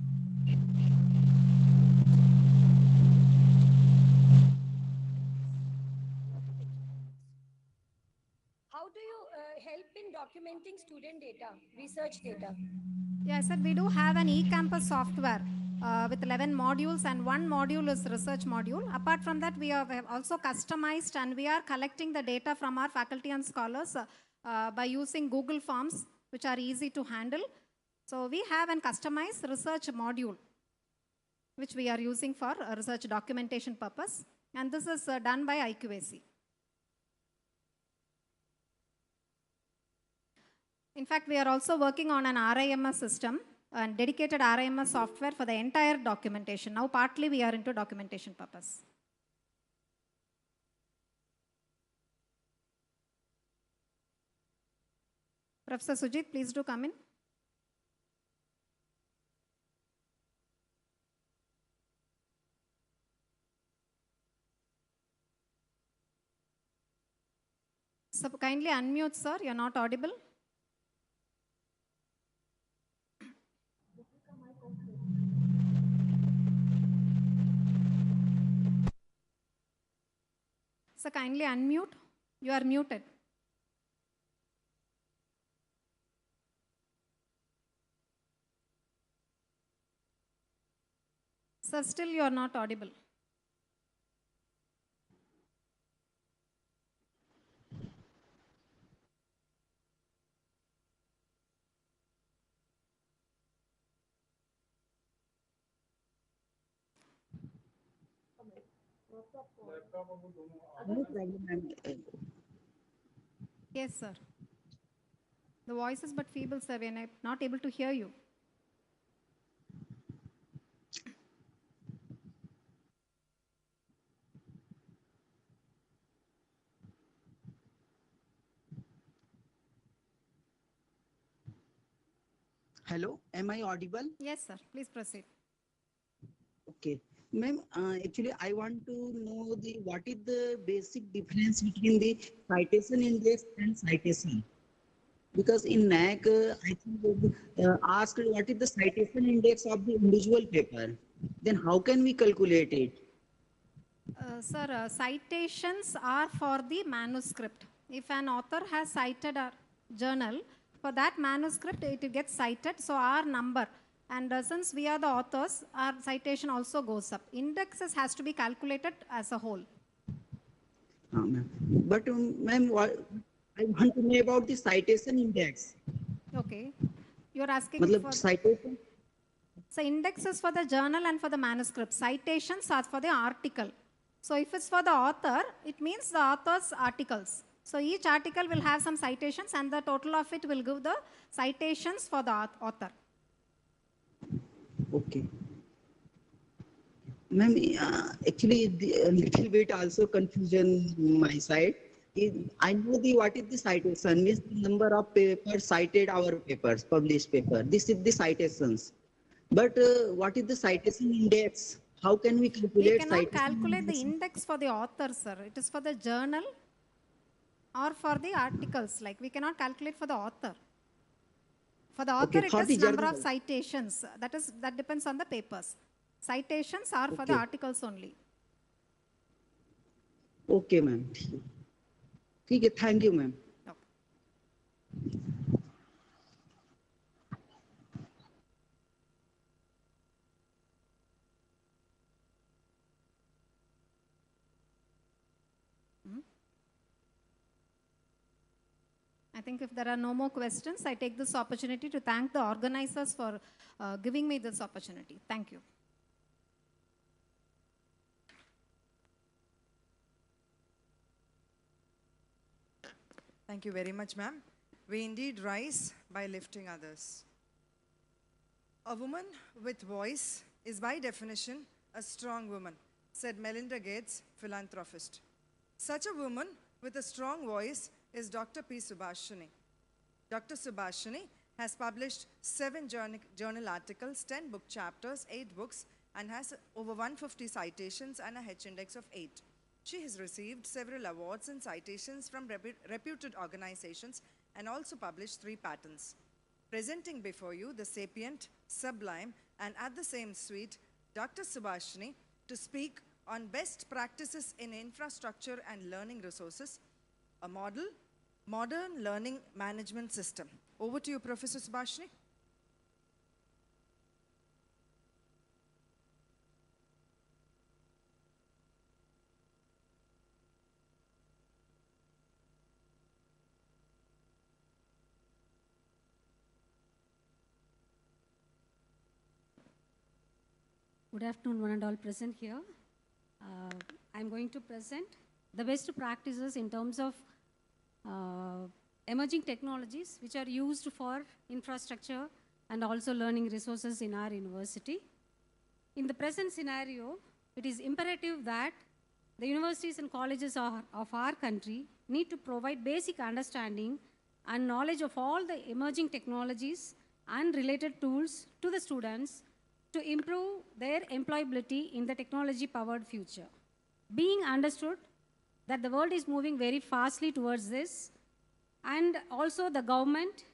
A: How do you help in documenting student data, research data?
R: Yeah, I said we do have an e-campus software with 11 modules, and one module is research module. Apart from that, we have also customized, and we are collecting the data from our faculty and scholars by using Google Forms, which are easy to handle. So we have a customized research module, which we are using for research documentation purpose. And this is done by IQAC. In fact, we are also working on an RIMS system, a dedicated RIMS software for the entire documentation. Now, partly we are into documentation purpose. Professor Sujit, please do come in. So kindly unmute, sir. You're not audible. So kindly unmute. You are muted. Sir, still you are not audible.
C: No problem.
R: Yes, sir. The voice is but feeble, sir. We are not able to hear you.
C: Hello, am I audible?
R: Yes, sir. Please proceed.
C: Okay. Ma'am, actually, I want to know what is the basic difference between the citation index and citation? Because in NAAC, I think asked what is the citation index of the individual paper. Then how can we calculate it?
R: Sir, citations are for the manuscript. If an author has cited a journal, for that manuscript, it gets cited. So our number, and since we are the authors, our citation also goes up. Indexes has to be calculated as a whole.
C: But ma'am, I want to know about the citation index.
R: Okay. You are asking for
C: citation?
R: So index is for the journal and for the manuscript. Citations are for the article. So if it's for the author, it means the author's articles. So each article will have some citations and the total of it will give the citations for the author.
C: Okay. Ma'am, actually, a little bit also confusion my side. I know what is the citation, means the number of papers cited our papers, published paper. This is the citations. But what is the citation index? How can we calculate
R: We cannot calculate the index for the author, sir. It is for the journal or for the articles. Like we cannot calculate for the author. For the author,
C: Okay,
R: it is number of citations. That depends on the papers. Citations are for the articles only.
C: Okay, ma'am. Okay, thank you, ma'am.
R: I think if there are no more questions, I take this opportunity to thank the organizers for giving me this opportunity. Thank you.
E: Thank you very much, ma'am. We indeed rise by lifting others. A woman with voice is by definition a strong woman, said Melinda Gates, philanthropist. Such a woman with a strong voice is Dr. P. Subhashini. Dr. Subhashini has published 7 journal articles, 10 book chapters, 8 books, and has over 150 citations and a H index of 8. She has received several awards and citations from reputed organizations and also published 3 patents. Presenting before you the sapient, sublime, and at the same suite, Dr. Subhashini, to speak on best practices in infrastructure and learning resources, a modern learning management system. Over to you, Professor Subhashini.
D: Good afternoon, one and all present here. I'm going to present the best practices in terms of emerging technologies which are used for infrastructure and also learning resources in our university. In the present scenario, it is imperative that the universities and colleges of our country need to provide basic understanding and knowledge of all the emerging technologies and related tools to the students to improve their employability in the technology-powered future. Being understood that the world is moving very fastly towards this, and also the government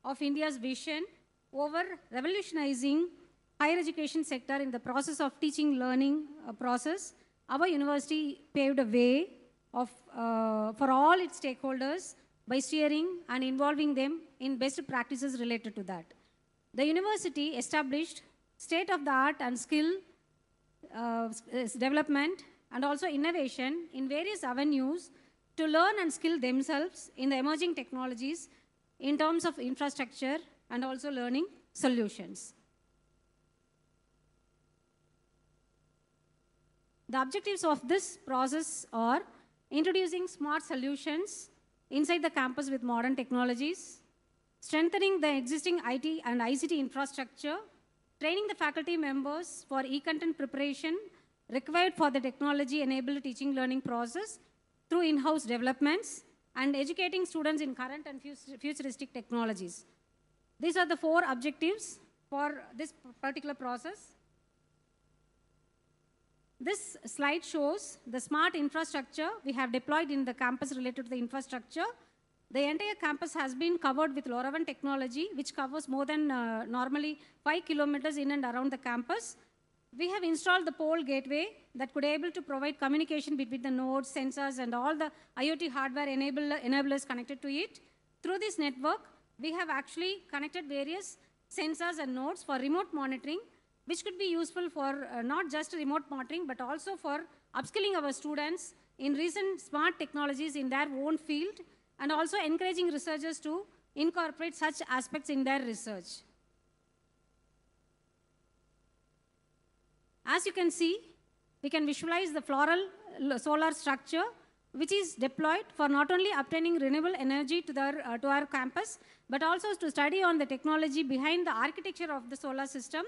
D: of India's vision over revolutionizing higher education sector in the process of teaching learning process, our university paved a way for all its stakeholders by steering and involving them in best practices related to that. The university established state-of-the-art and skill development and also innovation in various avenues to learn and skill themselves in the emerging technologies in terms of infrastructure and also learning solutions. The objectives of this process are introducing smart solutions inside the campus with modern technologies, strengthening the existing IT and ICT infrastructure, training the faculty members for e-content preparation required for the technology-enabled teaching learning process through in-house developments, and educating students in current and futuristic technologies. These are the 4 objectives for this particular process. This slide shows the smart infrastructure we have deployed in the campus related to the infrastructure. The entire campus has been covered with LoRaWAN technology, which covers more than normally 5 kilometers in and around the campus. We have installed the pole gateway that could able to provide communication between the nodes, sensors, and all the IoT hardware enablers connected to it. Through this network, we have actually connected various sensors and nodes for remote monitoring, which could be useful for not just remote monitoring, but also for upskilling our students in recent smart technologies in their own field, and also encouraging researchers to incorporate such aspects in their research. As you can see, we can visualize the floral solar structure, which is deployed for not only obtaining renewable energy to our campus, but also to study on the technology behind the architecture of the solar system,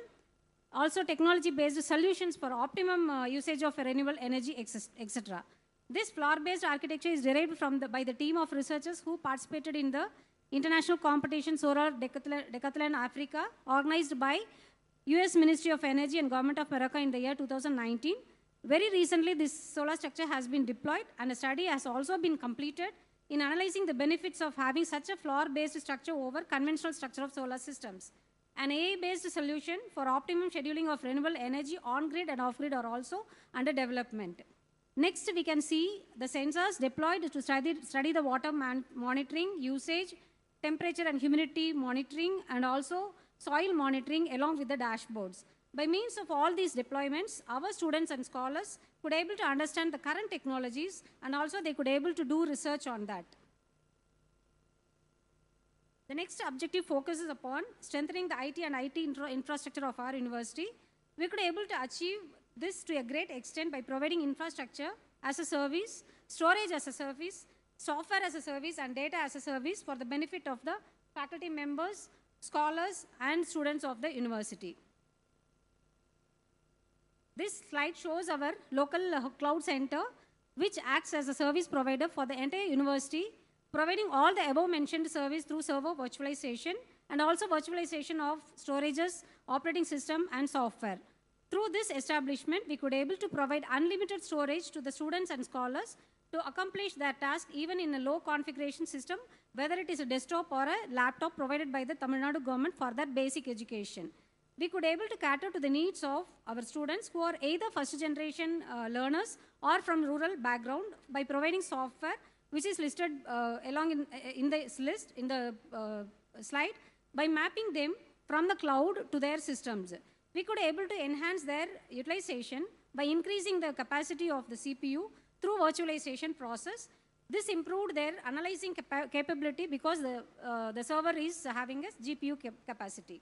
D: also technology-based solutions for optimum usage of renewable energy, etc. This floor-based architecture is derived by the team of researchers who participated in the international competition Solar Decathlon Africa, organized by US Ministry of Energy and Government of Morocco in the year 2019. Very recently, this solar structure has been deployed, and a study has also been completed in analyzing the benefits of having such a floor-based structure over conventional structure of solar systems. An AI-based solution for optimum scheduling of renewable energy on-grid and off-grid are also under development. Next, we can see the sensors deployed to study the water monitoring, usage, temperature and humidity monitoring, and also soil monitoring along with the dashboards. By means of all these deployments, our students and scholars could able to understand the current technologies, and also they could able to do research on that. The next objective focuses upon strengthening the IT and IT infrastructure of our university. We could able to achieve this to a great extent by providing infrastructure as a service, storage as a service, software as a service, and data as a service for the benefit of the faculty members, scholars, and students of the university. This slide shows our local cloud center, which acts as a service provider for the entire university, providing all the above mentioned service through server virtualization and also virtualization of storages, operating system, and software. Through this establishment, we could able to provide unlimited storage to the students and scholars to accomplish their task even in a low configuration system, whether it is a desktop or a laptop provided by the Tamil Nadu government for their basic education. We could able to cater to the needs of our students who are either first generation learners or from rural background by providing software, which is listed along in this list in the slide, by mapping them from the cloud to their systems. We could able to enhance their utilization by increasing the capacity of the CPU through virtualization process. This improved their analyzing capability because the server is having a GPU capacity.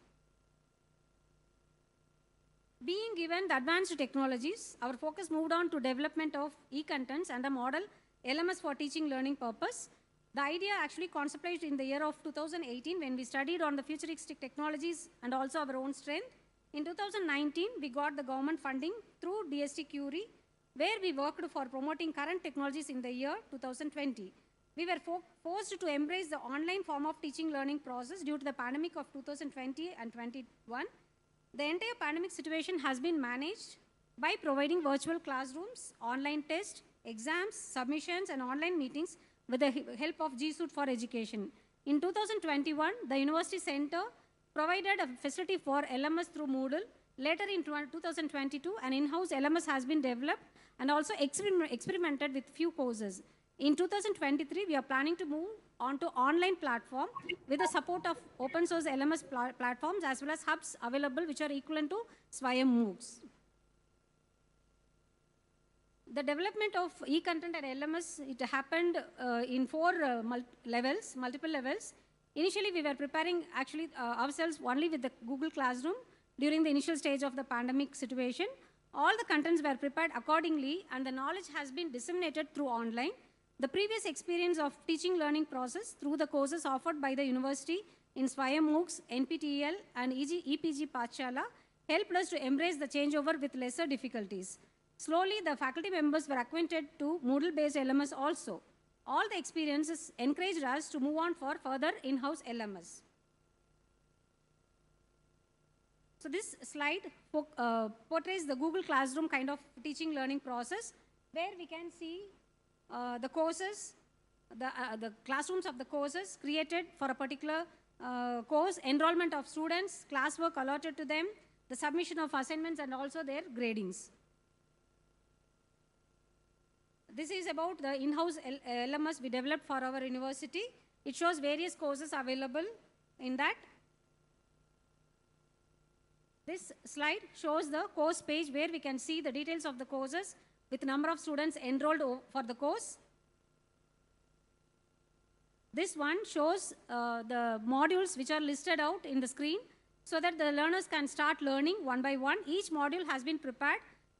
D: Being given the advanced technologies, our focus moved on to development of e-contents and a model LMS for teaching learning purpose. The idea actually conceptualized in the year of 2018 when we studied on the futuristic technologies and also our own strength. In 2019, we got the government funding through DST Curie, where we worked for promoting current technologies in the year 2020. We were forced to embrace the online form of teaching learning process due to the pandemic of 2020 and 21. The entire pandemic situation has been managed by providing virtual classrooms, online tests, exams, submissions, and online meetings with the help of G Suite for Education. In 2021, the University Center provided a facility for LMS through Moodle. Later in 2022, an in-house LMS has been developed and also experimented with few courses. In 2023, we are planning to move on to online platform with the support of open source LMS platforms as well as hubs available which are equivalent to Swayam MOOCs. The development of e-content and LMS, it happened in multiple levels. Initially, we were preparing actually ourselves only with the Google Classroom during the initial stage of the pandemic situation. All the contents were prepared accordingly and the knowledge has been disseminated through online. The previous experience of teaching learning process through the courses offered by the university in Swayam MOOCs, NPTEL and EPG Pathshala helped us to embrace the changeover with lesser difficulties. Slowly, the faculty members were acquainted to Moodle-based LMS also. All the experiences encouraged us to move on for further in-house LMS. So this slide portrays the Google Classroom kind of teaching learning process where we can see the courses, the classrooms of the courses created for a particular course, enrollment of students, classwork allotted to them, the submission of assignments and also their gradings. This is about the in-house LMS we developed for our university. It shows various courses available in that. This slide shows the course page where we can see the details of the courses with number of students enrolled for the course. This one shows the modules which are listed out in the screen so that the learners can start learning one by one. Each module has been prepared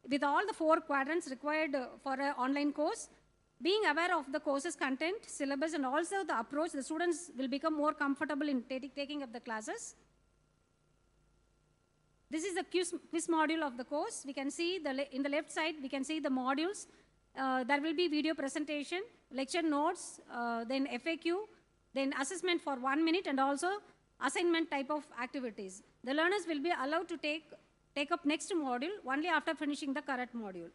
D: with all the 4 quadrants required for an online course. Being aware of the course's content, syllabus, and also the approach, the students will become more comfortable in taking up the classes. This is the quiz module of the course. We can see in the left side, we can see the modules. There will be video presentation, lecture notes, then FAQ, then assessment for 1 minute, and also assignment type of activities. The learners will be allowed to take up next module only after finishing the current module.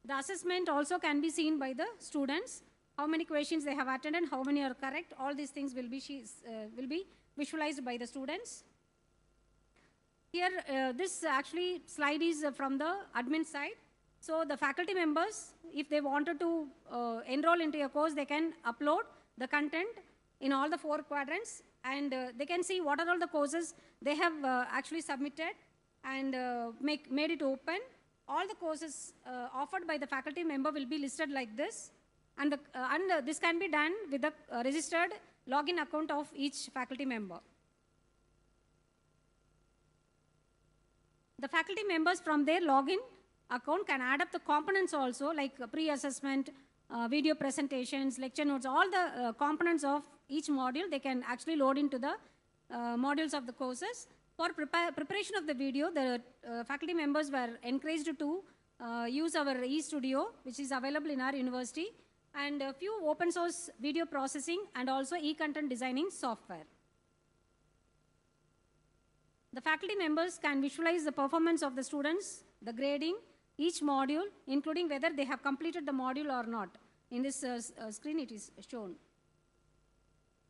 D: The assessment also can be seen by the students, how many questions they have attended, how many are correct. All these things will be visualized by the students. Here, this actually slide is from the admin side. So the faculty members, if they wanted to enroll into a course, they can upload the content in all the 4 quadrants and they can see what are all the courses they have actually submitted and made it open. All the courses offered by the faculty member will be listed like this, and this can be done with the registered login account of each faculty member. The faculty members from their login account can add up the components also, like pre-assessment, video presentations, lecture notes, all the components of each module they can actually load into the modules of the courses. For preparation of the video, the faculty members were encouraged to use our eStudio, which is available in our university, and a few open source video processing and also e-content designing software. The faculty members can visualize the performance of the students, the grading, each module, including whether they have completed the module or not. In this screen it is shown.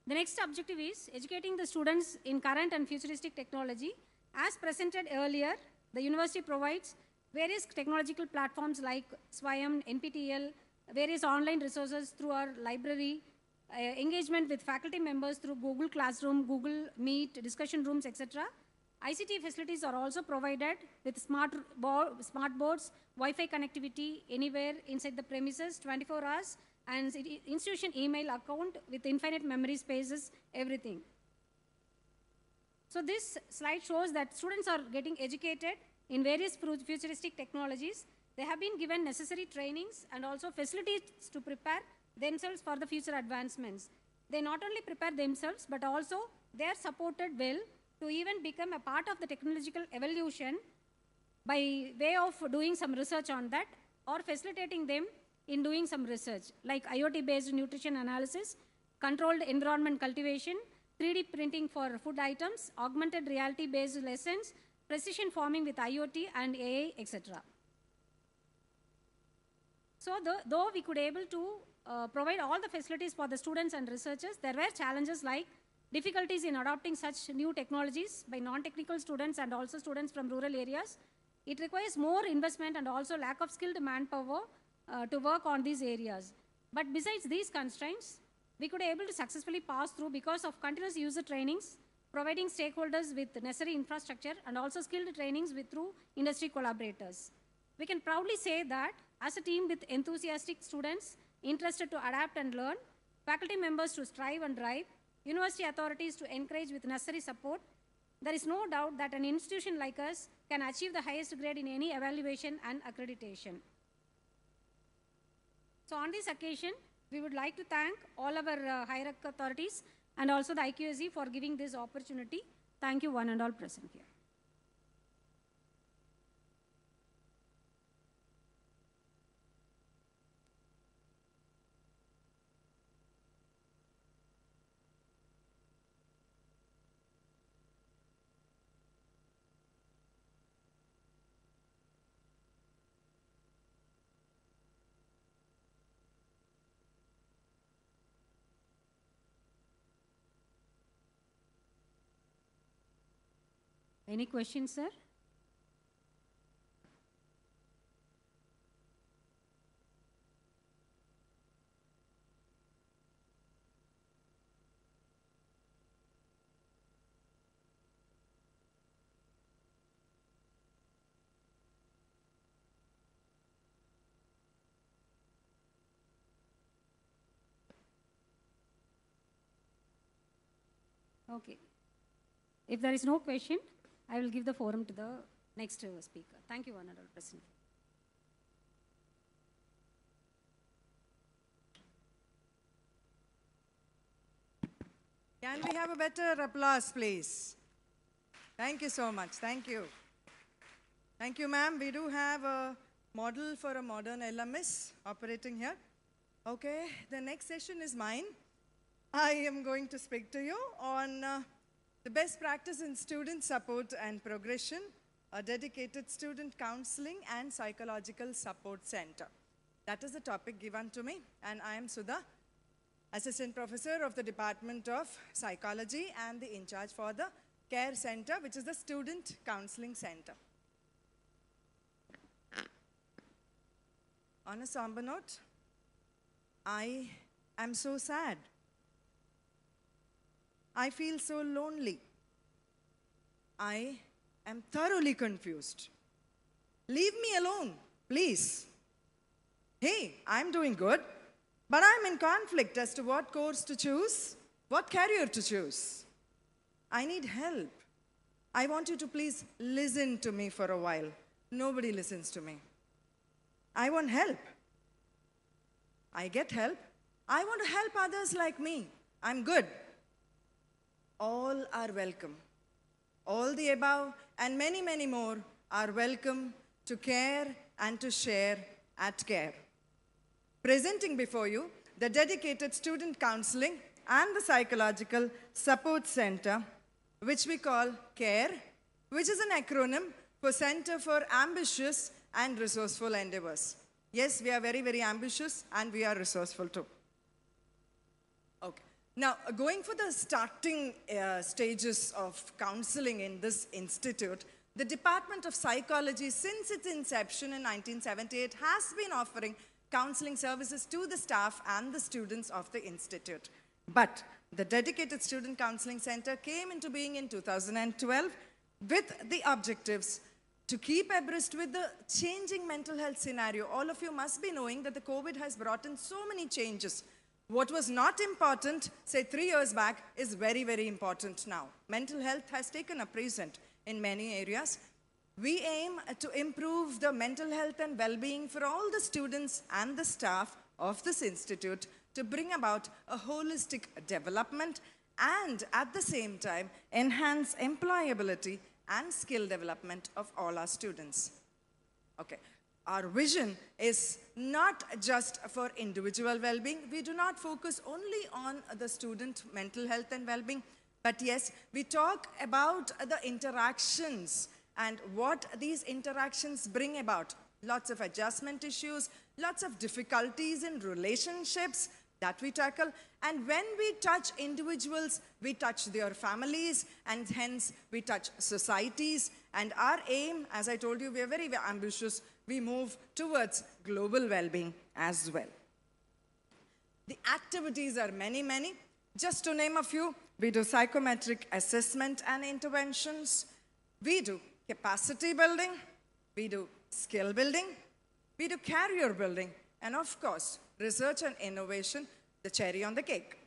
D: The next objective is educating the students in current and futuristic technology. As presented earlier, the university provides various technological platforms like Swayam, NPTEL, various online resources through our library, engagement with faculty members through Google Classroom, Google Meet, discussion rooms, etc. ICT facilities are also provided with smart boards, Wi-Fi connectivity anywhere inside the premises, 24 hours, and institution email account with infinite memory spaces, everything. So this slide shows that students are getting educated in various futuristic technologies. They have been given necessary trainings and also facilities to prepare themselves for the future advancements. They not only prepare themselves, but also they are supported well to even become a part of the technological evolution by way of doing some research on that or facilitating them in doing some research like IoT-based nutrition analysis, controlled environment cultivation, 3D printing for food items, augmented reality-based lessons, precision farming with IoT and AI, etc. So though we could able to provide all the facilities for the students and researchers, there were challenges like difficulties in adopting such new technologies by non-technical students and also students from rural areas. It requires more investment and also lack of skilled manpower to work on these areas. But besides these constraints, we could be able to successfully pass through because of continuous user trainings, providing stakeholders with necessary infrastructure and also skilled trainings through industry collaborators. We can proudly say that as a team with enthusiastic students interested to adapt and learn, faculty members to strive and drive, university authorities to encourage with necessary support, there is no doubt that an institution like us can achieve the highest grade in any evaluation and accreditation. So on this occasion, we would like to thank all our higher authorities and also the IQSE for giving this opportunity. Thank you one and all present here. Any questions, sir? Okay. If there is no question, I will give the forum to the next speaker. Thank you, Honorable President.
E: Can we have a better applause, please? Thank you so much. Thank you. Thank you, ma'am. We do have a model for a modern LMS operating here. Okay, the next session is mine. I am going to speak to you on the best practice in student support and progression, a dedicated student counseling and psychological support center. That is the topic given to me, and I am Sudha, Assistant Professor of the Department of Psychology and the in charge for the Care Center, which is the Student Counseling Center. On a somber note, I am so sad. I feel so lonely. I am thoroughly confused. Leave me alone, please. Hey, I'm doing good, but I'm in conflict as to what course to choose, what career to choose. I need help. I want you to please listen to me for a while. Nobody listens to me. I want help. I get help. I want to help others like me. I'm good. All are welcome. All the above and many, many more are welcome to care and to share at Care. Presenting before you the dedicated student counseling and the psychological support center, which we call CARE, which is an acronym for Center for Ambitious and Resourceful Endeavors. Yes, we are very, very ambitious and we are resourceful too. Okay. Now, going for the starting stages of counseling in this institute, the Department of Psychology, since its inception in 1978, has been offering counseling services to the staff and the students of the institute. But the dedicated Student Counseling Center came into being in 2012 with the objectives to keep abreast with the changing mental health scenario. All of you must be knowing that the COVID has brought in so many changes. What was not important, say 3 years back, is very, very important now. Mental health has taken a precedent in many areas. We aim to improve the mental health and well-being for all the students and the staff of this institute to bring about a holistic development and at the same time enhance employability and skill development of all our students. Okay. Our vision is not just for individual well-being. We do not focus only on the student mental health and well-being, but yes, we talk about the interactions and what these interactions bring about. Lots of adjustment issues, lots of difficulties in relationships that we tackle. And when we touch individuals, we touch their families, and hence we touch societies. And our aim, as I told you, we are very ambitious. We move towards global well-being as well. The activities are many, many. Just to name a few, we do psychometric assessment and interventions. We do capacity building. We do skill building. We do career building. And of course, research and innovation, the cherry on the cake.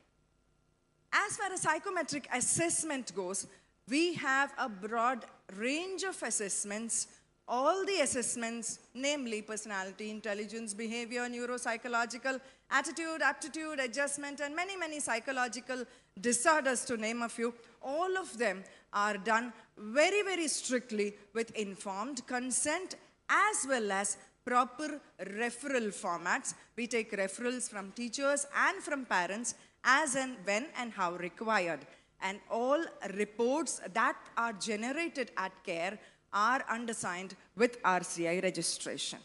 E: As far as psychometric assessment goes, we have a broad range of assessments. All the assessments, namely personality, intelligence, behavior, neuropsychological, attitude, aptitude, adjustment, and many, many psychological disorders, to name a few, all of them are done very, very strictly with informed consent as well as proper referral formats. We take referrals from teachers and from parents as and when and how required. And all reports that are generated at CARE are undersigned with RCI registration.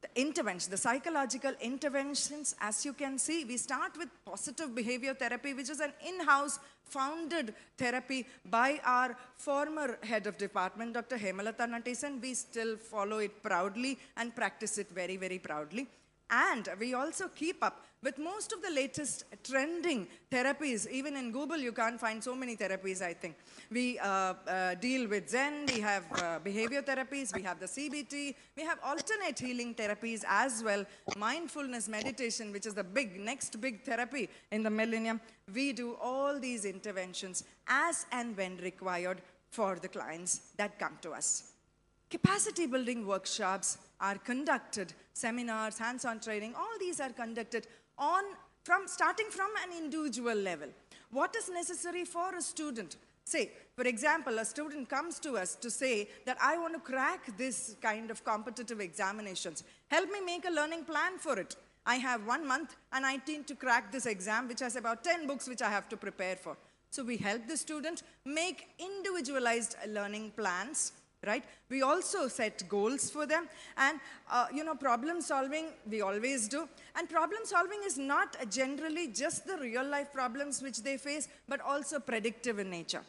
E: The intervention, the psychological interventions, as you can see, we start with positive behavior therapy, which is an in-house founded therapy by our former head of department, Dr. Hemalata Nattesan. We still follow it proudly and practice it very, very proudly. And we also keep up with most of the latest trending therapies. Even in Google, you can't find so many therapies, I think. We deal with Zen, we have behavior therapies, we have the CBT, we have alternate healing therapies as well, mindfulness meditation, which is the next big therapy in the millennium. We do all these interventions as and when required for the clients that come to us. Capacity building workshops are conducted, seminars, hands-on training, all these are conducted starting from an individual level. What is necessary for a student? Say, for example, a student comes to us to say that I want to crack this kind of competitive examinations. Help me make a learning plan for it. I have 1 month and I need to crack this exam, which has about 10 books which I have to prepare for. So we help the student make individualized learning plans. Right? We also set goals for them, and problem solving we always do. And problem solving is not generally just the real life problems which they face, but also predictive in nature.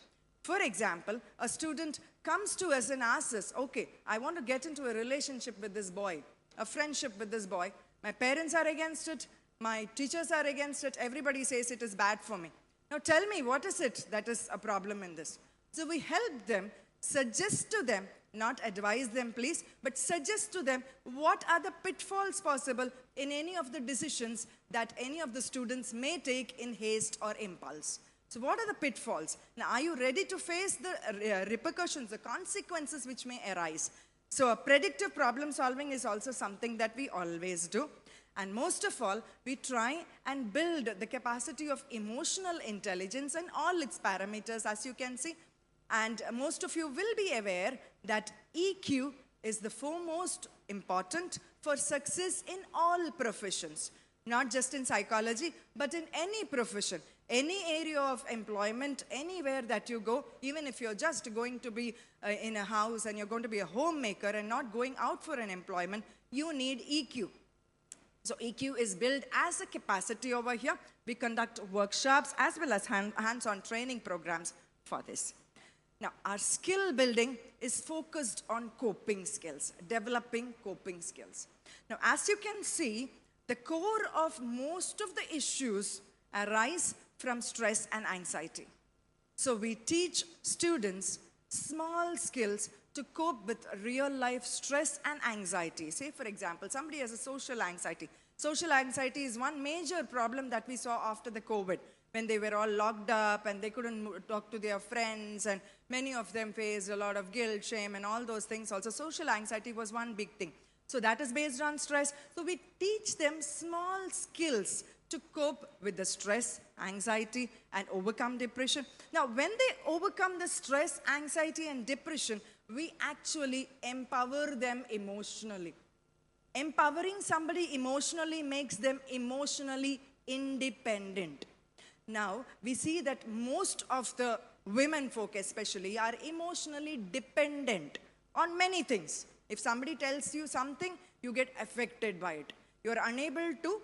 E: For example, a student comes to us and asks us, okay, I want to get into a relationship with this boy, a friendship with this boy. My parents are against it, my teachers are against it, everybody says it is bad for me. Now tell me, what is it that is a problem in this? So we help them, suggest to them, not advise them please, but suggest to them what are the pitfalls possible in any of the decisions that any of the students may take in haste or impulse. So what are the pitfalls? Now are you ready to face the repercussions, the consequences which may arise? So a predictive problem solving is also something that we always do. And most of all, we try and build the capacity of emotional intelligence and all its parameters, as you can see. And most of you will be aware that EQ is the foremost important for success in all professions, not just in psychology, but in any profession, any area of employment, anywhere that you go. Even if you're just going to be in a house and you're going to be a homemaker and not going out for an employment, you need EQ. So EQ is built as a capacity over here. We conduct workshops as well as hands-on training programs for this. Now, our skill building is focused on coping skills, developing coping skills. Now, as you can see, the core of most of the issues arise from stress and anxiety. So we teach students small skills to cope with real-life stress and anxiety. Say, for example, somebody has a social anxiety. Social anxiety is one major problem that we saw after the COVID, when they were all locked up and they couldn't talk to their friends, and many of them faced a lot of guilt, shame, and all those things. Also, social anxiety was one big thing. So that is based on stress. So we teach them small skills to cope with the stress, anxiety, and overcome depression. Now, when they overcome the stress, anxiety, and depression, we actually empower them emotionally. Empowering somebody emotionally makes them emotionally independent. Now, we see that most of the women folk especially are emotionally dependent on many things. If somebody tells you something, you get affected by it. You are unable to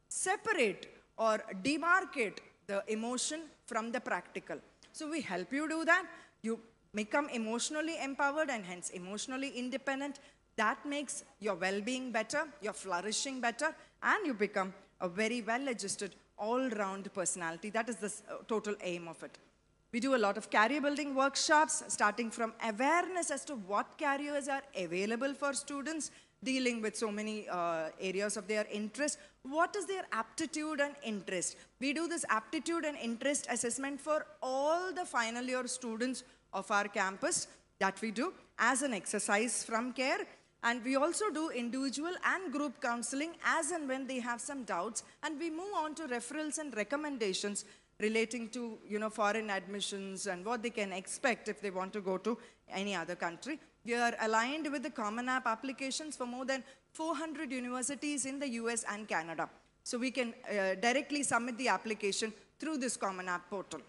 E: separate or demarcate the emotion from the practical. So we help you do that. You become emotionally empowered and hence emotionally independent. That makes your well-being better, your flourishing better, and you become a very well-adjusted, all-round personality. That is the total aim of it. We do a lot of career building workshops, starting from awareness as to what careers are available for students, dealing with so many areas of their interest. What is their aptitude and interest? We do this aptitude and interest assessment for all the final year students of our campus that we do as an exercise from CARE. And we also do individual and group counseling as and when they have some doubts. And we move on to referrals and recommendations relating to, foreign admissions and what they can expect if they want to go to any other country. We are aligned with the Common App applications for more than 400 universities in the US and Canada. So we can directly submit the application through this Common App portal.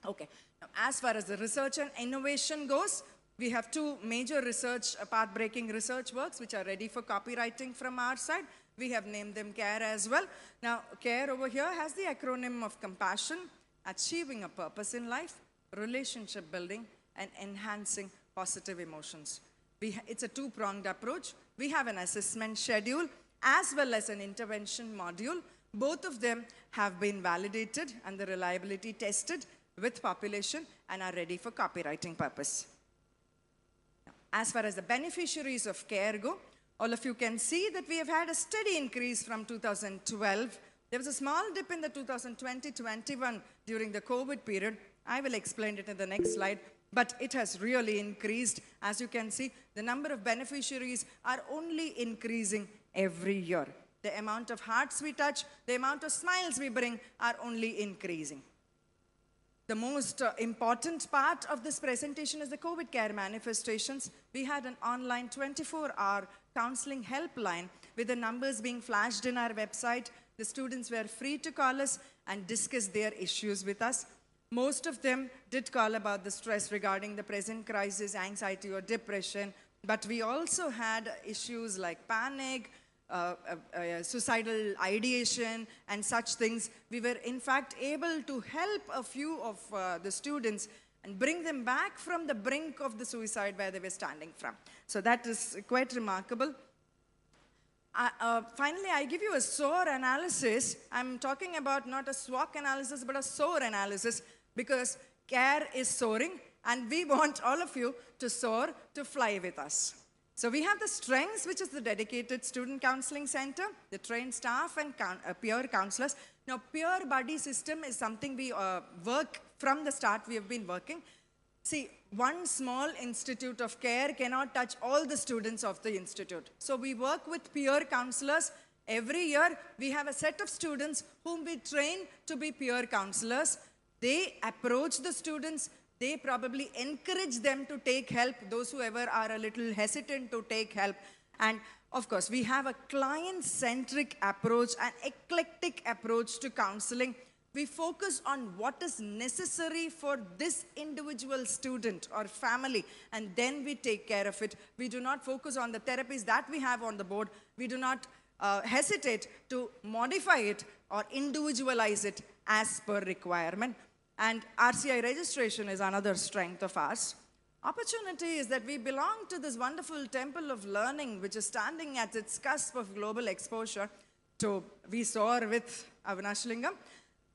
E: Okay, now as far as the research and innovation goes, we have two major research, path-breaking research works which are ready for copywriting from our side. We have named them CARE as well. Now, CARE over here has the acronym of compassion, achieving a purpose in life, relationship building, and enhancing positive emotions. It's a two-pronged approach. We have an assessment schedule as well as an intervention module. Both of them have been validated and the reliability tested with population and are ready for copywriting purpose. As far as the beneficiaries of CARE go, all of you can see that we have had a steady increase from 2012. There was a small dip in the 2020-21 during the COVID period. I will explain it in the next slide, but it has really increased. As you can see, the number of beneficiaries are only increasing every year. The amount of hearts we touch, the amount of smiles we bring are only increasing. The most important part of this presentation is the COVID care manifestations. We had an online 24-hour counseling helpline with the numbers being flashed in our website. The students were free to call us and discuss their issues with us. Most of them did call about the stress regarding the present crisis, anxiety or depression, but we also had issues like panic, suicidal ideation and such things. We were in fact able to help a few of the students and bring them back from the brink of the suicide where they were standing from. So that is quite remarkable. Finally, I give you a SOAR analysis. I'm talking about not a SWOT analysis, but a SOAR analysis because CARE is soaring and we want all of you to soar, to fly with us. So we have the strengths, which is the dedicated student counseling center, the trained staff and peer counselors. Now, peer buddy system is something we work from the start. We have been working. See, one small institute of CARE cannot touch all the students of the institute. So we work with peer counselors. Every year, we have a set of students whom we train to be peer counselors. They approach the students. They probably encourage them to take help, those who ever are a little hesitant to take help. And of course, we have a client-centric approach, an eclectic approach to counseling. We focus on what is necessary for this individual student or family, and then we take care of it. We do not focus on the therapies that we have on the board. We do not hesitate to modify it or individualize it as per requirement. And RCI registration is another strength of ours. Opportunity is that we belong to this wonderful temple of learning, which is standing at its cusp of global exposure. So we soar with Avinashilingam.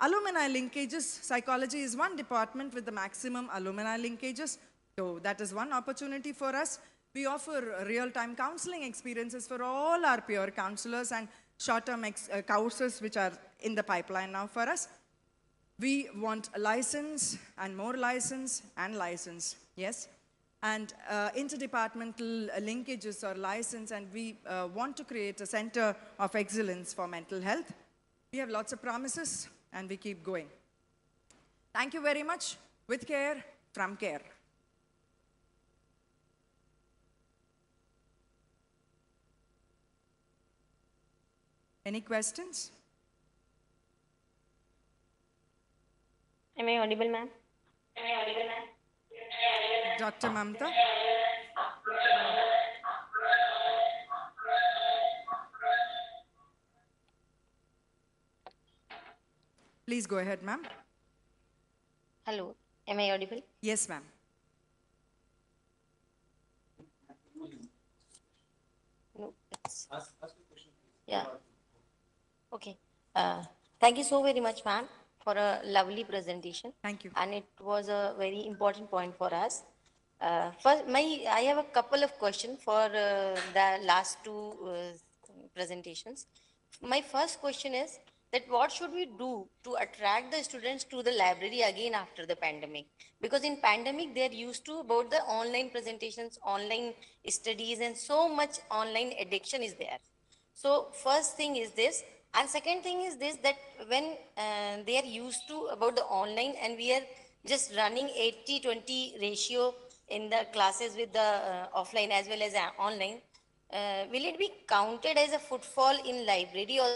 E: Alumni linkages, psychology is one department with the maximum alumni linkages. So that is one opportunity for us. We offer real-time counseling experiences for all our peer counselors and short-term courses which are in the pipeline now for us. We want a license and more license and license, yes. And interdepartmental linkages or license, and we want to create a center of excellence for mental health. We have lots of promises and we keep going. Thank you very much. With care, from care. Any questions?
H: Am I audible, ma'am?
E: Dr. Mamta? Please go ahead, ma'am.
H: Hello, am I audible?
E: Yes, ma'am.
H: No, yeah. Okay. Thank you so very much, ma'am, for a lovely presentation.
E: Thank you.
H: And it was a very important point for us. First, I have a couple of questions for the last two presentations. My first question is that what should we do to attract the students to the library again after the pandemic? Because in pandemic, they're used to about the online presentations, online studies, and so much online addiction is there. So first thing is this, and second thing is this, that when they are used to about the online and we are just running 80-20 ratio in the classes with the offline as well as online, will it be counted as a footfall in library, or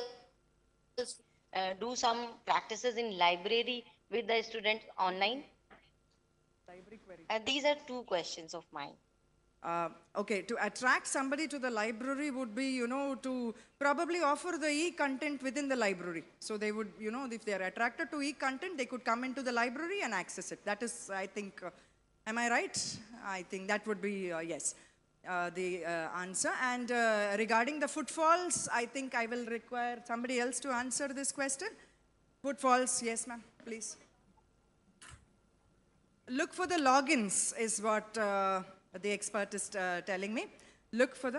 H: do some practices in library with the students online? These are two questions of mine.
E: Okay, to attract somebody to the library would be, to probably offer the e-content within the library. So they would, if they are attracted to e-content, they could come into the library and access it. That is, I think, am I right? I think that would be, yes, the answer. And regarding the footfalls, I think I will require somebody else to answer this question. Footfalls, yes, ma'am, please. Look for the logins is what the expert is telling me. Look for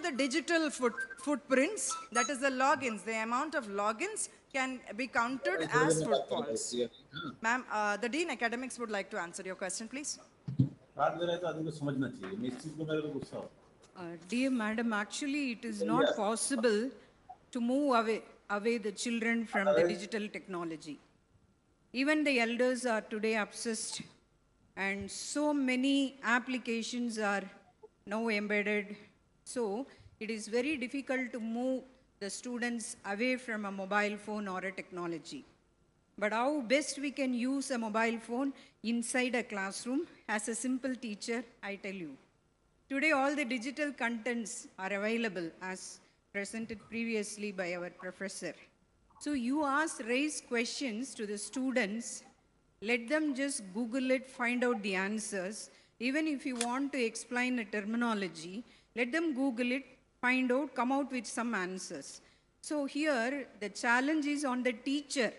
E: the digital footprints, that is the logins. The amount of logins can be counted as footfalls. Ma'am, the Dean Academics would like to answer your question, please.
M: Dear Madam, actually it is not possible to move away the children from the digital technology. Even the elders are today obsessed, and so many applications are now embedded. So it is very difficult to move the students away from a mobile phone or a technology. But how best we can use a mobile phone inside a classroom as a simple teacher, I tell you. Today all the digital contents are available as presented previously by our professor. So you raise questions to the students, let them just Google it, find out the answers. Even if you want to explain a terminology, let them Google it, find out, come out with some answers. So here the challenge is on the teacher.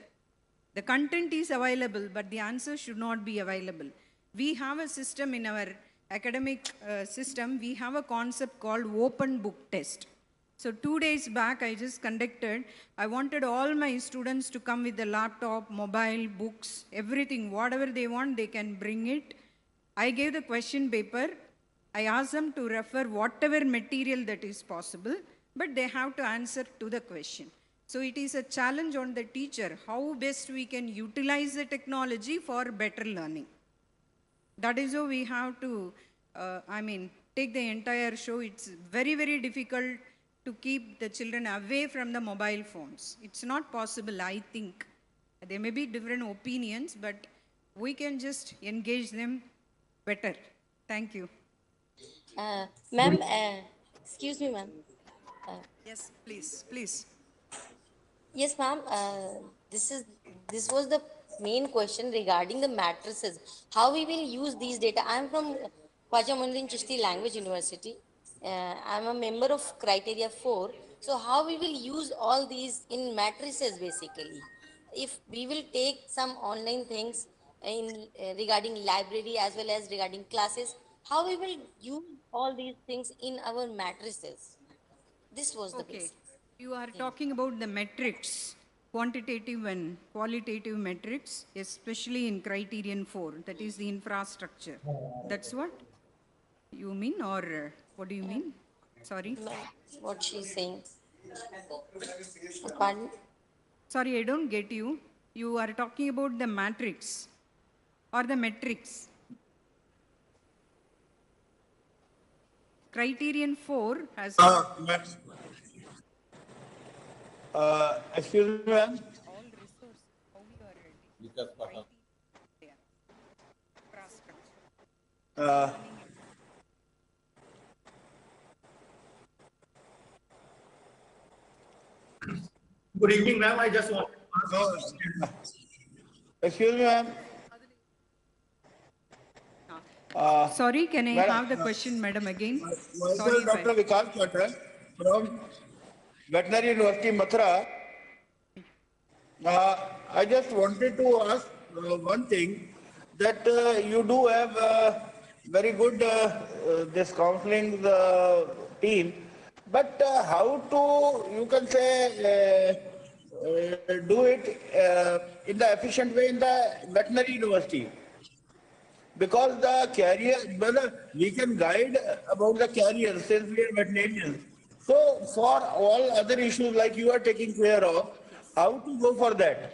M: The content is available, but the answer should not be available. We have a system in our academic system, we have a concept called open book test. So 2 days back, I just conducted, I wanted all my students to come with the laptop, mobile, books, everything, whatever they want, they can bring it. I gave the question paper. I asked them to refer whatever material that is possible, but they have to answer to the question. So it is a challenge on the teacher, how best we can utilize the technology for better learning. That is how we have to, take the entire show. It's very, very difficult to keep the children away from the mobile phones. It's not possible, I think. There may be different opinions, but we can just engage them better. Thank you.
H: Ma'am, excuse me, ma'am.
E: Yes, please.
H: Yes, ma'am. This was the main question regarding the matrices. How we will use these data? I am from Khwaja Muinuddin Chishti Language University. I am a member of Criteria 4. So how we will use all these in matrices basically? If we will take some online things in regarding library as well as regarding classes, how we will use all these things in our matrices? This was the basic.
M: You are talking about the metrics, quantitative and qualitative metrics, especially in criterion 4, that is the infrastructure. That's what you mean, or what do you mean? Sorry?
H: What she's saying. Pardon?
M: Sorry, I don't get you. You are talking about the matrix or the metrics. Criterion 4 has...
N: Excuse me, ma'am. Uh,
B: Good evening, ma'am. I just want to ask.
N: Excuse me, ma'am.
M: Sorry, can I
N: madam,
M: have the question, madam, again?
N: Myself,
M: Sorry,
N: Dr. Vikas Patel from Veterinary University, Mathura. I just wanted to ask one thing, that you do have very good this counseling team, but how to, you can say, do it in the efficient way in the veterinary university? Because the career, brother, we can guide about the career since we are veterinarians. So for all other issues like you are taking care of, how to go for that?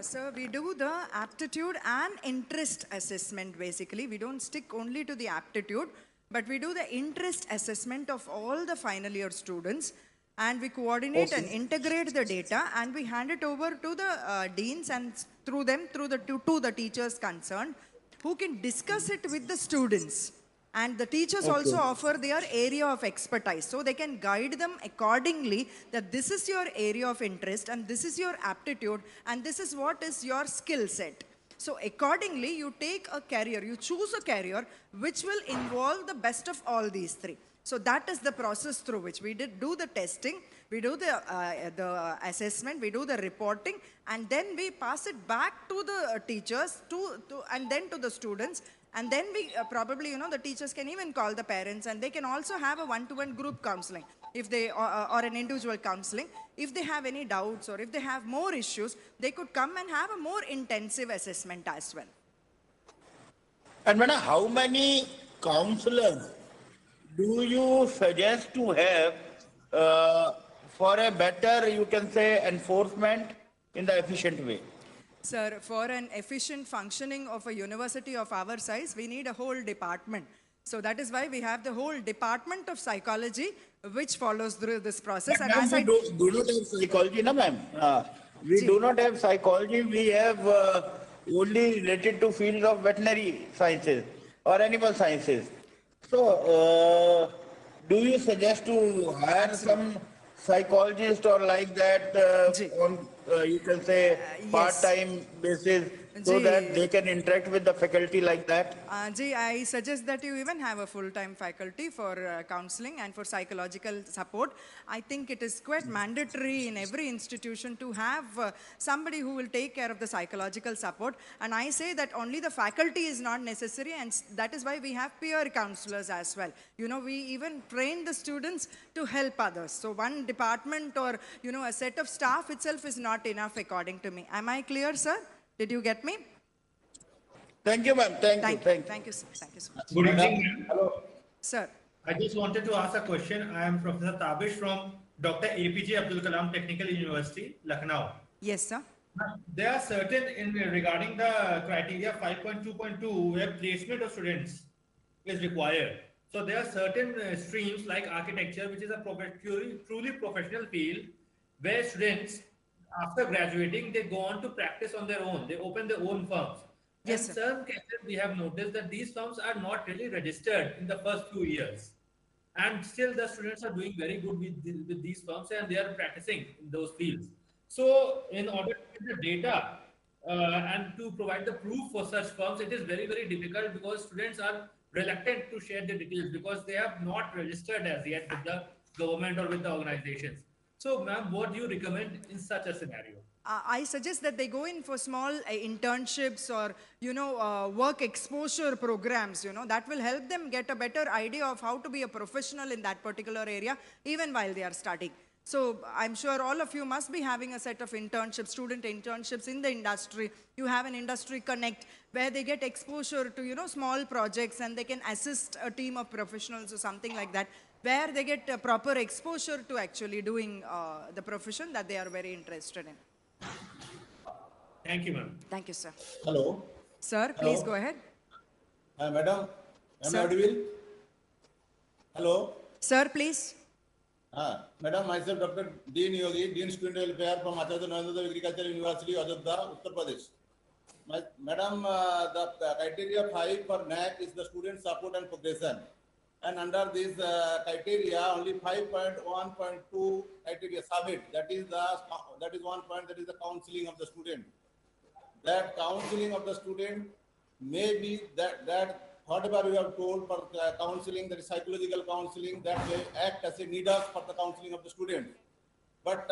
E: Sir, we do the aptitude and interest assessment basically. We don't stick only to the aptitude, but we do the interest assessment of all the final year students, and we coordinate and integrate the data, and we hand it over to the deans and through them to the teachers concerned, who can discuss it with the students. And the teachers also offer their area of expertise. So they can guide them accordingly that this is your area of interest and this is your aptitude and this is what is your skill set. So accordingly, you take a career, you choose a career which will involve the best of all these three. So that is the process through which we do the testing, we do the assessment, we do the reporting, and then we pass it back to the teachers and then to the students. And then we probably, the teachers can even call the parents, and they can also have a one-to-one group counseling if they, or an individual counseling. If they have any doubts or if they have more issues, they could come and have a more intensive assessment as well.
N: And madam, how many counselors do you suggest to have for a better, you can say, enforcement in the efficient way?
E: Sir, for an efficient functioning of a university of our size, we need a whole department. So that is why we have the whole department of psychology, which follows through this process. And as
N: we do not have psychology, no ma'am. We do not have psychology. We have only related to field of veterinary sciences or animal sciences. So, do you suggest to hire some psychologist or like that on, you can say, part-time basis, so that they can interact with the faculty like that?
E: I suggest that you even have a full-time faculty for counseling and for psychological support. I think it is quite mandatory in every institution to have somebody who will take care of the psychological support. And I say that only the faculty is not necessary, and that is why we have peer counselors as well. We even train the students to help others. So one department or, a set of staff itself is not enough according to me. Am I clear, sir? Did you get me?
N: Thank you, ma'am. Thank you.
E: Thank you, sir. Thank you so much.
B: Good evening, ma'am. Hello.
E: Sir.
B: I just wanted to ask a question. I am Professor Tabish from Dr. APJ Abdul Kalam Technical University, Lucknow.
E: Yes, sir.
B: There are certain, regarding the criteria 5.2.2, where placement of students is required. So there are certain streams like architecture, which is a truly professional field, where students, after graduating, they go on to practice on their own. They open their own firms.
E: Yes,
B: in some cases, we have noticed that these firms are not really registered in the first few years. And still the students are doing very good with these firms, and they are practicing in those fields. So in order to get the data and to provide the proof for such firms, it is very, very difficult, because students are reluctant to share the details because they have not registered as yet with the government or with the organizations. So, ma'am, what do you recommend in such a scenario?
E: I suggest that they go in for small internships or, work exposure programs, that will help them get a better idea of how to be a professional in that particular area, even while they are studying. So I'm sure all of you must be having a set of internships, student internships in the industry. You have an industry connect where they get exposure to, small projects and they can assist a team of professionals or something like that, where they get proper exposure to actually doing the profession that they are very interested in.
B: Thank you, ma'am.
E: Thank you, sir.
U: Hello.
E: Sir, please go ahead.
U: Madam, am I
E: Sir.
U: audible? Hello.
E: Sir, please.
U: Madam, myself, Dr. Dean Yogi, Dean Student Welfare from Acharya Nadu Agricultural University, Ajodhya, Uttar Pradesh. Madam, the criteria 5 for NAAC is the student support and progression. And under this criteria, only 5.1.2 criteria submit. That is one point. That is the counseling of the student. That counseling of the student may be that whatever we have told for counseling, that is psychological counseling, that may act as a needle for the counseling of the student. But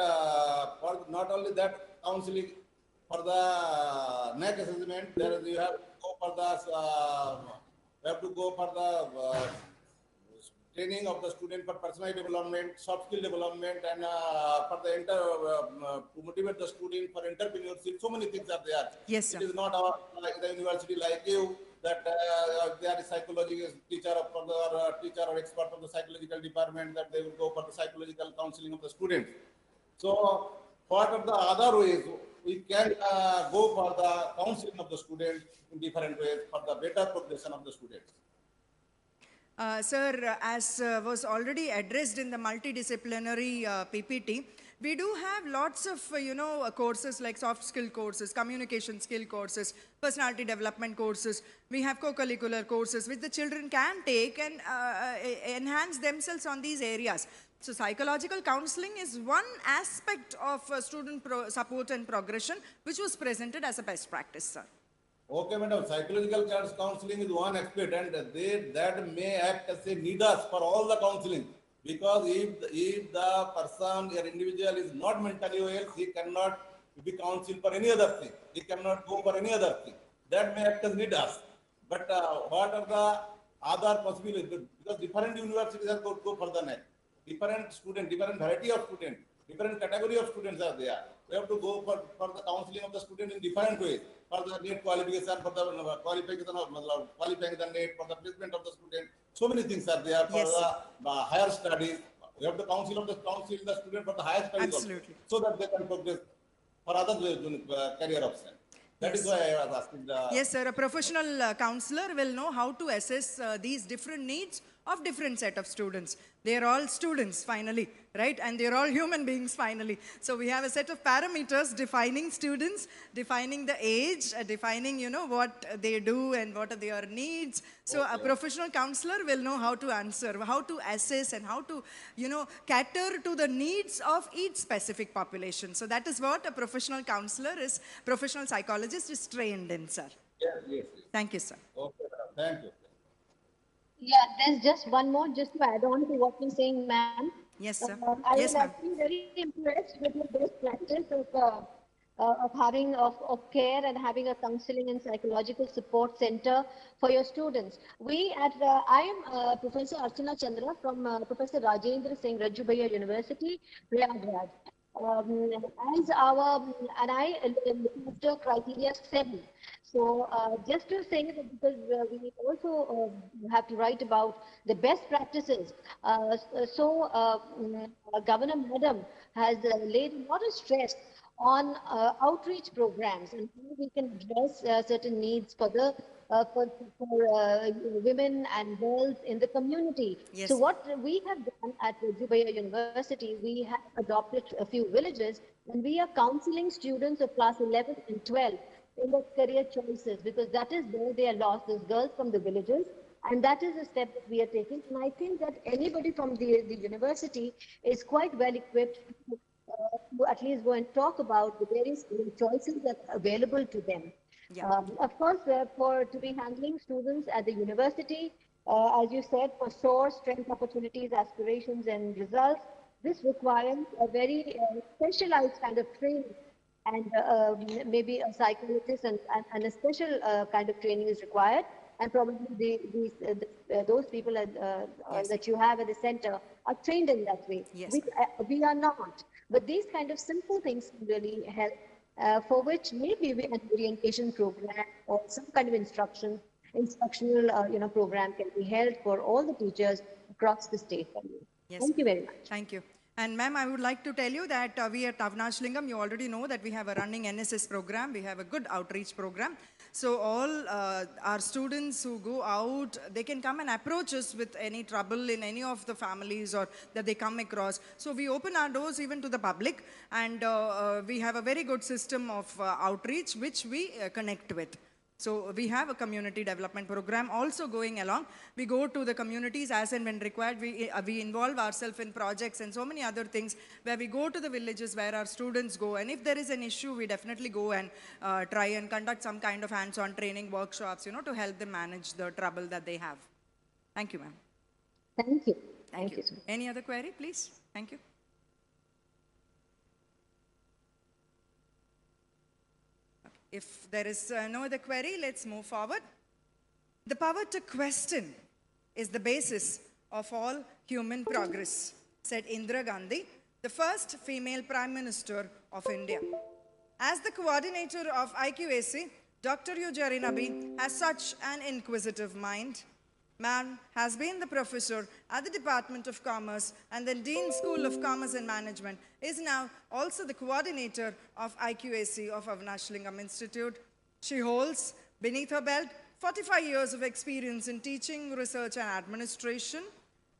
U: for not only that counseling, for the NAAC assessment, there you have to go for the training of the student for personality development, soft skill development, and for the to motivate the student for entrepreneurship. So many things are there.
E: Yes, sir.
U: It is not like the university like you, that they are a psychology teacher or teacher or expert from the psychological department, that they will go for the psychological counseling of the students. So what are the other ways we can go for the counseling of the students in different ways for the better progression of the students?
E: Sir, as was already addressed in the multidisciplinary PPT, we do have lots of, courses like soft skill courses, communication skill courses, personality development courses. We have co-curricular courses which the children can take and enhance themselves on these areas. So psychological counseling is one aspect of student support and progression which was presented as a best practice, sir.
U: Okay, madam. Psychological counseling is one aspect, and that may act as a needle for all the counseling. Because if the person or individual is not mentally well, he cannot be counseled for any other thing. He cannot go for any other thing. That may act as needles. But what are the other possibilities? Because different universities have go for the NAAC. Different students, different variety of students, different category of students are there. We have to go for the counseling of the student in different ways. For the NEET qualification, for the qualification of qualifying the NEET, for the placement of the student. So many things are there for the higher studies. We have to counsel the student for the higher studies also, so that they can progress for other career option. That is why I was asking the...
E: Yes, sir. A professional counselor will know how to assess these different needs of different set of students. They are all students finally, right? And they are all human beings finally. So we have a set of parameters defining students, defining the age, defining, what they do and what are their needs. So a professional counselor will know how to answer, how to assess, and how to, cater to the needs of each specific population. So that is what a professional counselor is, professional psychologist is trained in, sir.
U: Yes.
E: Thank you, sir.
U: Okay, thank you.
G: Yeah, there's just one more, just to add on to what you're saying, ma'am.
E: Yes, sir.
G: I was actually very impressed with your best practice of care and having a counseling and psychological support center for your students. I am Professor Archana Chandra from Professor Rajendra Singh Rajubhaiya University, Prayagraj. And I looked at criteria 7. So just to say that, because we also have to write about the best practices. Governor Madam has laid a lot of stress on outreach programs and how we can address certain needs for the women and girls in the community.
E: Yes.
G: So what we have done at Rajubhaiya University, we have adopted a few villages, and we are counseling students of class 11 and 12 in their career choices, because that is where they are lost, those girls from the villages. And that is a step that we are taking. And I think that anybody from the university is quite well equipped to at least go and talk about the various choices that are available to them.
E: Yeah.
G: Of course, to be handling students at the university, as you said, for SOAR, strength, opportunities, aspirations, and results, this requires a very specialized kind of training. And maybe a psychologist and a special kind of training is required. And probably those people that you have at the center are trained in that way.
E: Yes,
G: We are not. But these kind of simple things can really help, for which maybe an orientation program or some kind of instructional program can be held for all the teachers across the state.
E: Yes.
G: Thank you very much.
E: Thank you. And ma'am, I would like to tell you that we at Avinashilingam, you already know that we have a running NSS program. We have a good outreach program. So all our students who go out, they can come and approach us with any trouble in any of the families or that they come across. So we open our doors even to the public, and we have a very good system of outreach which we connect with. So we have a community development program also going along. We go to the communities as and when required. We involve ourselves in projects and so many other things where we go to the villages where our students go. And if there is an issue, we definitely go and try and conduct some kind of hands-on training workshops, to help them manage the trouble that they have. Thank you, ma'am.
G: Thank you.
E: Thank you. Any other query, please? Thank you. If there is no other query, let's move forward. The power to question is the basis of all human progress, said Indira Gandhi, the first female Prime Minister of India. As the coordinator of IQAC, Dr. Ujjarinabi has such an inquisitive mind. Ma'am has been the professor at the Department of Commerce and the Dean School of Commerce and Management, is now also the coordinator of IQAC of Avinashilingam Institute. She holds, beneath her belt, 45 years of experience in teaching, research and administration,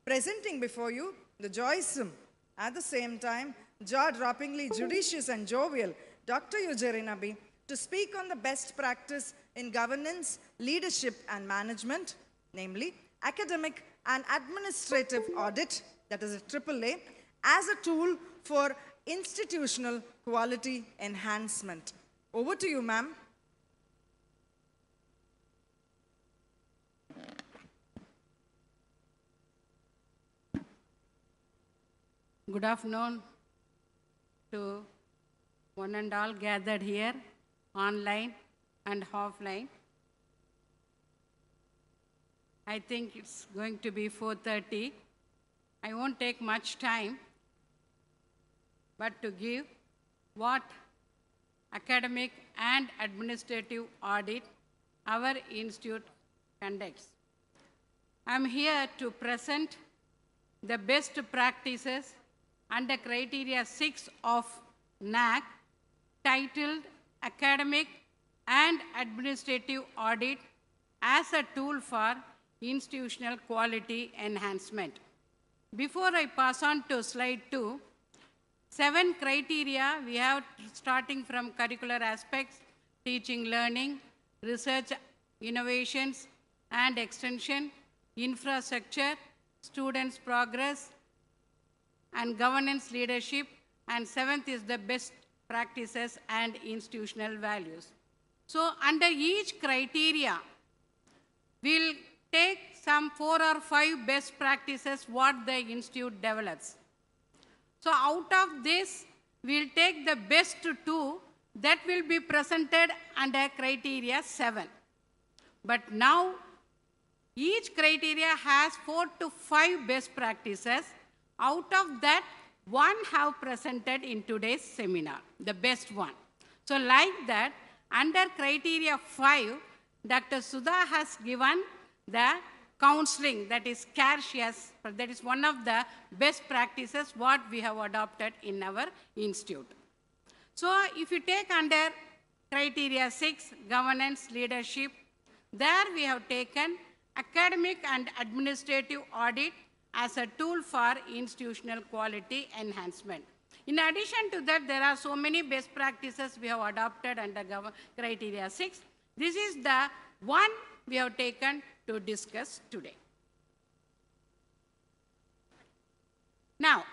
E: presenting before you the joysome, at the same time, jaw-droppingly judicious and jovial Dr. Ujjarinabi to speak on the best practice in governance, leadership and management, namely academic and administrative audit, that is a AAA, as a tool for institutional quality enhancement. Over to you, ma'am.
I: Good afternoon to one and all gathered here, online and offline. I think it's going to be 4:30. I won't take much time, but to give what academic and administrative audit our institute conducts. I'm here to present the best practices under criteria 6 of NAAC, titled Academic and Administrative Audit as a tool for institutional quality enhancement. Before I pass on to slide 2, 7 criteria we have, starting from curricular aspects, teaching, learning, research, innovations and extension, infrastructure, students' progress, and governance leadership, and 7th is the best practices and institutional values. So under each criteria, we'll take some 4 or 5 best practices what the institute develops. So out of this, we'll take the best 2 that will be presented under criteria 7. But now, each criteria has 4 to 5 best practices. Out of that, 1 have presented in today's seminar, the best one. So like that, under criteria 5, Dr. Sudha has given the counseling, that is CARES, that is one of the best practices what we have adopted in our institute. So if you take under criteria 6, governance, leadership, there we have taken academic and administrative audit as a tool for institutional quality enhancement. In addition to that, there are so many best practices we have adopted under criteria 6. This is the one we have taken to discuss today. Now,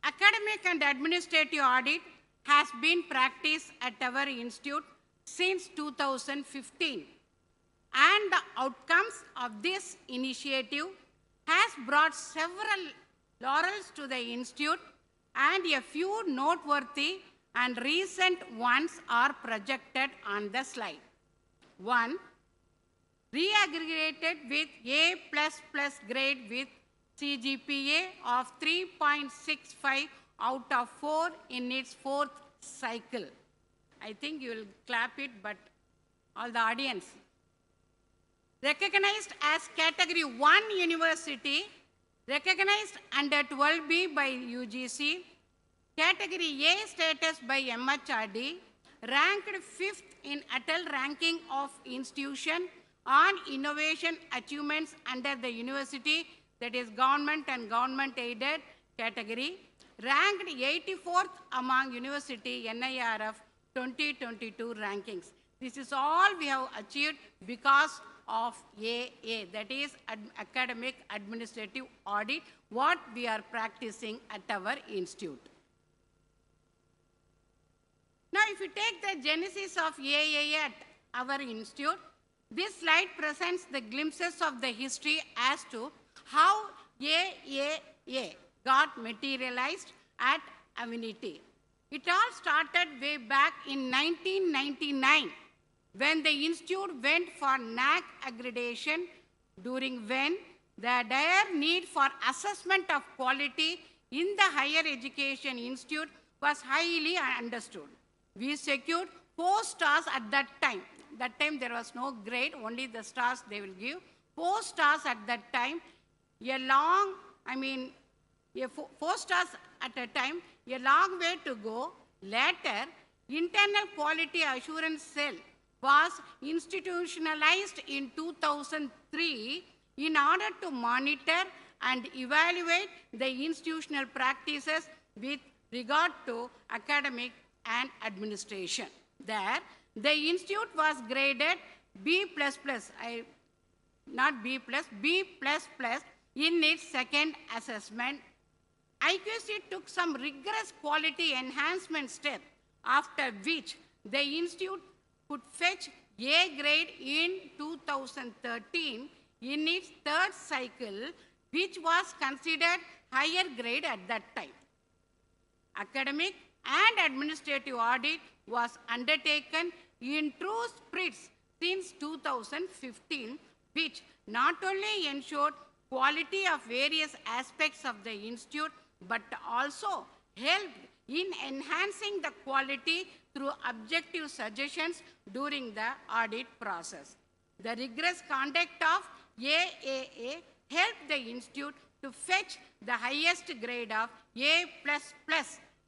I: academic and administrative audit has been practiced at our institute since 2015. And the outcomes of this initiative has brought several laurels to the institute, and a few noteworthy and recent ones are projected on the slide. 1, re-aggregated with A++ grade with CGPA of 3.65 out of 4 in its 4th cycle. I think you will clap it, but all the audience. Recognized as Category 1 university, recognized under 12B by UGC, Category A status by MHRD, ranked 5th in Atal ranking of institution on innovation achievements under the university, that is government and government aided category, ranked 84th among university NIRF 2022 rankings. This is all we have achieved because of AA, that is Academic Administrative Audit, what we are practicing at our institute. Now, if you take the genesis of AAA at our institute, this slide presents the glimpses of the history as to how AAA got materialized at Avinity. It all started way back in 1999 when the institute went for NAAC accreditation, during when the dire need for assessment of quality in the higher education institute was highly understood. We secured 4 stars at that time. That time there was no grade, only the stars they will give. 4 stars at that time. A long, 4 stars at a time, a long way to go. Later, internal quality assurance cell was institutionalized in 2003 in order to monitor and evaluate the institutional practices with regard to academic and administration. There, the institute was graded B++, not B+, B++ in its second assessment. IQC took some rigorous quality enhancement steps, after which the institute could fetch A grade in 2013 in its 3rd cycle, which was considered higher grade at that time. Academic and administrative audit was undertaken in true spirits since 2015, which not only ensured quality of various aspects of the institute, but also helped in enhancing the quality through objective suggestions during the audit process. The rigorous conduct of AAA helped the institute to fetch the highest grade of A++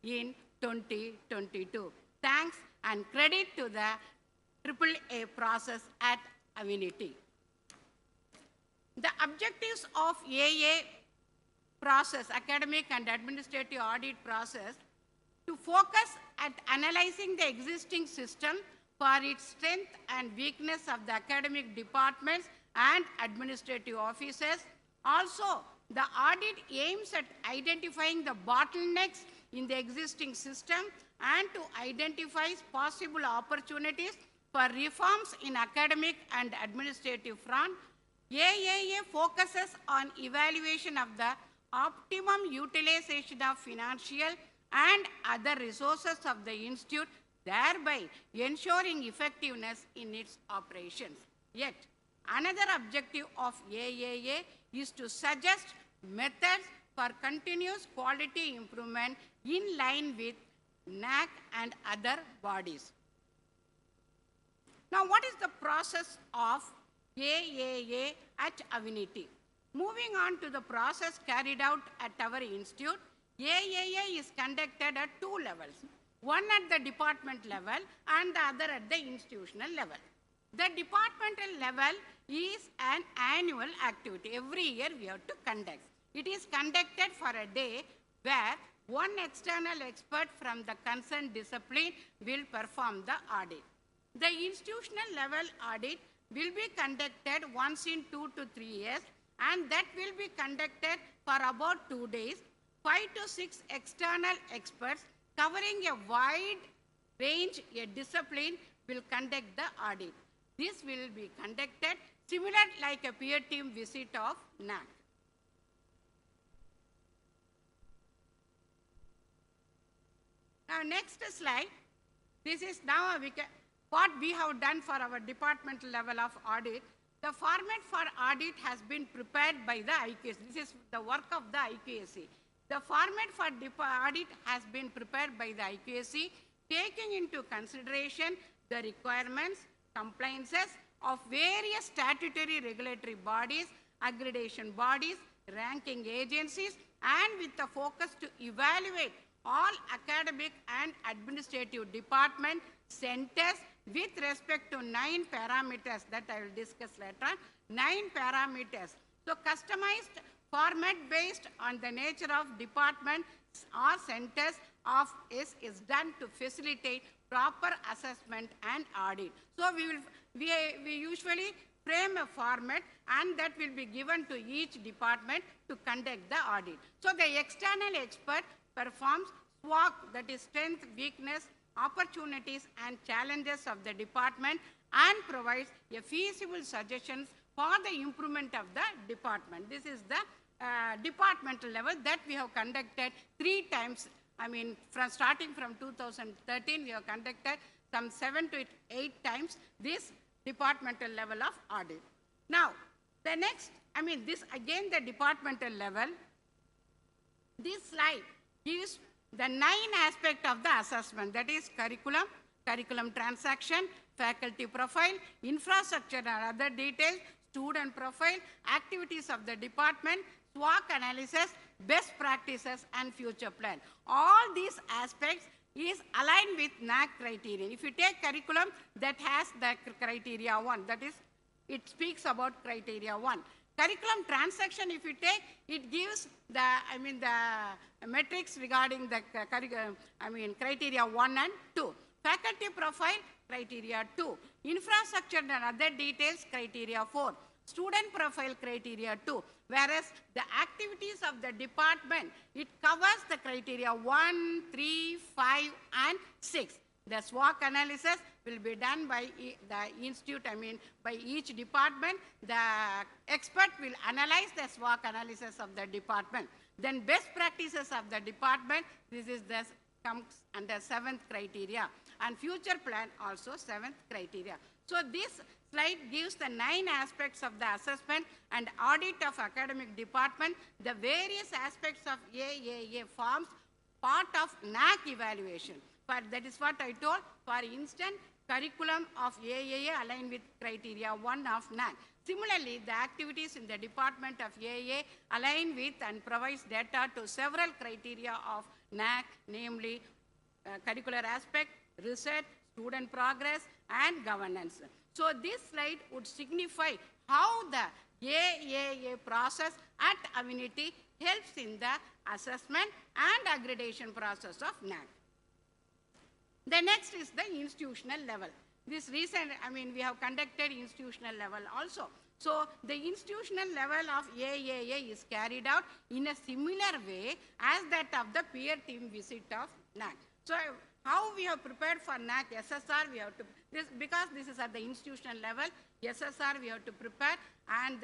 I: in 2022. Thanks and credit to the AAA process at Avinity. The objectives of AA process, academic and administrative audit process, to focus at analyzing the existing system for its strength and weakness of the academic departments and administrative offices. Also, the audit aims at identifying the bottlenecks in the existing system and to identify possible opportunities for reforms in academic and administrative front. AAA focuses on evaluation of the optimum utilization of financial and other resources of the institute, thereby ensuring effectiveness in its operations. Yet, another objective of AAA is to suggest methods for continuous quality improvement in line with NAAC and other bodies. Now, what is the process of AAA at Avinity? Moving on to the process carried out at our institute, AAA is conducted at 2 levels, one at the department level and the other at the institutional level. The departmental level is an annual activity. Every year we have to conduct. It is conducted for a day where one external expert from the concerned discipline will perform the audit. The institutional level audit will be conducted once in 2 to 3 years, and that will be conducted for about 2 days. 5 to 6 external experts covering a wide range, a discipline, will conduct the audit. This will be conducted similar like a peer team visit of NAAC. Now, next slide. This is now what we have done for our departmental level of audit. The format for audit has been prepared by the IQAC. This is the work of the IQAC. The format for audit has been prepared by the IQAC, taking into consideration the requirements, compliances of various statutory regulatory bodies, accreditation bodies, ranking agencies, and with the focus to evaluate all academic and administrative department centers with respect to 9 parameters that I will discuss later. 9 parameters. So customized format based on the nature of department or centers of is done to facilitate proper assessment and audit. So we usually frame a format and that will be given to each department to conduct the audit. So the external expert performs SWOT, that is strength, weakness, opportunities and challenges of the department, and provides a feasible suggestions for the improvement of the department. This is the departmental level that we have conducted 3 times. I mean, starting from 2013, we have conducted some 7 to 8 times this departmental level of audit. Now, the next, this again the departmental level. This slide gives the 9 aspects of the assessment, that is curriculum, curriculum transaction, faculty profile, infrastructure and other details, student profile, activities of the department, SWOT analysis, best practices and future plan. All these aspects is aligned with NAAC criterion. If you take curriculum, that has the criteria 1, that is, it speaks about criteria 1. Curriculum transaction, if you take, it gives the metrics regarding the criteria 1 and 2. Faculty profile, criteria 2. Infrastructure and other details, criteria 4. Student profile, criteria 2. Whereas the activities of the department, it covers the criteria 1, 3, 5 and 6. The SWOT analysis will be done by the institute, by each department. The expert will analyze the SWOT analysis of the department. Then best practices of the department, this is the comes under 7th criteria. And future plan also 7th criteria. So this slide gives the 9 aspects of the assessment and audit of academic department. The various aspects of AAA forms part of NAAC evaluation. That is what I told. For instance, curriculum of AAA aligned with criteria 1 of NAAC. Similarly, the activities in the department of AAA align with and provides data to several criteria of NAAC, namely curricular aspect, research, student progress, and governance. So this slide would signify how the AAA process at Avinity helps in the assessment and accreditation process of NAAC. The next is the institutional level. This recent, we have conducted institutional level also. So the institutional level of AAA is carried out in a similar way as that of the peer team visit of NAAC. So how we have prepared for NAAC SSR, we have to, because this is at the institutional level, SSR we have to prepare, and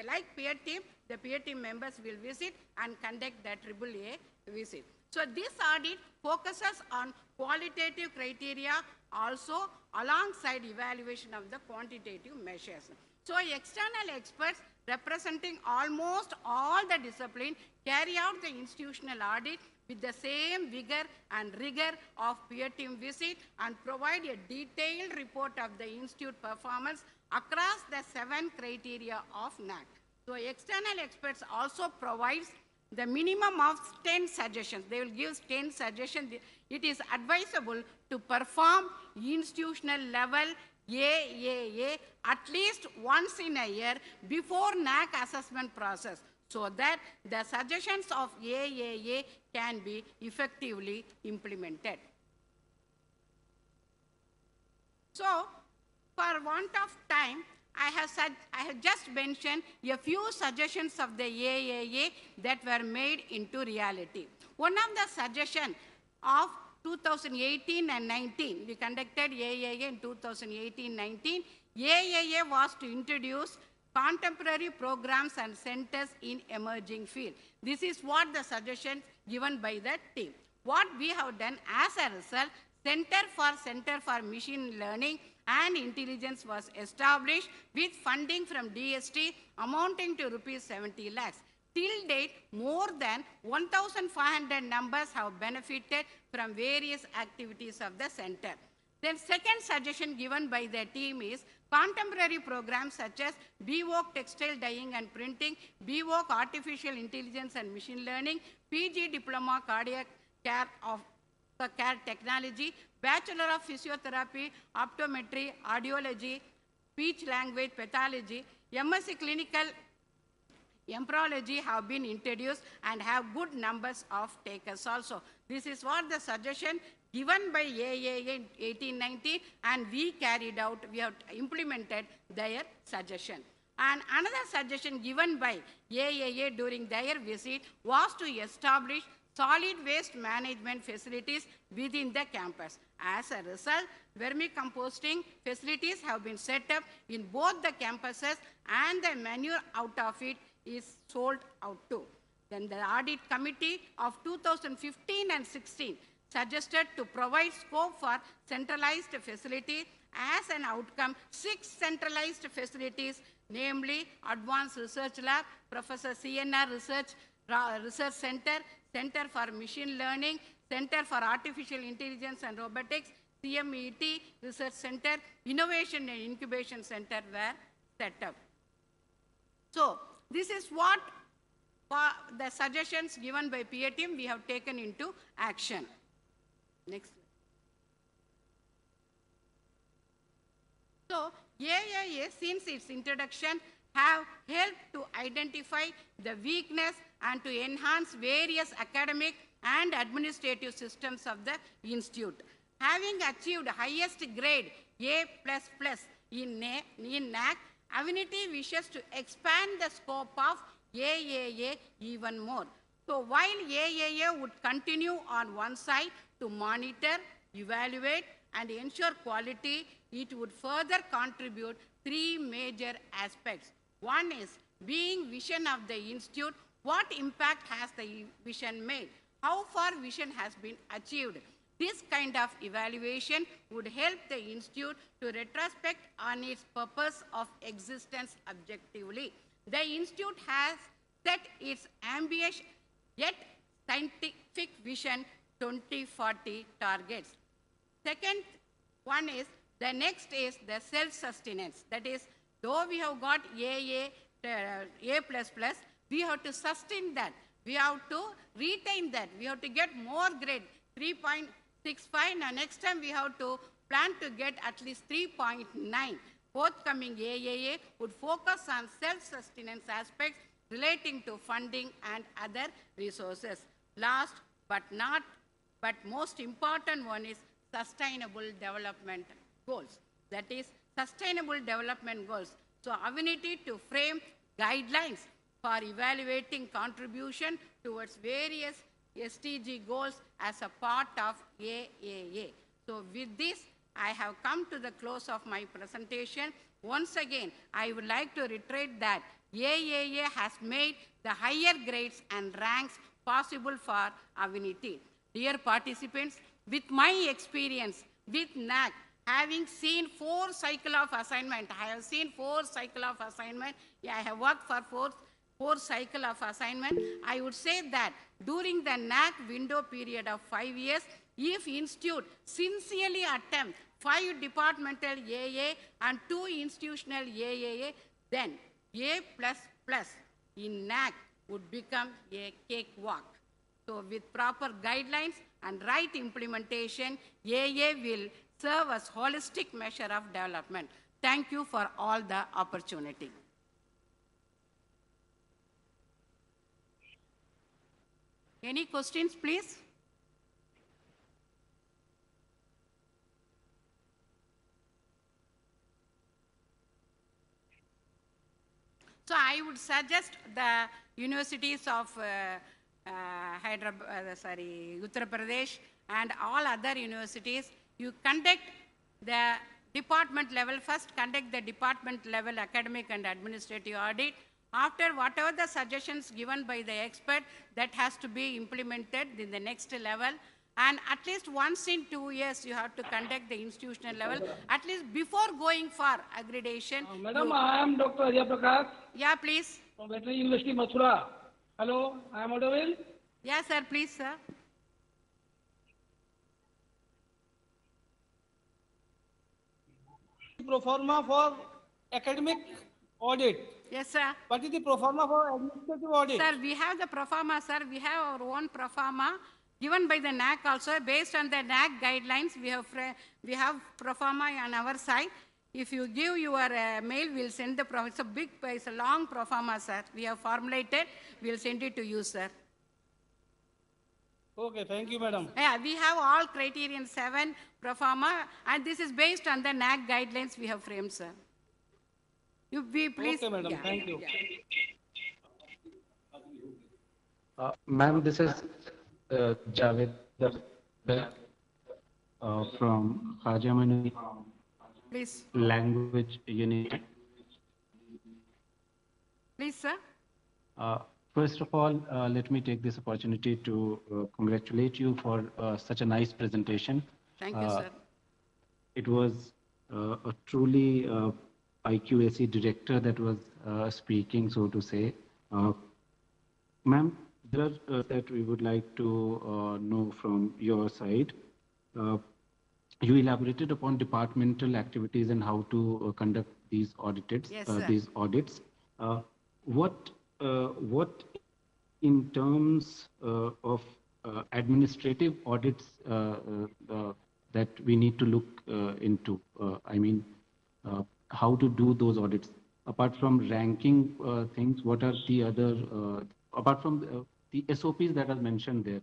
I: like peer team, the peer team members will visit and conduct the AAA visit. So this audit focuses on qualitative criteria also alongside evaluation of the quantitative measures. So external experts representing almost all the discipline carry out the institutional audit with the same vigor and rigor of peer team visit and provide a detailed report of the institute performance across the 7 criteria of NAAC. So external experts also provides the minimum of 10 suggestions. They will give 10 suggestions. It is advisable to perform institutional level AAA at least once in a year before NAAC assessment process, so that the suggestions of AAA can be effectively implemented. So, for want of time, I have just mentioned a few suggestions of the AAA that were made into reality. One of the suggestions of 2018 and 19, we conducted AAA in 2018-19. AAA was to introduce contemporary programs and centers in emerging field. This is what the suggestion given by the team. What we have done as a result, Center for Machine Learning and Intelligence was established with funding from DST amounting to rupees 70 lakhs. Till date, more than 1,500 numbers have benefited from various activities of the center. Then second suggestion given by the team is contemporary programs such as BVOC Textile Dyeing and Printing, BVOC Artificial Intelligence and Machine Learning, PG Diploma Cardiac Care of Care Technology, Bachelor of Physiotherapy, Optometry, Audiology, Speech Language Pathology, MSc Clinical Embryology have been introduced and have good numbers of takers also. This is what the suggestion given by AAA in 1890, and we carried out, we have implemented their suggestion. And another suggestion given by AAA during their visit was to establish solid waste management facilities within the campus. As a result, vermicomposting facilities have been set up in both the campuses, and the manure out of it is sold out too. Then the audit committee of 2015 and 16 suggested to provide scope for centralized facilities. As an outcome, 6 centralized facilities, namely Advanced Research Lab, Professor CNR Research Center, Center for Machine Learning, Center for Artificial Intelligence and Robotics, CMET Research Center, Innovation and Incubation Center were set up. So, this is what the suggestions given by PA team we have taken into action. Next. So, AIA, since its introduction, have helped to identify the weakness and to enhance various academic and administrative systems of the institute. Having achieved highest grade A++ in NAAC, Avinity wishes to expand the scope of AAA even more. So while AAA would continue on one side to monitor, evaluate, and ensure quality, it would further contribute 3 major aspects. One is being vision of the institute. What impact has the vision made? How far vision has been achieved? This kind of evaluation would help the institute to retrospect on its purpose of existence objectively. The institute has set its ambitious yet scientific vision 2040 targets. Second one is, the next is the self-sustenance. That is, though we have got A++, we have to sustain that. We have to retain that. We have to get more grade, 3.65. Now next time we have to plan to get at least 3.9. Forthcoming AAA would focus on self-sustenance aspects relating to funding and other resources. Last but most important one is sustainable development goals. That is sustainable development goals. So Avinity to frame guidelines for evaluating contribution towards various SDG goals as a part of AAA. So with this, I have come to the close of my presentation. Once again, I would like to reiterate that AAA has made the higher grades and ranks possible for Avinity. Dear participants, with my experience with NAAC, having seen 4 cycles of assignment, I have seen 4 cycles of assignment, I have worked for 4 cycles of assignment, I would say that during the NAAC window period of 5 years, if institute sincerely attempt 5 departmental AA and 2 institutional AAA, then A++ in NAAC would become a cakewalk. So with proper guidelines and right implementation, AA will serve as holistic measure of development. Thank you for all the opportunity. Any questions, please? So I would suggest the universities of Uttar Pradesh and all other universities, you conduct the department level, first conduct the department level academic and administrative audit. After whatever the suggestions given by the expert, that has to be implemented in the next level. And at least once in 2 years, you have to conduct the institutional level, at least before going for accreditation.
F: Madam, I am Dr. Ajay Prakash.
I: Yeah, please.
F: From Veterinary University, Mathura. Hello, I am audible?
I: Yes, sir, please, sir.
F: Pro forma for academic audit.
I: Yes, sir.
F: What is the pro forma for administrative audit?
I: Sir, we have the pro forma, sir. We have our own pro forma given by the NAAC also. Based on the NAAC guidelines, we have pro forma on our side. If you give your mail, we'll send the pro. It's a long pro forma, sir. We have formulated. We'll send it to you, sir.
F: Okay, thank you, madam.
I: Yeah, we have all criterion 7 pro forma, and this is based on the NAAC guidelines we have framed, sir. You be please.
F: Okay, madam. Thank you.
J: Ma'am, this is Javed from Khajamani
I: Please.
J: Language Unit.
I: Please, sir.
J: First of all, let me take this opportunity to congratulate you for such a nice presentation.
I: Thank you, sir.
J: It was a truly IQAC director that was speaking, so to say. Ma'am, there are that we would like to know from your side. You elaborated upon departmental activities and how to conduct these audits.
I: Yes, sir.
J: These audits. What in terms of administrative audits that we need to look into? I mean, how to do those audits? Apart from ranking things, what are the other, apart from the SOPs that are mentioned there?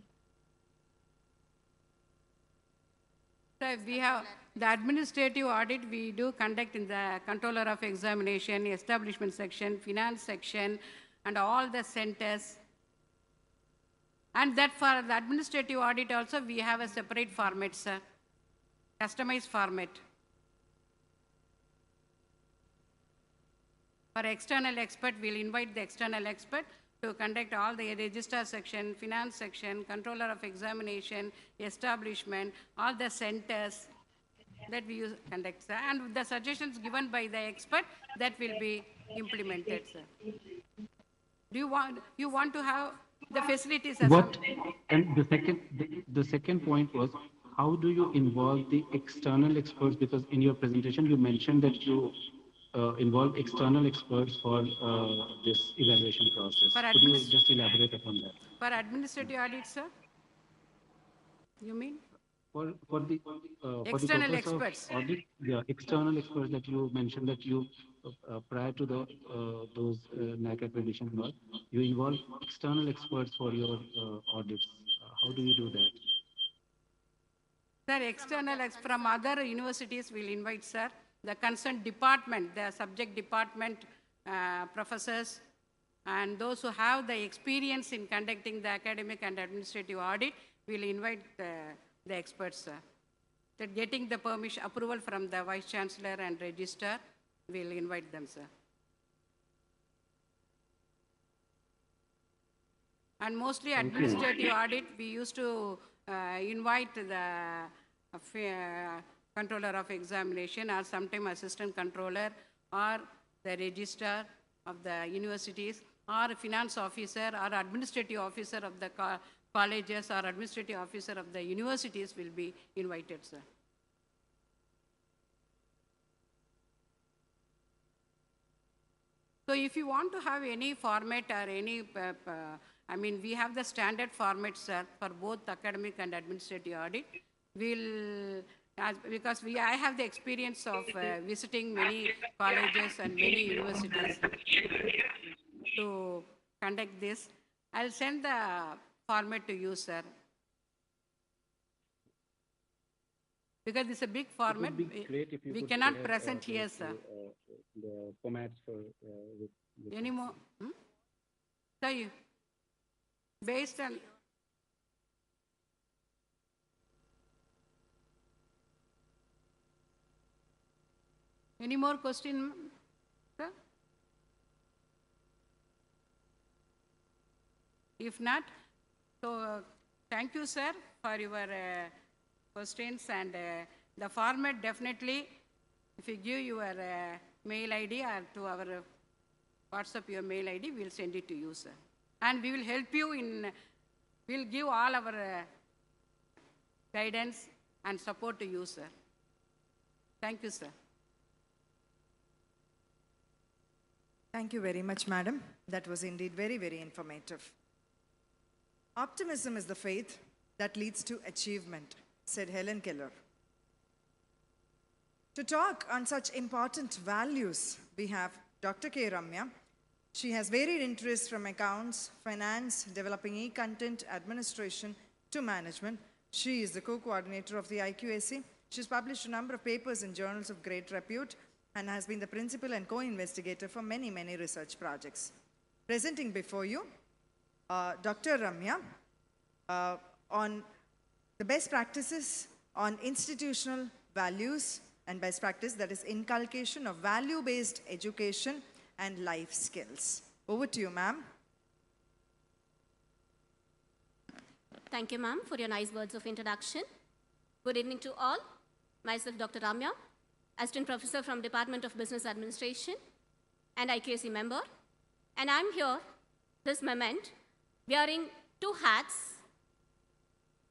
I: So we have the administrative audit we do conduct in the controller of examination, establishment section, finance section, and all the centers. And that for the administrative audit also, we have a separate format, sir, customized format. For external expert, we'll invite the external expert to conduct all the register section, finance section, controller of examination, establishment, all the centers that we use, conduct, sir. And the suggestions given by the expert that will be implemented, sir. Do you want to have the facilities as
J: what? And the second point was, how do you involve the external experts? Because in your presentation, you mentioned that you involve external experts for this evaluation process. Could you just elaborate upon that?
I: For administrative audit, sir? You mean?
J: For the
I: external experts.
J: Of audit, yeah, external experts that you mentioned that you prior to the those NAAC accreditation work, you involve external experts for your audits. How do you do that?
I: Sir, external from other universities will invite, sir, the concerned department, the subject department professors, and those who have the experience in conducting the academic and administrative audit will invite the experts, sir. That getting the permission, approval from the Vice Chancellor and Registrar, we'll invite them, sir. And mostly administrative audit, we used to invite the controller of examination or sometime assistant controller or the registrar of the universities or finance officer or administrative officer of the colleges or administrative officer of the universities will be invited, sir. So if you want to have any format or any, I mean, we have the standard format, sir, for both academic and administrative audit. Because I have the experience of visiting many colleges and many universities to conduct this. I'll send the format to you, sir. Because it's a big format,
J: it would be great if you
I: we
J: could
I: cannot
J: share,
I: present here, sir.
J: The formats for
I: Any more? So you, based on any more question, sir? If not, so thank you, sir, for your questions, and the format definitely, if you give your mail ID or to our WhatsApp your mail ID, we'll send it to you, sir. And we will help you in, we'll give all our guidance and support to you, sir. Thank you, sir.
E: Thank you very much, madam. That was indeed very, very informative. Optimism is the faith that leads to achievement, said Helen Keller. To talk on such important values, we have Dr. K. Ramya. She has varied interests from accounts, finance, developing e-content, administration to management. She is the co-coordinator of the IQAC. She's published a number of papers in journals of great repute and has been the principal and co-investigator for many, many research projects. Presenting before you, Dr. Ramya on the best practices on institutional values and best practice, that is inculcation of value-based education and life skills. Over to you, ma'am.
L: Thank you, ma'am, for your nice words of introduction. Good evening to all. Myself, Dr. Ramya, Assistant Professor from Department of Business Administration and IQAC member. And I'm here this moment wearing two hats,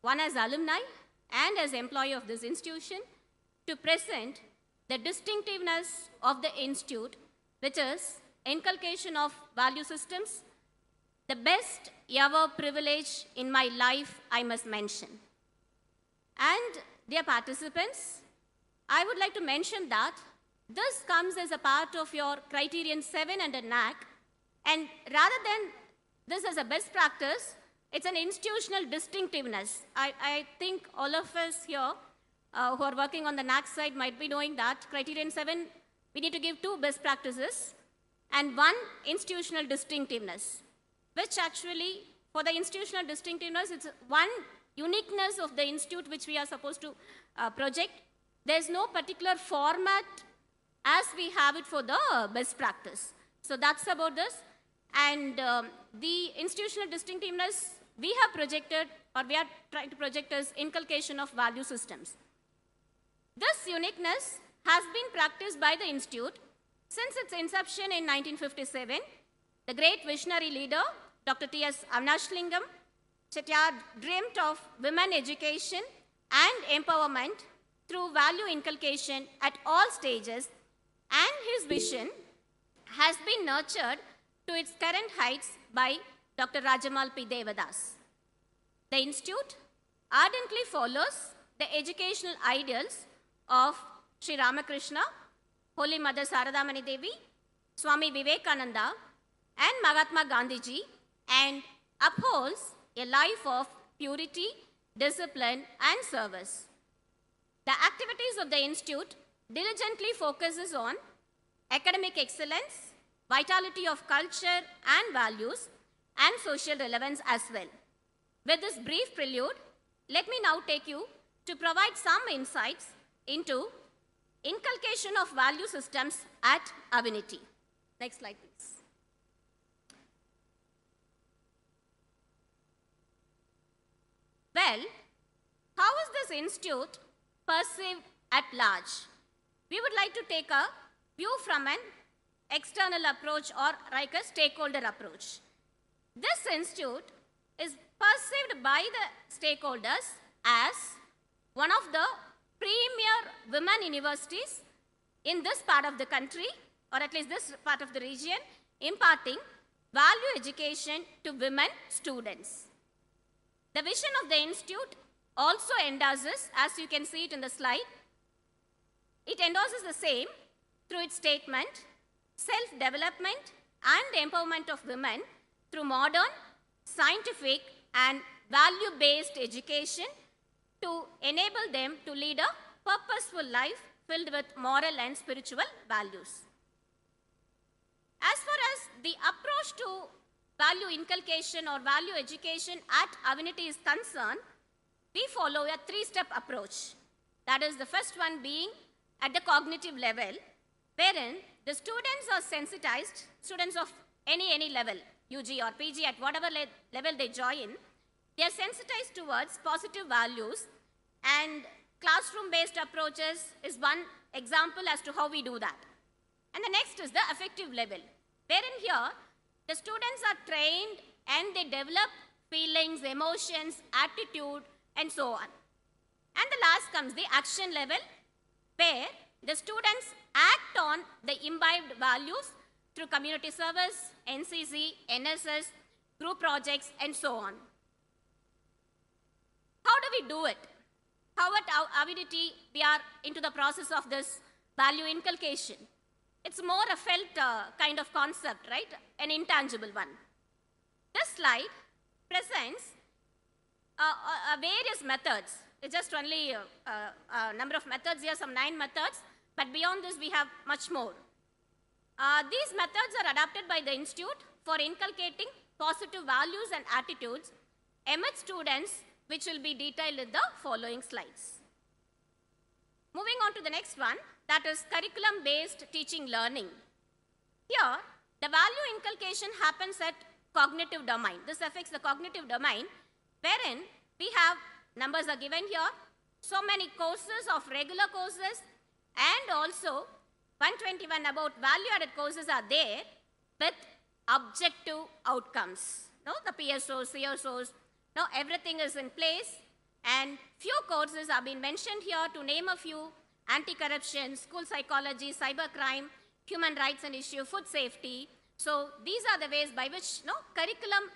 L: one as alumni and as employee of this institution, to present the distinctiveness of the institute, which is inculcation of value systems, the best ever privilege in my life, I must mention. And dear participants, I would like to mention that this comes as a part of your Criterion 7 under NAAC, and rather than this as a best practice, it's an institutional distinctiveness. I think all of us here who are working on the NAAC side might be knowing that Criterion 7, we need to give 2 best practices and 1 institutional distinctiveness, which actually, for the institutional distinctiveness, it's one uniqueness of the institute which we are supposed to project. There's no particular format as we have it for the best practice. So that's about this. And the institutional distinctiveness we have projected, or we are trying to project, as inculcation of value systems. This uniqueness has been practiced by the institute since its inception in 1957. The great visionary leader, Dr. T.S. Avinashilingam Chettiar, dreamt of women education and empowerment through value inculcation at all stages, and his vision has been nurtured to its current heights by Dr. Rajamal P. Devadas. The institute ardently follows the educational ideals of Sri Ramakrishna, Holy Mother Saradamani Devi, Swami Vivekananda, and Mahatma Gandhiji, and upholds a life of purity, discipline, and service. The activities of the institute diligently focuses on academic excellence, vitality of culture and values, and social relevance as well. With this brief prelude, let me now take you to provide some insights into inculcation of value systems at Avinity. Next slide, please. Well, how is this institute perceived at large? We would like to take a view from an external approach, or like a stakeholder approach. This institute is perceived by the stakeholders as one of the premier women universities in this part of the country, or at least this part of the region, imparting value education to women students. The vision of the institute also endorses, as you can see it in the slide, it endorses the same through its statement, self-development and empowerment of women through modern, scientific and value-based education to enable them to lead a purposeful life filled with moral and spiritual values. As far as the approach to value inculcation or value education at Avinity is concerned, we follow a 3-step approach. That is, the first one being at the cognitive level, wherein the students are sensitized, students of any level, UG or PG, at whatever level they join, They are sensitized towards positive values, and classroom-based approaches is one example as to how we do that. And the next is the affective level, wherein here the students are trained and they develop feelings, emotions, attitude, and so on. And the last comes the action level, where the students act on the imbibed values through community service, NCC, NSS, group projects, and so on. How do we do it? How at Avidity we are into the process of this value inculcation? It's more a felt kind of concept, right? An intangible one. This slide presents various methods. It's just only a number of methods here, some 9 methods, but beyond this we have much more. These methods are adapted by the Institute for inculcating positive values and attitudes amid students, which will be detailed in the following slides. Moving on to the next one, that is curriculum-based teaching learning. Here, the value inculcation happens at cognitive domain. This affects the cognitive domain, wherein we have, numbers are given here, so many courses of regular courses, and also 121 about value-added courses are there with objective outcomes. No, the PSOs, CSOs, now everything is in place, and few courses have been mentioned here, to name a few: anti-corruption, school psychology, cybercrime, human rights and issue, food safety. So these are the ways by which curriculum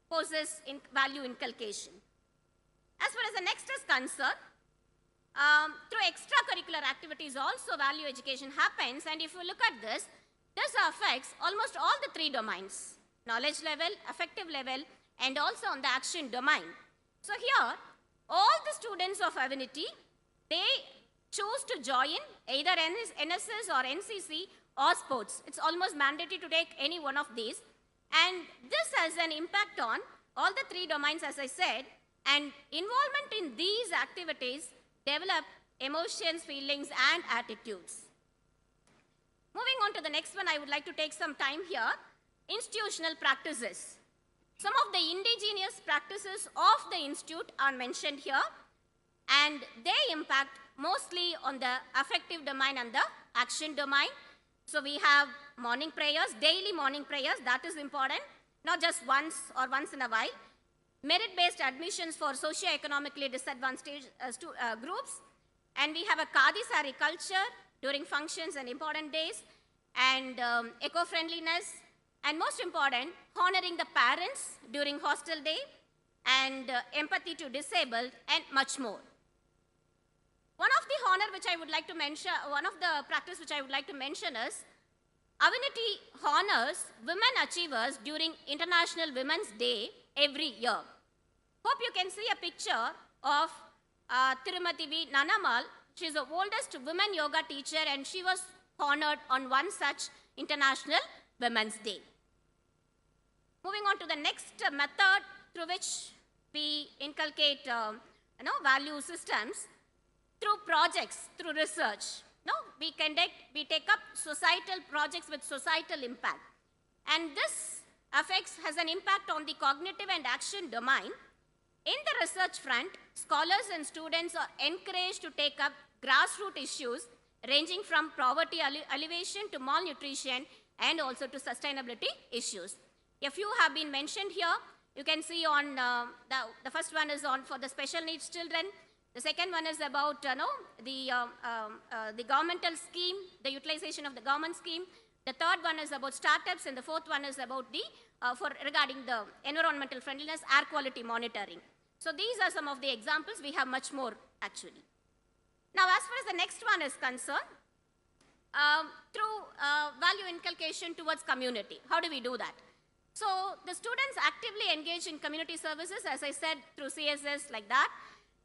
L: poses in value inculcation. As far as the next is concerned, through extracurricular activities also value education happens, and if you look at this, this affects almost all the 3 domains: knowledge level, affective level, and also on the action domain. So here, all the students of Avinity, they choose to join either NSS or NCC or sports. It's almost mandatory to take any one of these, and this has an impact on all the 3 domains, as I said, and involvement in these activities develop emotions, feelings, and attitudes. Moving on to the next one, I would like to take some time here. Institutional practices. Some of the indigenous practices of the institute are mentioned here, and they impact mostly on the affective domain and the action domain. So we have morning prayers, daily morning prayers, that is important, not just once or once in a while. Merit-based admissions for socio-economically disadvantaged groups, and we have a Khadi sari culture during functions and important days, and eco-friendliness, and most important, honoring the parents during hostel day, and empathy to disabled, and much more. One of the honor which I would like to mention, one of the practice which I would like to mention is Avinity honors women achievers during International Women's Day every year. Hope you can see a picture of Tirumati V. Nanamal. She is the oldest women yoga teacher, and she was honored on one such International Women's Day. Moving on to the next method through which we inculcate value systems, through projects, through research. We take up societal projects with societal impact, and this has an impact on the cognitive and action domain. In the research front, scholars and students are encouraged to take up grassroots issues ranging from poverty alleviation to malnutrition, and also to sustainability issues. A few have been mentioned here. You can see on the first one is on for the special needs children. The second one is about the governmental scheme, the utilization of the government scheme. The third one is about startups, and the fourth one is about regarding the environmental friendliness, air quality monitoring. So these are some of the examples. We have much more actually. Now, as far as the next one is concerned, through value inculcation towards community, how do we do that? So the students actively engage in community services, as I said, through CSS like that.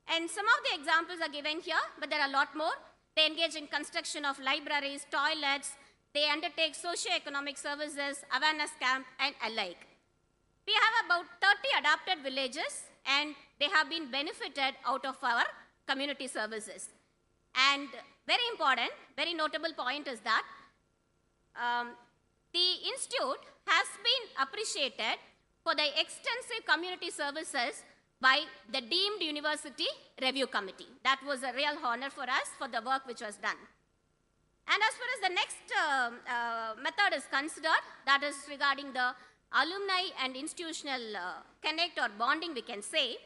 L: And some of the examples are given here, but there are a lot more. They engage in construction of libraries, toilets. They undertake socio-economic services, awareness camp, and alike. We have about 30 adapted villages, and they have been benefited out of our community services. And very important, very notable point is that the institute has been appreciated for the extensive community services by the deemed university review committee. That was a real honor for us for the work which was done. And as far as the next method is considered, that is regarding the alumni and institutional connect or bonding, we can say,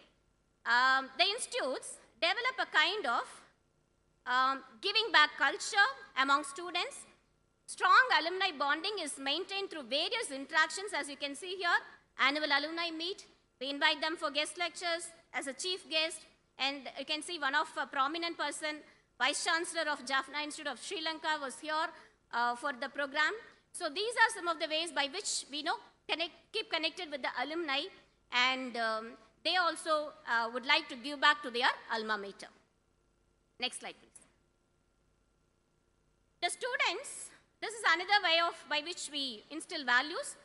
L: the institutes develop a kind of giving back culture among students. Strong alumni bonding is maintained through various interactions, as you can see here. Annual alumni meet, we invite them for guest lectures as a chief guest, and you can see one of a prominent person, Vice Chancellor of Jaffna Institute of Sri Lanka, was here for the program. So these are some of the ways by which we keep connected with the alumni, and they also would like to give back to their alma mater. Next slide, please. The students, this is another way by which we instill values.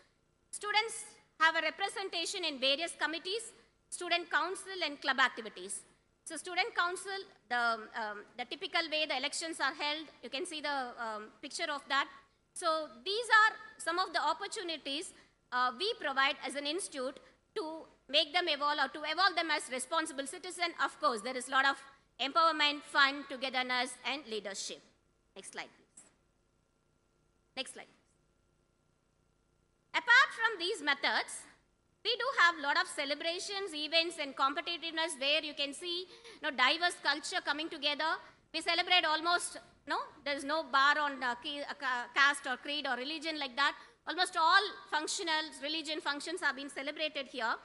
L: Students have a representation in various committees, student council and club activities. So student council, the typical way the elections are held, you can see the picture of that. So these are some of the opportunities we provide as an institute to make them evolve or to evolve them as responsible citizens. Of course, there is a lot of empowerment, fun, togetherness, and leadership. Next slide, please. Next slide. Apart from these methods, we do have a lot of celebrations, events, and competitiveness where you can see diverse culture coming together. We celebrate almost, there's no bar on caste or creed or religion like that. Almost all functional religion functions have been celebrated here.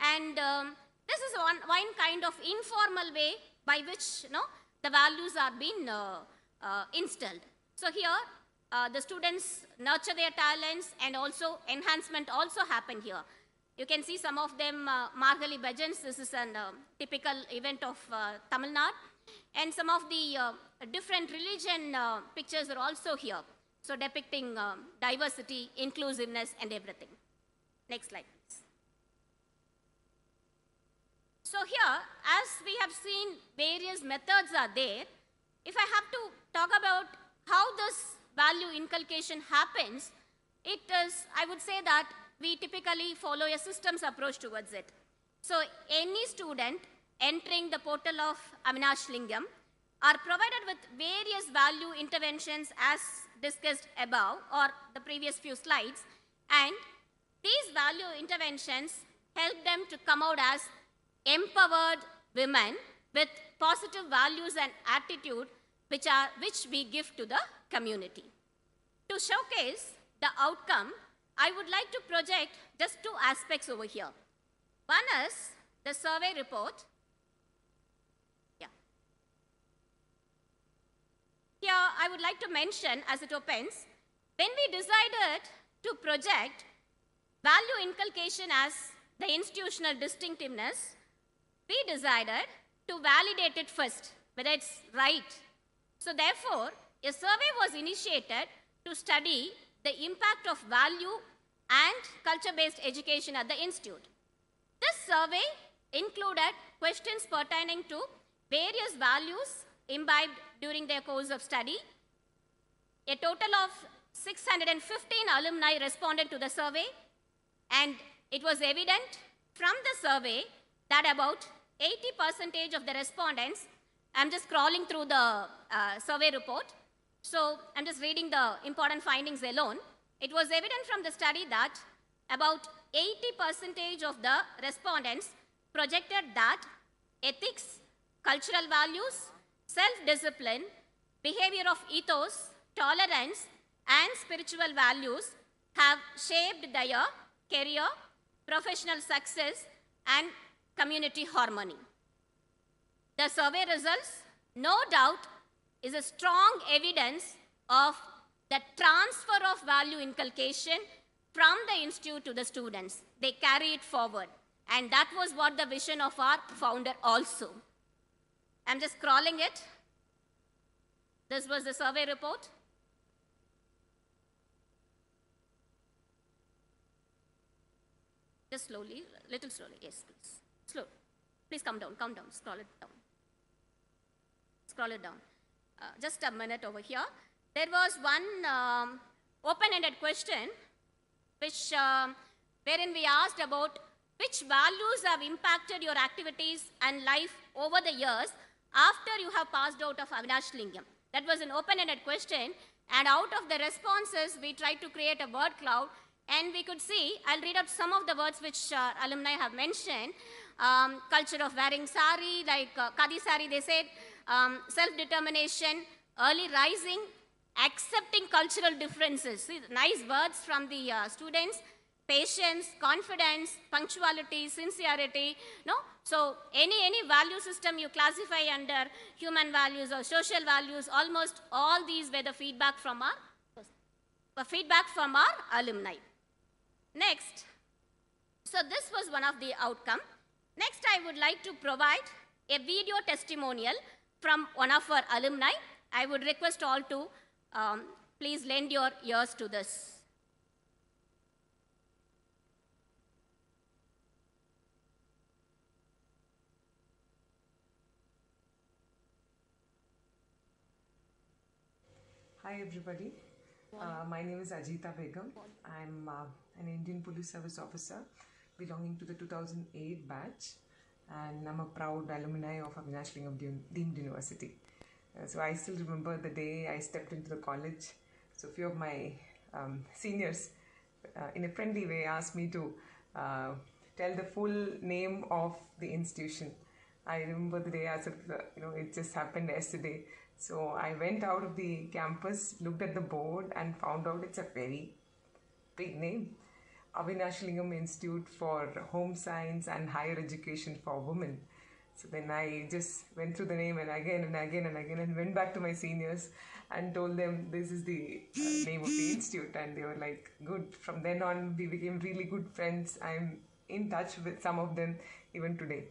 L: And this is one kind of informal way by which the values are being instilled. So here, the students nurture their talents, and also enhancement also happen here. You can see some of them, Margali Bhajans, this is a typical event of Tamil Nadu, and some of the different religion pictures are also here. So depicting diversity, inclusiveness, and everything. Next slide, please. So here, as we have seen, various methods are there. If I have to talk about how this value inculcation happens, it is, I would say that we typically follow a systems approach towards it. So any student entering the portal of Avinashilingam are provided with various value interventions as discussed above or the previous few slides, and these value interventions help them to come out as empowered women with positive values and attitude which we give to the community. To showcase the outcome, I would like to project just two aspects over here. One is the survey report. Yeah. Here, I would like to mention as it opens, when we decided to project value inculcation as the institutional distinctiveness, we decided to validate it first, whether it's right. So therefore, a survey was initiated to study the impact of value and culture-based education at the institute. This survey included questions pertaining to various values imbibed during their course of study. A total of 615 alumni responded to the survey, and it was evident from the survey that about 80% of the respondents, I'm just scrolling through the survey report, so I'm just reading the important findings alone. It was evident from the study that about 80% of the respondents projected that ethics, cultural values, self-discipline, behavior of ethos, tolerance, and spiritual values have shaped their career, professional success, and community harmony. The survey results, no doubt, is a strong evidence of the transfer of value inculcation from the institute to the students. They carry it forward. And that was what the vision of our founder also. I'm just scrolling it. This was the survey report. Just slowly, little slowly. Yes, please. Slow. Please come down, scroll it down. Scroll it down. Just a minute over here. There was one open-ended question which, wherein we asked about Which values have impacted your activities and life over the years after you have passed out of Avinashilingam? That was an open-ended question, and out of the responses, we tried to create a word cloud, and we could see, I'll read out some of the words which alumni have mentioned. Culture of wearing sari, like Kadi sari, they said, self-determination, early rising, accepting cultural differences. See, nice words from the students. Patience, confidence, punctuality, sincerity, no? So any value system you classify under human values or social values, almost all these were the feedback from our alumni. Next, so this was one of the outcome. Next, I would like to provide a video testimonial from one of our alumni. I would request all to please lend your ears to this.
P: Hi everybody, my name is Ajita Begum. I'm an Indian Police Service officer belonging to the 2008 batch, and I'm a proud alumni of Avinashilingam Deemed University. So I still remember the day I stepped into the college. So a few of my seniors in a friendly way asked me to tell the full name of the institution. I remember the day as if it just happened yesterday. So I went out of the campus, looked at the board and found out it's a very big name. Avinashilingam Institute for Home Science and Higher Education for Women. So then I just went through the name and again and went back to my seniors and told them this is the name of the institute, and they were like, good. From then on we became really good friends. I'm in touch with some of them even today.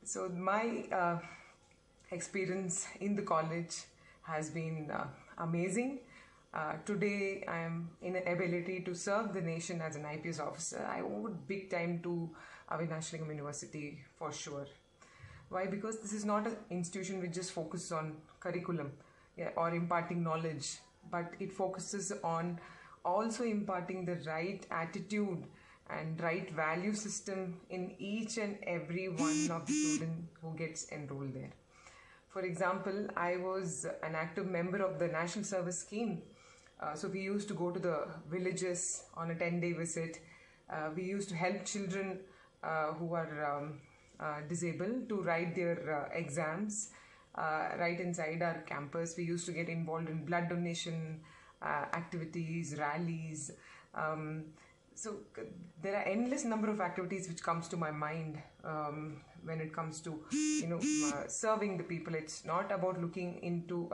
P: So my experience in the college has been amazing. Today I am in an ability to serve the nation as an IPS officer. I owe big time to Avinashilingam University for sure. Why? Because this is not an institution which just focuses on curriculum or imparting knowledge, but it focuses on also imparting the right attitude and right value system in each and every one of the students who gets enrolled there. For example, I was an active member of the National Service Scheme. So we used to go to the villages on a 10-day visit. We used to help children who are disabled to write their exams right inside our campus. We used to get involved in blood donation activities, rallies. So there are endless number of activities which comes to my mind when it comes to serving the people. It's not about looking into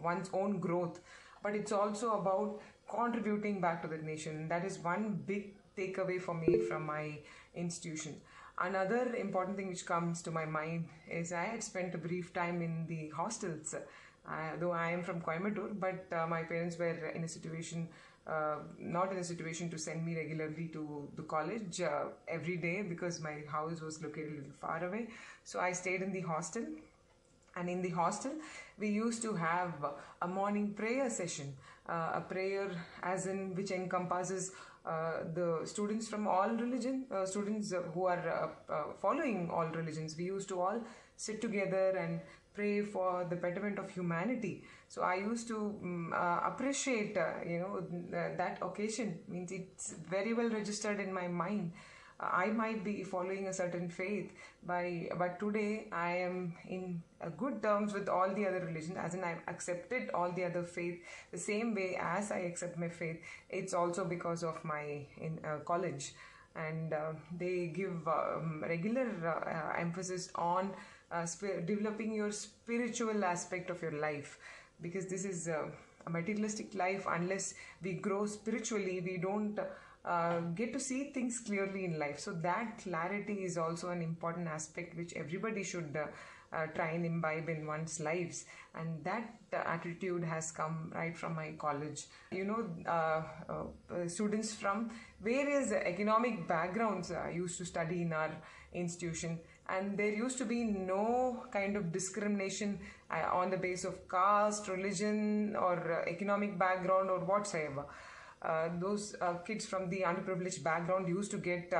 P: one's own growth, but it's also about contributing back to the nation. That is one big takeaway for me from my institution. Another important thing which comes to my mind is I had spent a brief time in the hostels. Though I am from Coimbatore, but my parents were in a situation, not in a situation to send me regularly to the college every day because my house was located a little far away. So I stayed in the hostel, and in the hostel we used to have a morning prayer session, a prayer as in which encompasses the students from all religion, students who are following all religions. We used to all sit together and pray for the betterment of humanity. So I used to appreciate that occasion. Means it's very well registered in my mind. I might be following a certain faith, but today I am in good terms with all the other religions, as in I've accepted all the other faith the same way as I accept my faith. It's also because of my college, and they give regular emphasis on developing your spiritual aspect of your life, because this is a materialistic life. Unless we grow spiritually, we don't get to see things clearly in life. So that clarity is also an important aspect which everybody should try and imbibe in one's lives, and that attitude has come right from my college. Students from various economic backgrounds used to study in our institution, and there used to be no kind of discrimination on the basis of caste, religion or economic background or whatsoever. those kids from the underprivileged background used to get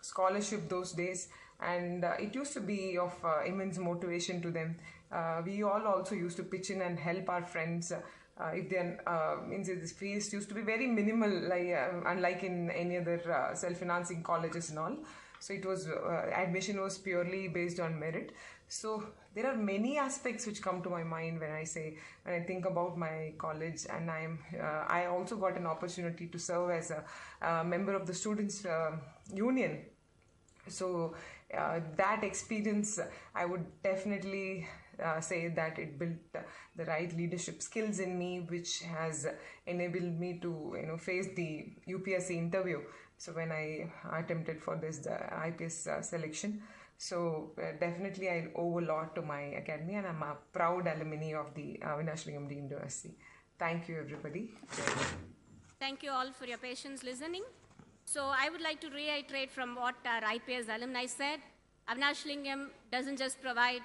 P: scholarship those days, and it used to be of immense motivation to them. We all also used to pitch in and help our friends. If then means this fees used to be very minimal, like unlike in any other self-financing colleges and all. So it was admission was purely based on merit. So there are many aspects which come to my mind when I think about my college, and I also got an opportunity to serve as a member of the students union. So that experience, I would definitely say that it built the right leadership skills in me, which has enabled me to face the UPSC interview. So when I attempted for this IPS selection, so definitely I owe a lot to my academy, and I'm a proud alumni of the Avinashilingam University. Thank you, everybody.
L: Thank you all for your patience listening. So I would like to reiterate from what our IPS alumni said. Avinashilingam doesn't just provide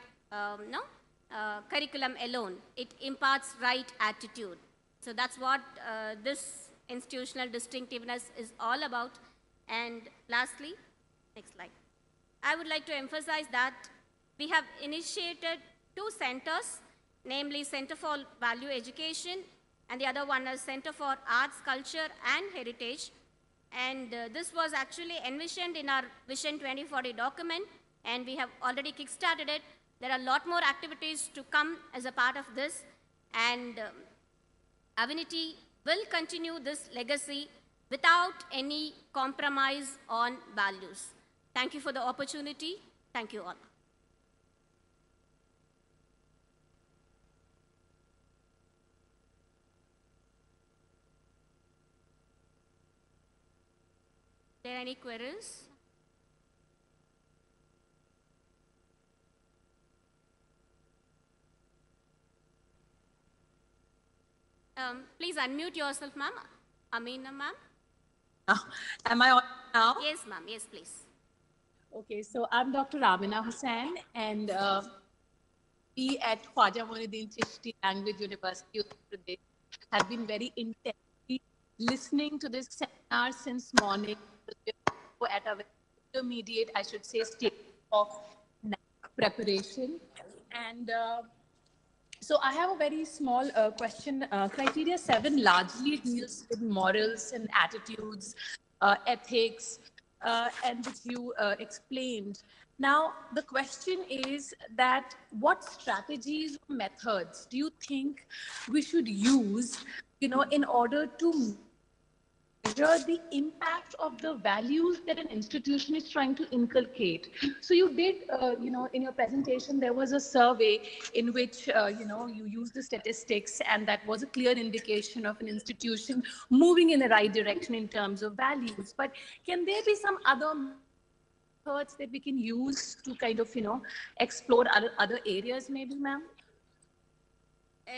L: curriculum alone. It imparts right attitude. So that's what this institutional distinctiveness is all about. And lastly, next slide. I would like to emphasize that we have initiated 2 centers, namely Center for Value Education, and the other one is Center for Arts, Culture and Heritage. And this was actually envisioned in our Vision 2040 document, and we have already kickstarted it. There are a lot more activities to come as a part of this, and Avinity will continue this legacy without any compromise on values. Thank you for the opportunity. Thank you all. Are there any queries? Please unmute yourself, ma'am. Amina, ma'am.
O: Am I on now?
L: Yes, ma'am. Yes, please.
O: Okay, so I'm Dr. Amina Hussain, and we at Khwaja Muinuddin Chishti Language University of Pradesh have been very intently listening to this seminar since morning. At a very intermediate, I should say, stage of preparation. And so I have a very small question. Criteria 7 largely deals with morals and attitudes, ethics, and which you explained. Now, the question is that what strategies or methods do you think we should use, in order to measure the impact of the values that an institution is trying to inculcate? So you did, in your presentation, there was a survey in which, you used the statistics, and that was a clear indication of an institution moving in the right direction in terms of values. But can there be some other methods that we can use to kind of, explore other areas maybe, ma'am?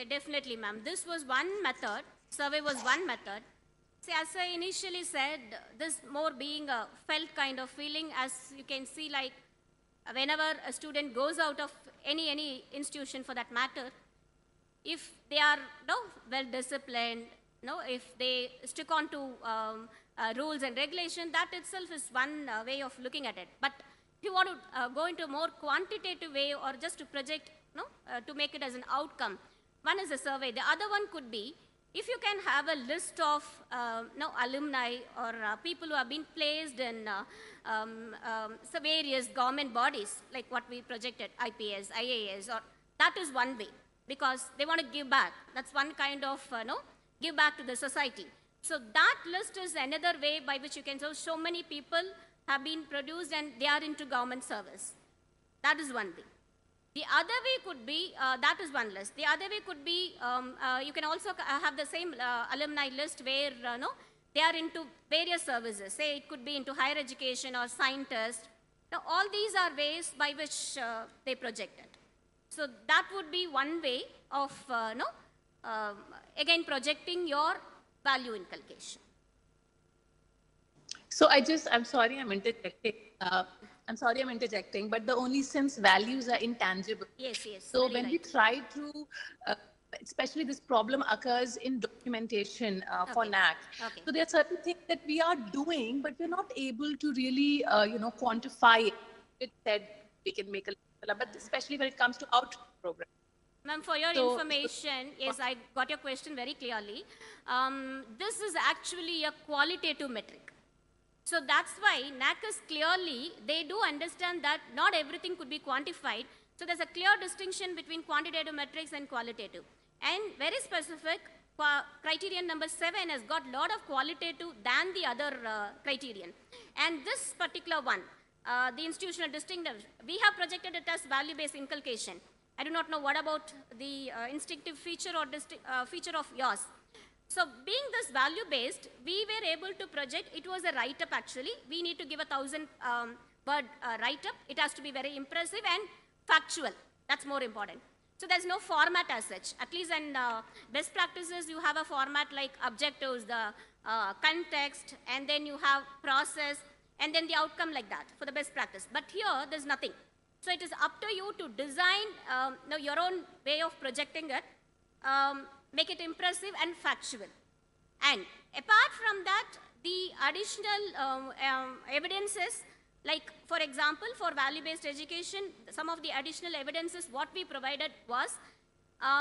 L: Definitely, ma'am. This was one method. Survey was one method. See, as I initially said, this more being a felt kind of feeling, as you can see, like whenever a student goes out of any institution for that matter, if they are well disciplined, if they stick on to rules and regulation, that itself is one way of looking at it. But if you want to go into a more quantitative way, or just to project, to make it as an outcome, one is a survey. The other one could be, if you can have a list of alumni or people who have been placed in various government bodies, like what we projected, IPS, IAS, or that is one way, because they want to give back. That's one kind of give back to the society. So that list is another way by which you can show so many people have been produced and they are into government service. That is one way. The other way could be, that is one list. The other way could be, you can also have the same alumni list where they are into various services. Say it could be into higher education or scientists. Now, all these are ways by which they project it. So that would be one way of, again, projecting your value inculcation.
O: So I'm sorry I'm interjecting, but the only since values are intangible.
L: Yes.
O: So when we try to especially this problem occurs in documentation for
L: Okay.
O: NAAC.
L: Okay.
O: So there are certain things that we are doing, but we're not able to really, quantify it. It said we can make a, but especially when it comes to outreach programs.
L: Ma'am, for your information, yes, I got your question very clearly. This is actually a qualitative metric. So that's why NAAC is clearly, they do understand that not everything could be quantified. So there's a clear distinction between quantitative metrics and qualitative. And very specific, criterion number 7 has got a lot of qualitative than the other criterion. And this particular one, the institutional distinctive, we have projected it as value-based inculcation. I do not know what about the instinctive feature or feature of yours. So being this value-based, we were able to project, it was a write-up actually. We need to give a 1,000-word write-up. It has to be very impressive and factual. That's more important. So there's no format as such. At least in best practices, you have a format like objectives, the context, and then you have process, and then the outcome like that for the best practice. But here, there's nothing. So it is up to you to design your own way of projecting it, make it impressive and factual. And apart from that, the additional evidences, like for example, for value-based education, some of the additional evidences what we provided was,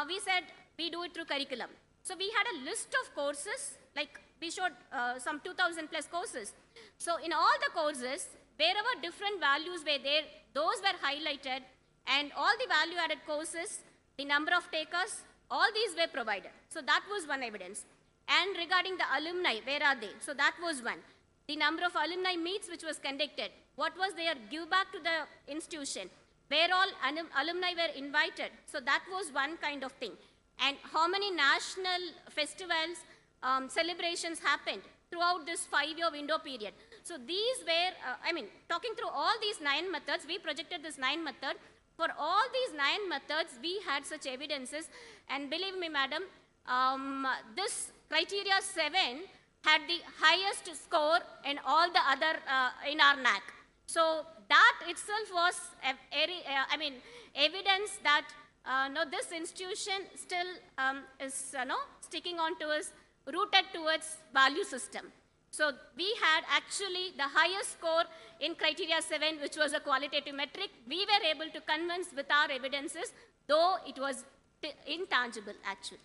L: we said we do it through curriculum. So we had a list of courses, like we showed some 2,000 plus courses. So in all the courses, wherever different values were there, those were highlighted, and all the value-added courses, the number of takers, all these were provided. So that was one evidence. And regarding the alumni, where are they? So that was one. The number of alumni meets which was conducted, what was their give back to the institution, where all alumni were invited. So that was one kind of thing. And how many national festivals, celebrations happened throughout this 5-year window period. So these were, talking through all these 9 methods, we projected this 9 method. For all these 9 methods, we had such evidences. And believe me, madam, this criteria 7 had the highest score in all the other, in our NAAC. So that itself was, evidence that this institution still is sticking on to its, rooted towards value system. So we had actually the highest score in criteria 7, which was a qualitative metric. We were able to convince with our evidences, though it was intangible actually.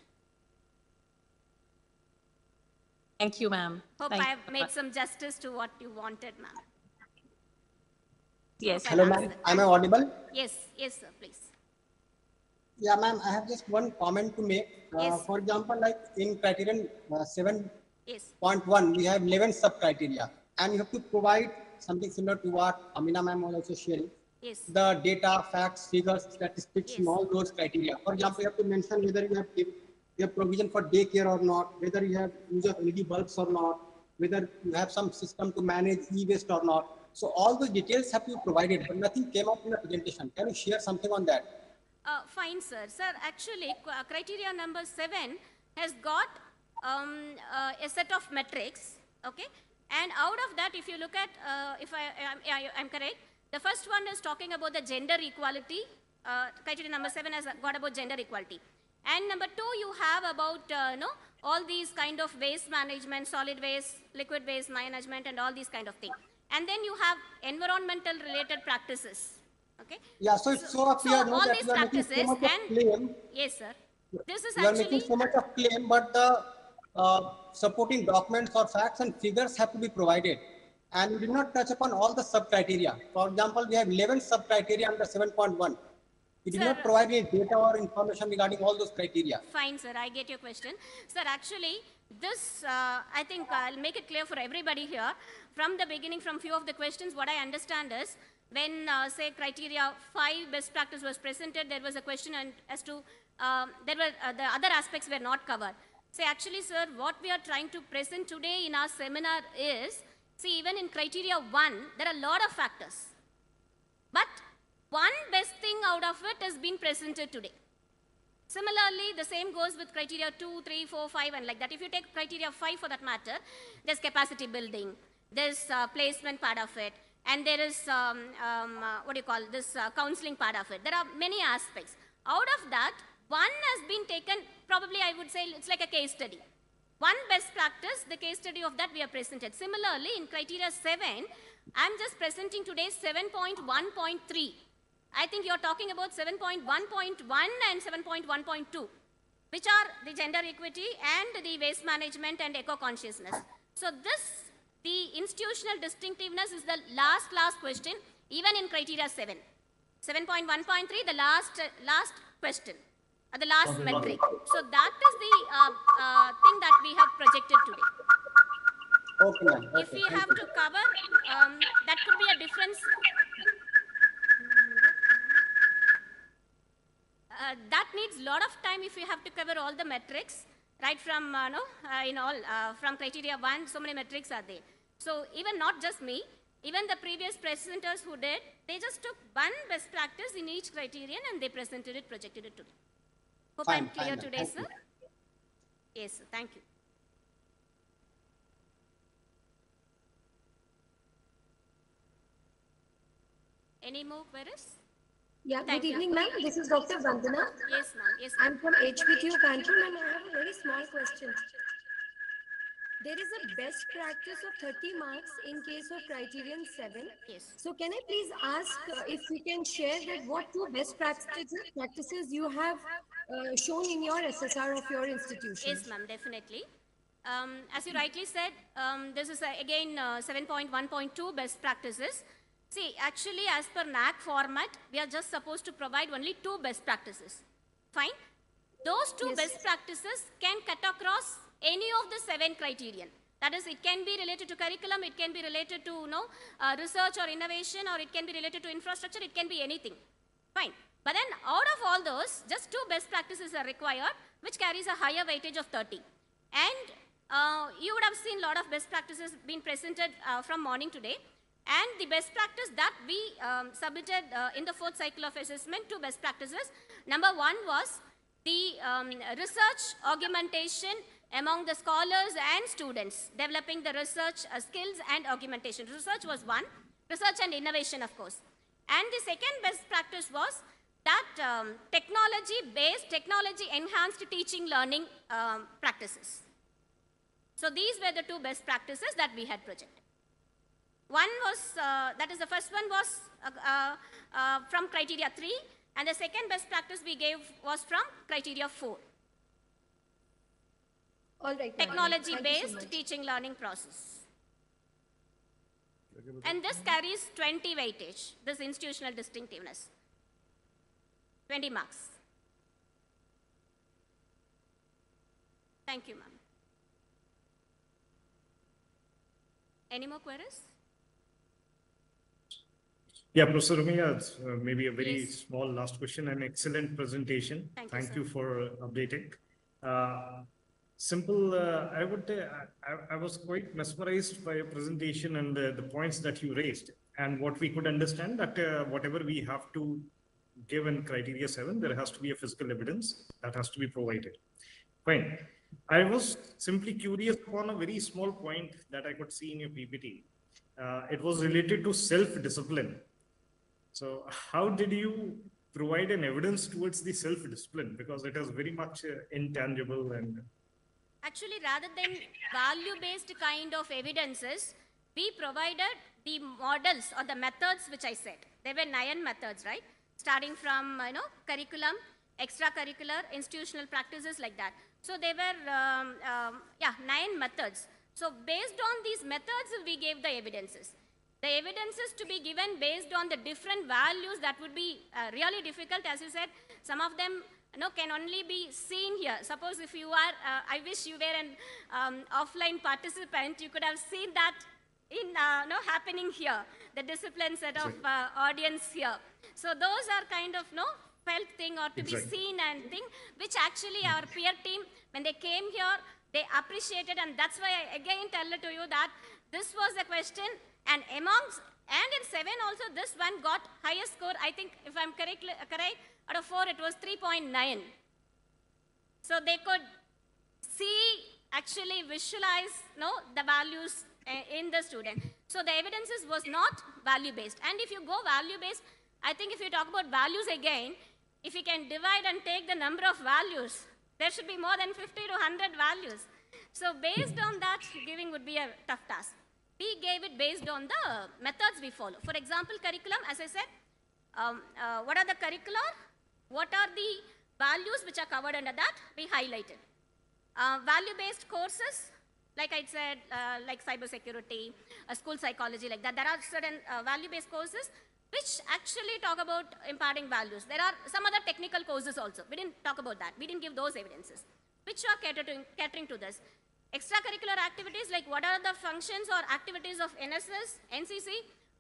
O: Thank you, ma'am.
L: Hope I have made some justice to what you wanted, ma'am.
O: Yes.
Q: Hello, ma'am. Am I audible?
L: Yes, sir, please.
Q: Yeah, ma'am. I have just one comment to make.
L: Yes.
Q: For example, like in criterion 7.1,
L: yes,
Q: we have 11 sub-criteria, and you have to provide something similar to what Amina ma'am was also sharing.
L: Yes.
Q: The data, facts, figures, statistics,
L: Yes.
Q: and all those criteria. For example, you have to mention whether you have provision for daycare or not, whether you have use of LED bulbs or not, whether you have some system to manage e-waste or not. So all those details have to be provided, but nothing came up in the presentation. Can you share something on that?
L: Fine, sir. Sir, actually, criteria number 7 has got a set of metrics, okay? And out of that, if you look at, if I'm correct, the first one is talking about the gender equality. Criteria number 7 has got about gender equality. And number 2, you have about, all these kind of waste management, solid waste, liquid waste management, and all these kind of things. And then you have environmental related practices. Okay.
Q: Yeah, so it's so clear
L: all
Q: that
L: these
Q: you are making so
L: practices
Q: much of claim.
L: Yes, sir. This is
Q: You are
L: actually
Q: making so much of claim, but the supporting documents or facts and figures have to be provided. And you did not touch upon all the sub-criteria. For example, we have 11 sub-criteria under 7.1. You did not provide any data or information regarding all those criteria.
L: Fine, sir. I get your question. Sir, actually, this, I think I'll make it clear for everybody here. From the beginning, from few of the questions, what I understand is, when, say, criteria 5 best practice was presented, there was a question as to, the other aspects were not covered. So actually, sir, what we are trying to present today in our seminar is, see, even in criteria 1, there are a lot of factors. But one best thing out of it has been presented today. Similarly, the same goes with criteria 2, 3, 4, 5, and like that. If you take criteria 5 for that matter, there's capacity building, there's placement part of it, and there is, counseling part of it. There are many aspects. Out of that, one has been taken, probably I would say it's like a case study. One best practice, the case study of that we have presented. Similarly, in criteria 7, I'm just presenting today 7.1.3. I think you're talking about 7.1.1 and 7.1.2, which are the gender equity and the waste management and eco-consciousness. So this, the institutional distinctiveness is the last question, even in criteria 7. 7.1.3, the last question, the last metric. So that is the thing that we have projected today.
Q: Okay, ma'am. Okay,
L: If we have to cover, that could be a difference. That needs a lot of time if we have to cover all the metrics, right from, from criteria 1, so many metrics are there. So even not just me, even the previous presenters who did, they just took one best practice in each criterion and they presented it, projected it today. Hope I'm clear today, sir. Yes, sir. Thank you. Any more queries?
A: Yeah, good evening, ma'am. This is Dr. Vandana.
L: Yes, ma'am. Yes,
A: I'm from HPTU Kanpur, and I have a very small question. There is a best practice of 30 marks in case of criterion 7.
L: Yes.
A: So can I please ask if we can share that what two best practices you have shown in your SSR of your institution?
L: Yes, ma'am, definitely. As you rightly said, this is again 7.1.2 best practices. See, actually, as per NAAC format, we are just supposed to provide only 2 best practices. Fine. Those 2 best practices can cut across any of the 7 criterion. That is, it can be related to curriculum, it can be related to research or innovation, or it can be related to infrastructure, it can be anything. Fine. But then out of all those, just 2 best practices are required, which carries a higher weightage of 30. And you would have seen a lot of best practices being presented from morning today. And the best practice that we submitted in the 4th cycle of assessment, 2 best practices. Number 1 was the research augmentation among the scholars and students, developing the research skills and augmentation. Research was 1, research and innovation, of course. And the second best practice was that technology-based, technology-enhanced teaching learning practices. So these were the 2 best practices that we had projected. One was, that is the first one was from criteria 3, and the second best practice we gave was from criteria 4.
A: All right.
L: Technology-based teaching learning process. And this carries 20 weightage, this institutional distinctiveness. 20 marks. Thank you, ma'am. Any more queries?
K: Yeah, Professor Ramya, maybe a very small last question. An excellent presentation. Thank you for updating. Simple, I was quite mesmerized by your presentation and the points that you raised. And what we could understand that whatever we have to give in criteria 7, there has to be a physical evidence that has to be provided. Fine. I was simply curious upon a very small point that I could see in your PPT. It was related to self-discipline. So how did you provide an evidence towards the self-discipline? Because it is very much intangible and...
L: Actually, rather than value-based kind of evidences, we provided the models or the methods which I said. There were 9 methods, right? Starting from, curriculum, extracurricular, institutional practices like that. So there were, 9 methods. So based on these methods, we gave the evidences. The evidences to be given based on the different values, that would be really difficult. As you said, some of them can only be seen here. Suppose if you are, I wish you were an offline participant, you could have seen that in happening here, the discipline set of audience here. So those are kind of felt thing or to be seen and thing, which actually our peer team, when they came here, they appreciated, and that's why I again tell it to you that this was a question, and amongst, and in 7 also, this one got highest score. I think if I'm correct, out of 4, it was 3.9. So they could see, actually visualize, the values in the student. So the evidences was not value-based. And if you go value-based, I think if you talk about values again, if we can divide and take the number of values, there should be more than 50 to 100 values. So based on that, giving would be a tough task. We gave it based on the methods we follow. For example, curriculum, as I said, what are the curricular? What are the values which are covered under that? We highlighted. Value-based courses, like I said, like cybersecurity, school psychology, like that. There are certain value-based courses which actually talk about imparting values. There are some other technical courses also. We didn't talk about that. We didn't give those evidences, which are catering to this. Extracurricular activities, like what are the functions or activities of NSS, NCC,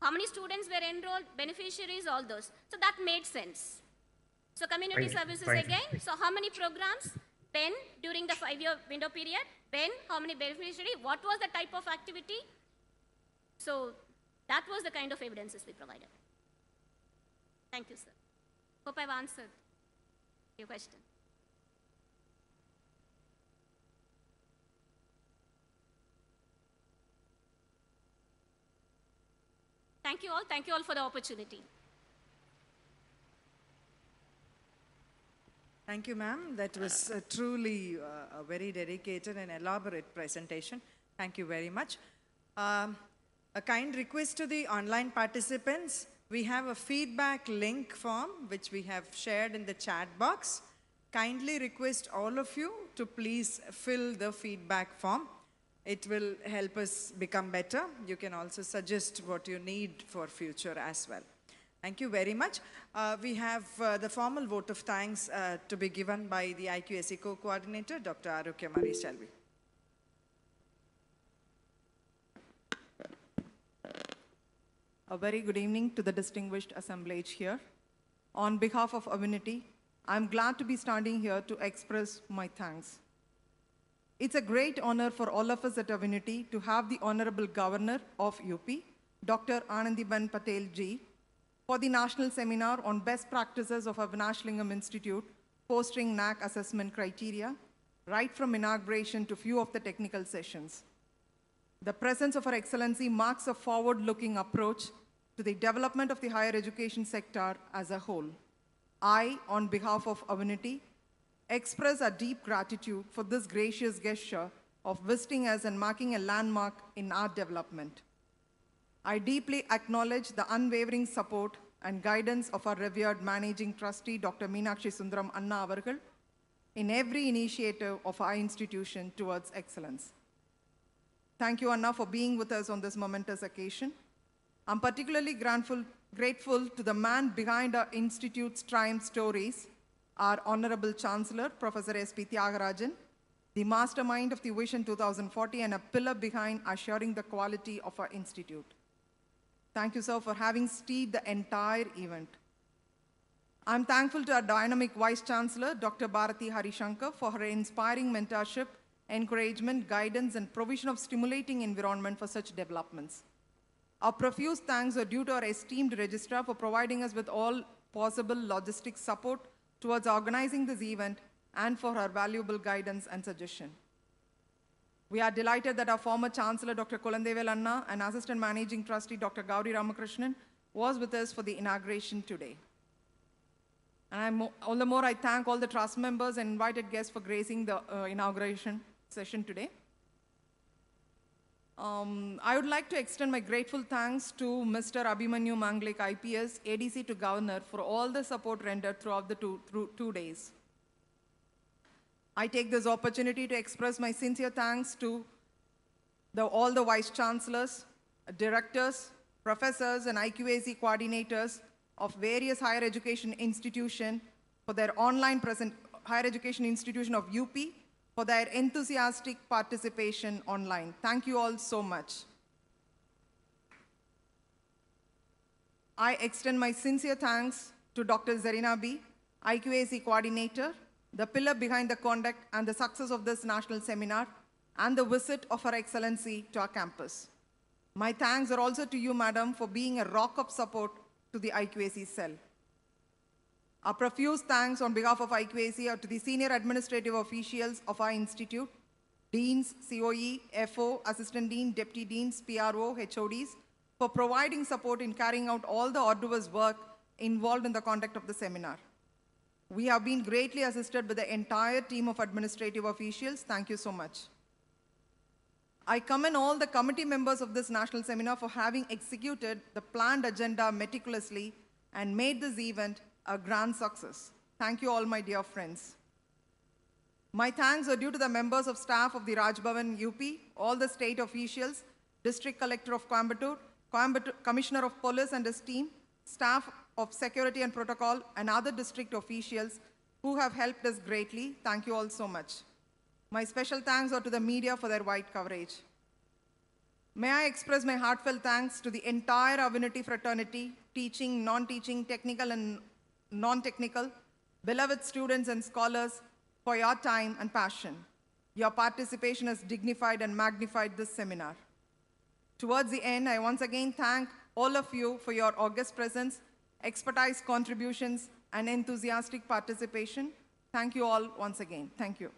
L: how many students were enrolled, beneficiaries, all those. So that made sense. So community services again, so how many programs, when during the 5-year window period, when, how many beneficiaries, what was the type of activity. So that was the kind of evidences we provided. Thank you, sir. Hope I've answered your question. Thank you all. Thank you all for the opportunity.
E: Thank you, ma'am. That was truly a very dedicated and elaborate presentation. Thank you very much. A kind request to the online participants. We have a feedback link form which we have shared in the chat box. Kindly request all of you to please fill the feedback form. It will help us become better. You can also suggest what you need for future as well. Thank you very much. We have the formal vote of thanks to be given by the IQAC co-coordinator, Dr. Arukya Marie Shelby.
S: A very good evening to the distinguished assemblage here. On behalf of Avinity, I'm glad to be standing here to express my thanks. It's a great honor for all of us at Avinity to have the Honorable Governor of UP, Dr. Anandiben Patel Ji, for the National Seminar on Best Practices of Avinashilingam Institute, fostering NAAC assessment criteria, right from inauguration to few of the technical sessions. The presence of Her Excellency marks a forward-looking approach to the development of the higher education sector as a whole. I, on behalf of Avinity, express our deep gratitude for this gracious gesture of visiting us and marking a landmark in our development. I deeply acknowledge the unwavering support and guidance of our revered Managing Trustee, Dr. Meenakshi Sundaram Anna Avargal, in every initiative of our institution towards excellence. Thank you, Anna, for being with us on this momentous occasion. I'm particularly grateful to the man behind our institute's triumph stories, our Honorable Chancellor, Professor S.P. Tyagarajan, the mastermind of the Vision 2040 and a pillar behind assuring the quality of our institute. Thank you, sir, for having steered the entire event. I'm thankful to our dynamic Vice Chancellor, Dr. Bharati Harishankar, for her inspiring mentorship, encouragement, guidance, and provision of stimulating environment for such developments. Our profuse thanks are due to our esteemed registrar for providing us with all possible logistic support towards organizing this event and for her valuable guidance and suggestion. We are delighted that our former Chancellor, Dr. Kolandevel Anna, and Assistant Managing Trustee, Dr. Gauri Ramakrishnan, was with us for the inauguration today. And all the more, I thank all the trust members and invited guests for gracing the inauguration session today. I would like to extend my grateful thanks to Mr. Abhimanyu Manglik, IPS, ADC to Governor, for all the support rendered throughout the two days. I take this opportunity to express my sincere thanks to all the Vice Chancellors, Directors, Professors, and IQAC coordinators of various higher education institutions for their online higher education institution of UP for their enthusiastic participation online. Thank you all so much. I extend my sincere thanks to Dr. Zarina B., IQAC coordinator, the pillar behind the conduct and the success of this national seminar, and the visit of Her Excellency to our campus. My thanks are also to you, Madam, for being a rock of support to the IQAC cell. Our profuse thanks on behalf of IQAC are to the senior administrative officials of our institute, deans, COE, FO, assistant dean, deputy deans, PRO, HODs, for providing support in carrying out all the arduous work involved in the conduct of the seminar. We have been greatly assisted by the entire team of administrative officials. Thank you so much. I commend all the committee members of this national seminar for having executed the planned agenda meticulously and made this event a grand success. Thank you all, my dear friends. My thanks are due to the members of staff of the Raj Bhavan UP, all the state officials, District Collector of Coimbatore, Commissioner of Police and his team, staff of Security and Protocol, and other district officials who have helped us greatly. Thank you all so much. My special thanks are to the media for their wide coverage. May I express my heartfelt thanks to the entire Avinity fraternity, teaching, non-teaching, technical and non-technical, beloved students and scholars, for your time and passion. Your participation has dignified and magnified this seminar. Towards the end, I once again thank all of you for your august presence, expertise contributions, and enthusiastic participation. Thank you all once again. Thank you.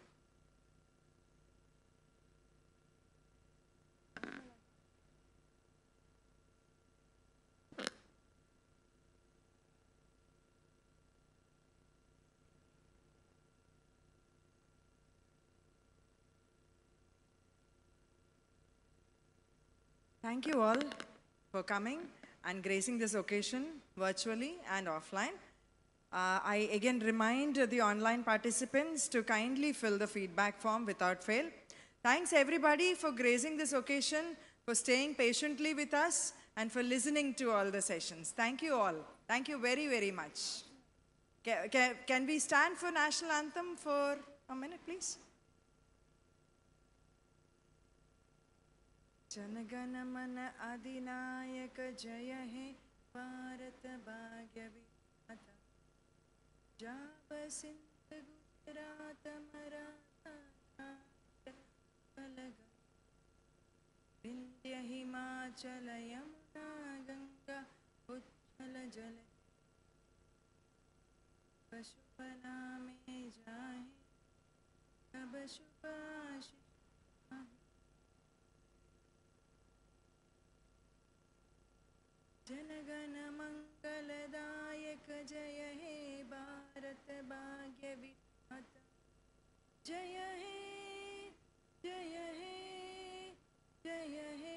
E: Thank you all for coming and gracing this occasion virtually and offline. I again remind the online participants to kindly fill the feedback form without fail. Thanks everybody for gracing this occasion, for staying patiently with us, and for listening to all the sessions. Thank you all. Thank you very, very much. Can we stand for National Anthem for a minute, please? जनगण मन अधिनायक जय हे भारत भाग्य विधाता जाब सिंध गुजरात मराठा विंध्य हिमाचल यमुना गंगा उच्छल जल शुभ नामे जाहे तब शुभाशिष जनगण मंगलदायक जय हे भारत भाग्य विधाता जय हे जय हे जय हे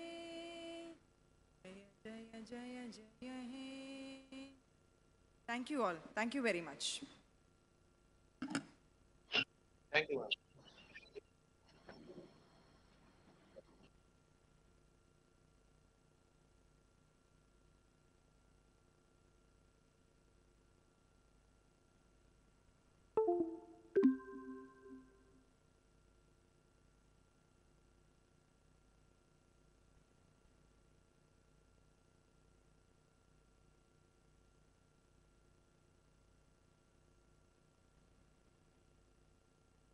E: जय जय जय जय हे. Thank you all. Thank you very much.
U: Thank you, ma'am.